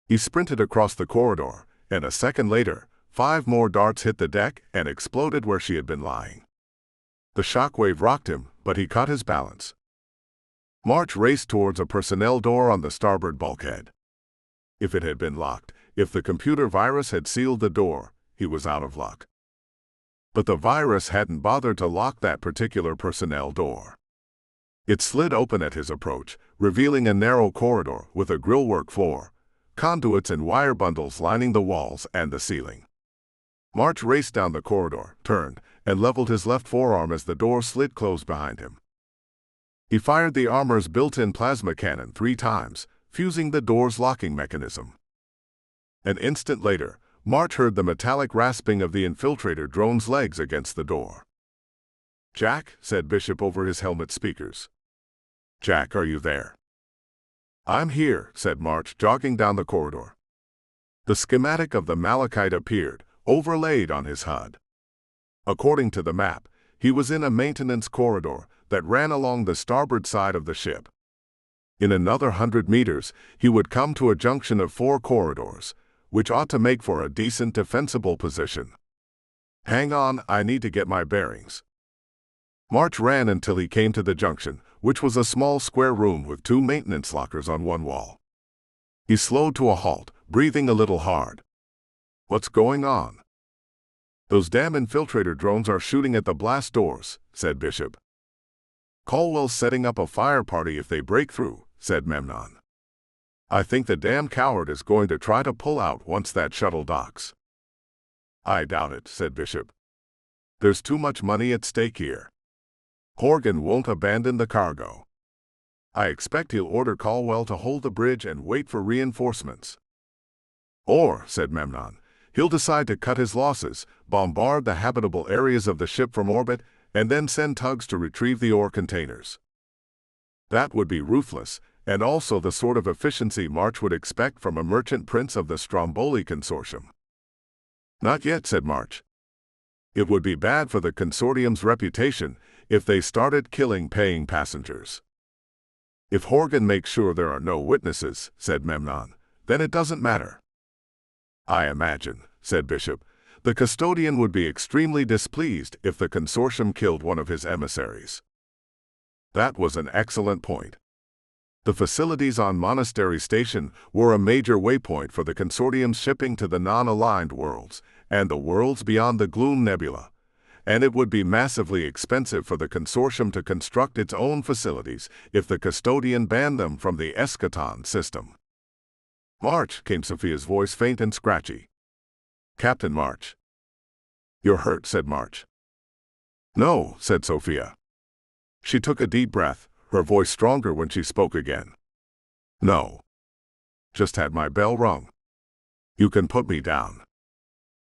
S1: He sprinted across the corridor, and a second later, 5 more darts hit the deck and exploded where she had been lying. The shockwave rocked him, but he caught his balance. March raced towards a personnel door on the starboard bulkhead. If it had been locked, if the computer virus had sealed the door, he was out of luck. But the virus hadn't bothered to lock that particular personnel door. It slid open at his approach, revealing a narrow corridor with a grillwork floor, conduits and wire bundles lining the walls and the ceiling. March raced down the corridor, turned, and leveled his left forearm as the door slid closed behind him. He fired the armor's built-in plasma cannon 3 times, fusing the door's locking mechanism. An instant later, March heard the metallic rasping of the infiltrator drone's legs against the door. "Jack," said Bishop over his helmet speakers. "Jack, are you there?" "I'm here," said March, jogging down the corridor. The schematic of the Malachite appeared, overlaid on his HUD. According to the map, he was in a maintenance corridor that ran along the starboard side of the ship. In another 100 meters, he would come to a junction of 4 corridors, which ought to make for a decent defensible position. "Hang on, I need to get my bearings." March ran until he came to the junction, which was a small square room with 2 maintenance lockers on one wall. He slowed to a halt, breathing a little hard. "What's going on?" "Those damn infiltrator drones are shooting at the blast doors," said Bishop. "Caldwell's setting up a fire party if they break through," said Memnon. "I think the damn coward is going to try to pull out once that shuttle docks." "I doubt it," said Bishop. "There's too much money at stake here. Horgan won't abandon the cargo." I expect he'll order Caldwell to hold the bridge and wait for reinforcements. Or, said Memnon, he'll decide to cut his losses, bombard the habitable areas of the ship from orbit, and then send tugs to retrieve the ore containers. That would be ruthless, and also the sort of efficiency March would expect from a merchant prince of the Stromboli Consortium. Not yet, said March. It would be bad for the consortium's reputation if they started killing paying passengers. If Horgan makes sure there are no witnesses, said Memnon, then it doesn't matter. I imagine, said Bishop, the custodian would be extremely displeased if the consortium killed one of his emissaries. That was an excellent point. The facilities on Monastery Station were a major waypoint for the consortium's shipping to the non-aligned worlds and the worlds beyond the Gloom Nebula, and it would be massively expensive for the consortium to construct its own facilities if the custodian banned them from the Eschaton system. March, came Sophia's voice, faint and scratchy. Captain March. You're hurt, said March. No, said Sophia. She took a deep breath, her voice stronger when she spoke again. No. Just had my bell rung. You can put me down.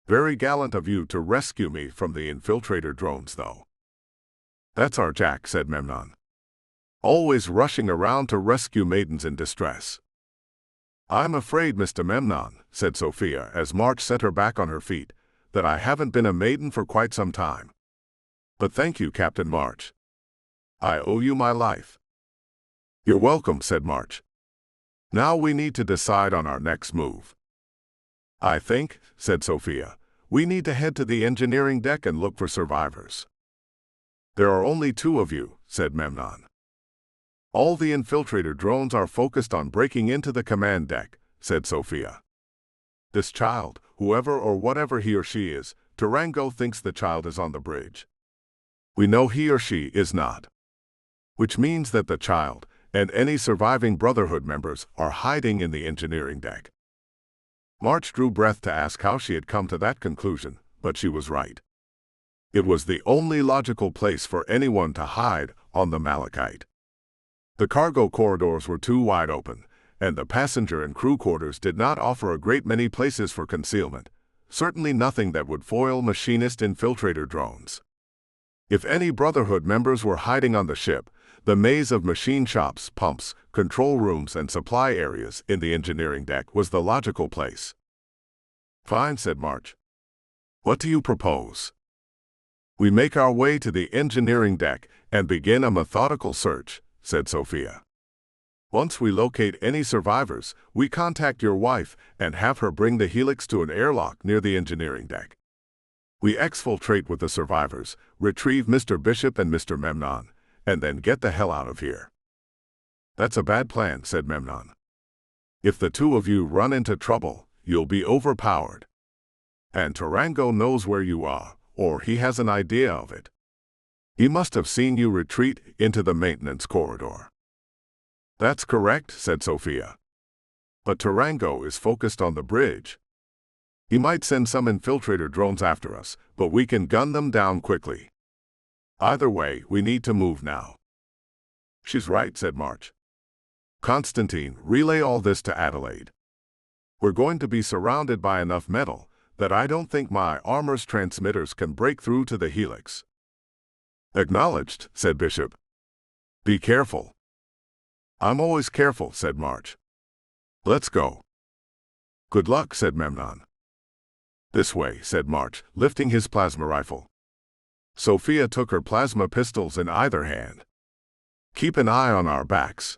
S1: Very gallant of you to rescue me from the infiltrator drones, though. That's our Jack, said Memnon. Always rushing around to rescue maidens in distress. I'm afraid, Mr. Memnon, said Sophia as March set her back on her feet, that I haven't been a maiden for quite some time. But thank you, Captain March. I owe you my life. You're welcome, said March. Now we need to decide on our next move. I think, said Sophia, we need to head to the engineering deck and look for survivors. There are only 2 of you, said Memnon. All the infiltrator drones are focused on breaking into the command deck, said Sophia. This child, whoever or whatever he or she is, Tarango thinks the child is on the bridge. We know he or she is not. Which means that the child, and any surviving Brotherhood members, are hiding in the engineering deck. March drew breath to ask how she had come to that conclusion, but she was right. It was the only logical place for anyone to hide on the Malachite. The cargo corridors were too wide open, and the passenger and crew quarters did not offer a great many places for concealment, certainly nothing that would foil machinist infiltrator drones. If any Brotherhood members were hiding on the ship, the maze of machine shops, pumps, control rooms, and supply areas in the engineering deck was the logical place. Fine, said March. What do you propose? We make our way to the engineering deck and begin a methodical search, said Sophia. Once we locate any survivors, we contact your wife and have her bring the helix to an airlock near the engineering deck. We exfiltrate with the survivors, retrieve Mr. Bishop and Mr. Memnon, and then get the hell out of here. That's a bad plan, said Memnon. If the 2 of you run into trouble, you'll be overpowered. And Tarango knows where you are, or he has an idea of it. He must have seen you retreat into the maintenance corridor. That's correct, said Sophia. But Tarango is focused on the bridge. He might send some infiltrator drones after us, but we can gun them down quickly. Either way, we need to move now. She's right, said March. Constantine, relay all this to Adelaide. We're going to be surrounded by enough metal that I don't think my armor's transmitters can break through to the helix. Acknowledged, said Bishop. Be careful. I'm always careful, said March. Let's go. Good luck, said Memnon. This way, said March, lifting his plasma rifle. Sophia took her plasma pistols in either hand. Keep an eye on our backs.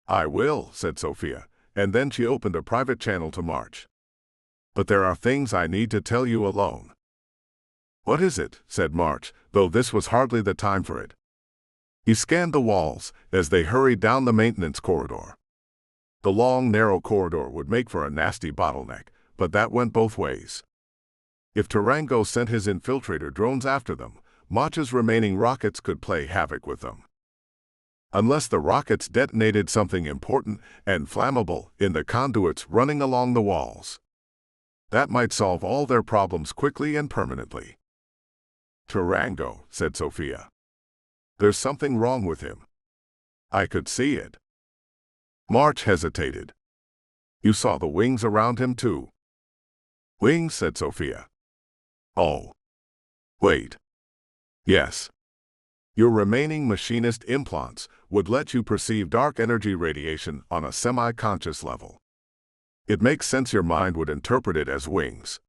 S1: I will, said Sophia, and then she opened a private channel to March. But there are things I need to tell you alone. What is it? Said March, though this was hardly the time for it. He scanned the walls as they hurried down the maintenance corridor. The long, narrow corridor would make for a nasty bottleneck, but that went both ways. If Tarango sent his infiltrator drones after them, March's remaining rockets could play havoc with them. Unless the rockets detonated something important and flammable in the conduits running along the walls. That might solve all their problems quickly and permanently. Tarango, said Sophia. There's something wrong with him. I could see it. March hesitated. You saw the wings around him too? Wings, said Sophia. Oh. Wait. Yes. Your remaining machinist implants would let you perceive dark energy radiation on a semi-conscious level. It makes sense your mind would interpret it as wings.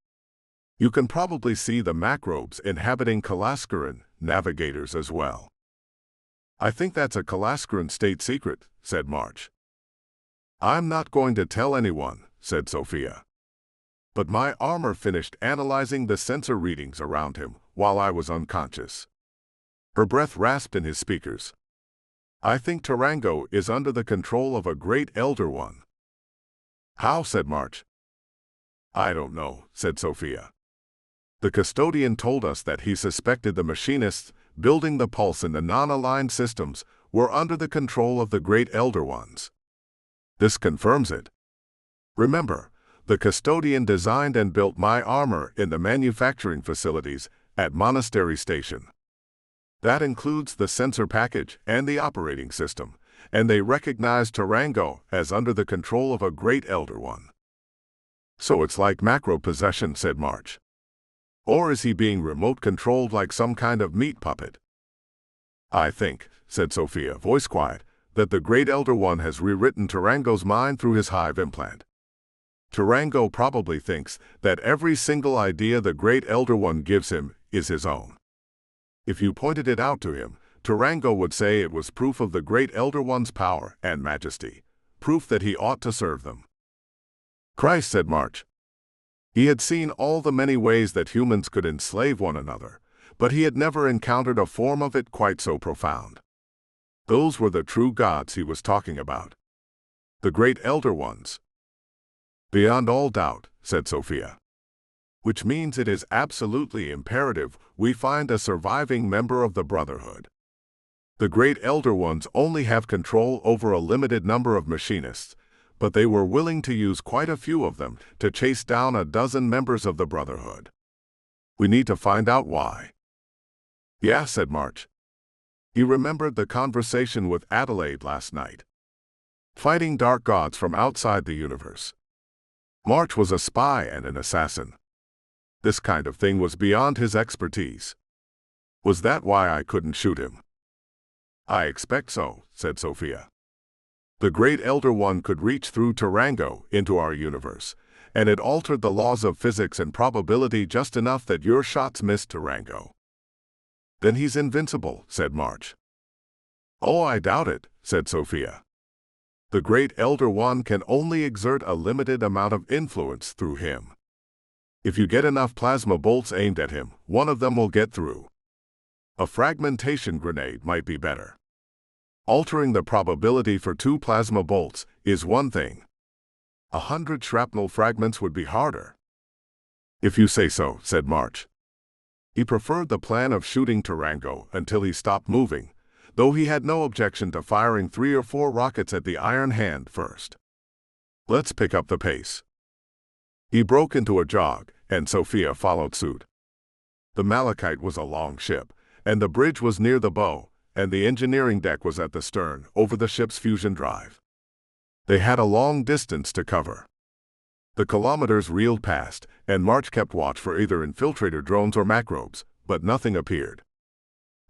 S1: You can probably see the macrobes inhabiting Kalaskaran navigators as well. I think that's a Kalaskaran state secret, said March. I'm not going to tell anyone, said Sophia. But my armor finished analyzing the sensor readings around him while I was unconscious. Her breath rasped in his speakers. I think Tarango is under the control of a great Elder One. How? Said March. I don't know, said Sophia. The custodian told us that he suspected the machinists building the pulse in the non-aligned systems were under the control of the great Elder Ones. This confirms it. Remember, the custodian designed and built my armor in the manufacturing facilities at Monastery Station. That includes the sensor package and the operating system, and they recognized Tarango as under the control of a great Elder One. So it's like macro possession, said March. Or is he being remote-controlled like some kind of meat puppet? I think, said Sophia, voice quiet, that the great Elder One has rewritten Tarango's mind through his hive implant. Tarango probably thinks that every single idea the great Elder One gives him is his own. If you pointed it out to him, Tarango would say it was proof of the great Elder One's power and majesty, proof that he ought to serve them. Christ, said March. He had seen all the many ways that humans could enslave one another, but he had never encountered a form of it quite so profound. Those were the true gods he was talking about. The great Elder Ones. Beyond all doubt, said Sophia. Which means it is absolutely imperative we find a surviving member of the Brotherhood. The great Elder Ones only have control over a limited number of machinists, but they were willing to use quite a few of them to chase down a dozen members of the Brotherhood. We need to find out why. Yeah, said March. He remembered the conversation with Adelaide last night. Fighting dark gods from outside the universe. March was a spy and an assassin. This kind of thing was beyond his expertise. Was that why I couldn't shoot him? I expect so, said Sophia. The great Elder One could reach through Tarango into our universe, and it altered the laws of physics and probability just enough that your shots missed Tarango. Then he's invincible, said March. Oh, I doubt it, said Sophia. The great Elder One can only exert a limited amount of influence through him. If you get enough plasma bolts aimed at him, one of them will get through. A fragmentation grenade might be better. Altering the probability for 2 plasma bolts is one thing. 100 shrapnel fragments would be harder. If you say so, said March. He preferred the plan of shooting Tarango until he stopped moving, though he had no objection to firing 3 or 4 rockets at the Iron Hand first. Let's pick up the pace. He broke into a jog, and Sophia followed suit. The Malachite was a long ship, and the bridge was near the bow, and the engineering deck was at the stern, over the ship's fusion drive. They had a long distance to cover. The kilometers reeled past, and March kept watch for either infiltrator drones or macrobes, but nothing appeared.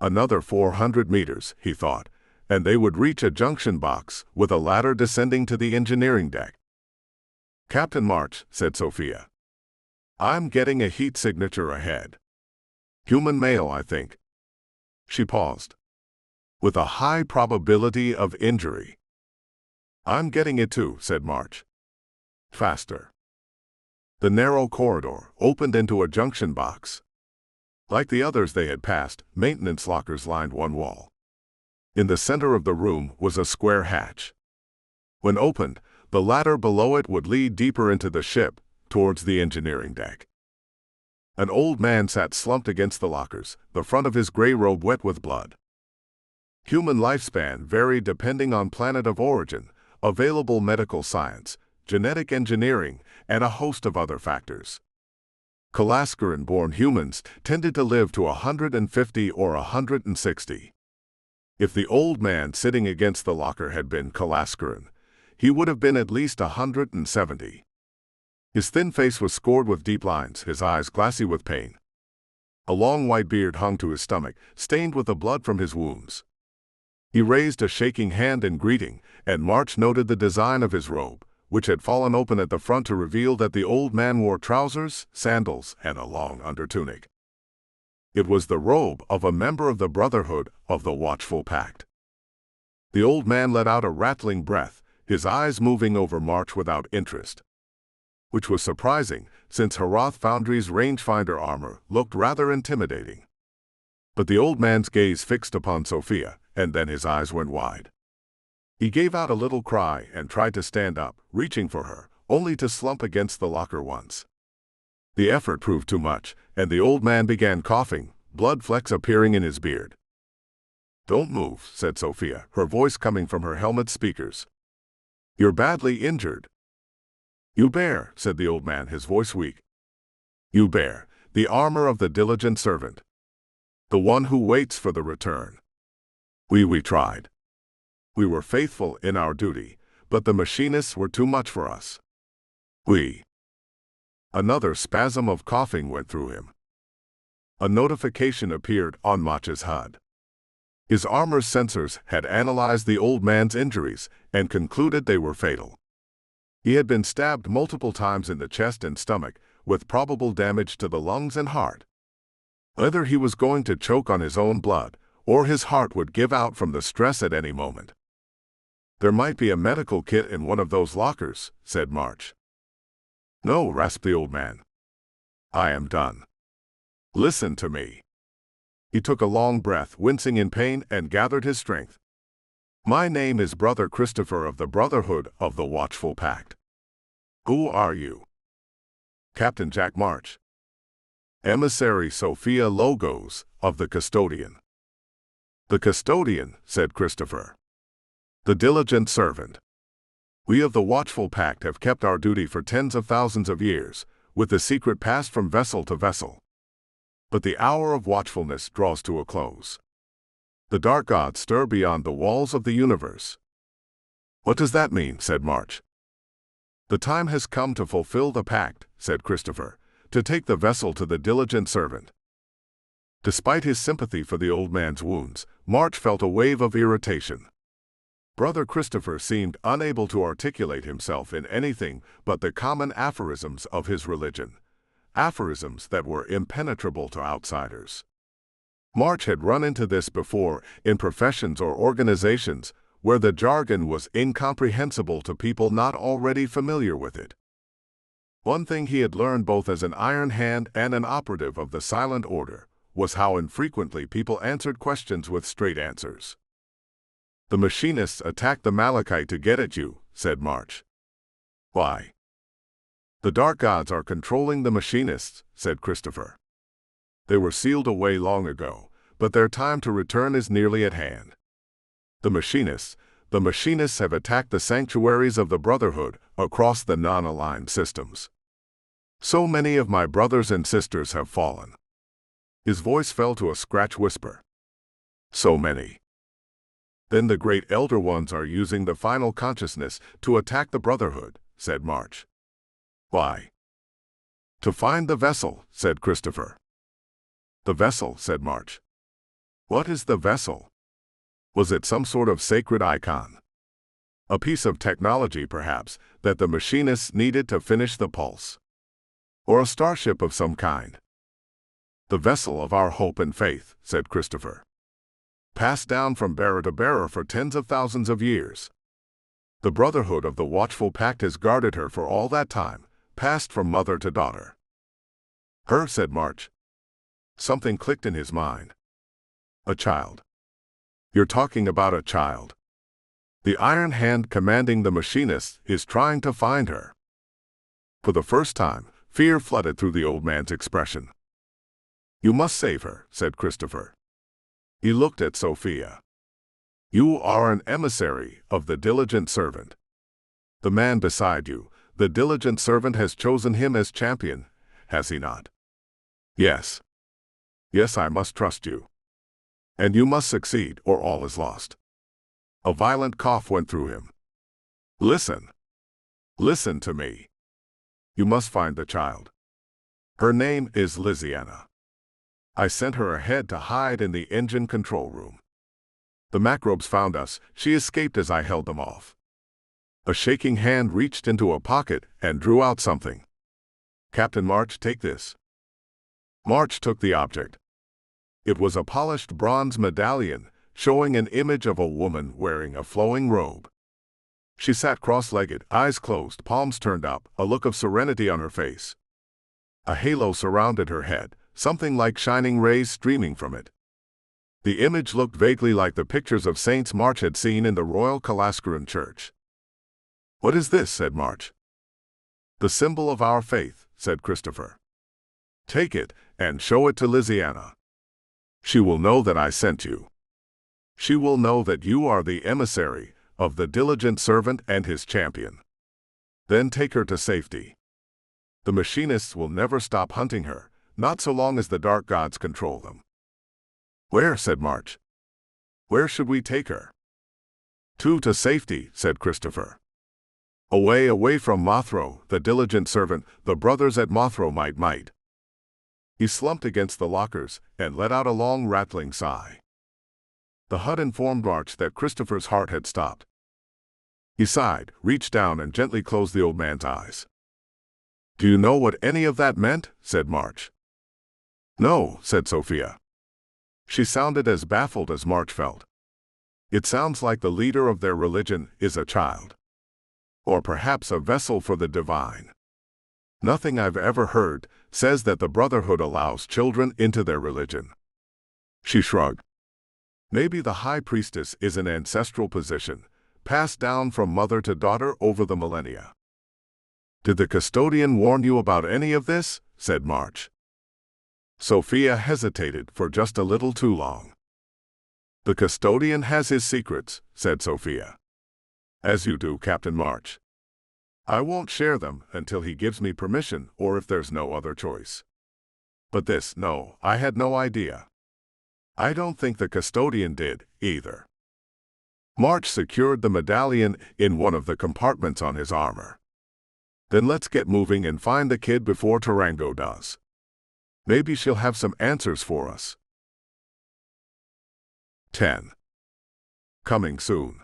S1: Another 400 meters, he thought, and they would reach a junction box with a ladder descending to the engineering deck. Captain March, said Sophia. I'm getting a heat signature ahead. Human male, I think. She paused. With a high probability of injury. I'm getting it too, said March. Faster. The narrow corridor opened into a junction box. Like the others they had passed, maintenance lockers lined one wall. In the center of the room was a square hatch. When opened, the ladder below it would lead deeper into the ship, towards the engineering deck. An old man sat slumped against the lockers, the front of his gray robe wet with blood. Human lifespan varied depending on planet of origin, available medical science, genetic engineering, and a host of other factors. Kalaskaran-born humans tended to live to 150 or 160. If the old man sitting against the locker had been Kalascaran, he would have been at least 170. His thin face was scored with deep lines, his eyes glassy with pain. A long white beard hung to his stomach, stained with the blood from his wounds. He raised a shaking hand in greeting, and March noted the design of his robe, which had fallen open at the front to reveal that the old man wore trousers, sandals, and a long undertunic. It was the robe of a member of the Brotherhood of the Watchful Pact. The old man let out a rattling breath, his eyes moving over March without interest. Which was surprising, since Harath Foundry's rangefinder armor looked rather intimidating. But the old man's gaze fixed upon Sophia, and then his eyes went wide. He gave out a little cry and tried to stand up, reaching for her, only to slump against the locker once. The effort proved too much, and the old man began coughing, blood flecks appearing in his beard. "Don't move," said Sophia, her voice coming from her helmet speakers. "You're badly injured." "You bear," said the old man, his voice weak. "You bear the armor of the diligent servant, the one who waits for the return. We tried. We were faithful in our duty, but the machinists were too much for us. We—" Another spasm of coughing went through him. A notification appeared on Mach's HUD. His armor's sensors had analyzed the old man's injuries and concluded they were fatal. He had been stabbed multiple times in the chest and stomach, with probable damage to the lungs and heart. Either he was going to choke on his own blood, or his heart would give out from the stress at any moment. "There might be a medical kit in one of those lockers," said March. "No," rasped the old man. "I am done. Listen to me." He took a long breath, wincing in pain, and gathered his strength. "My name is Brother Christopher of the Brotherhood of the Watchful Pact." "Who are you?" "Captain Jack March. Emissary Sophia Logos of the Custodian." "The Custodian," said Christopher. "The diligent servant. We of the Watchful Pact have kept our duty for tens of thousands of years, with the secret passed from vessel to vessel. But the hour of watchfulness draws to a close. The dark gods stir beyond the walls of the universe." "What does that mean?" said March. "The time has come to fulfill the pact," said Christopher, "to take the vessel to the diligent servant." Despite his sympathy for the old man's wounds, March felt a wave of irritation. Brother Christopher seemed unable to articulate himself in anything but the common aphorisms of his religion, aphorisms that were impenetrable to outsiders. March had run into this before in professions or organizations where the jargon was incomprehensible to people not already familiar with it. One thing he had learned both as an iron hand and an operative of the Silent Order was how infrequently people answered questions with straight answers. "The machinists attacked the Malachite to get at you," said March. "Why?" "The dark gods are controlling the machinists," said Christopher. "They were sealed away long ago, but their time to return is nearly at hand. The machinists have attacked the sanctuaries of the Brotherhood across the non-aligned systems. So many of my brothers and sisters have fallen." His voice fell to a scratch whisper. "So many. Then the great elder ones are using the final consciousness to attack the Brotherhood," said March. "Why?" "To find the vessel," said Christopher. "The vessel," said March. "What is the vessel? Was it some sort of sacred icon? A piece of technology, perhaps, that the machinists needed to finish the pulse? Or a starship of some kind?" "The vessel of our hope and faith," said Christopher. "Passed down from bearer to bearer for tens of thousands of years. The Brotherhood of the Watchful Pact has guarded her for all that time, passed from mother to daughter." "Her," said March. Something clicked in his mind. "A child. You're talking about a child. The iron hand commanding the machinists is trying to find her." For the first time, fear flooded through the old man's expression. "You must save her," said Christopher. He looked at Sophia. "You are an emissary of the diligent servant. The man beside you, the diligent servant, has chosen him as champion, has he not?" "Yes. Yes, I must trust you." And you must succeed, or all is lost. A violent cough went through him. Listen. Listen to me. You must find the child. Her name is Lysiana. I sent her ahead to hide in the engine control room. The macrobes found us. She escaped as I held them off. A shaking hand reached into a pocket and drew out something. Captain March, take this. March took the object. It was a polished bronze medallion showing an image of a woman wearing a flowing robe. She sat cross-legged, eyes closed, palms turned up, a look of serenity on her face. A halo surrounded her head, something like shining rays streaming from it. The image looked vaguely like the pictures of saints March had seen in the Royal Calascaran Church. What is this? Said March. The symbol of our faith, said Christopher. Take it and show it to Lysiana. She will know that I sent you. She will know that you are the emissary of the diligent servant and his champion. Then take her to safety. The machinists will never stop hunting her, not so long as the dark gods control them. Where? Said March. Where should we take her? To safety, said Christopher. Away from Mothro, the diligent servant, the brothers at Mothro might. He slumped against the lockers and let out a long rattling sigh. The HUD informed March that Christopher's heart had stopped. He sighed, reached down and gently closed the old man's eyes. Do you know what any of that meant? Said March. No, said Sophia. She sounded as baffled as March felt. It sounds like the leader of their religion is a child. Or perhaps a vessel for the divine. Nothing I've ever heard says that the Brotherhood allows children into their religion. She shrugged. Maybe the High Priestess is an ancestral position, passed down from mother to daughter over the millennia. Did the custodian warn you about any of this? Said March. Sophia hesitated for just a little too long. The custodian has his secrets, said Sophia. As you do, Captain March. I won't share them until he gives me permission or if there's no other choice. But this, no, I had no idea. I don't think the custodian did, either. March secured the medallion in one of the compartments on his armor. Then let's get moving and find the kid before Tarango does. Maybe she'll have some answers for us. 10. Coming soon.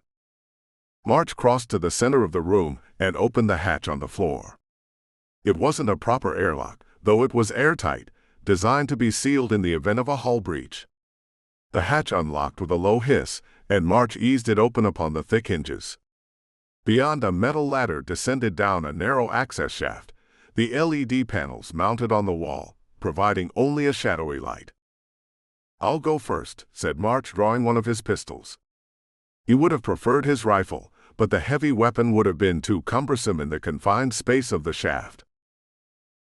S1: March crossed to the center of the room and opened the hatch on the floor. It wasn't a proper airlock, though it was airtight, designed to be sealed in the event of a hull breach. The hatch unlocked with a low hiss, and March eased it open upon the thick hinges. Beyond, a metal ladder descended down a narrow access shaft, the LED panels mounted on the wall, providing only a shadowy light. I'll go first, said March, drawing one of his pistols. He would have preferred his rifle, but the heavy weapon would have been too cumbersome in the confined space of the shaft.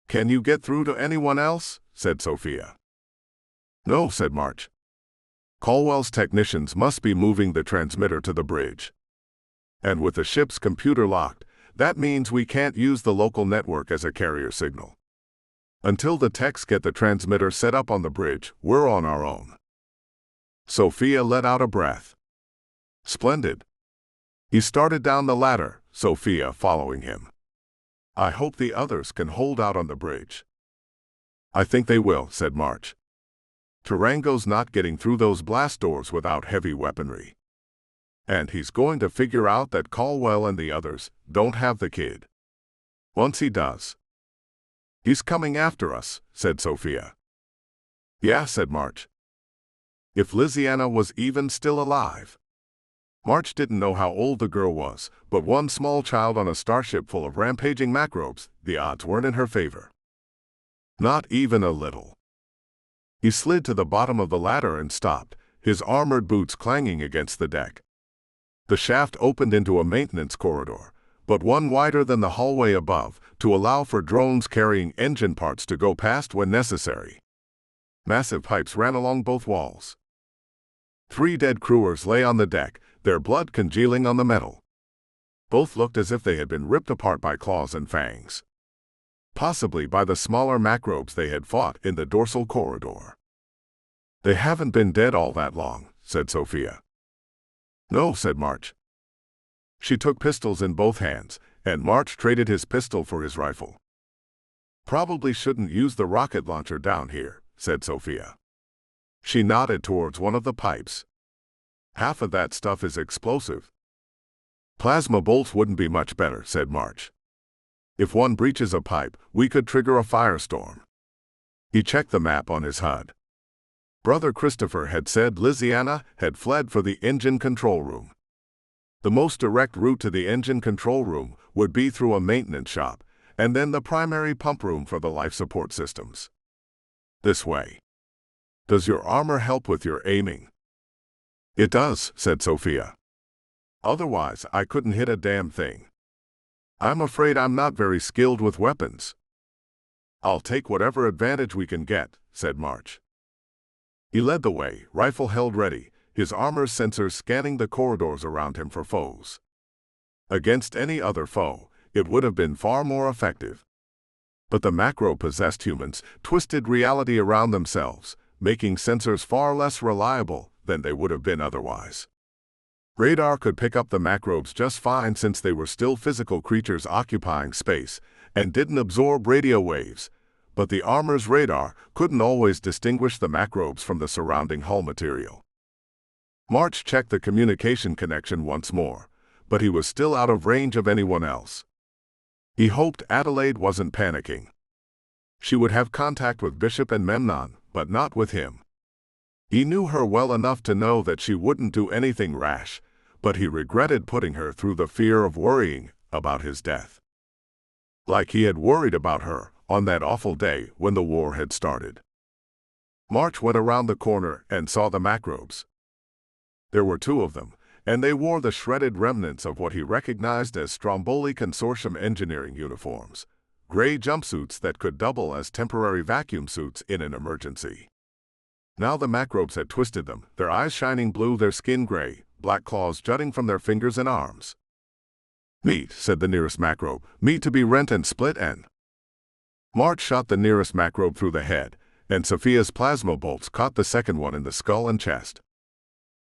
S1: Can you get through to anyone else? Said Sophia. No, said March. Caldwell's technicians must be moving the transmitter to the bridge. And with the ship's computer locked, that means we can't use the local network as a carrier signal. Until the techs get the transmitter set up on the bridge, we're on our own. Sophia let out a breath. Splendid. He started down the ladder, Sophia following him. I hope the others can hold out on the bridge. I think they will, said March. Tarango's not getting through those blast doors without heavy weaponry. And he's going to figure out that Caldwell and the others don't have the kid. Once he does. He's coming after us, said Sophia. Yeah, said March. If Lysiana was even still alive. March didn't know how old the girl was, but one small child on a starship full of rampaging macrobes, the odds weren't in her favor. Not even a little. He slid to the bottom of the ladder and stopped, his armored boots clanging against the deck. The shaft opened into a maintenance corridor, but one wider than the hallway above, to allow for drones carrying engine parts to go past when necessary. Massive pipes ran along both walls. 3 dead crewers lay on the deck, their blood congealing on the metal. Both looked as if they had been ripped apart by claws and fangs. Possibly by the smaller macrobes they had fought in the dorsal corridor. They haven't been dead all that long, said Sophia. No, said March. She took pistols in both hands, and March traded his pistol for his rifle. Probably shouldn't use the rocket launcher down here, said Sophia. She nodded towards one of the pipes. Half of that stuff is explosive. Plasma bolts wouldn't be much better, said March. If one breaches a pipe, we could trigger a firestorm. He checked the map on his HUD. Brother Christopher had said Louisiana had fled for the engine control room. The most direct route to the engine control room would be through a maintenance shop, and then the primary pump room for the life support systems. This way. Does your armor help with your aiming? It does, said Sophia. Otherwise, I couldn't hit a damn thing. I'm afraid I'm not very skilled with weapons. I'll take whatever advantage we can get, said March. He led the way, rifle held ready, his armor's sensors scanning the corridors around him for foes. Against any other foe, it would have been far more effective. But the macro-possessed humans twisted reality around themselves, making sensors far less reliable than they would have been otherwise. Radar could pick up the macrobes just fine since they were still physical creatures occupying space and didn't absorb radio waves, but the armor's radar couldn't always distinguish the macrobes from the surrounding hull material. March checked the communication connection once more, but he was still out of range of anyone else. He hoped Adelaide wasn't panicking. She would have contact with Bishop and Memnon, but not with him. He knew her well enough to know that she wouldn't do anything rash, but he regretted putting her through the fear of worrying about his death. Like he had worried about her on that awful day when the war had started. March went around the corner and saw the macrobes. There were 2 of them, and they wore the shredded remnants of what he recognized as Stromboli Consortium engineering uniforms, gray jumpsuits that could double as temporary vacuum suits in an emergency. Now the macrobes had twisted them, their eyes shining blue, their skin gray, black claws jutting from their fingers and arms. Meat, said the nearest macrobe, meat to be rent and split and... March shot the nearest macrobe through the head, and Sophia's plasma bolts caught the second one in the skull and chest.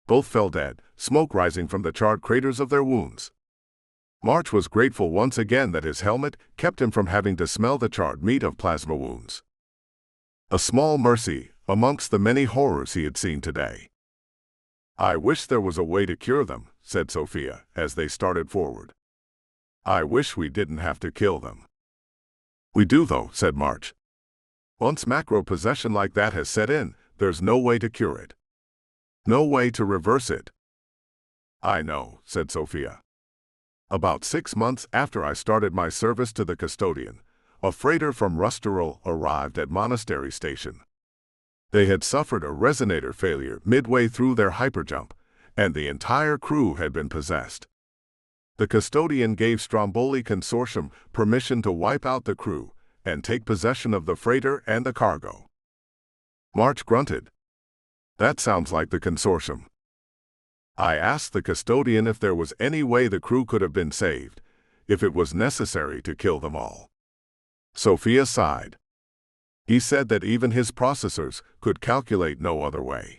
S1: Both fell dead, smoke rising from the charred craters of their wounds. March was grateful once again that his helmet kept him from having to smell the charred meat of plasma wounds. A small mercy amongst the many horrors he had seen today. I wish there was a way to cure them, said Sophia, as they started forward. I wish we didn't have to kill them. We do though, said March. Once macro possession like that has set in, there's no way to cure it. No way to reverse it. I know, said Sophia. About 6 months after I started my service to the custodian, a freighter from Rusturul arrived at Monastery Station. They had suffered a resonator failure midway through their hyperjump, and the entire crew had been possessed. The custodian gave Stromboli Consortium permission to wipe out the crew and take possession of the freighter and the cargo. March grunted. That sounds like the consortium. I asked the custodian if there was any way the crew could have been saved, if it was necessary to kill them all. Sophia sighed. He said that even his processors could calculate no other way.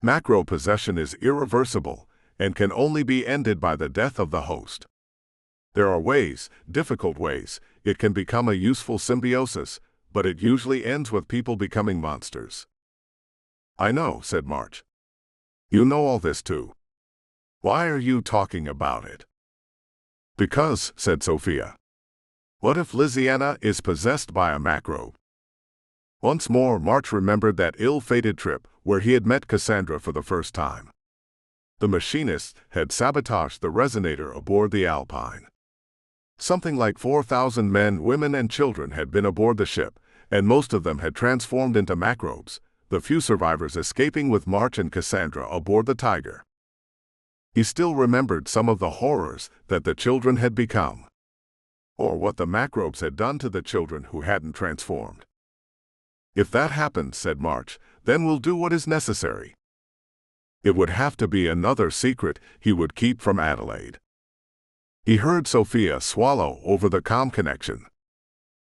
S1: Macro possession is irreversible and can only be ended by the death of the host. There are ways, difficult ways, it can become a useful symbiosis, but it usually ends with people becoming monsters. I know, said March. You know all this too. Why are you talking about it? Because, said Sophia. What if Louisiana is possessed by a macro? Once more March remembered that ill-fated trip where he had met Cassandra for the first time. The machinist had sabotaged the resonator aboard the Alpine. Something like 4,000 men, women, and children had been aboard the ship, and most of them had transformed into macrobes, the few survivors escaping with March and Cassandra aboard the Tiger. He still remembered some of the horrors that the children had become, or what the macrobes had done to the children who hadn't transformed. If that happens, said March, then we'll do what is necessary. It would have to be another secret he would keep from Adelaide. He heard Sophia swallow over the comm connection.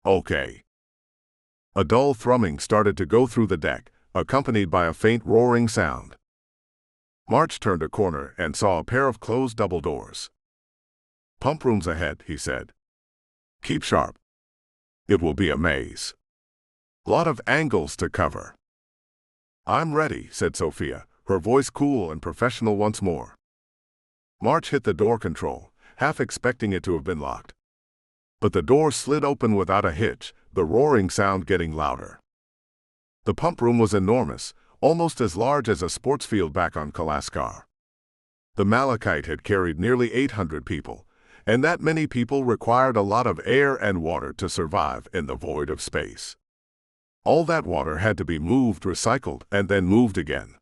S1: Okay. A dull thrumming started to go through the deck, accompanied by a faint roaring sound. March turned a corner and saw a pair of closed double doors. "Pump rooms ahead," he said. "Keep sharp. It will be a maze. Lot of angles to cover." "I'm ready," said Sophia, her voice cool and professional once more. March hit the door control, half expecting it to have been locked. But the door slid open without a hitch, the roaring sound getting louder. The pump room was enormous, almost as large as a sports field back on Kalaskar. The Malachite had carried nearly 800 people, and that many people required a lot of air and water to survive in the void of space. All that water had to be moved, recycled, and then moved again.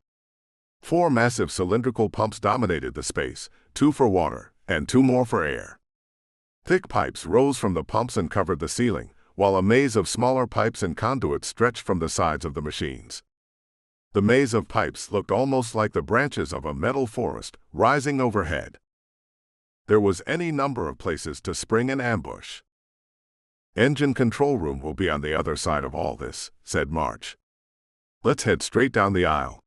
S1: 4 massive cylindrical pumps dominated the space, 2 for water and 2 more for air. Thick pipes rose from the pumps and covered the ceiling, while a maze of smaller pipes and conduits stretched from the sides of the machines. The maze of pipes looked almost like the branches of a metal forest rising overhead. There was any number of places to spring an ambush. "Engine control room will be on the other side of all this," said March. "Let's head straight down the aisle."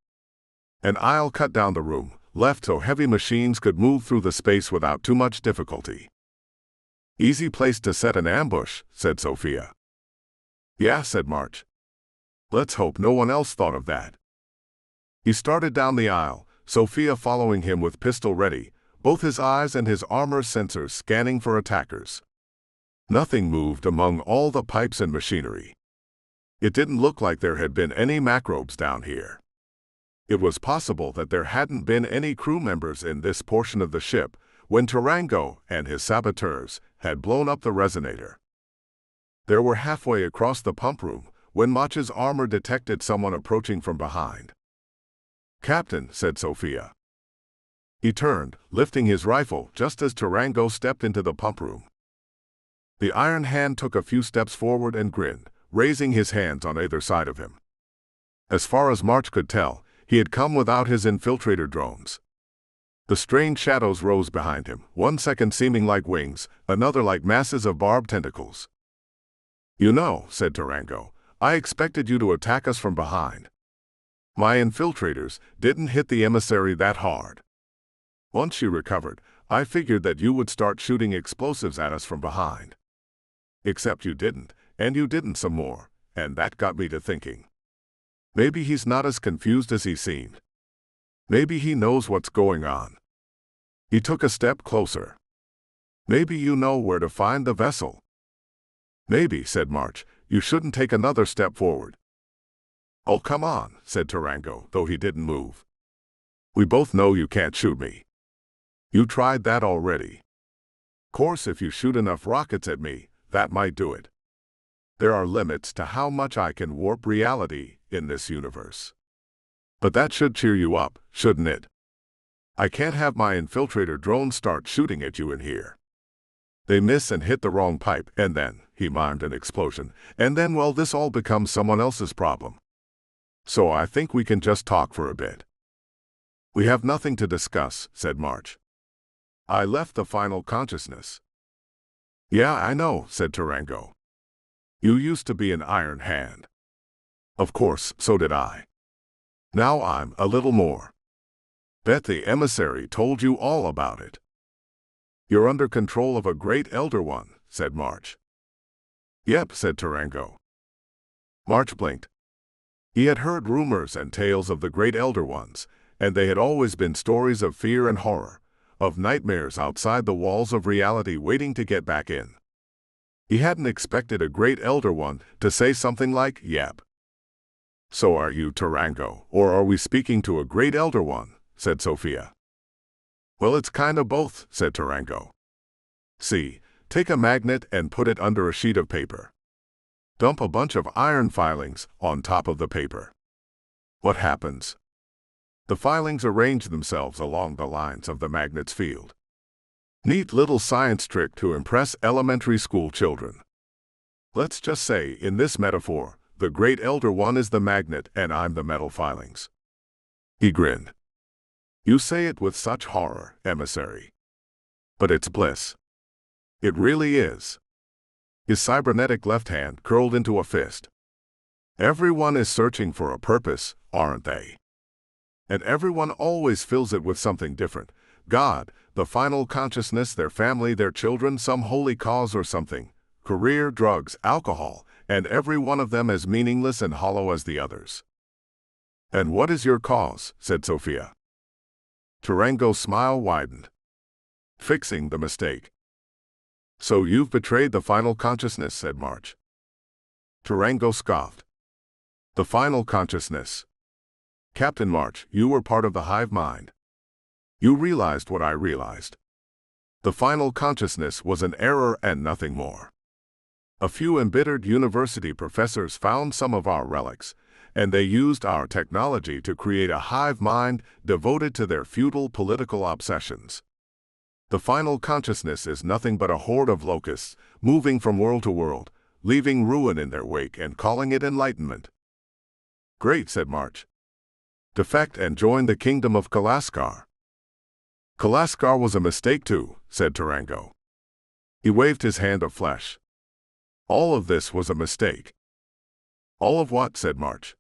S1: An aisle cut down the room, left so heavy machines could move through the space without too much difficulty. "Easy place to set an ambush," said Sophia. "Yeah," said March. "Let's hope no one else thought of that." He started down the aisle, Sophia following him with pistol ready, both his eyes and his armor sensors scanning for attackers. Nothing moved among all the pipes and machinery. It didn't look like there had been any macrobes down here. It was possible that there hadn't been any crew members in this portion of the ship when Tarango and his saboteurs had blown up the resonator. They were halfway across the pump room when March's armor detected someone approaching from behind. "Captain," said Sophia. He turned, lifting his rifle just as Tarango stepped into the pump room. The Iron Hand took a few steps forward and grinned, raising his hands on either side of him. As far as March could tell, he had come without his infiltrator drones. The strange shadows rose behind him, one second seeming like wings, another like masses of barbed tentacles. "You know," said Tarango, "I expected you to attack us from behind. My infiltrators didn't hit the emissary that hard. Once she recovered, I figured that you would start shooting explosives at us from behind. Except you didn't, and you didn't some more, and that got me to thinking. Maybe he's not as confused as he seemed. Maybe he knows what's going on." He took a step closer. "Maybe you know where to find the vessel." "Maybe," said March, "you shouldn't take another step forward." "Oh, come on," said Tarango, though he didn't move. "We both know you can't shoot me. You tried that already. Course, if you shoot enough rockets at me, that might do it. There are limits to how much I can warp reality in this universe. But that should cheer you up, shouldn't it? I can't have my infiltrator drones start shooting at you in here. They miss and hit the wrong pipe, and then," he mimed an explosion, "and then, well, this all becomes someone else's problem. So I think we can just talk for a bit." "We have nothing to discuss," said March. "I left the final consciousness." "Yeah, I know," said Tarango. "You used to be an Iron Hand." "Of course, so did I. Now I'm a little more. Bet the emissary told you all about it." "You're under control of a great Elder One," said March. "Yep," said Tarango. March blinked. He had heard rumors and tales of the great Elder Ones, and they had always been stories of fear and horror, of nightmares outside the walls of reality waiting to get back in. He hadn't expected a great Elder One to say something like, "Yep." "So are you Tarango, or are we speaking to a great Elder One?" said Sophia. "Well, it's kind of both," said Tarango. "See, take a magnet and put it under a sheet of paper. Dump a bunch of iron filings on top of the paper. What happens? The filings arrange themselves along the lines of the magnet's field. Neat little science trick to impress elementary school children. Let's just say, in this metaphor, the great Elder One is the magnet and I'm the metal filings." He grinned. "You say it with such horror, emissary. But it's bliss. It really is." His cybernetic left hand curled into a fist. Everyone is searching for a purpose, aren't they? And everyone always fills it with something different. God, the final consciousness, their family, their children, some holy cause or something. Career, drugs, alcohol, and every one of them as meaningless and hollow as the others. "And what is your cause?" said Sophia. Tarango's smile widened. "Fixing the mistake." "So you've betrayed the final consciousness," said March. Tarango scoffed. "The final consciousness? Captain March, you were part of the hive mind. You realized what I realized. The final consciousness was an error and nothing more. A few embittered university professors found some of our relics, and they used our technology to create a hive mind devoted to their feudal political obsessions. The final consciousness is nothing but a horde of locusts, moving from world to world, leaving ruin in their wake and calling it enlightenment." "Great," said March. "Defect and join the kingdom of Kalaskar." "Kalaskar was a mistake too," said Tarango. He waved his hand of flesh. "All of this was a mistake." "All of what?" said March.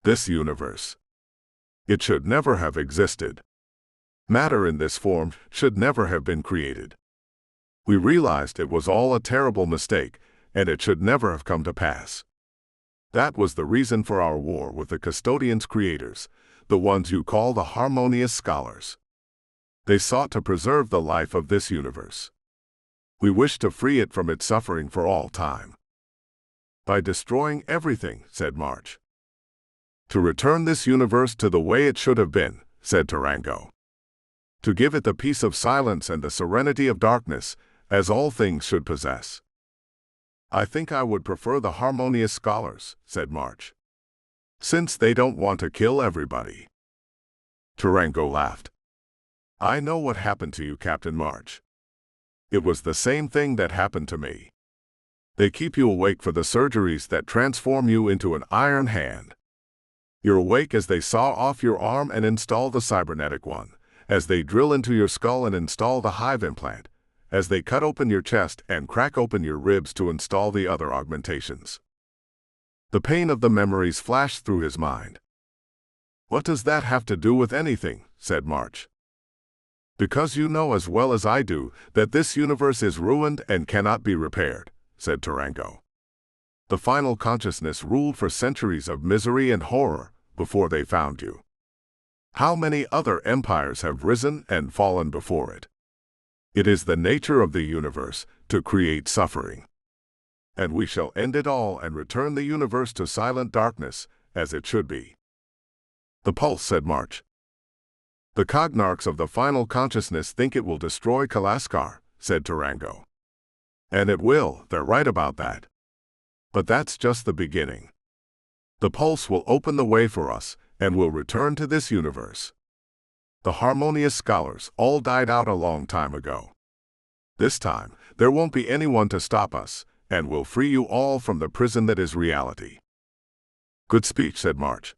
S1: "This universe. It should never have existed. Matter in this form should never have been created. We realized it was all a terrible mistake, and it should never have come to pass. That was the reason for our war with the custodians' creators, the ones you call the harmonious scholars. They sought to preserve the life of this universe. We wished to free it from its suffering for all time. By destroying everything," said March. "To return this universe to the way it should have been," said Tarango. "To give it the peace of silence and the serenity of darkness, as all things should possess." "I think I would prefer the harmonious scholars," said March. "Since they don't want to kill everybody." Tarango laughed. "I know what happened to you, Captain March. It was the same thing that happened to me. They keep you awake for the surgeries that transform you into an iron hand. You're awake as they saw off your arm and install the cybernetic one, as they drill into your skull and install the hive implant, as they cut open your chest and crack open your ribs to install the other augmentations." The pain of the memories flashed through his mind. "What does that have to do with anything?" said March. "Because you know as well as I do that this universe is ruined and cannot be repaired," said Tarango. "The final consciousness ruled for centuries of misery and horror before they found you. How many other empires have risen and fallen before it? It is the nature of the universe to create suffering. And we shall end it all and return the universe to silent darkness, as it should be." "The pulse," said March. "The cognarchs of the final consciousness think it will destroy Kalaskar," said Tarango. "And it will, they're right about that. But that's just the beginning. The pulse will open the way for us, and we'll return to this universe. The harmonious scholars all died out a long time ago. This time, there won't be anyone to stop us, and we'll free you all from the prison that is reality." "Good speech," said March.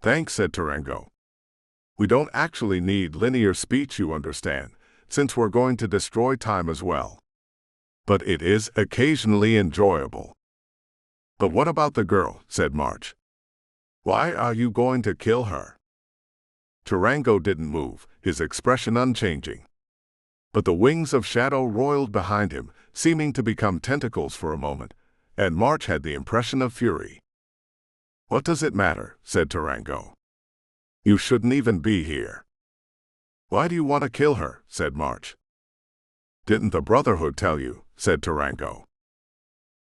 S1: "Thanks," said Tarango. "We don't actually need linear speech, you understand, since we're going to destroy time as well. But it is occasionally enjoyable." "But what about the girl?" said March. "Why are you going to kill her?" Tarango didn't move, his expression unchanging. But the wings of shadow roiled behind him, seeming to become tentacles for a moment, and March had the impression of fury. "What does it matter?" said Tarango. "You shouldn't even be here." "Why do you want to kill her?" said March. "Didn't the Brotherhood tell you?" said Tarango.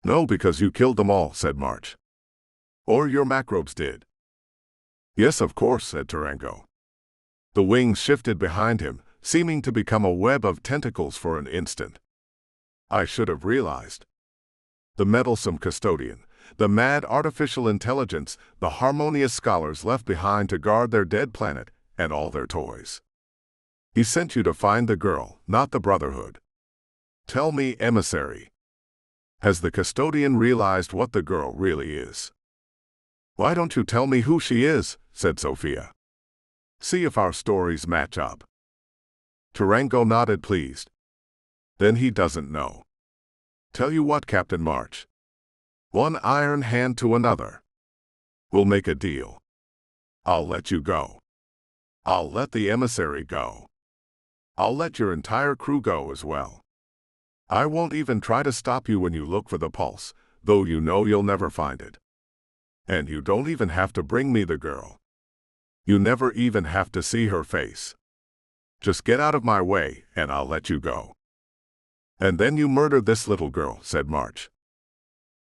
S1: "No, because you killed them all," said March. "Or your macrobes did." "Yes, of course," said Tarango. The wings shifted behind him, seeming to become a web of tentacles for an instant. "I should have realized. The meddlesome custodian, the mad artificial intelligence, the harmonious scholars left behind to guard their dead planet and all their toys. He sent you to find the girl, not the Brotherhood. Tell me, emissary, has the custodian realized what the girl really is?" "Why don't you tell me who she is?" said Sophia. "See if our stories match up." Tarango nodded, pleased. "Then he doesn't know. Tell you what, Captain March. One iron hand to another. We'll make a deal. I'll let you go. I'll let the emissary go. I'll let your entire crew go as well. I won't even try to stop you when you look for the pulse, though you know you'll never find it. And you don't even have to bring me the girl. You never even have to see her face. Just get out of my way, and I'll let you go. And then you murder this little girl, said March.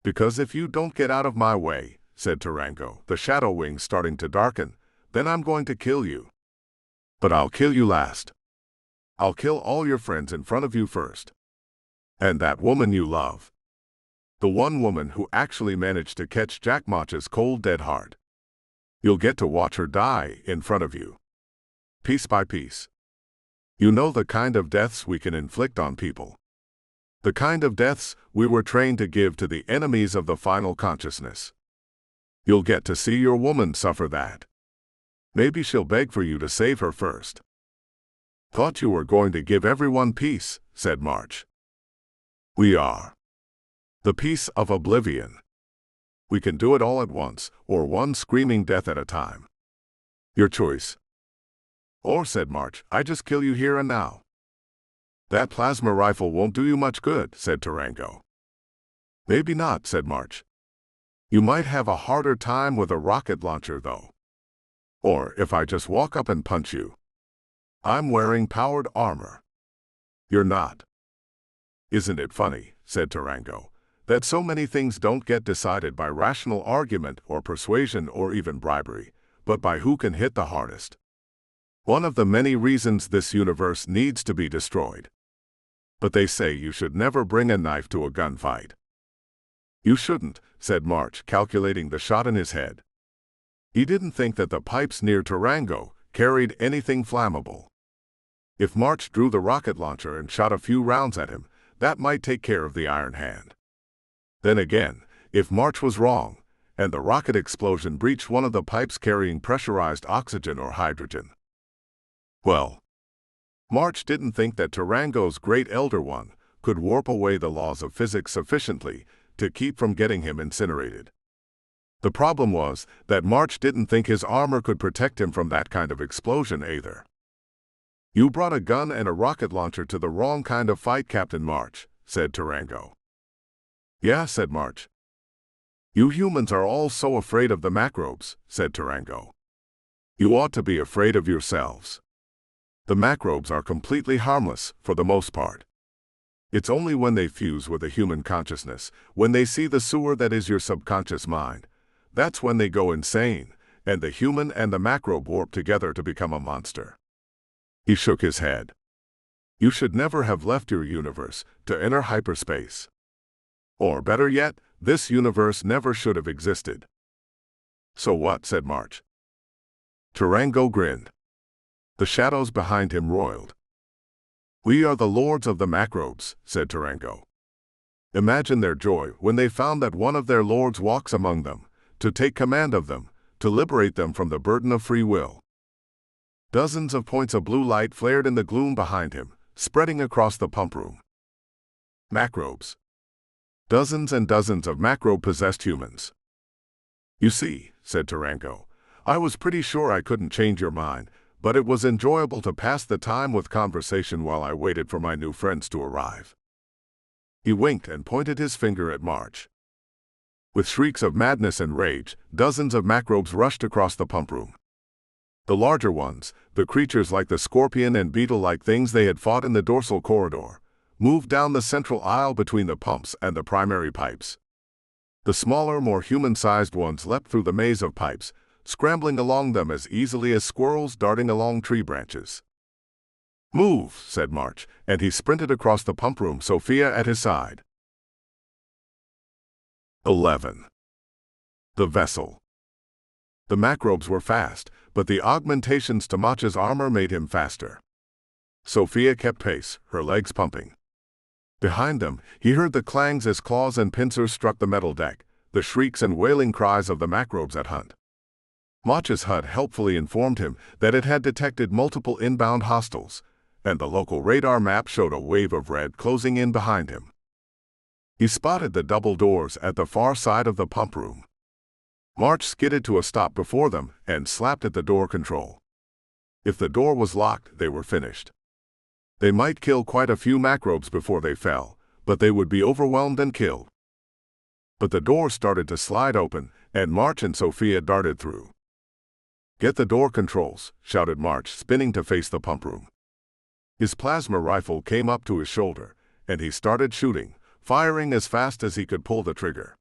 S1: Because if you don't get out of my way, said Tarango, the shadow wings starting to darken, then I'm going to kill you. But I'll kill you last. I'll kill all your friends in front of you first. And that woman you love. The one woman who actually managed to catch Jack March's cold dead heart. You'll get to watch her die in front of you. Piece by piece. You know the kind of deaths we can inflict on people. The kind of deaths we were trained to give to the enemies of the final consciousness. You'll get to see your woman suffer that. Maybe she'll beg for you to save her first. Thought you were going to give everyone peace, said March. We are. The peace of oblivion. We can do it all at once, or one screaming death at a time. Your choice. Or, said March, I just kill you here and now. That plasma rifle won't do you much good, said Tarango. Maybe not, said March. You might have a harder time with a rocket launcher, though. Or if I just walk up and punch you. I'm wearing powered armor. You're not. Isn't it funny, said Tarango, that so many things don't get decided by rational argument or persuasion or even bribery, but by who can hit the hardest? One of the many reasons this universe needs to be destroyed. But they say you should never bring a knife to a gunfight. You shouldn't, said March, calculating the shot in his head. He didn't think that the pipes near Tarango carried anything flammable. If March drew the rocket launcher and shot a few rounds at him, that might take care of the iron hand. Then again, if March was wrong, and the rocket explosion breached one of the pipes carrying pressurized oxygen or hydrogen. Well, March didn't think that Tarango's great Elder One could warp away the laws of physics sufficiently to keep from getting him incinerated. The problem was that March didn't think his armor could protect him from that kind of explosion either. You brought a gun and a rocket launcher to the wrong kind of fight, Captain March, said Tarango. Yeah, said March. You humans are all so afraid of the macrobes, said Tarango. You ought to be afraid of yourselves. The macrobes are completely harmless, for the most part. It's only when they fuse with a human consciousness, when they see the sewer that is your subconscious mind, that's when they go insane, and the human and the macrobe warp together to become a monster. He shook his head. You should never have left your universe to enter hyperspace. Or better yet, this universe never should have existed. So what, said March. Tarango grinned. The shadows behind him roiled. We are the lords of the macrobes, said Tarango. Imagine their joy when they found that one of their lords walks among them, to take command of them, to liberate them from the burden of free will. Dozens of points of blue light flared in the gloom behind him, spreading across the pump room. Macrobes. Dozens and dozens of macrobe-possessed humans. You see, said Tarango, I was pretty sure I couldn't change your mind, but it was enjoyable to pass the time with conversation while I waited for my new friends to arrive. He winked and pointed his finger at March. With shrieks of madness and rage, dozens of macrobes rushed across the pump room. The larger ones, the creatures like the scorpion and beetle-like things they had fought in the dorsal corridor, moved down the central aisle between the pumps and the primary pipes. The smaller, more human-sized ones leapt through the maze of pipes, scrambling along them as easily as squirrels darting along tree branches. Move, said March, and he sprinted across the pump room, Sophia at his side. 11. The vessel. The macrobes were fast, but the augmentations to March's armor made him faster. Sophia kept pace, her legs pumping. Behind them, he heard the clangs as claws and pincers struck the metal deck, the shrieks and wailing cries of the macrobes at Hunt. March's HUD helpfully informed him that it had detected multiple inbound hostiles, and the local radar map showed a wave of red closing in behind him. He spotted the double doors at the far side of the pump room. March skidded to a stop before them and slapped at the door control. If the door was locked, they were finished. They might kill quite a few macrobes before they fell, but they would be overwhelmed and killed. But the door started to slide open, and March and Sophia darted through. "Get the door controls," shouted March, spinning to face the pump room. His plasma rifle came up to his shoulder, and he started shooting, firing as fast as he could pull the trigger.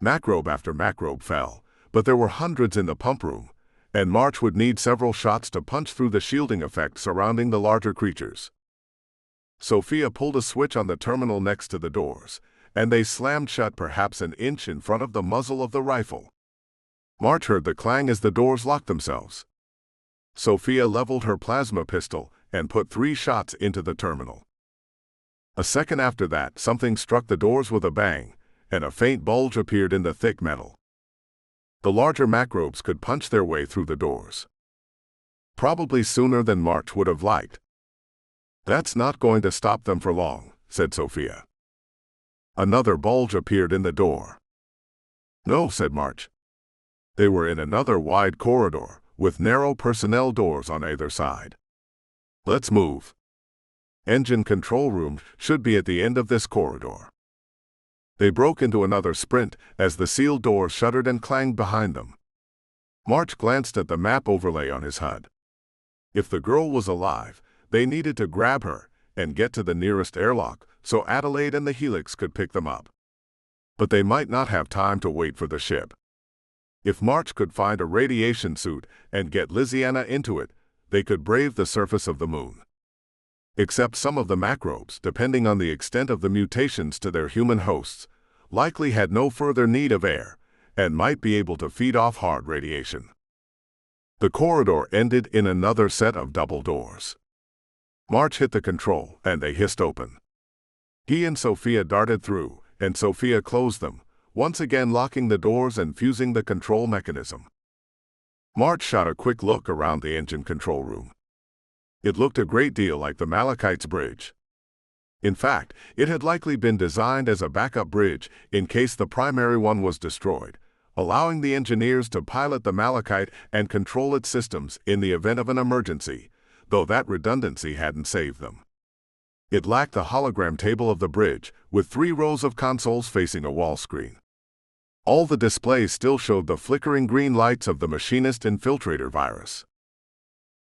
S1: Macrobe after macrobe fell, but there were hundreds in the pump room, and March would need several shots to punch through the shielding effect surrounding the larger creatures. Sophia pulled a switch on the terminal next to the doors, and they slammed shut perhaps an inch in front of the muzzle of the rifle. March heard the clang as the doors locked themselves. Sophia leveled her plasma pistol and put 3 shots into the terminal. A second after that, something struck the doors with a bang, and a faint bulge appeared in the thick metal. The larger macrobes could punch their way through the doors. Probably sooner than March would have liked. "That's not going to stop them for long," said Sophia. Another bulge appeared in the door. "No," said March. They were in another wide corridor, with narrow personnel doors on either side. "Let's move. Engine control room should be at the end of this corridor." They broke into another sprint as the sealed doors shuttered and clanged behind them. March glanced at the map overlay on his HUD. If the girl was alive, they needed to grab her and get to the nearest airlock so Adelaide and the Helix could pick them up. But they might not have time to wait for the ship. If March could find a radiation suit and get Liziana into it, they could brave the surface of the moon. Except some of the macrobes, depending on the extent of the mutations to their human hosts, likely had no further need of air and might be able to feed off hard radiation. The corridor ended in another set of double doors. March hit the control, and they hissed open. He and Sophia darted through, and Sophia closed them, once again locking the doors and fusing the control mechanism. March shot a quick look around the engine control room. It looked a great deal like the Malachite's bridge. In fact, it had likely been designed as a backup bridge in case the primary one was destroyed, allowing the engineers to pilot the Malachite and control its systems in the event of an emergency, though that redundancy hadn't saved them. It lacked the hologram table of the bridge, with 3 rows of consoles facing a wall screen. All the displays still showed the flickering green lights of the machinist infiltrator virus.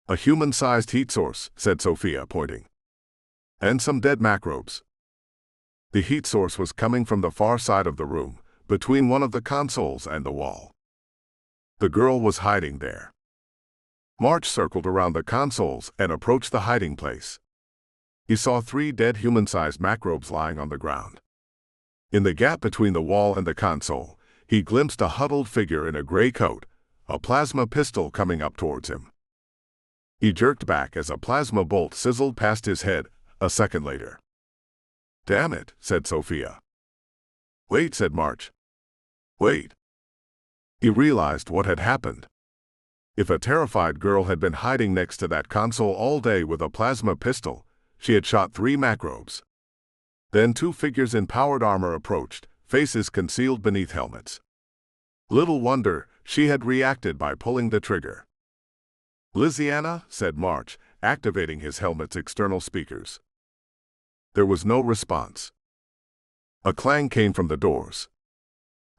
S1: "A human-sized heat source," said Sophia, pointing. "And some dead macrobes." The heat source was coming from the far side of the room, between one of the consoles and the wall. The girl was hiding there. March circled around the consoles and approached the hiding place. He saw 3 dead human-sized macrobes lying on the ground. In the gap between the wall and the console, he glimpsed a huddled figure in a gray coat, a plasma pistol coming up towards him. He jerked back as a plasma bolt sizzled past his head a second later. "Damn it," said Sophia. "Wait," said March. "Wait." He realized what had happened. If a terrified girl had been hiding next to that console all day with a plasma pistol, she had shot 3 macrobes. Then 2 figures in powered armor approached, faces concealed beneath helmets. Little wonder she had reacted by pulling the trigger. "Liziana," said March, activating his helmet's external speakers. There was no response. A clang came from the doors.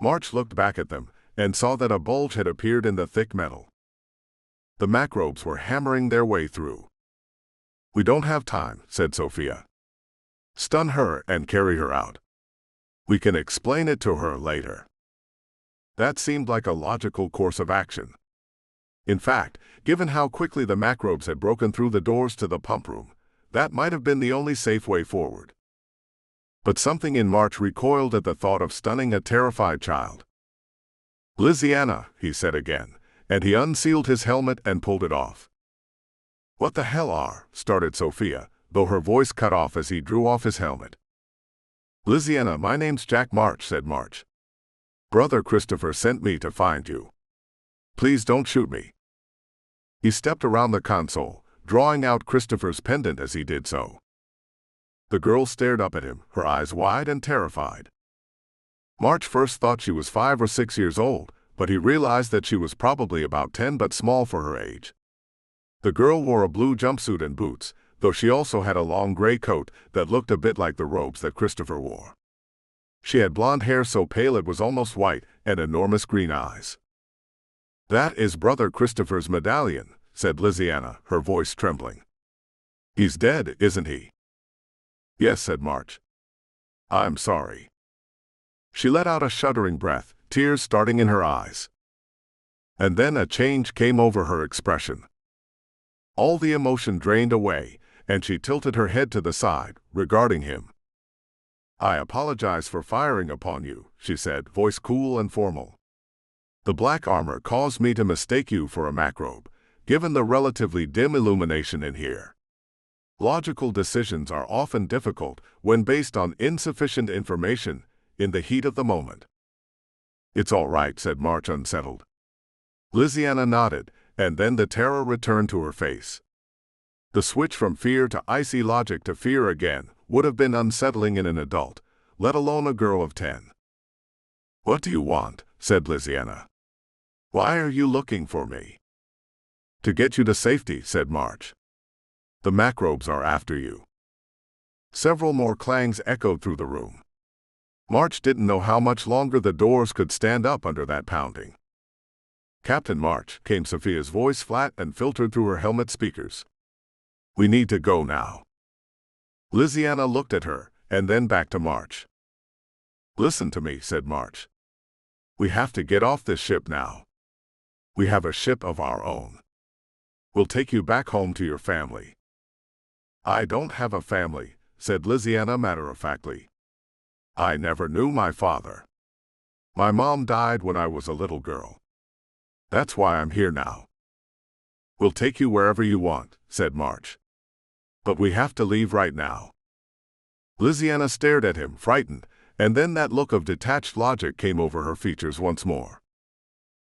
S1: March looked back at them and saw that a bulge had appeared in the thick metal. The macrobes were hammering their way through. "We don't have time," said Sophia. "Stun her and carry her out. We can explain it to her later." That seemed like a logical course of action. In fact, given how quickly the macrobes had broken through the doors to the pump room, that might have been the only safe way forward. But something in March recoiled at the thought of stunning a terrified child. "Liziana," he said again, and he unsealed his helmet and pulled it off. "What the hell are?" started Sophia, though her voice cut off as he drew off his helmet. "Liziana, my name's Jack March," said March. "Brother Christopher sent me to find you. Please don't shoot me." He stepped around the console, drawing out Christopher's pendant as he did so. The girl stared up at him, her eyes wide and terrified. March first thought she was 5 or 6 years old, but he realized that she was probably about 10 but small for her age. The girl wore a blue jumpsuit and boots, though she also had a long gray coat that looked a bit like the robes that Christopher wore. She had blonde hair so pale it was almost white and enormous green eyes. "That is Brother Christopher's medallion," said Liziana, her voice trembling. "He's dead, isn't he?" "Yes," said March. "I'm sorry." She let out a shuddering breath, tears starting in her eyes. And then a change came over her expression. All the emotion drained away, and she tilted her head to the side, regarding him. "I apologize for firing upon you," she said, voice cool and formal. "The black armor caused me to mistake you for a macrobe, given the relatively dim illumination in here. Logical decisions are often difficult when based on insufficient information in the heat of the moment." "It's all right," said March, unsettled. Liziana nodded, and then the terror returned to her face. The switch from fear to icy logic to fear again would have been unsettling in an adult, let alone a girl of 10. "What do you want?" said Liziana. "Why are you looking for me?" "To get you to safety," said March. "The macrobes are after you." Several more clangs echoed through the room. March didn't know how much longer the doors could stand up under that pounding. "Captain March," came Sophia's voice flat and filtered through her helmet speakers. "We need to go now." Liziana looked at her, and then back to March. "Listen to me," said March. "We have to get off this ship now. We have a ship of our own. We'll take you back home to your family." "I don't have a family," said Liziana matter-of-factly. "I never knew my father. My mom died when I was a little girl. That's why I'm here now." "We'll take you wherever you want," said March. "But we have to leave right now." Liziana stared at him, frightened, and then that look of detached logic came over her features once more.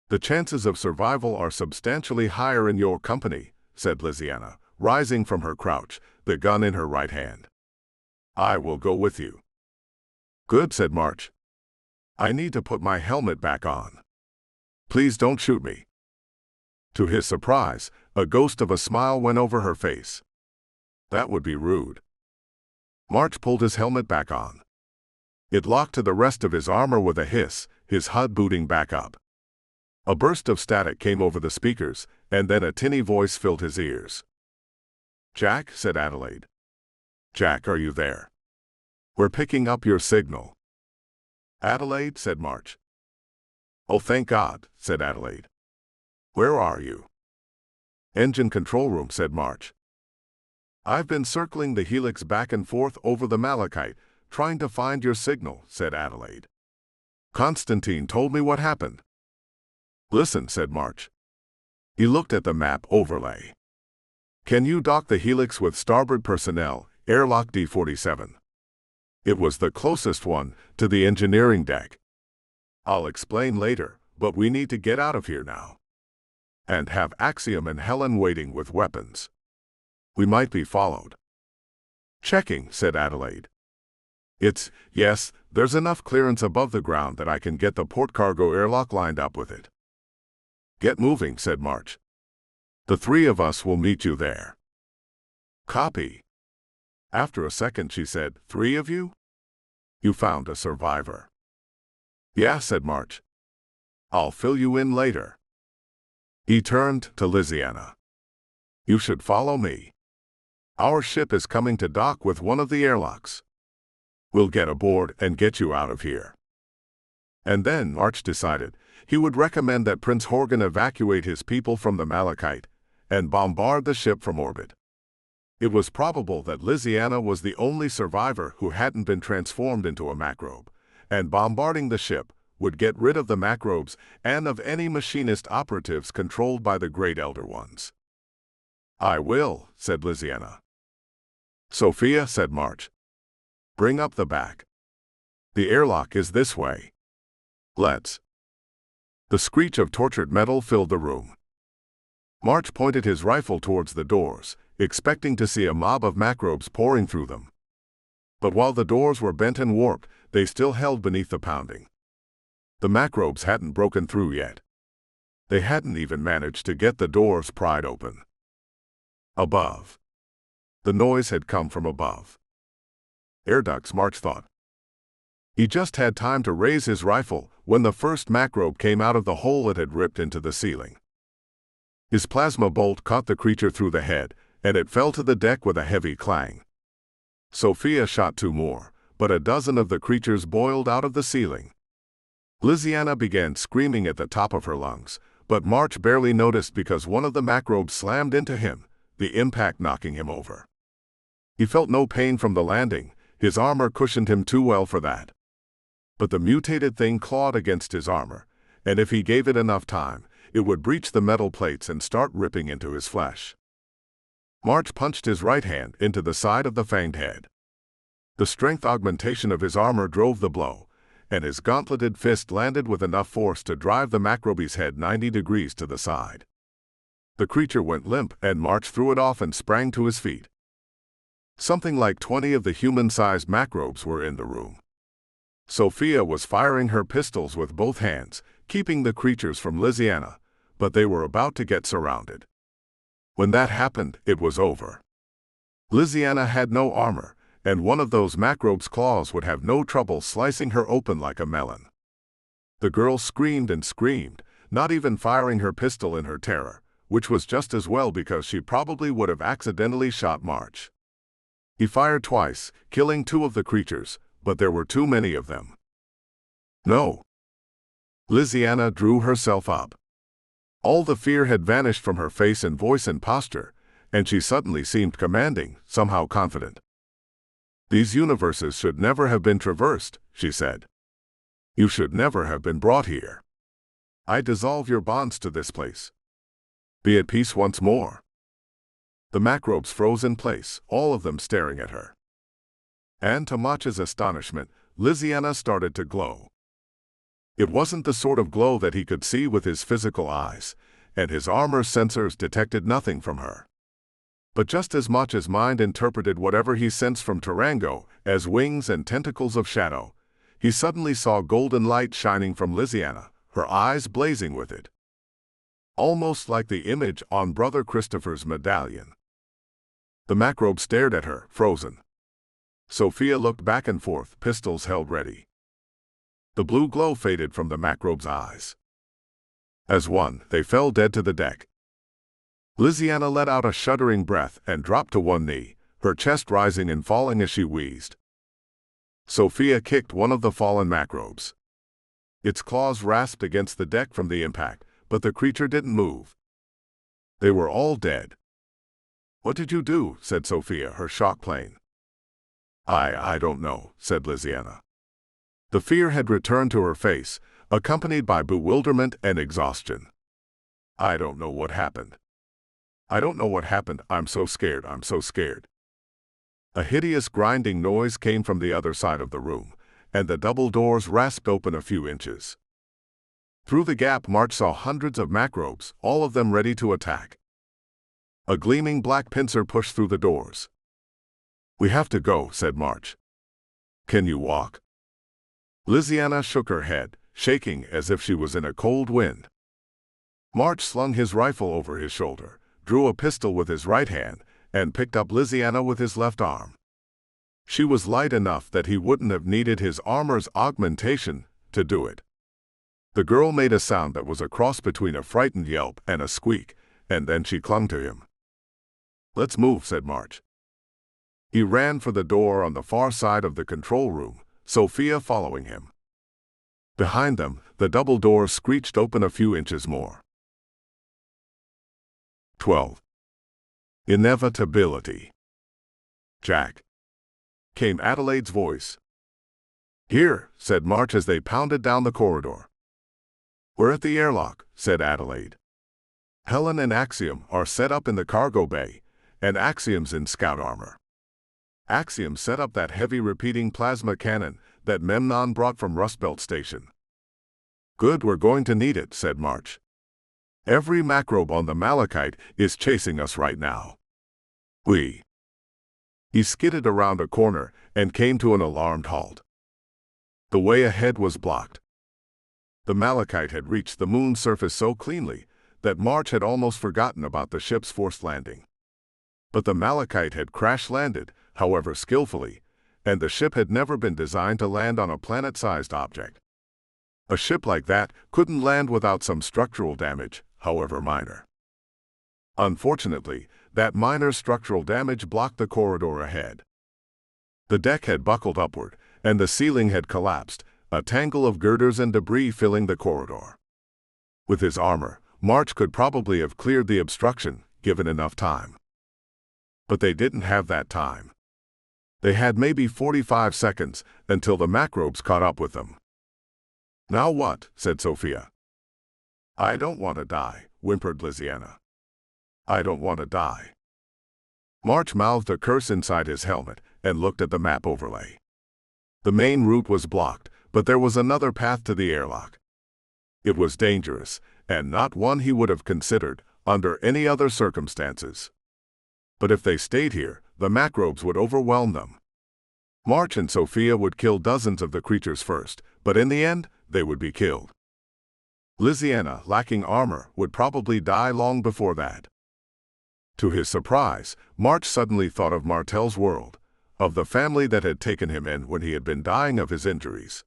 S1: "The chances of survival are substantially higher in your company," said Liziana, rising from her crouch, the gun in her right hand. "I will go with you." "Good," said March. "I need to put my helmet back on. Please don't shoot me." To his surprise, a ghost of a smile went over her face. "That would be rude." March pulled his helmet back on. It locked to the rest of his armor with a hiss, his HUD booting back up. A burst of static came over the speakers, and then a tinny voice filled his ears. "Jack," said Adelaide. "Jack, are you there? We're picking up your signal." "Adelaide," said March. "Oh, thank God," said Adelaide. "Where are you?" "Engine control room," said March. "I've been circling the helix back and forth over the malachite, trying to find your signal," said Adelaide. "Constantine told me what happened." "Listen," said March. He looked at the map overlay. "Can you dock the helix with starboard personnel, airlock D47? It was the closest one to the engineering deck. I'll explain later, but we need to get out of here now. And have Axiom and Helen waiting with weapons. We might be followed." "Checking," said Adelaide. Yes, there's enough clearance above the ground that I can get the port cargo airlock lined up with it." "Get moving," said March. "The 3 of us will meet you there." "Copy." After a second she said, "3 of you? You found a survivor." "Yeah," said March. "I'll fill you in later." He turned to Liziana. "You should follow me. Our ship is coming to dock with one of the airlocks. We'll get aboard and get you out of here." And then March decided he would recommend that Prince Horgan evacuate his people from the malachite and bombard the ship from orbit. It was probable that Liziana was the only survivor who hadn't been transformed into a macrobe, and bombarding the ship would get rid of the macrobes and of any machinist operatives controlled by the Great Elder Ones. "I will," said Liziana. "Sophia," said March. "Bring up the back. The airlock is this way. Let's." The screech of tortured metal filled the room. March pointed his rifle towards the doors, expecting to see a mob of macrobes pouring through them. But while the doors were bent and warped, they still held beneath the pounding. The macrobes hadn't broken through yet. They hadn't even managed to get the doors pried open. Above. The noise had come from above. Air ducts, March thought. He just had time to raise his rifle when the first macrobe came out of the hole it had ripped into the ceiling. His plasma bolt caught the creature through the head, and it fell to the deck with a heavy clang. Sophia shot 2 more, but a dozen of the creatures boiled out of the ceiling. Liziana began screaming at the top of her lungs, but March barely noticed because one of the macrobes slammed into him, the impact knocking him over. He felt no pain from the landing, his armor cushioned him too well for that. But the mutated thing clawed against his armor, and if he gave it enough time, it would breach the metal plates and start ripping into his flesh. March punched his right hand into the side of the fanged head. The strength augmentation of his armor drove the blow, and his gauntleted fist landed with enough force to drive the macrobe's head 90 degrees to the side. The creature went limp, and March threw it off and sprang to his feet. Something like 20 of the human-sized macrobes were in the room. Sophia was firing her pistols with both hands, keeping the creatures from Liziana, but they were about to get surrounded. When that happened, it was over. Liziana had no armor, and one of those macrobe's claws would have no trouble slicing her open like a melon. The girl screamed and screamed, not even firing her pistol in her terror, which was just as well because she probably would have accidentally shot March. He fired twice, killing 2 of the creatures, but there were too many of them. No. Liziana drew herself up. All the fear had vanished from her face and voice and posture, and she suddenly seemed commanding, somehow confident. These universes should never have been traversed, she said. You should never have been brought here. I dissolve your bonds to this place. Be at peace once more. The macrobes froze in place, all of them staring at her. And to March's astonishment, Liziana started to glow. It wasn't the sort of glow that he could see with his physical eyes, and his armor sensors detected nothing from her. But just as March's mind interpreted whatever he sensed from Tarango as wings and tentacles of shadow, he suddenly saw golden light shining from Liziana, her eyes blazing with it. Almost like the image on Brother Christopher's medallion. The macrobe stared at her, frozen. Sophia looked back and forth, pistols held ready. The blue glow faded from the macrobe's eyes. As one, they fell dead to the deck. Liziana let out a shuddering breath and dropped to one knee, her chest rising and falling as she wheezed. Sophia kicked one of the fallen macrobes. Its claws rasped against the deck from the impact, but the creature didn't move. They were all dead. What did you do? Said Sophia, her shock plain. I don't know, said Liziana. The fear had returned to her face, accompanied by bewilderment and exhaustion. I don't know what happened. I don't know what happened. I'm so scared. I'm so scared. A hideous grinding noise came from the other side of the room, and the double doors rasped open a few inches. Through the gap, March saw hundreds of macrobes, all of them ready to attack. A gleaming black pincer pushed through the doors. We have to go, said March. Can you walk? Liziana shook her head, shaking as if she was in a cold wind. March slung his rifle over his shoulder, drew a pistol with his right hand, and picked up Liziana with his left arm. She was light enough that he wouldn't have needed his armor's augmentation to do it. The girl made a sound that was a cross between a frightened yelp and a squeak, and then she clung to him. Let's move, said March. He ran for the door on the far side of the control room, Sophia following him. Behind them, the double doors screeched open a few inches more. 12. Inevitability. Jack. Came Adelaide's voice. Here, said March as they pounded down the corridor. We're at the airlock, said Adelaide. Helen and Axiom are set up in the cargo bay, and Axiom's in scout armor. Axiom set up that heavy repeating plasma cannon that Memnon brought from Rustbelt Station. Good, we're going to need it, said March. Every macrobe on the Malachite is chasing us right now. He He skidded around a corner and came to an alarmed halt. The way ahead was blocked. The Malachite had reached the moon's surface so cleanly that March had almost forgotten about the ship's forced landing. But the Malachite had crash-landed, however skillfully, and the ship had never been designed to land on a planet-sized object. A ship like that couldn't land without some structural damage, however minor. Unfortunately, that minor structural damage blocked the corridor ahead. The deck had buckled upward, and the ceiling had collapsed, a tangle of girders and debris filling the corridor. With his armor, March could probably have cleared the obstruction, given enough time. But they didn't have that time. They had maybe 45 seconds until the macrobes caught up with them. "Now what?" said Sophia. "I don't want to die," whimpered Lysiana. "I don't want to die." March mouthed a curse inside his helmet and looked at the map overlay. The main route was blocked, but there was another path to the airlock. It was dangerous, and not one he would have considered under any other circumstances. But if they stayed here, the macrobes would overwhelm them. March and Sophia would kill dozens of the creatures first, but in the end, they would be killed. Lysiana, lacking armor, would probably die long before that. To his surprise, March suddenly thought of Martel's world, of the family that had taken him in when he had been dying of his injuries.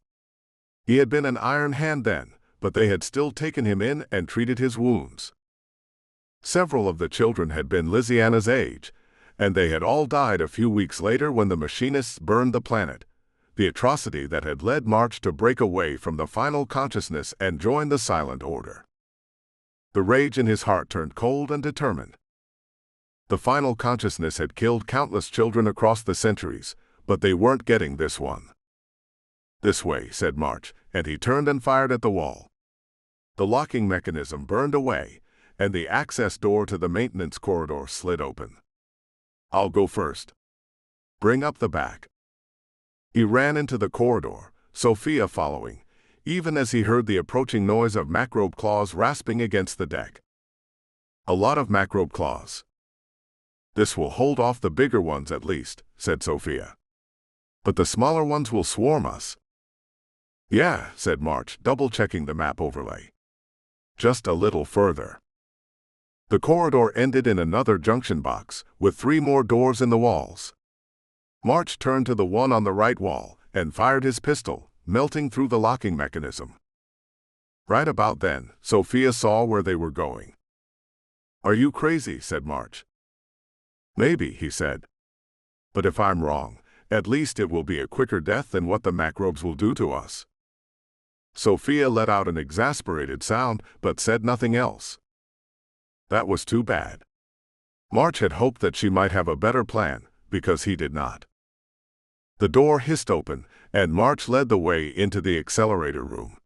S1: He had been an iron hand then, but they had still taken him in and treated his wounds. Several of the children had been Lysiana's age, and they had all died a few weeks later when the machinists burned the planet, the atrocity that had led March to break away from the final consciousness and join the Silent Order. The rage in his heart turned cold and determined. The final consciousness had killed countless children across the centuries, but they weren't getting this one. "This way," said March, and he turned and fired at the wall. The locking mechanism burned away, and the access door to the maintenance corridor slid open. "I'll go first. Bring up the back." He ran into the corridor, Sophia following, even as he heard the approaching noise of macrobe claws rasping against the deck. "A lot of macrobe claws. This will hold off the bigger ones at least," said Sophia. "But the smaller ones will swarm us." "Yeah," said March, double-checking the map overlay. "Just a little further." The corridor ended in another junction box, with 3 more doors in the walls. March turned to the one on the right wall and fired his pistol, melting through the locking mechanism. Right about then, Sophia saw where they were going. "Are you crazy?" said March. "Maybe," he said. "But if I'm wrong, at least it will be a quicker death than what the macrobes will do to us." Sophia let out an exasperated sound, but said nothing else. That was too bad. March had hoped that she might have a better plan, because he did not. The door hissed open, and March led the way into the accelerator room.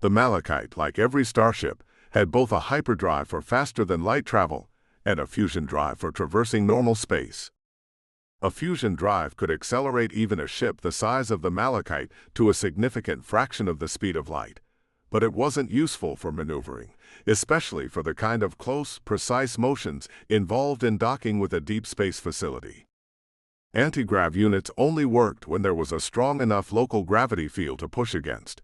S1: The Malachite, like every starship, had both a hyperdrive for faster-than-light travel and a fusion drive for traversing normal space. A fusion drive could accelerate even a ship the size of the Malachite to a significant fraction of the speed of light, but it wasn't useful for maneuvering, especially for the kind of close, precise motions involved in docking with a deep space facility. Anti-grav units only worked when there was a strong enough local gravity field to push against,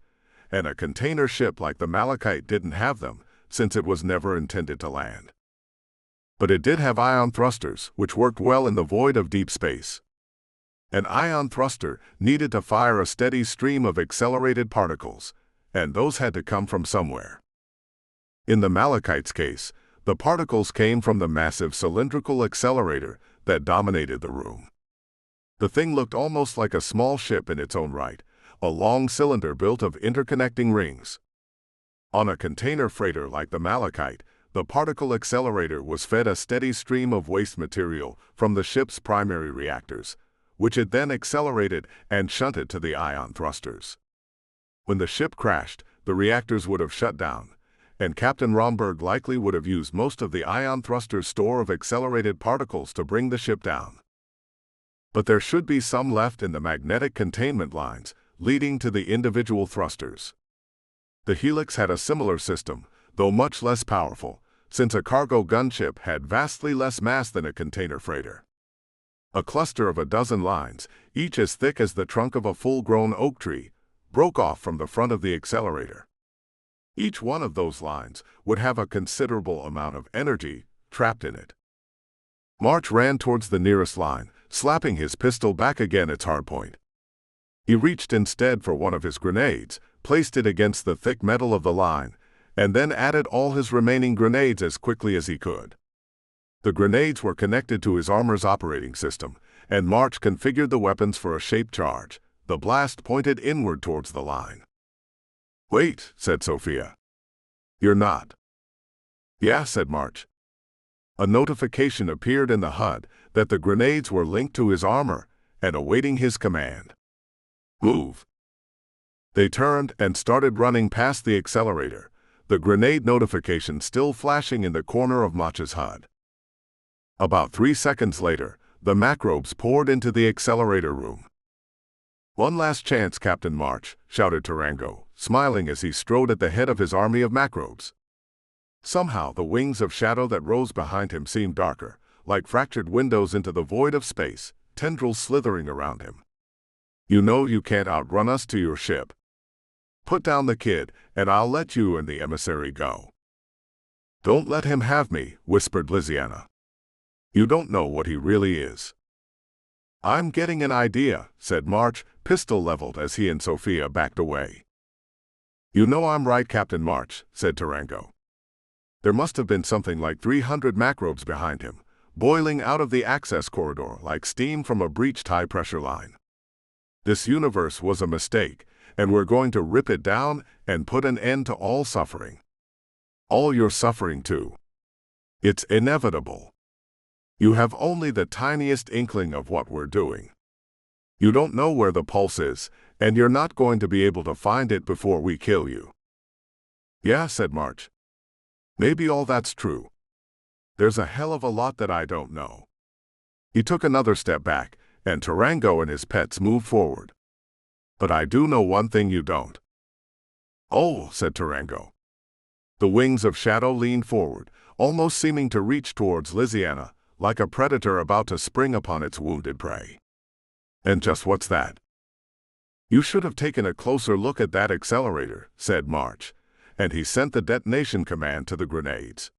S1: and a container ship like the Malachite didn't have them, since it was never intended to land. But it did have ion thrusters, which worked well in the void of deep space. An ion thruster needed to fire a steady stream of accelerated particles, and those had to come from somewhere. In the Malachite's case, the particles came from the massive cylindrical accelerator that dominated the room. The thing looked almost like a small ship in its own right, a long cylinder built of interconnecting rings. On a container freighter like the Malachite, the particle accelerator was fed a steady stream of waste material from the ship's primary reactors, which it then accelerated and shunted to the ion thrusters. When the ship crashed, the reactors would have shut down, and Captain Romberg likely would have used most of the ion thruster's store of accelerated particles to bring the ship down. But there should be some left in the magnetic containment lines leading to the individual thrusters. The Helix had a similar system, though much less powerful, since a cargo gunship had vastly less mass than a container freighter. A cluster of a dozen lines, each as thick as the trunk of a full-grown oak tree, broke off from the front of the accelerator. Each one of those lines would have a considerable amount of energy trapped in it. March ran towards the nearest line, slapping his pistol back against its hardpoint. He reached instead for one of his grenades, placed it against the thick metal of the line, and then added all his remaining grenades as quickly as he could. The grenades were connected to his armor's operating system, and March configured the weapons for a shaped charge. The blast pointed inward towards the line. "Wait," said Sophia. "You're not." "Yeah," said March. A notification appeared in the HUD that the grenades were linked to his armor and awaiting his command. "Move." They turned and started running past the accelerator, the grenade notification still flashing in the corner of March's HUD. About 3 seconds later, the macrobes poured into the accelerator room. "One last chance, Captain March," shouted Tarango, smiling as he strode at the head of his army of macrobes. Somehow the wings of shadow that rose behind him seemed darker, like fractured windows into the void of space, tendrils slithering around him. "You know you can't outrun us to your ship. Put down the kid, and I'll let you and the emissary go." "Don't let him have me," whispered Lysiana. "You don't know what he really is." "I'm getting an idea," said March, pistol leveled as he and Sophia backed away. "You know I'm right, Captain March," said Tarango. There must have been something like 300 macrobes behind him, boiling out of the access corridor like steam from a breached high-pressure line. This universe was a mistake, and we're going to rip it down and put an end to all suffering. All your suffering, too. It's inevitable. You have only the tiniest inkling of what we're doing. You don't know where the pulse is, and you're not going to be able to find it before we kill you." "Yeah," said March. "Maybe all that's true. There's a hell of a lot that I don't know." He took another step back, and Tarango and his pets moved forward. "But I do know one thing you don't." "Oh," said Tarango. The wings of shadow leaned forward, almost seeming to reach towards Lysiana, like a predator about to spring upon its wounded prey. "And just what's that?" "You should have taken a closer look at that accelerator," said March, and he sent the detonation command to the grenades.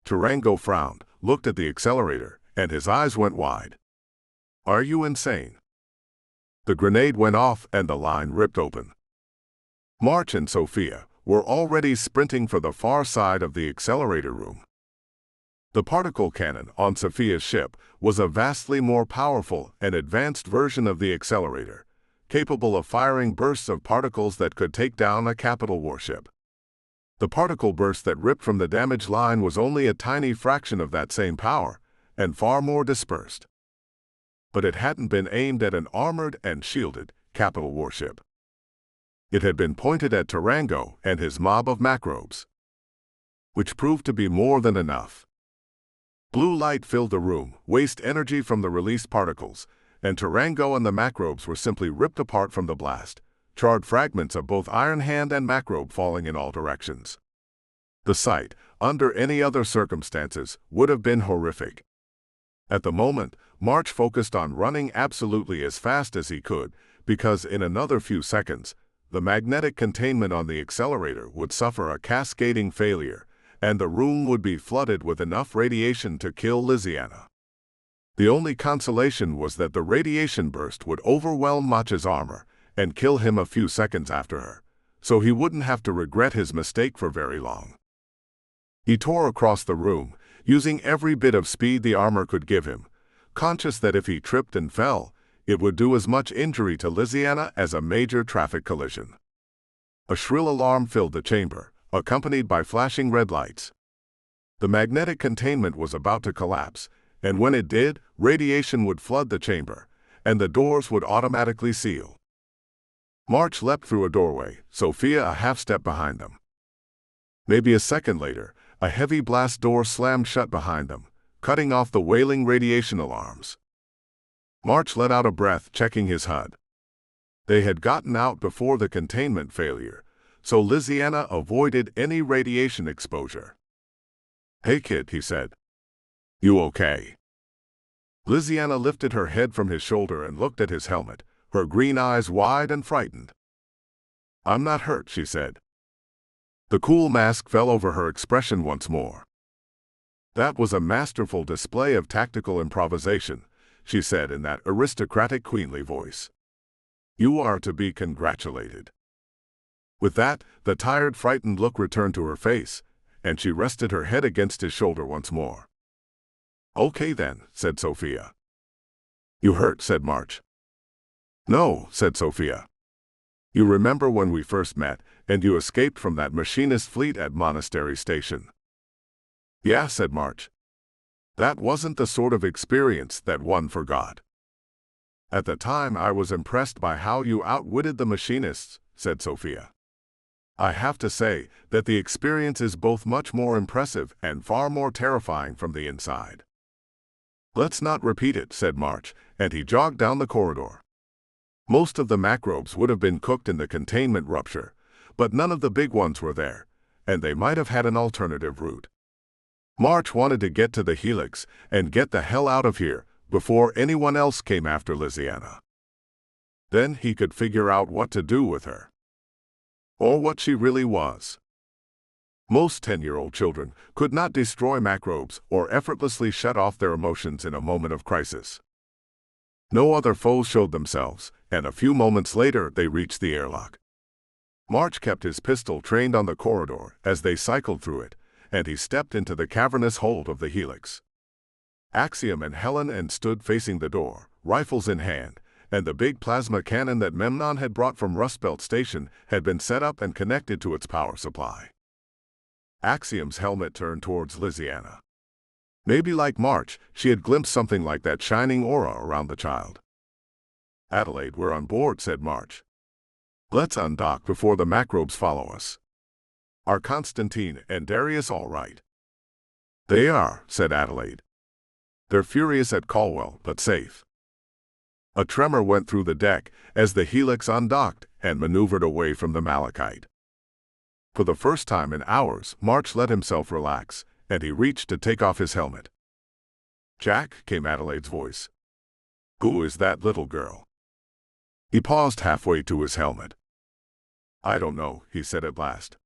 S1: Tarango frowned, looked at the accelerator, and his eyes went wide. "Are you insane?" The grenade went off and the line ripped open. March and Sophia were already sprinting for the far side of the accelerator room. The particle cannon on Sophia's ship was a vastly more powerful and advanced version of the accelerator, capable of firing bursts of particles that could take down a capital warship. The particle burst that ripped from the damaged line was only a tiny fraction of that same power, and far more dispersed. But it hadn't been aimed at an armored and shielded capital warship. It had been pointed at Tarango and his mob of macrobes, which proved to be more than enough. Blue light filled the room, waste energy from the released particles, and Tarango and the macrobes were simply ripped apart from the blast, charred fragments of both Iron Hand and macrobe falling in all directions. The sight, under any other circumstances, would have been horrific. At the moment, March focused on running absolutely as fast as he could, because in another few seconds, the magnetic containment on the accelerator would suffer a cascading failure, and the room would be flooded with enough radiation to kill Lysiana. The only consolation was that the radiation burst would overwhelm March's armor and kill him a few seconds after her, so he wouldn't have to regret his mistake for very long. He tore across the room, using every bit of speed the armor could give him, conscious that if he tripped and fell, it would do as much injury to Lysiana as a major traffic collision. A shrill alarm filled the chamber, accompanied by flashing red lights. The magnetic containment was about to collapse, and when it did, radiation would flood the chamber, and the doors would automatically seal. March leapt through a doorway, Sophia a half-step behind them. Maybe a second later, a heavy blast door slammed shut behind them, cutting off the wailing radiation alarms. March let out a breath, checking his HUD. They had gotten out before the containment failure, so Lysiana avoided any radiation exposure. "Hey kid," he said. "You okay?" Liziana lifted her head from his shoulder and looked at his helmet, her green eyes wide and frightened. "I'm not hurt," she said. The cool mask fell over her expression once more. "That was a masterful display of tactical improvisation," she said in that aristocratic queenly voice. "You are to be congratulated." With that, the tired, frightened look returned to her face, and she rested her head against his shoulder once more. "Okay then," said Sophia. "You hurt," said March. "No," said Sophia. "You remember when we first met, and you escaped from that machinist fleet at Monastery Station?" "Yeah," said March. "That wasn't the sort of experience that one forgot." "At the time I was impressed by how you outwitted the machinists," said Sophia. "I have to say that the experience is both much more impressive and far more terrifying from the inside." "Let's not repeat it," said March, and he jogged down the corridor. Most of the macrobes would have been cooked in the containment rupture, but none of the big ones were there, and they might have had an alternative route. March wanted to get to the helix and get the hell out of here before anyone else came after Liziana. Then he could figure out what to do with her. Or what she really was. Most 10-year-old children could not destroy macrobes or effortlessly shut off their emotions in a moment of crisis. No other foes showed themselves, and a few moments later they reached the airlock. March kept his pistol trained on the corridor as they cycled through it, and he stepped into the cavernous hold of the helix. Axiom and Helen stood facing the door, rifles in hand, and the big plasma cannon that Memnon had brought from Rustbelt Station had been set up and connected to its power supply. Axiom's helmet turned towards Liziana. Maybe like March, she had glimpsed something like that shining aura around the child. "Adelaide, we're on board," said March. "Let's undock before the macrobes follow us. Are Constantine and Darius all right?" "They are," said Adelaide. "They're furious at Caldwell, but safe." A tremor went through the deck as the helix undocked and maneuvered away from the malachite. For the first time in hours, March let himself relax, and he reached to take off his helmet. "Jack," came Adelaide's voice. "Who is that little girl?" He paused halfway to his helmet. "I don't know," he said at last.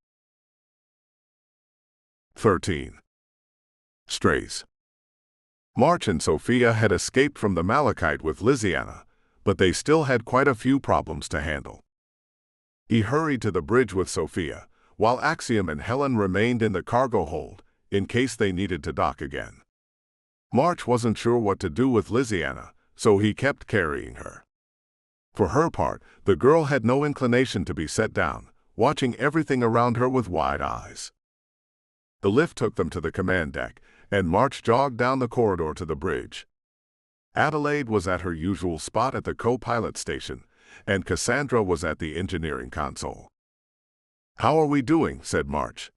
S1: 13. Strays. March and Sophia had escaped from the malachite with Liziana, but they still had quite a few problems to handle. He hurried to the bridge with Sophia, while Axiom and Helen remained in the cargo hold, in case they needed to dock again. March wasn't sure what to do with Liziana, so he kept carrying her. For her part, the girl had no inclination to be set down, watching everything around her with wide eyes. The lift took them to the command deck, and March jogged down the corridor to the bridge. Adelaide was at her usual spot at the co-pilot station, and Cassandra was at the engineering console. "How are we doing?" said March.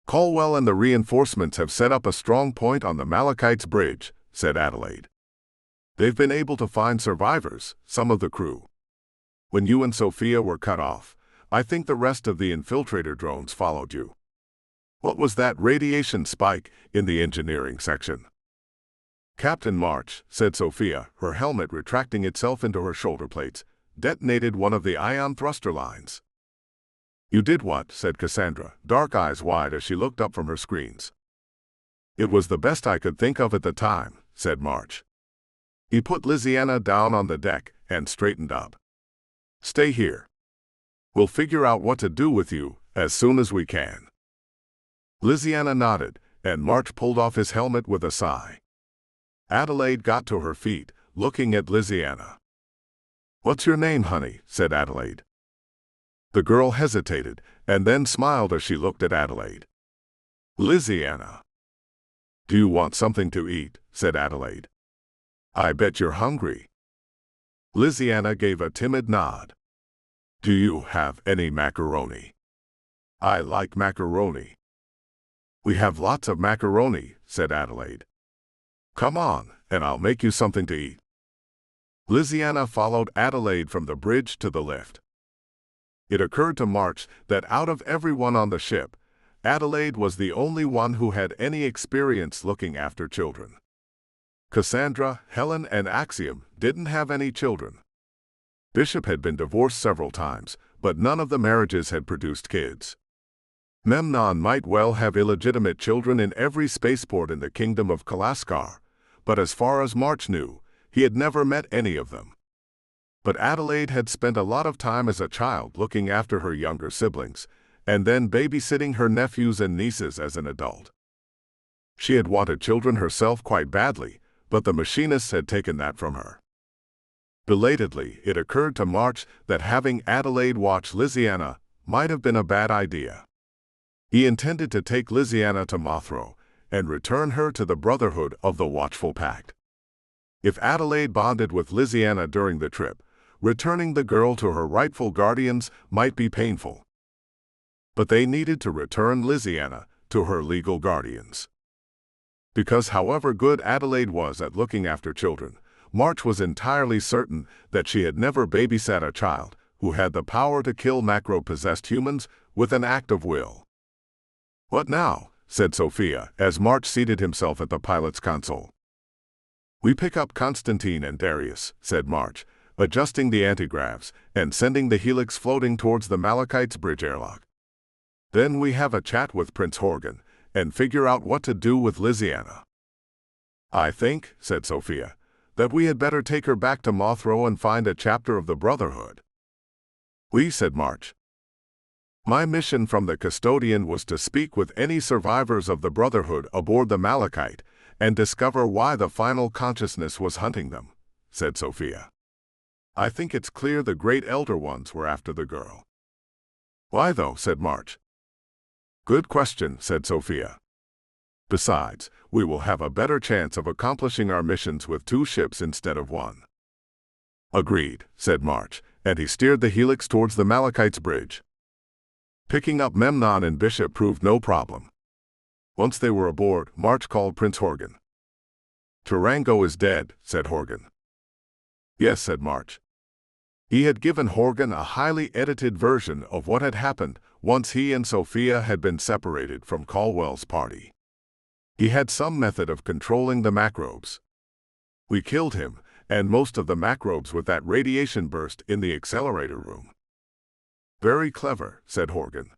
S1: "Caldwell and the reinforcements have set up a strong point on the Malachite's bridge," said Adelaide. "They've been able to find survivors, some of the crew. When you and Sophia were cut off, I think the rest of the infiltrator drones followed you. What was that radiation spike in the engineering section?" "Captain March," said Sophia, her helmet retracting itself into her shoulder plates, "detonated one of the ion thruster lines." "You did what?" said Cassandra, dark eyes wide as she looked up from her screens. "It was the best I could think of at the time," said March. He put Liziana down on the deck and straightened up. "Stay here. We'll figure out what to do with you as soon as we can." Liziana nodded, and March pulled off his helmet with a sigh. Adelaide got to her feet, looking at Liziana. "What's your name, honey?" said Adelaide. The girl hesitated, and then smiled as she looked at Adelaide. "Liziana." "Do you want something to eat?" said Adelaide. "I bet you're hungry." Liziana gave a timid nod. "Do you have any macaroni?" "I like macaroni." "We have lots of macaroni," said Adelaide. "Come on, and I'll make you something to eat." Liziana followed Adelaide from the bridge to the lift. It occurred to March that out of everyone on the ship, Adelaide was the only one who had any experience looking after children. Cassandra, Helen, and Axiom didn't have any children. Bishop had been divorced several times, but none of the marriages had produced kids. Memnon might well have illegitimate children in every spaceport in the kingdom of Kalaskar, but as far as March knew, he had never met any of them. But Adelaide had spent a lot of time as a child looking after her younger siblings, and then babysitting her nephews and nieces as an adult. She had wanted children herself quite badly, but the machinists had taken that from her. Belatedly, it occurred to March that having Adelaide watch Lysiana might have been a bad idea. He intended to take Lysiana to Mothro and return her to the Brotherhood of the Watchful Pact. If Adelaide bonded with Lysiana during the trip, returning the girl to her rightful guardians might be painful. But they needed to return Lysiana to her legal guardians. Because however good Adelaide was at looking after children, March was entirely certain that she had never babysat a child who had the power to kill macro-possessed humans with an act of will. "What now?" said Sophia, as March seated himself at the pilot's console. "We pick up Constantine and Darius," said March, adjusting the antigravs and sending the helix floating towards the Malachite's bridge airlock. "Then we have a chat with Prince Horgan and figure out what to do with Lysiana." "I think," said Sophia, "that we had better take her back to Mothro and find a chapter of the Brotherhood." "We," said March. "My mission from the custodian was to speak with any survivors of the Brotherhood aboard the Malachite and discover why the final consciousness was hunting them," said Sophia. "I think it's clear the great elder ones were after the girl." "Why though?" said March. "Good question," said Sophia. "Besides, we will have a better chance of accomplishing our missions with 2 ships instead of 1. "Agreed," said March, and he steered the helix towards the Malachite's bridge. Picking up Memnon and Bishop proved no problem. Once they were aboard, March called Prince Horgan. "Tarango is dead," said Horgan. "Yes," said March. He had given Horgan a highly edited version of what had happened once he and Sophia had been separated from Caldwell's party. He had some method of controlling the macrobes. "We killed him, and most of the macrobes with that radiation burst in the accelerator room." "Very clever," said Horgan.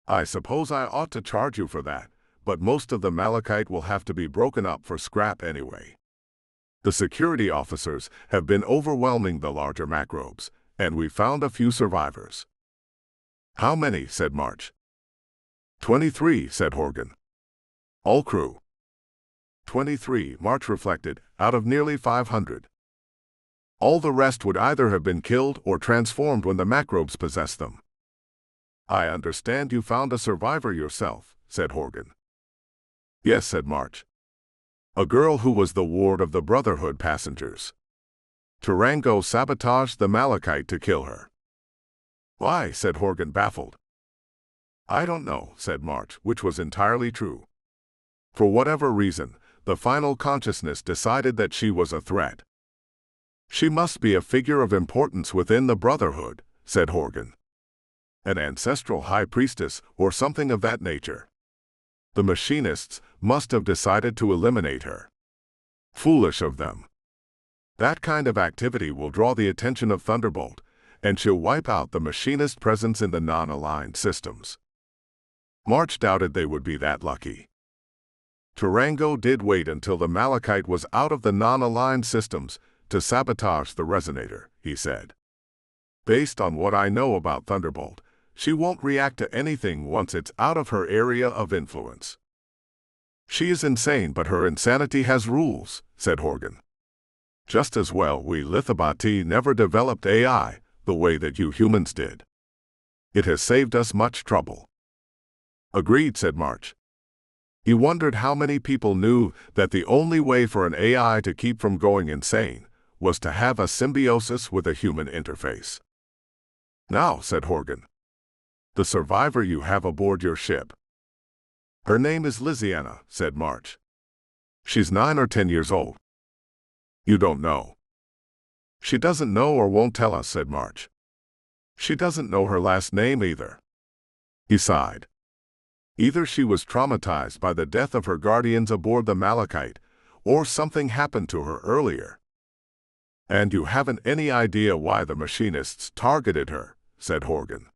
S1: "I suppose I ought to charge you for that, but most of the Malachite will have to be broken up for scrap anyway. The security officers have been overwhelming the larger macrobes, and we found a few survivors." "How many?" said March. 23, said Horgan. "All crew." 23, March reflected, out of nearly 500. All the rest would either have been killed or transformed when the macrobes possessed them. "I understand you found a survivor yourself," said Horgan. "Yes," said March. "A girl who was the ward of the Brotherhood passengers. Tarango sabotaged the Malachite to kill her." "Why?" said Horgan, baffled. "I don't know," said March, which was entirely true. For whatever reason, the final consciousness decided that she was a threat. "She must be a figure of importance within the Brotherhood," said Horgan. "An ancestral high priestess or something of that nature. The machinists must have decided to eliminate her. Foolish of them. That kind of activity will draw the attention of Thunderbolt, and she'll wipe out the machinist presence in the non-aligned systems." March doubted they would be that lucky. Tarango did wait until the Malachite was out of the non-aligned systems to sabotage the resonator, he said. "Based on what I know about Thunderbolt, she won't react to anything once it's out of her area of influence." "She is insane, but her insanity has rules," said Horgan. "Just as well we Lithabati never developed AI the way that you humans did. It has saved us much trouble." "Agreed," said March. He wondered how many people knew that the only way for an AI to keep from going insane was to have a symbiosis with a human interface. "Now," said Horgan, "the survivor you have aboard your ship." "Her name is Lysiana," said March. "She's 9 or 10 years old." "You don't know." "She doesn't know or won't tell us," said March. "She doesn't know her last name either." He sighed. Either she was traumatized by the death of her guardians aboard the Malachite, or something happened to her earlier. And you haven't any idea why the machinists targeted her, said Horgan.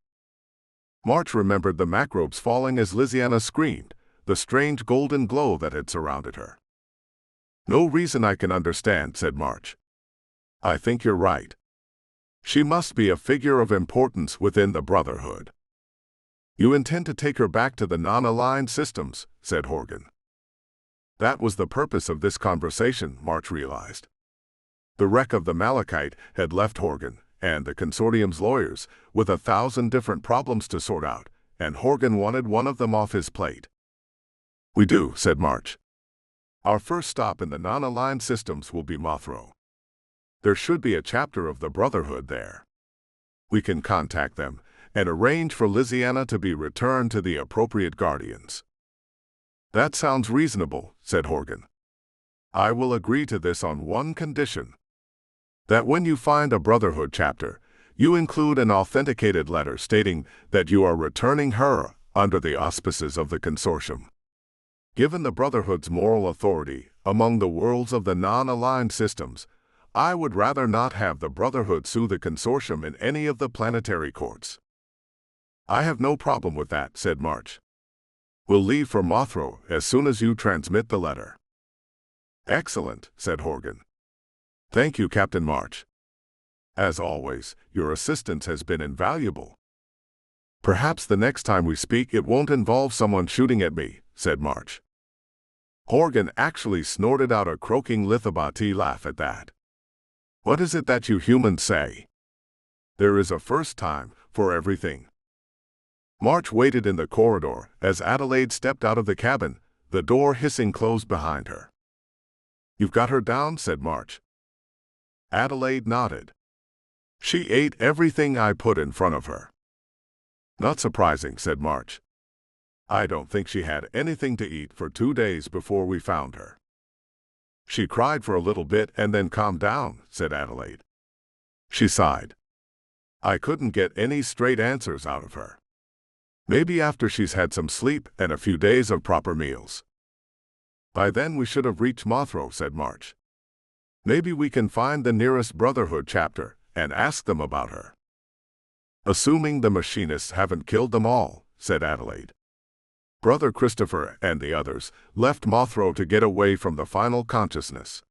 S1: March remembered the macrobes falling as Lysiana screamed, the strange golden glow that had surrounded her. No reason I can understand, said March. I think you're right. She must be a figure of importance within the Brotherhood. You intend to take her back to the non-aligned systems, said Horgan. That was the purpose of this conversation, March realized. The wreck of the Malachite had left Horgan and the consortium's lawyers with 1,000 different problems to sort out, and Horgan wanted one of them off his plate. We do, said March. Our first stop in the non-aligned systems will be Mothro. There should be a chapter of the Brotherhood there. We can contact them and arrange for Lysiana to be returned to the appropriate guardians. That sounds reasonable, said Horgan. I will agree to this on one condition. That when you find a Brotherhood chapter, you include an authenticated letter stating that you are returning her under the auspices of the consortium. Given the Brotherhood's moral authority among the worlds of the non-aligned systems, I would rather not have the Brotherhood sue the consortium in any of the planetary courts. I have no problem with that, said March. We'll leave for Mothro as soon as you transmit the letter. Excellent, said Horgan. Thank you, Captain March. As always, your assistance has been invaluable. Perhaps the next time we speak it won't involve someone shooting at me, said March. Horgan actually snorted out a croaking Lithabati laugh at that. What is it that you humans say? There is a first time for everything. March waited in the corridor as Adelaide stepped out of the cabin, the door hissing closed behind her. You've got her down, said March. Adelaide nodded. She ate everything I put in front of her. Not surprising, said March. I don't think she had anything to eat for 2 days before we found her. She cried for a little bit and then calmed down, said Adelaide. She sighed. I couldn't get any straight answers out of her. Maybe after she's had some sleep and a few days of proper meals. By then we should have reached Mothro, said March. Maybe we can find the nearest Brotherhood chapter and ask them about her. Assuming the machinists haven't killed them all, said Adelaide. Brother Christopher and the others left Mothro to get away from the final consciousness.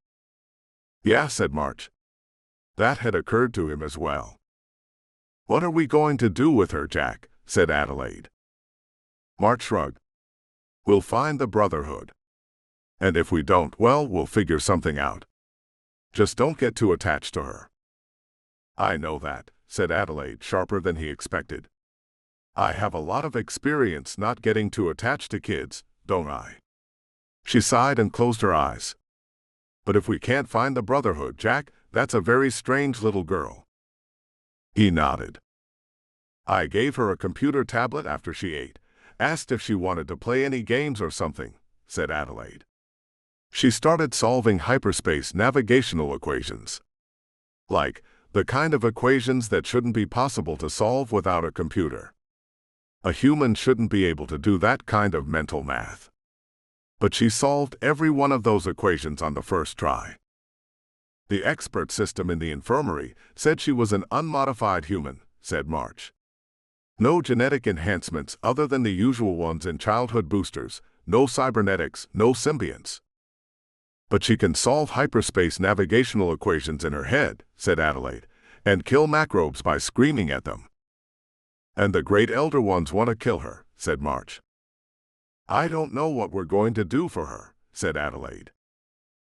S1: Yeah, said March. That had occurred to him as well. What are we going to do with her, Jack? Said Adelaide. March shrugged. We'll find the Brotherhood. And if we don't, well, we'll figure something out. Just don't get too attached to her. I know that, said Adelaide, sharper than he expected. I have a lot of experience not getting too attached to kids, don't I? She sighed and closed her eyes. But if we can't find the Brotherhood, Jack, that's a very strange little girl. He nodded. I gave her a computer tablet after she ate, asked if she wanted to play any games or something, said Adelaide. She started solving hyperspace navigational equations. Like, the kind of equations that shouldn't be possible to solve without a computer. A human shouldn't be able to do that kind of mental math. But she solved every one of those equations on the first try. The expert system in the infirmary said she was an unmodified human, said March. No genetic enhancements other than the usual ones in childhood boosters, no cybernetics, no symbionts. But she can solve hyperspace navigational equations in her head, said Adelaide, and kill macrobes by screaming at them. And the great elder ones want to kill her, said March. I don't know what we're going to do for her, said Adelaide.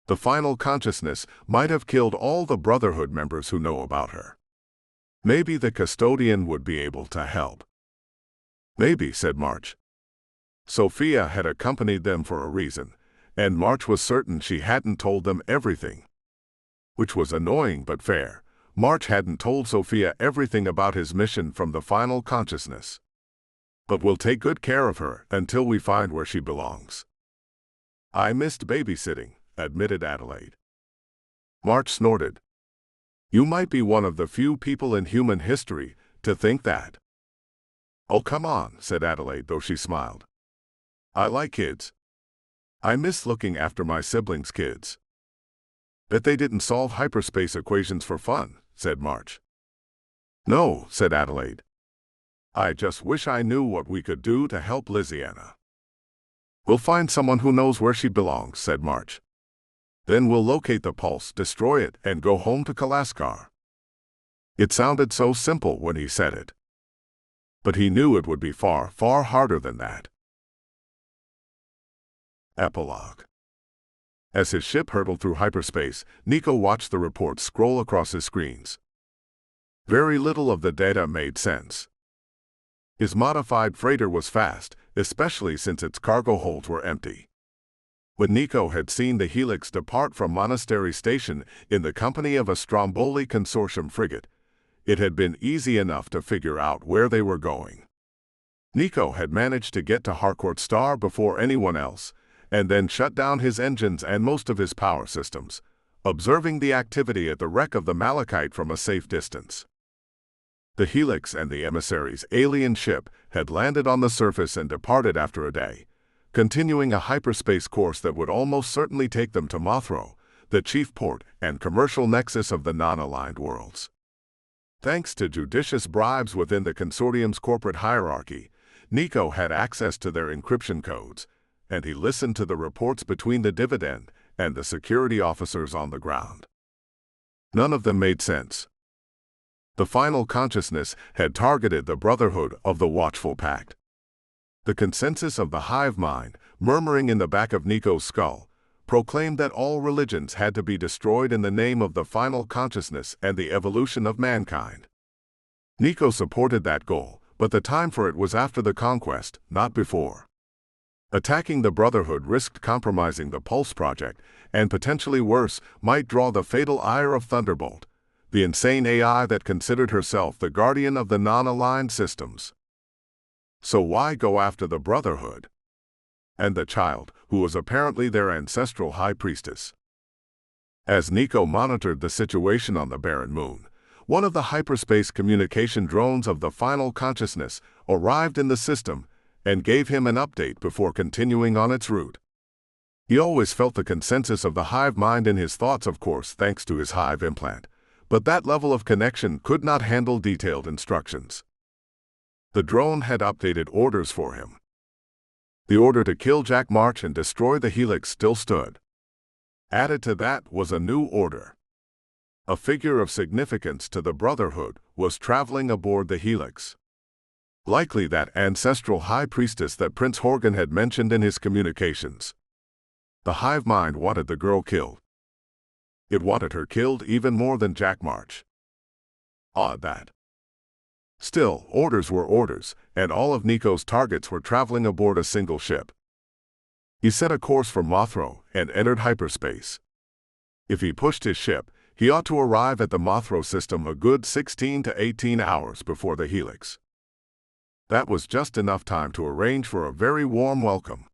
S1: The final consciousness might have killed all the Brotherhood members who know about her. Maybe the custodian would be able to help. Maybe, said March. Sophia had accompanied them for a reason, and March was certain she hadn't told them everything. Which was annoying but fair. March hadn't told Sophia everything about his mission from the final consciousness. But we'll take good care of her until we find where she belongs. I missed babysitting, admitted Adelaide. March snorted. You might be one of the few people in human history to think that. Oh, come on, said Adelaide, though she smiled. I like kids. I miss looking after my siblings' kids. Bet they didn't solve hyperspace equations for fun, said March. No, said Adelaide. I just wish I knew what we could do to help Liziana. We'll find someone who knows where she belongs, said March. Then we'll locate the pulse, destroy it, and go home to Kalaskar. It sounded so simple when he said it. But he knew it would be far, far harder than that. Epilogue. As his ship hurtled through hyperspace, Nico watched the reports scroll across his screens. Very little of the data made sense. His modified freighter was fast, especially since its cargo holds were empty. When Nico had seen the Helix depart from Monastery Station in the company of a Stromboli Consortium frigate, it had been easy enough to figure out where they were going. Nico had managed to get to Harcourt Star before anyone else, and then shut down his engines and most of his power systems, observing the activity at the wreck of the Malachite from a safe distance. The Helix and the emissary's alien ship had landed on the surface and departed after a day, continuing a hyperspace course that would almost certainly take them to Mothro, the chief port and commercial nexus of the non-aligned worlds. Thanks to judicious bribes within the consortium's corporate hierarchy, Nico had access to their encryption codes, and he listened to the reports between the dividend and the security officers on the ground. None of them made sense. The final consciousness had targeted the Brotherhood of the Watchful Pact. The consensus of the hive mind, murmuring in the back of Nico's skull, proclaimed that all religions had to be destroyed in the name of the final consciousness and the evolution of mankind. Nico supported that goal, but the time for it was after the conquest, not before. Attacking the Brotherhood risked compromising the Pulse Project, and potentially worse, might draw the fatal ire of Thunderbolt, the insane AI that considered herself the guardian of the non-aligned systems. So why go after the Brotherhood? And the child, who was apparently their ancestral high priestess. As Nico monitored the situation on the barren moon, one of the hyperspace communication drones of the final consciousness arrived in the system and gave him an update before continuing on its route. He always felt the consensus of the hive mind in his thoughts, of course, thanks to his hive implant, but that level of connection could not handle detailed instructions. The drone had updated orders for him. The order to kill Jack March and destroy the Helix still stood. Added to that was a new order. A figure of significance to the Brotherhood was traveling aboard the Helix. Likely that ancestral high priestess that Prince Horgan had mentioned in his communications. The hive mind wanted the girl killed. It wanted her killed even more than Jack March. Odd that. Still, orders were orders, and all of Nico's targets were traveling aboard a single ship. He set a course for Mothro and entered hyperspace. If he pushed his ship, he ought to arrive at the Mothro system a good 16 to 18 hours before the Helix. That was just enough time to arrange for a very warm welcome.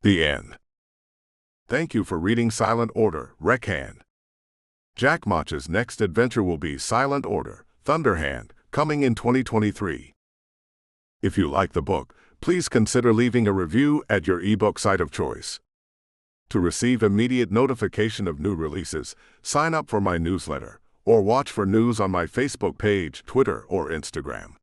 S1: The end. Thank you for reading Silent Order, Reckhand. Jack March's next adventure will be Silent Order, Thunderhand, coming in 2023. If you like the book, please consider leaving a review at your ebook site of choice. To receive immediate notification of new releases, sign up for my newsletter, or watch for news on my Facebook page, Twitter, or Instagram.